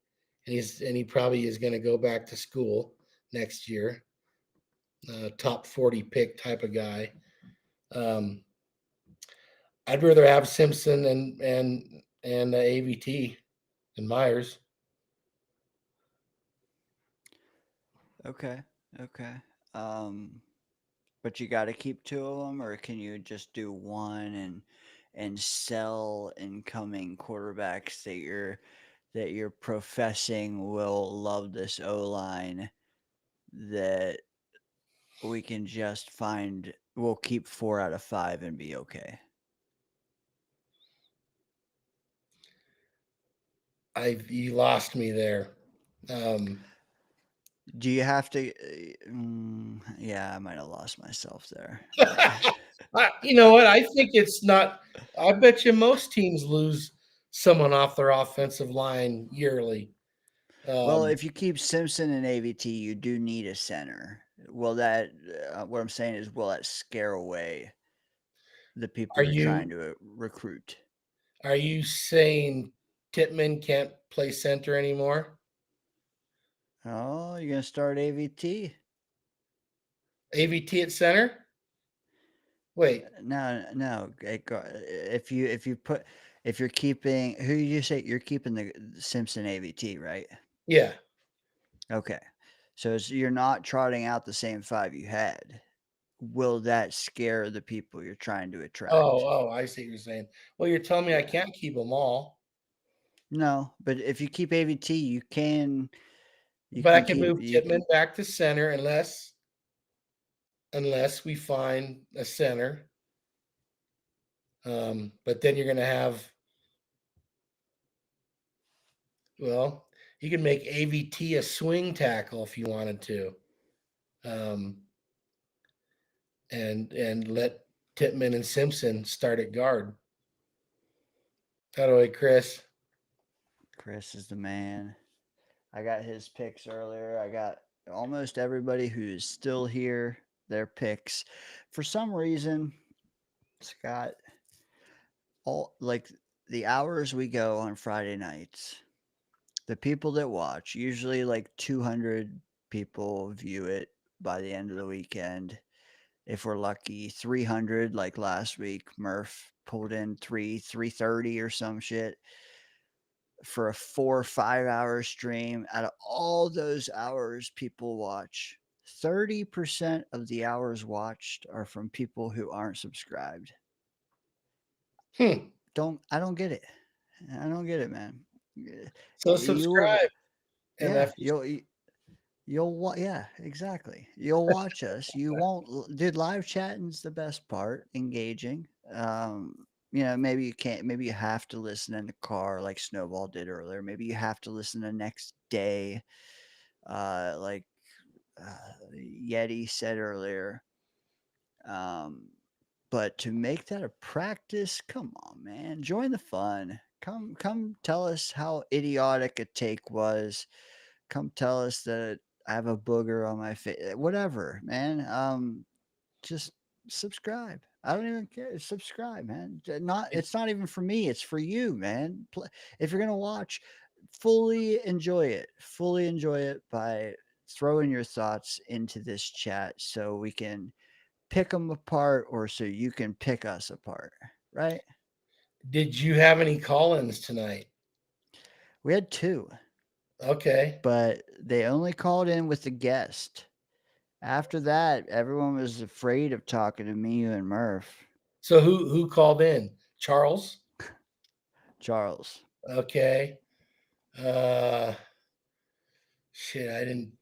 and he probably is going to go back to school next year. Top 40 pick type of guy. I'd rather have Simpson and AVT than Myers. Okay. But you got to keep 2 of them, or can you just do 1 and sell incoming quarterbacks that you're professing will love this O-line, that we can just we'll keep 4 out of 5 and be okay? You lost me there. Do you have to? Yeah, I might have lost myself there. You know what? I think it's not. I bet you most teams lose someone off their offensive line yearly. Well, if you keep Simpson and AVT, you do need a center. Will that? What I'm saying is, will that scare away the people you're trying to recruit? Are you saying Tippmann can't play center anymore? Oh, you're gonna start AVT? AVT at center? Wait, no. If you're keeping, who you say you're keeping, the Simpson AVT, right? Yeah. Okay, so you're not trotting out the same 5 you had. Will that scare the people you're trying to attract? Oh, I see what you're saying. Well, you're telling me I can't keep them all. No, but if you keep AVT, you can. But I can move Tippmann back to center unless we find a center. But then you're going to have. Well, you can make AVT a swing tackle if you wanted to, and let Tippmann and Simpson start at guard. How do I, Chris? Chris is the man. I got his picks earlier. I got almost everybody who's still here, their picks. For some reason, Scott, the hours we go on Friday nights, the people that watch, usually like 200 people view it by the end of the weekend. If we're lucky, 300 like last week. Murph pulled in 330 or some shit for a 4 or 5 hour stream. Out of all those hours people watch, 30% of the hours watched are from people who aren't subscribed. I don't get it. I don't get it, man. So You will, subscribe. yeah, MF. yeah, exactly. You'll watch us. You won't. Dude, live chatting's the best part. Engaging. Maybe you can't. Maybe you have to listen in the car, like Snowball did earlier. Maybe you have to listen the next day, like Yeti said earlier. But to make that a practice, come on, man, join the fun. Come, tell us how idiotic a take was. Come tell us that I have a booger on my face. Whatever, man. Just subscribe. I don't even care. Subscribe, man. It's not even for me. It's for you, man. If you're gonna watch, fully enjoy it. Fully enjoy it by throwing your thoughts into this chat so we can pick them apart, or so you can pick us apart. Right? Did you have any call-ins tonight? We had 2. Okay. But they only called in with the guest. After that, everyone was afraid of talking to me and Murph. So who called in? Charles? Charles. Okay. Shit, I didn't.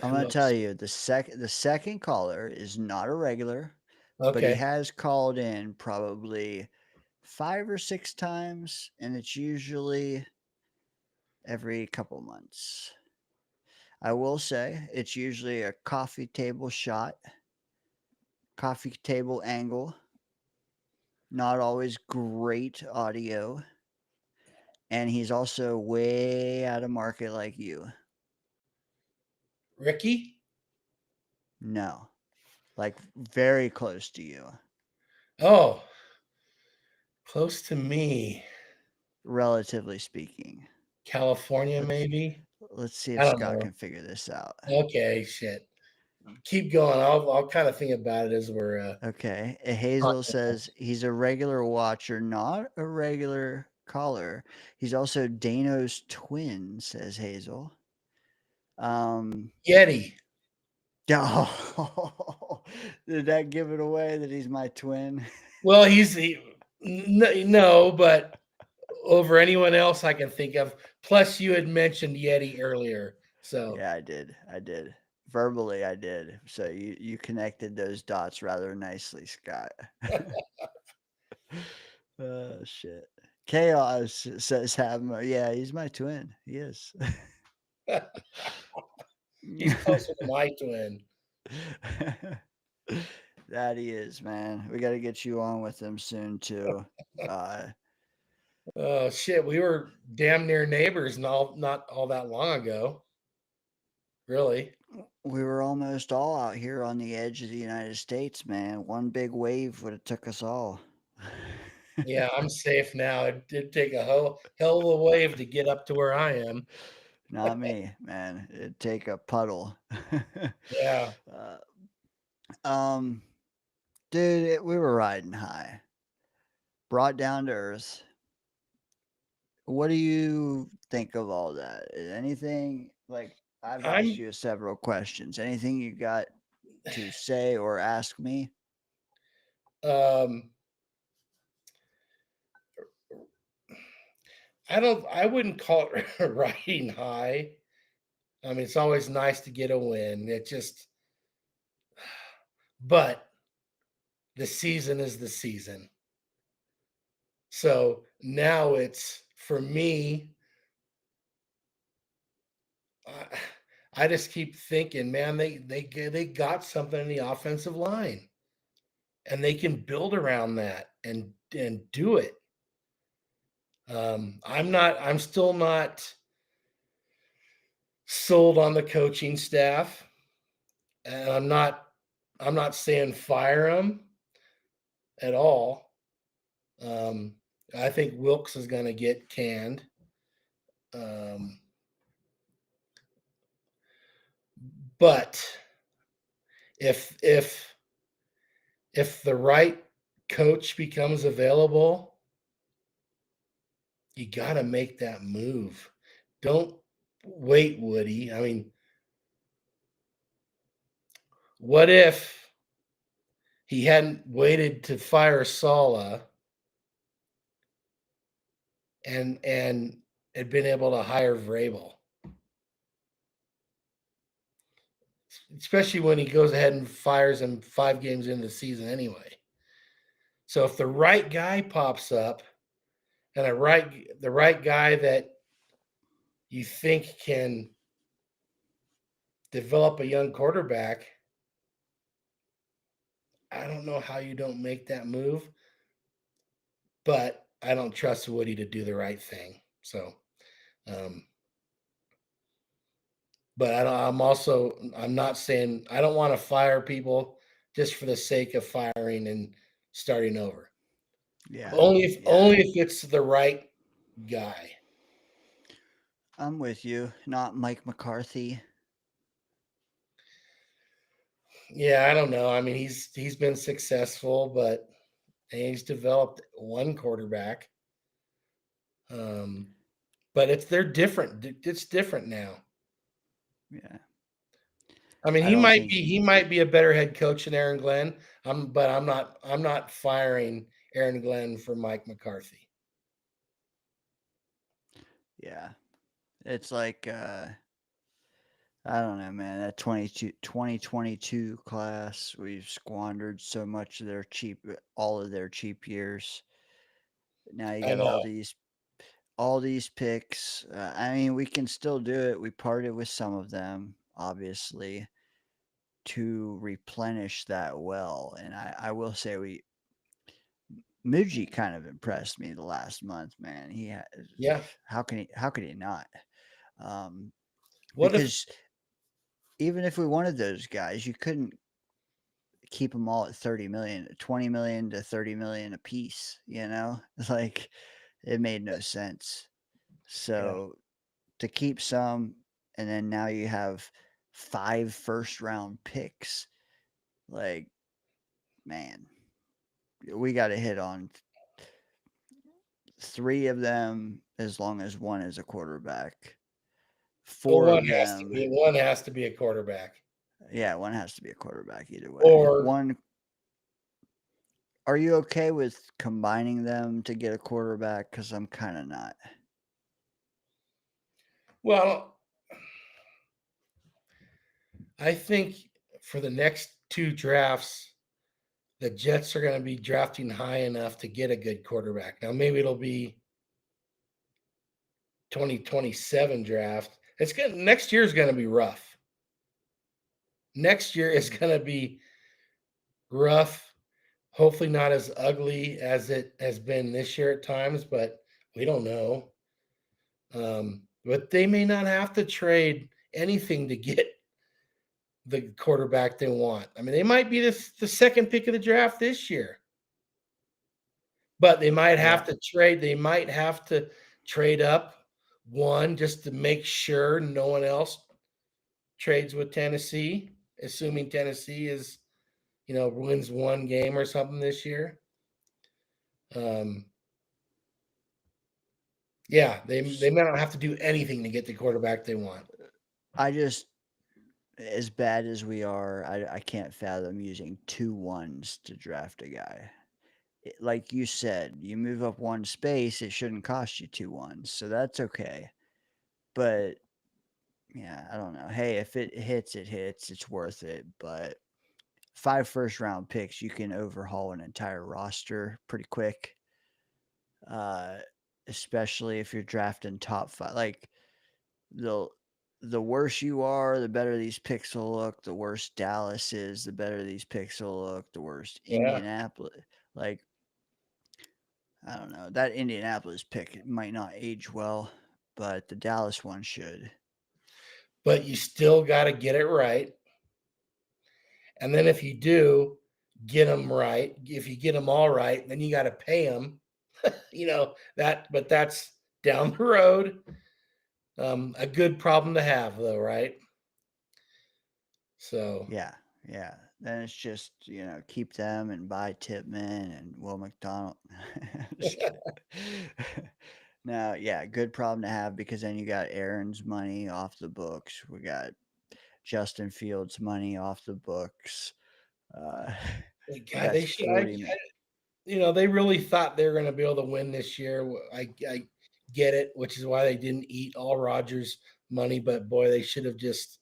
I'm going to tell you, the second caller is not a regular, but he Okay. has called in probably 5 or 6 times, and it's usually every couple months. I will say it's usually a coffee table shot, coffee table angle. Not always great audio. And he's also way out of market like you. Ricky? No. Like very close to you. Oh. Close to me. Relatively speaking. California, maybe? Let's see I if don't Scott know. can figure this out. Okay, shit. Keep going. I'll kind of think about it as we're Okay. Hazel says he's a regular watcher, not a regular caller. He's also Dano's twin, says Hazel. Yeti. Oh, did that give it away that he's my twin? Well, no, but over anyone else I can think of. Plus, you had mentioned Yeti earlier, so Yeah, I did. Verbally, I did. So you connected those dots rather nicely, Scott. Oh shit. Chaos says have him. Yeah, he's my twin. He is. he's closer to my twin. That he is, man. We got to get you on with him soon too. Oh shit, we were damn near neighbors not all that long ago. Really? We were almost all out here on the edge of the United States, man. One big wave would have took us all. Yeah, I'm safe now. It did take a hell of a wave to get up to where I am. Not me, man. It'd take a puddle. Yeah. Dude, we were riding high. Brought down to earth. What do you think of all that? Anything like I've asked you several questions. Anything you got to say or ask me? I wouldn't call it riding high. I mean, it's always nice to get a win. But the season is the season. So now it's for me. I just keep thinking, man, they got something in the offensive line, and they can build around that and do it. I'm still not sold on the coaching staff, and I'm not saying fire them at all. I think Wilkes is going to get canned. But if the right coach becomes available, you got to make that move. Don't wait, Woody. I mean, what if he hadn't waited to fire Sala and had been able to hire Vrabel? Especially when he goes ahead and fires him 5 games into the season anyway. So if the right guy pops up and the right guy that you think can develop a young quarterback, I don't know how you don't make that move, but I don't trust Woody to do the right thing. So, but I'm not saying I don't want to fire people just for the sake of firing and starting over. Yeah. Only if it's the right guy. I'm with you. Not Mike McCarthy. Yeah, I don't know. I mean, he's been successful, but he's developed one quarterback. But they're different. It's different now. Yeah. I mean, he might be a better head coach than Aaron Glenn. But I'm not firing Aaron Glenn for Mike McCarthy. Yeah. It's like I don't know, man. That 2022 class, we've squandered so much of all of their cheap years. Now you got all these picks. I mean, we can still do it. We parted with some of them, obviously, to replenish that well. And I will say Muji kind of impressed me the last month, man. How could he not? Because even if we wanted those guys, you couldn't keep them all at 30 million, 20 million to 30 million a piece, you know? Like it made no sense. So to keep some, and then now you have 5 first-round picks, like, man, we got to hit on 3 of them as long as one is a quarterback. 4 of them. One has to be a quarterback. Yeah, one has to be a quarterback either way. Or one. Are you okay with combining them to get a quarterback? Because I'm kind of not. Well, I think for the next 2 drafts, the Jets are going to be drafting high enough to get a good quarterback. Now, maybe it'll be 2027 draft. Next year is going to be rough. Next year is going to be rough. Hopefully not as ugly as it has been this year at times, but we don't know. But they may not have to trade anything to get the quarterback they want. I mean, they might be the second pick of the draft this year, but they might have to trade. They might have to trade up one just to make sure no one else trades with Tennessee, assuming Tennessee is, wins 1 game or something this year. Yeah, they may not have to do anything to get the quarterback they want. As bad as we are, I can't fathom using 2 ones to draft a guy. Like you said, you move up 1 space, it shouldn't cost you 2 ones, so that's okay. But yeah, I don't know. Hey, if it hits, it hits. It's worth it. But 5 first-round picks, you can overhaul an entire roster pretty quick. Especially if you're drafting top 5. Like the worse you are, the better these picks will look. The worse Dallas is, the better these picks will look. The worse Indianapolis. Like, I don't know. That Indianapolis pick might not age well, but the Dallas one should. But you still got to get it right. And then if you do get them right, if you get them all right, then you got to pay them. but that's down the road. A good problem to have, though, right? So Yeah. Then it's just, keep them and buy Tipman and Will McDonald. Just kidding. Now, yeah, good problem to have because then you got Aaron's money off the books. We got Justin Fields' money off the books. God, That's they should. 40 They really thought they were going to be able to win this year. I get it, which is why they didn't eat all Rodgers' money. But boy, they should have just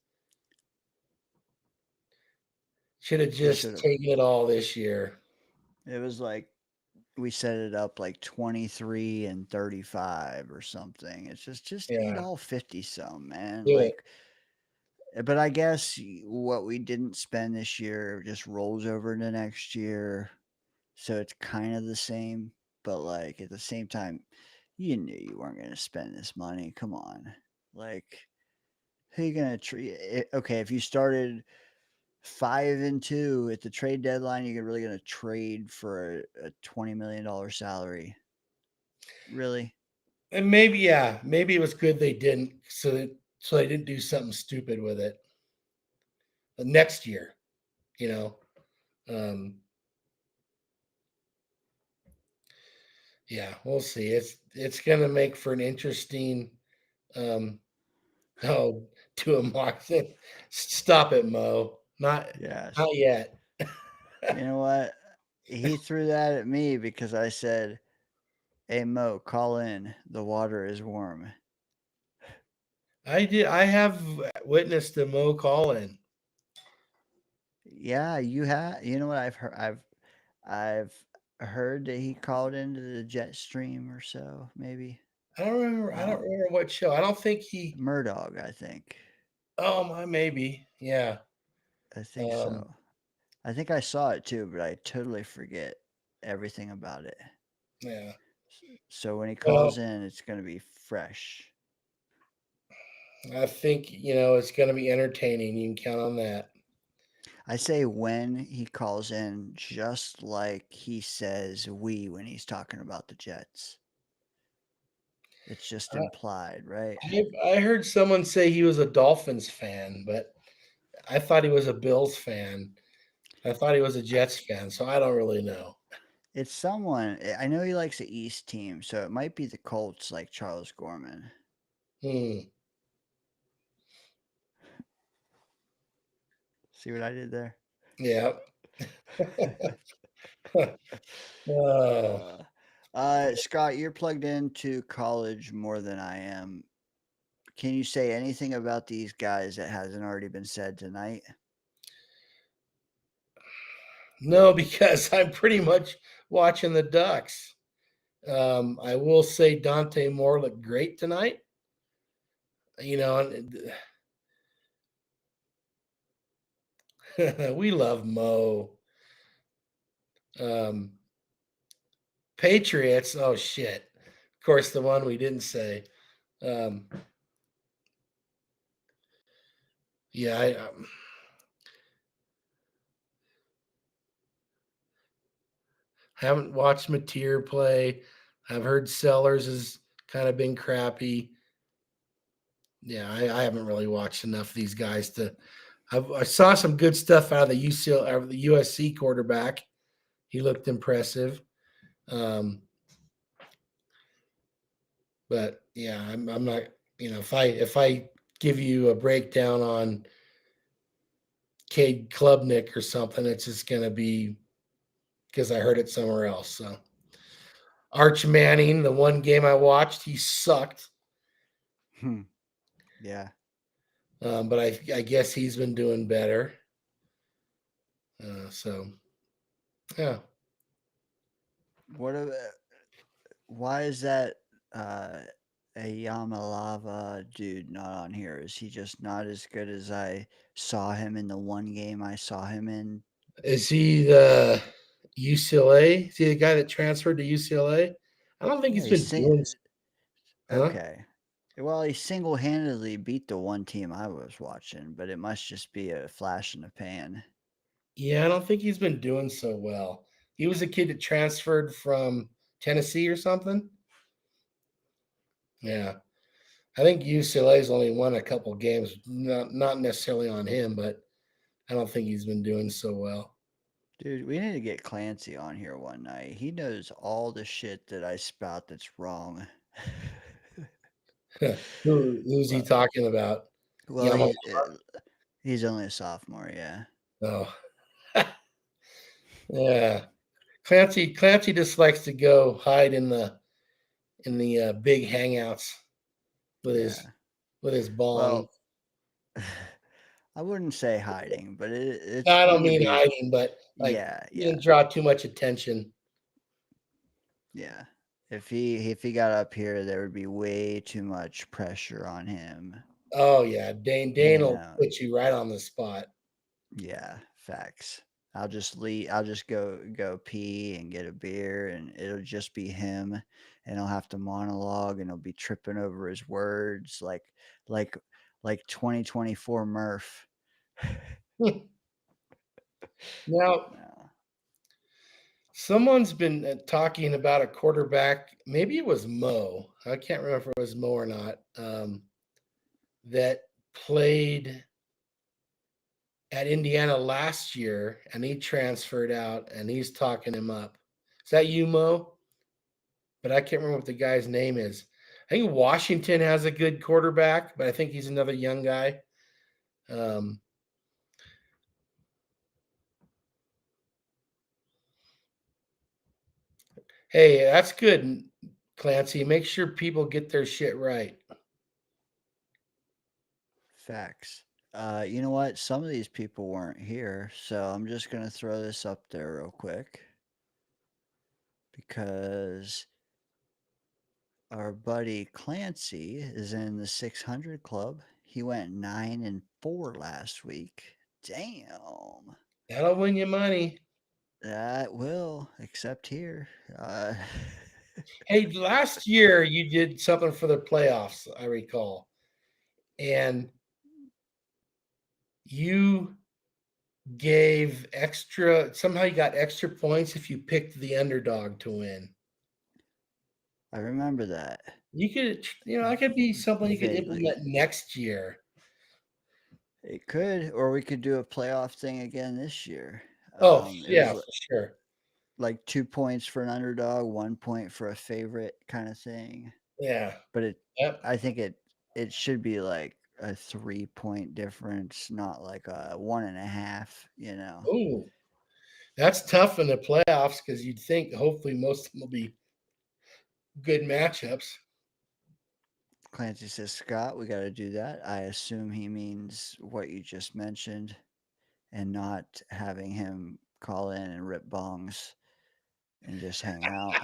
taken it all this year. It was like we set it up like 23 and 35 or something. It's just eat all 50 some, man. But I guess what we didn't spend this year just rolls over into next year. So it's kind of the same, but like at the same time, you knew you weren't going to spend this money. Come on. Like, who are you going to treat? Okay, if you started 5-2 at the trade deadline, you're really going to trade for a $20 million salary. Really? And maybe it was good they didn't, so they didn't do something stupid with it next year. Yeah, we'll see. It's gonna make for an interesting. To a mock thing. Stop it, Mo. Not yet. You know what? He threw that at me because I said, "Hey Mo, call in. The water is warm." I did. I have witnessed the Mo call in. Yeah, you have. You know what I've heard? I've heard that he called into the jet stream or so, maybe. I don't remember what show. I don't think he. Murdoch, I think. Oh, maybe. Yeah. I think so. I think I saw it too, but I totally forget everything about it. Yeah. So when he calls in, it's going to be fresh. I think, it's going to be entertaining. You can count on that. I say when he calls in, just like he says "we" when he's talking about the Jets. It's just implied, right? I heard someone say he was a Dolphins fan, but I thought he was a Bills fan. I thought he was a Jets fan, so I don't really know. It's someone. I know he likes the East team, so it might be the Colts, like Charles Gorman. See what I did there? Yeah. Scott, you're plugged into college more than I am. Can you say anything about these guys that hasn't already been said tonight? No, because I'm pretty much watching the Ducks. I will say Dante Moore looked great tonight. We love Mo. Patriots. Oh shit! Of course, the one we didn't say. I haven't watched Mateer play. I've heard Sellers has kind of been crappy. Yeah, I haven't really watched enough of these guys to. I saw some good stuff out of the USC quarterback. He looked impressive. But yeah, I'm not. If I give you a breakdown on Cade Klubnik or something, it's just going to be because I heard it somewhere else. So Arch Manning, the one game I watched, he sucked. Yeah. But I guess he's been doing better. Yeah. Why is that a Yamalava dude not on here? Is he just not as good as I saw him in the one game I saw him in? Is he the UCLA? Is he the guy that transferred to UCLA? I don't think he's been doing. Okay. Well, he single-handedly beat the one team I was watching, but it must just be a flash in the pan. Yeah, I don't think he's been doing so well. He was a kid that transferred from Tennessee or something. Yeah. I think UCLA's only won a couple games, not necessarily on him, but I don't think he's been doing so well. Dude, we need to get Clancy on here one night. He knows all the shit that I spout that's wrong. Who's he talking about? Well, Yamaha? he's only a sophomore, yeah. Oh, yeah. Clancy just likes to go hide in the big hangouts with his bong. Well, I wouldn't say hiding, but it's. I don't he could mean be- hiding, but like yeah. he didn't draw too much attention. Yeah. If he got up here, there would be way too much pressure on him. Oh yeah, Dane will put you right on the spot. Yeah, facts. I'll just leave. I'll just go pee and get a beer, and it'll just be him, and I'll have to monologue, and he'll be tripping over his words, like 2024 Murph. Now, someone's been talking about a quarterback. Maybe it was Mo. I can't remember if it was Mo or not. That played at Indiana last year, and he transferred out, and he's talking him up. Is that you, Mo? But I can't remember what the guy's name is. I think Washington has a good quarterback, but I think he's another young guy. Hey, that's good, Clancy. Make sure people get their shit right. Facts. You know what? Some of these people weren't here, so I'm just gonna throw this up there real quick because our buddy Clancy is in the 600 club. He went 9-4 last week. Damn. That'll win you money. That will, except here. Hey, last year you did something for the playoffs, I recall. And you gave somehow you got extra points if you picked the underdog to win. I remember that. You could, that could be something you could implement next year. It could, or we could do a playoff thing again this year. Yeah, for sure. Like 2 points for an underdog, 1 point for a favorite kind of thing. Yeah. But I think it should be like a 3-point difference, not like a 1.5, Ooh. That's tough in the playoffs because you'd think hopefully most of them will be good matchups. Clancy says, Scott, we got to do that. I assume he means what you just mentioned and not having him call in and rip bongs and just hang out.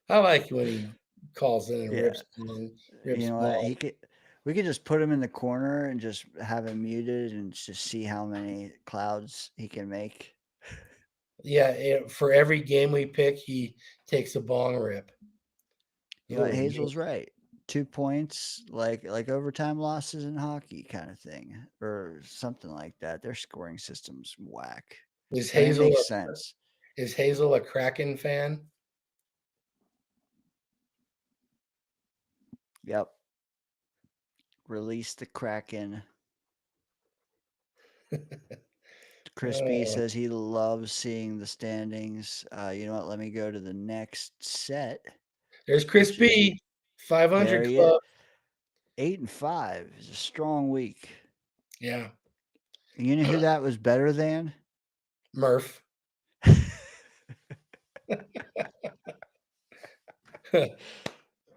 I like when he calls in and rips you balls. know what? We could just put him in the corner and just have him muted and just see how many clouds he can make. Yeah, for every game we pick, he takes a bong rip. You know what? Hazel's right. 2 points, like overtime losses in hockey kind of thing, or something like that. Their scoring system's whack. Is And Hazel it makes sense. Is Hazel a Kraken fan? Yep. Release the Kraken. Crispy says he loves seeing the standings. You know what? Let me go to the next set. There's Crispy, 500 club. 8-5 is a strong week. Yeah. You know who that was better than? Murph.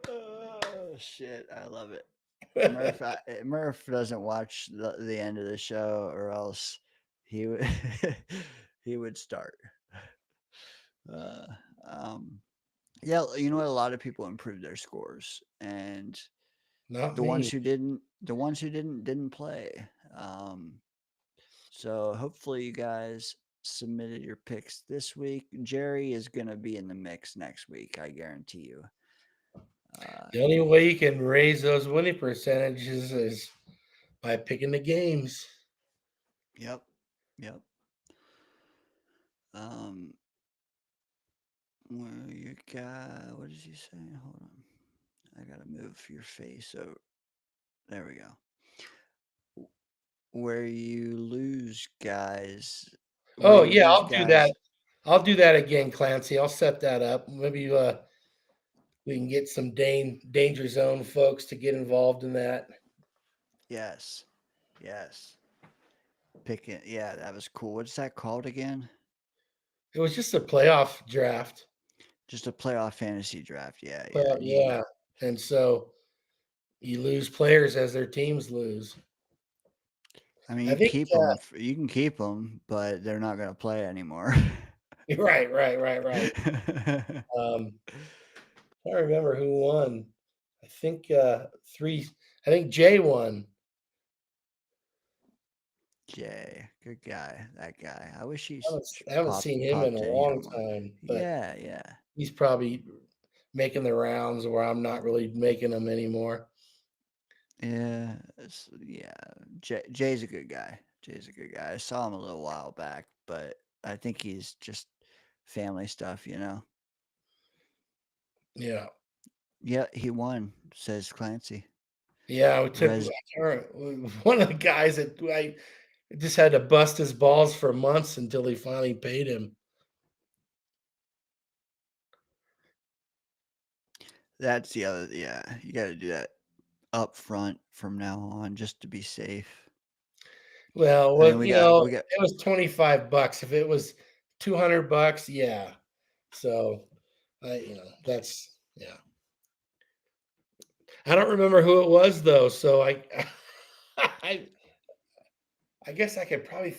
Oh shit! I love it. Murph doesn't watch the end of the show, or else he would he would start. Yeah, you know what? A lot of people improved their scores, and Not the me. ones who didn't play. So hopefully you guys submitted your picks this week. Jerry is going to be in the mix next week. I guarantee you. The only way you can raise those winning percentages is by picking the games. Yep. Where your guy, what does he say? Hold on. I gotta move your face. So there we go. Where you lose guys. Where Oh you yeah, lose I'll do that. guys. I'll do that again, Clancy. I'll set that up. Maybe we can get some Danger Zone folks to get involved in that. Yes. Yes. Pick it. Yeah, that was cool. What's that called again? It was just a playoff draft. Just a playoff fantasy draft. Yeah, Well, yeah, and so you lose players as their teams lose. I mean, I think keep them. You can keep them, but they're not going to play anymore. right. I remember who won. I think three. I think Jay won. Jay, good guy. That guy. I wish I haven't seen him in a popped in here long more. time, but Yeah. he's probably making the rounds where I'm not really making them anymore. Yeah. Jay's a good guy. I saw him a little while back, but I think he's just family stuff, Yeah. Yeah, he won, says Clancy. Yeah, we took one of the guys that I just had to bust his balls for months until he finally paid him. That's the other. Yeah, you got to do that up front from now on just to be safe. Well, And then it was $25. If it was $200, yeah. So, that's yeah. I don't remember who it was though, so I guess I could probably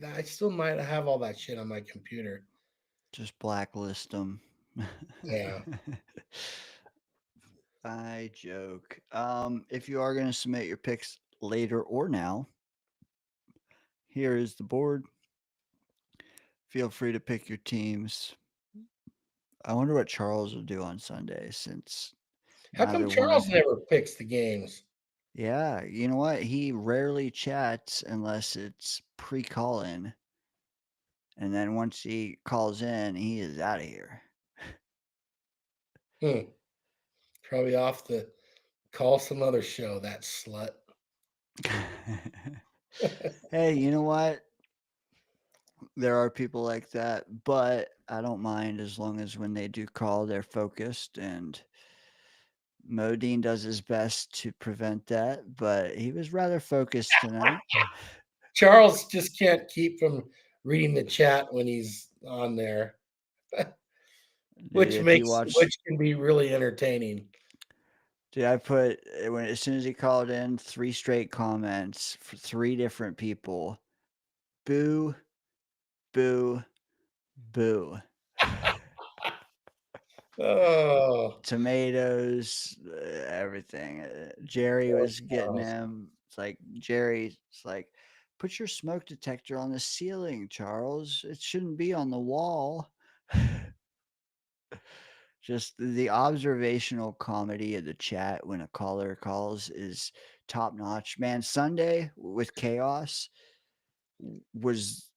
I still might have all that shit on my computer. Just blacklist them. Yeah. I joke. If you are going to submit your picks later or now, here is the board. Feel free to pick your teams. I wonder what Charles will do on Sunday since How come neither one Charles of never picks the games? Yeah, you know what? He rarely chats unless it's pre-call-in. And then once he calls in, he is out of here. Probably off to call some other show, that slut. Hey, you know what? There are people like that, but I don't mind as long as when they do call, they're focused. And Modine does his best to prevent that, but he was rather focused tonight. Charles just can't keep from reading the chat when he's on there, which can be really entertaining. Dude, I put as soon as he called in 3 straight comments for 3 different people. Boo, boo, boo. Oh, tomatoes, everything. Jerry was getting him. It's like Jerry's like, put your smoke detector on the ceiling, Charles. It shouldn't be on the wall. Just the observational comedy of the chat when a caller calls is top notch. Man, Sunday with Chaos was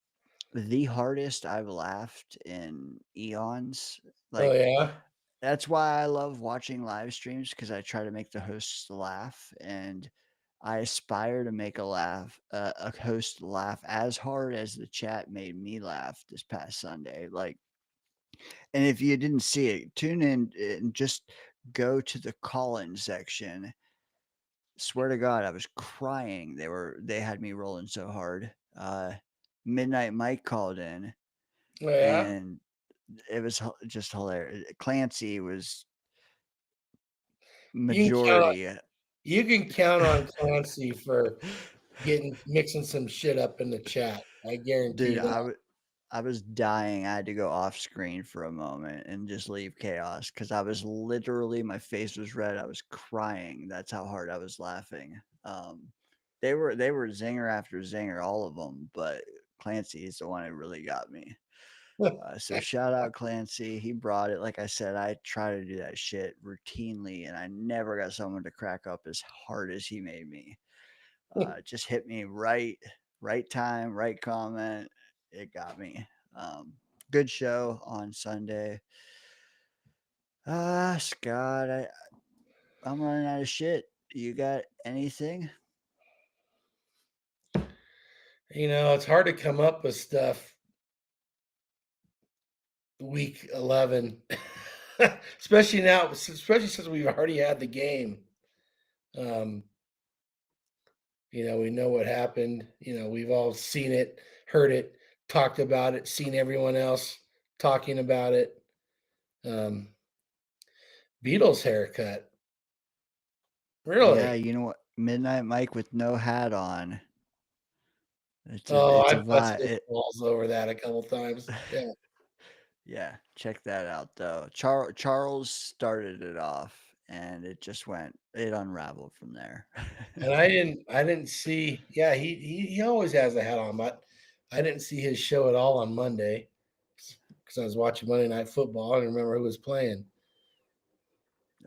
the hardest I've laughed in eons. oh yeah. That's why I love watching live streams because I try to make the hosts laugh, and I aspire to make a host laugh as hard as the chat made me laugh this past Sunday. And if you didn't see it, tune in and just go to the call-in section. Swear to God, I was crying. They had me rolling so hard. Midnight Mike called in, Oh yeah. and it was just hilarious. Clancy was majority. You can count on Clancy for mixing some shit up in the chat. I guarantee Dude, that. I was dying. I had to go off screen for a moment and just leave Chaos because I was literally, my face was red. I was crying. That's how hard I was laughing. They were zinger after zinger, all of them, but Clancy is the one who really got me. So shout out Clancy. He brought it. Like I said, I try to do that shit routinely, and I never got someone to crack up as hard as he made me. Just hit me right time, right comment. It got me. Good show on Sunday. Scott, I'm running out of shit. You got anything? It's hard to come up with stuff week 11, especially since we've already had the game. We know what happened. We've all seen it, heard it, talked about it, seen everyone else talking about it. Beatles haircut. Really? Yeah, you know what? Midnight Mike with no hat on. It's I a busted vibe. balls over that a couple times. Yeah. Yeah, check that out though. Charles started it off, and it unraveled from there. And I didn't see. Yeah, he always has a hat on, but I didn't see his show at all on Monday because I was watching Monday Night Football. I don't remember who was playing.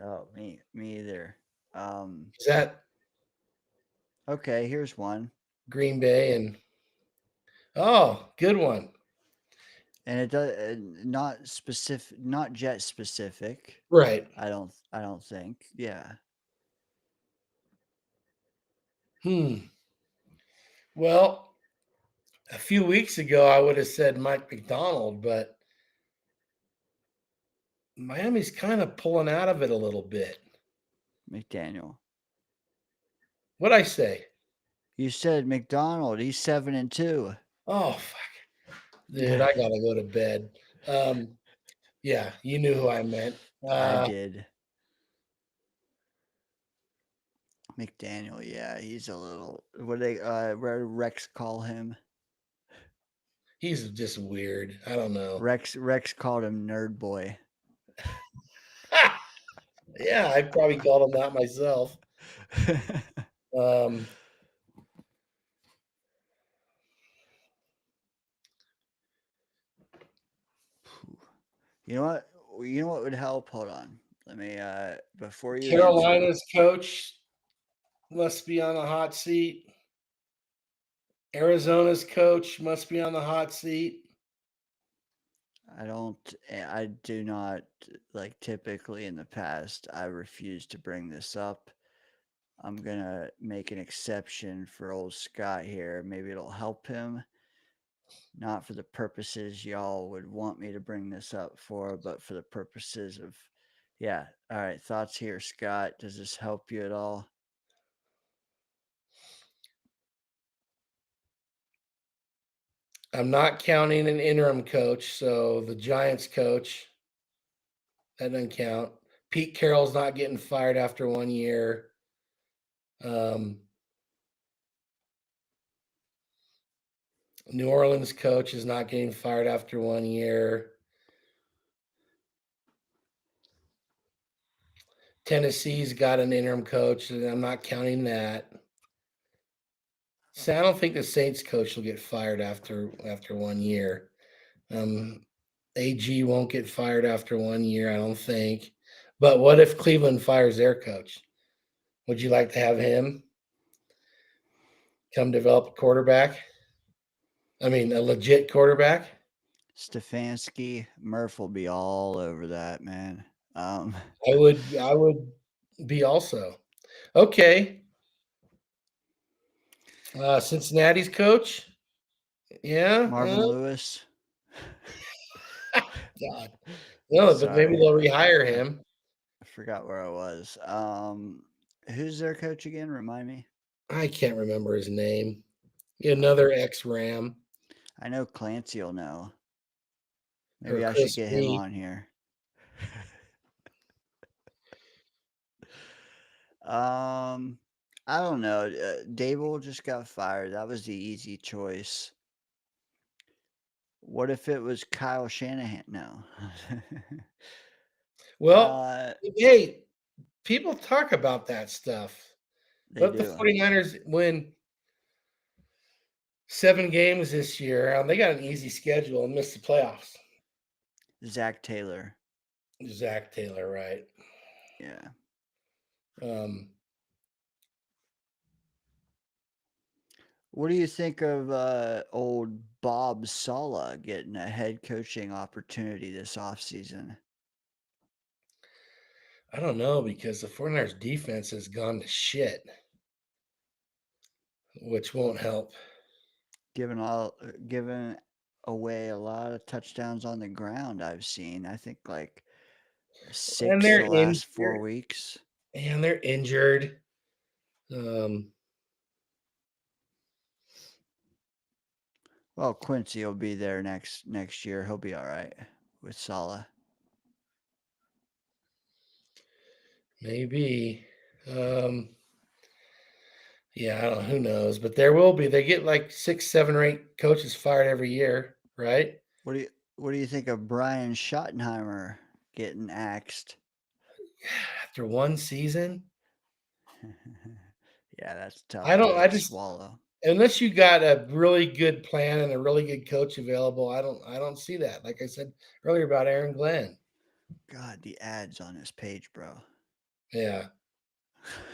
Oh, me either. Is that Okay, here's one. Green Bay and good one. And it does not jet specific. Right. I don't think. Yeah. Well, a few weeks ago I would have said Mike McDonald, but Miami's kind of pulling out of it a little bit. McDaniel. What'd I say? You said McDonald. He's 7-2. Oh fuck, dude! I gotta go to bed. Yeah, you knew who I meant. I did. McDaniel, yeah, he's a little. What Rex call him? He's just weird. I don't know. Rex called him Nerd Boy. Yeah, I probably called him that myself. You know what? You know what would help? Hold on. Let me before you Carolina's coach must be on the hot seat. Arizona's coach must be on the hot seat. I do not, like, typically in the past, I refuse to bring this up. I'm gonna make an exception for old Scott here. Maybe it'll help him. Not for the purposes y'all would want me to bring this up for, but for the purposes of, yeah. All right. Thoughts here, Scott. Does this help you at all? I'm not counting an interim coach, so the Giants coach, that doesn't count. Pete Carroll's not getting fired after 1 year. New Orleans coach is not getting fired after 1 year. Tennessee's got an interim coach, and I'm not counting that. So I don't think the Saints coach will get fired after 1 year. AG won't get fired after 1 year, I don't think. But what if Cleveland fires their coach? Would you like to have him come develop a quarterback? I mean, a legit quarterback? Stefanski, Murph will be all over that, man. I would be also. Okay. Cincinnati's coach? Yeah. Marvin Lewis. God. No, but maybe they'll rehire him. I forgot where I was. Who's their coach again? Remind me. I can't remember his name. Another ex-Ram. I know Clancy will know. Maybe I should get him on here. I don't know. Dable just got fired. That was the easy choice. What if it was Kyle Shanahan? No. Well, hey, people talk about that stuff. Let the 49ers win 7 games this year. They got an easy schedule and missed the playoffs. Zach Taylor, right? Yeah. What do you think of old Bob Sala getting a head coaching opportunity this offseason? I don't know because the 49ers defense has gone to shit, which won't help. Giving away a lot of touchdowns on the ground. I've seen. I think like And 6 they're the last 4 injured. weeks. And they're injured. Well, Quincy will be there next year. He'll be all right with Salah. Maybe. Yeah, I don't know. Who knows? But there will be. They get like 6, 7, or 8 coaches fired every year, right? What do you think of Brian Schottenheimer getting axed? After one season? Yeah, that's tough I to just swallow. unless you got a really good plan and a really good coach available, I don't see that. Like I said earlier about Aaron Glenn. God, the ads on his page, bro. Yeah.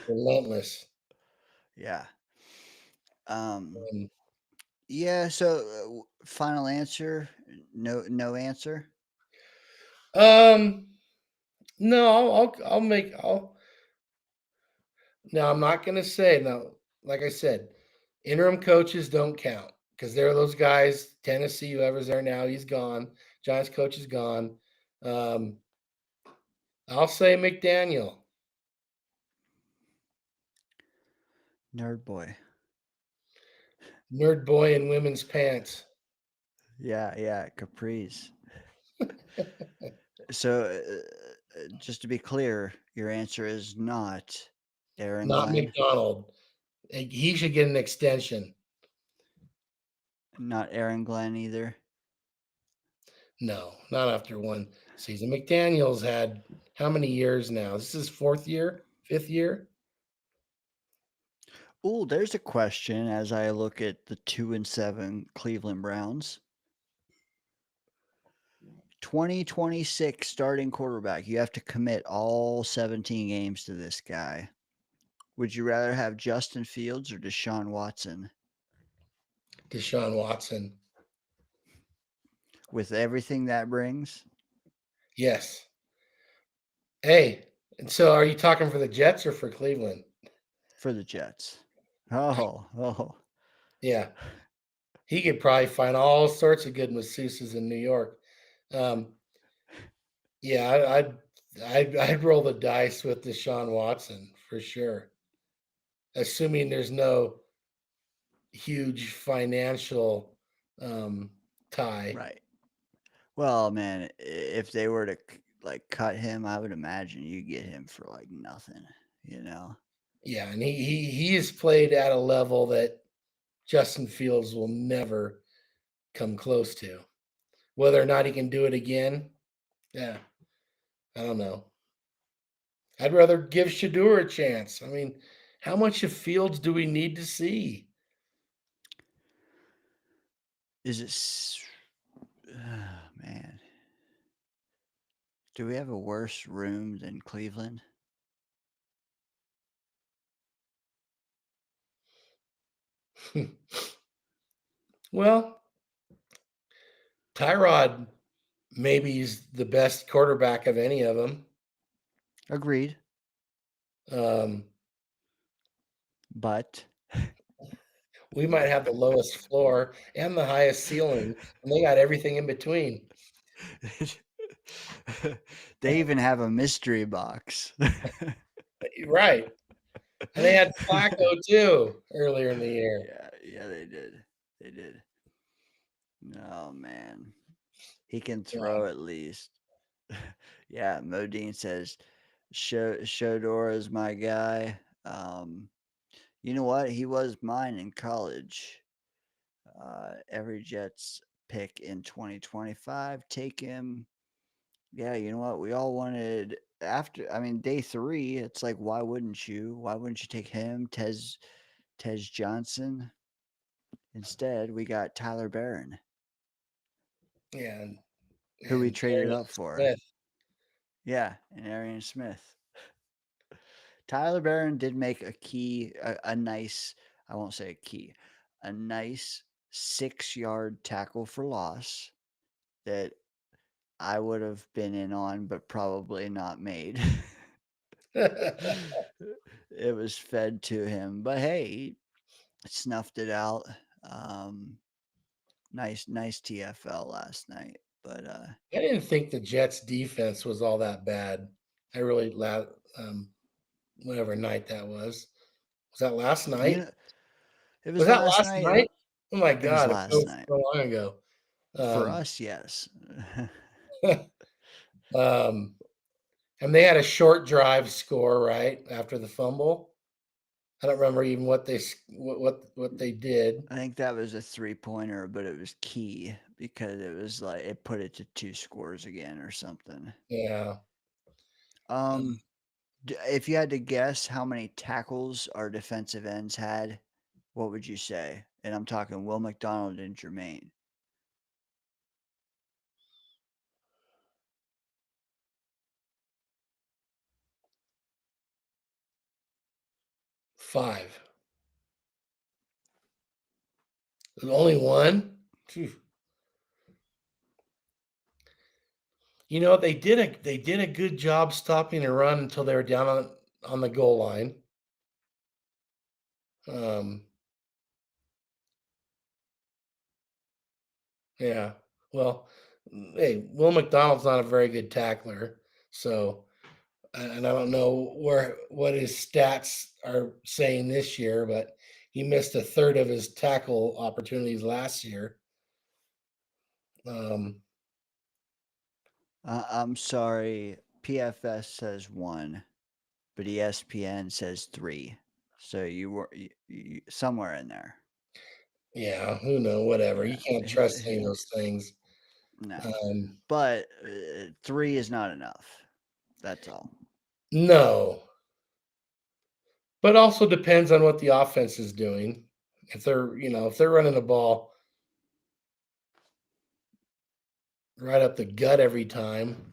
Relentless. Yeah. Yeah, so final answer, no answer. No, no, I'm not going to say no. Like I said, interim coaches don't count because they're those guys. Tennessee, whoever's there now, he's gone. Giants coach is gone. I'll say McDaniel. Nerd boy. Nerd boy in women's pants. Yeah, capris. So, just to be clear, your answer is not Aaron Not Glenn, McDonald. He should get an extension. not Aaron Glenn either. No, not after one season. McDaniel's had how many years now? This is 4th year, 5th year. Oh, there's a question as I look at the 2-7 Cleveland Browns. 2026 starting quarterback. You have to commit all 17 games to this guy. Would you rather have Justin Fields or Deshaun Watson? Deshaun Watson. With everything that brings? Yes. Hey, and so are you talking for the Jets or for Cleveland? For the Jets. Oh. Yeah. He could probably find all sorts of good masseuses in New York. Yeah, I'd roll the dice with Deshaun Watson for sure. Assuming there's no huge financial tie. Right. Well, man, if they were to cut him, I would imagine you get him for like nothing, you know. Yeah, and he has played at a level that Justin Fields will never come close to. Whether or not he can do it again, yeah, I don't know. I'd rather give Shadur a chance. I mean, how much of Fields do we need to see? Is it? Oh, man. Do we have a worse room than Cleveland? Well, Tyrod maybe is the best quarterback of any of them. Agreed. But we might have the lowest floor and the highest ceiling, and they got everything in between. they even have a mystery box. Right. And they had Flacco too earlier in the year. Yeah, they did. They did. No, man. He can throw at least. Yeah, Modine says Shodor is my guy. You know what? He was mine in college. Every Jets pick in 2025, take him. Yeah, you know what? We all wanted day 3, it's like, why wouldn't you? Why wouldn't you take him, Tez Johnson? Instead, we got Tyler Barron. Yeah. Who we traded up for. Smith. Yeah, and Arian Smith. Tyler Barron did make a nice, I won't say a key, a nice 6-yard tackle for loss that I would have been in on, but probably not made. It was fed to him, but hey, he snuffed it out. Nice TFL last night, but I didn't think the Jets defense was all that bad. I really whatever night that was. Was that last you night? know, it Was was that last last night. night? Oh my It was god, it last feels night so long ago. for us. Yes. And they had a short drive score right after the fumble. I don't remember even what they did. I think that was a 3-pointer, but it was key because it was like it put it to 2 scores again or something. Yeah. If you had to guess how many tackles our defensive ends had, what would you say? And I'm talking Will McDonald and Jermaine. 5. Only one? Phew. You know, they did a good job stopping the run until they were down on the goal line. Yeah. Well, hey, Will McDonald's not a very good tackler, so and I don't know what his stats are saying this year, but he missed a third of his tackle opportunities last year. I'm sorry, PFS says 1, but ESPN says 3. So you were somewhere in there. Yeah, who knows? Whatever. Yeah. You can't trust any of those things. No, but 3 is not enough. That's all. No, but also depends on what the offense is doing. If they're running the ball right up the gut every time.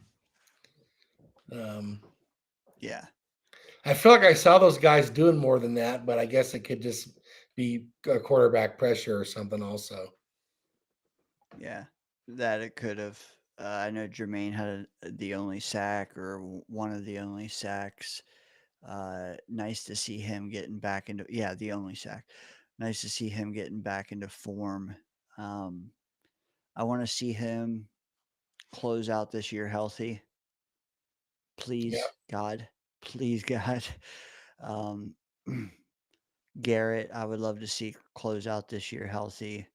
Yeah. I feel like I saw those guys doing more than that, but I guess it could just be a quarterback pressure or something also. Yeah, that it could have. I know Jermaine had the only sack or one of the only sacks. Nice to see him getting back into the only sack. Nice to see him getting back into form. I want to see him close out this year healthy. Please, God. Please, God. Garrett, I would love to see close out this year healthy.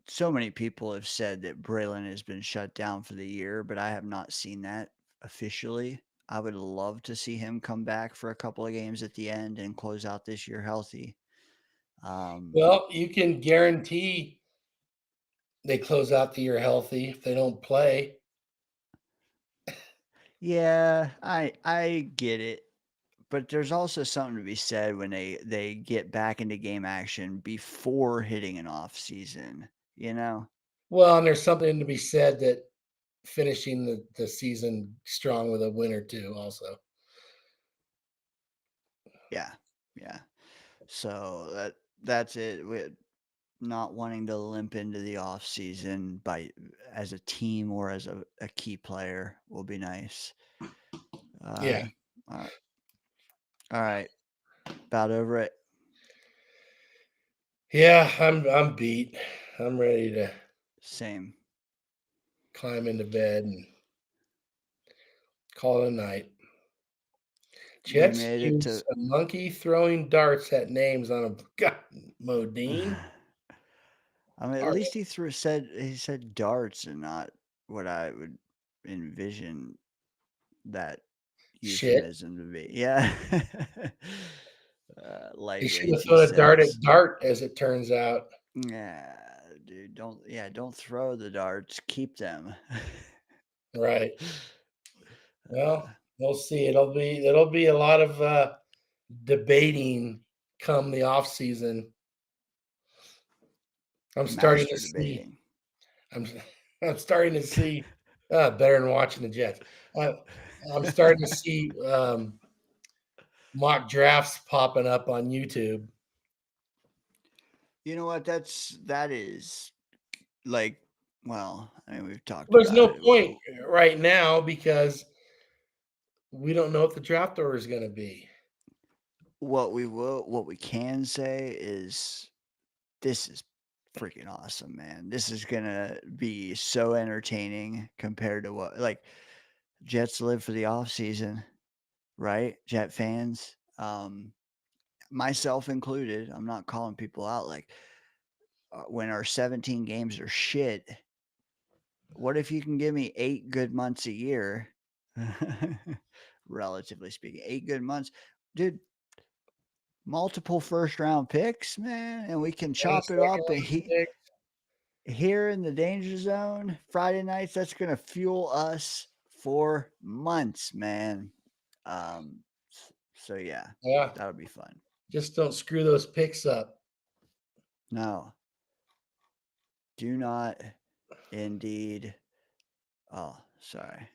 So many people have said that Braylon has been shut down for the year, but I have not seen that officially. I would love to see him come back for a couple of games at the end and close out this year healthy. Well, you can guarantee they close out the year healthy if they don't play. Yeah, I get it. But there's also something to be said when they get back into game action before hitting an off season, you know? Well, and there's something to be said that finishing the season strong with a win or two also. Yeah. So that's it. We're not wanting to limp into the off season as a team or as a key player will be nice. Yeah. All right. About over it. Yeah, I'm beat. I'm ready to Same. climb into bed and call it a night. Jets use a monkey throwing darts at names on a God, Modine. I mean, at least he said darts and not what I would envision that euphemism to be. Yeah. He should have thrown a dart, as it turns out. Yeah, dude. Don't throw the darts. Keep them. Right. Well, we'll see. It'll be a lot of debating come the off season. I'm starting to see. I'm starting to see better than watching the Jets. I'm starting to see mock drafts popping up on YouTube. You know what? That is like, well, I mean, we've talked. There's no about point right now because We don't know what the draft order is going to be. What we can say is this is freaking awesome, man. This is gonna be so entertaining compared to what like Jets live for the off season, right? Jet fans, myself included. I'm not calling people out. Like when our 17 games are shit, what if you can give me 8 good months a year? Relatively speaking, 8 good months, dude. Multiple first round picks, man, and we can And chop it second up. And round pick. here in the Danger Zone Friday nights, that's gonna fuel us for months, man. Um, so yeah, Yeah. that'll be fun. Just don't screw those picks up. No, do not indeed. Oh, sorry.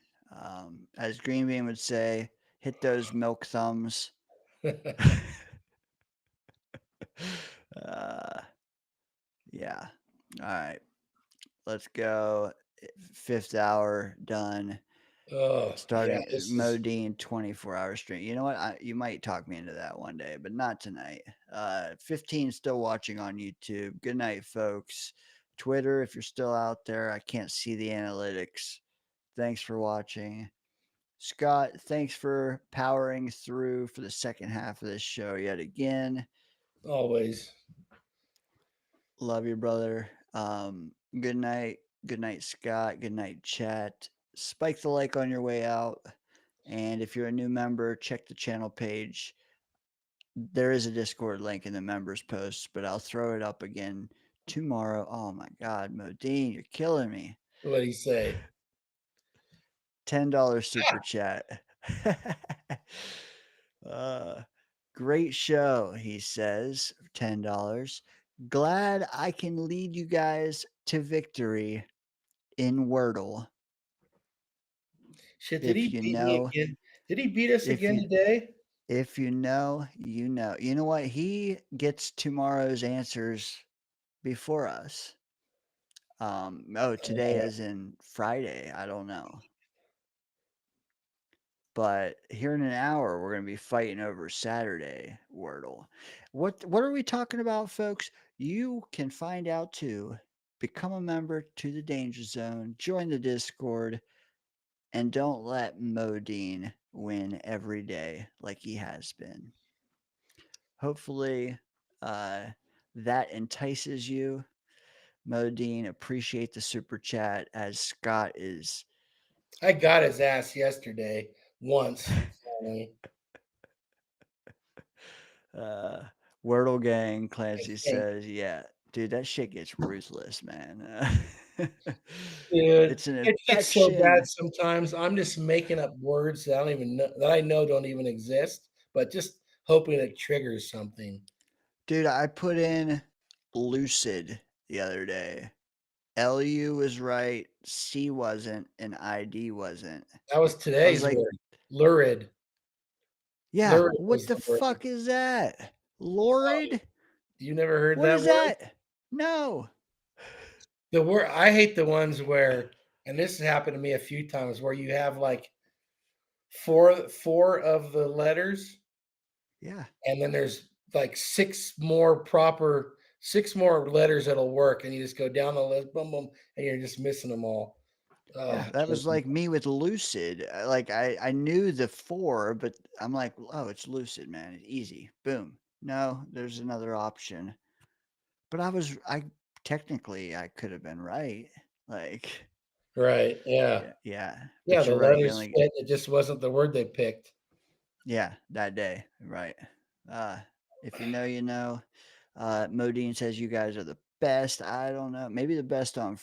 As Greenbean would say, hit those milk thumbs. Yeah. All right. Let's go. 5th hour done. Oh, Starting yeah, this is Modine 24-hour stream. You know what? You might talk me into that one day, but not tonight. 15 still watching on YouTube. Good night, folks. Twitter, if you're still out there, I can't see the analytics. Thanks for watching. Scott, thanks for powering through for the second half of this show yet again. always. Love you, brother. Good night. Good night, Scott. Good night, chat. Spike the like on your way out. And if you're a new member, check the channel page. There is a Discord link in the members post, but I'll throw it up again tomorrow. Oh my God, Modine, you're killing me. What do you say? $10 super chat. Great show, he says. $10. Glad I can lead you guys to victory in Wordle. Shit, did he beat me again? Did he beat us again today? If you know, you know. You know what? He gets tomorrow's answers before us. Today as in Friday. I don't know. But here in an hour, we're going to be fighting over Saturday Wordle. What are we talking about, folks? You can find out too. Become a member to the Danger Zone. Join the Discord. And don't let Modine win every day like he has been. Hopefully, that entices you. Modine, appreciate the super chat as Scott is. I got his ass yesterday once. Wordle Gang, Clancy says, yeah, dude, that shit gets ruthless, man. Dude, It's an it gets so infection. bad sometimes. I'm just making up words that I don't even know that I know don't even exist, but just hoping it triggers something. Dude, I put in lucid the other day. LU was right, C wasn't, and ID wasn't. That was today's like, word. Lurid. Yeah, Lurid what the fuck is that? Lurid? You never heard What that is word? that? No. The word I hate the ones where, and this has happened to me a few times, where you have like four of the letters. Yeah. And then there's like six more letters that'll work, and you just go down the list, boom, boom, and you're just missing them all. Yeah, that was like me with lucid. Like I knew the 4, but I'm like, oh, it's lucid, man. It's easy. Boom. No, there's another option. But I technically I could have been right. Like right, yeah. Yeah. Yeah, But the you're right. letters fit, it just wasn't the word they picked. Yeah, that day. Right. If you know, you know. Modine says you guys are the best. I don't know. Maybe the best on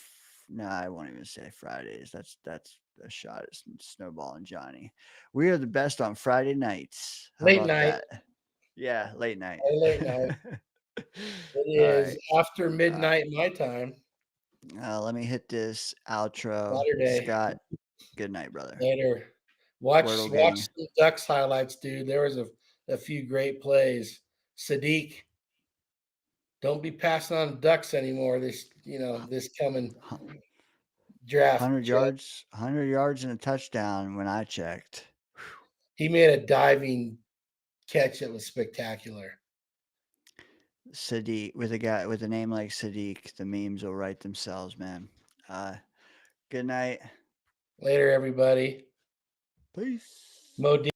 no, I won't even say Fridays. That's a shot at Snowball and Johnny. We are the best on Friday nights. How Late about night. that? Yeah, late night. Late night. It is after midnight my time. Let me hit this outro. Saturday. Scott, good night, brother. Later. Watch Gang. some Ducks highlights, dude. There was a few great plays. Sadiq, don't be passing on Ducks anymore. This coming draft. 100 yards and a touchdown when I checked. He made a diving catch that was spectacular. Sadiq, with a guy with a name like Sadiq, the memes will write themselves, man. Good night. Later, everybody. Peace. Mo D.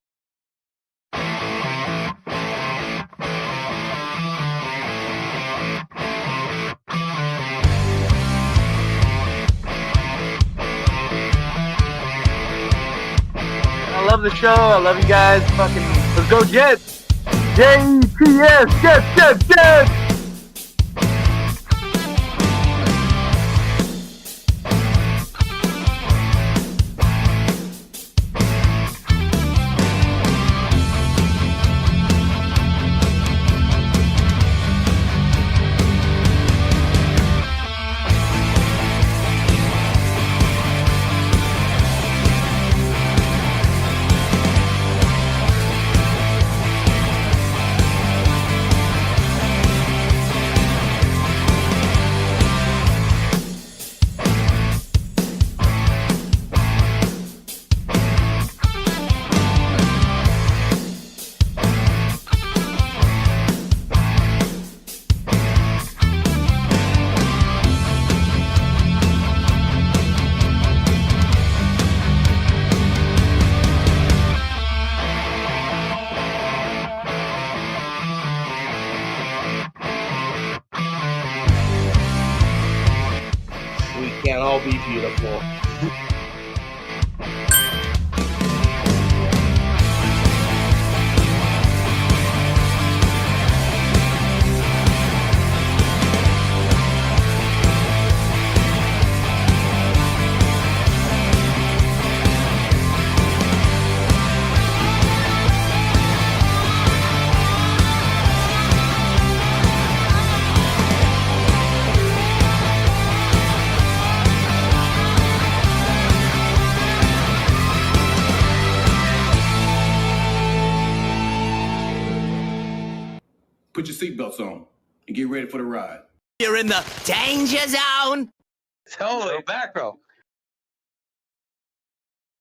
I love the show. I love you guys. Fucking, let's go Jets. JTS, Jets. We can't all be beautiful. Put your seatbelts on and get ready for the ride. You're in the danger zone. Holy mackerel.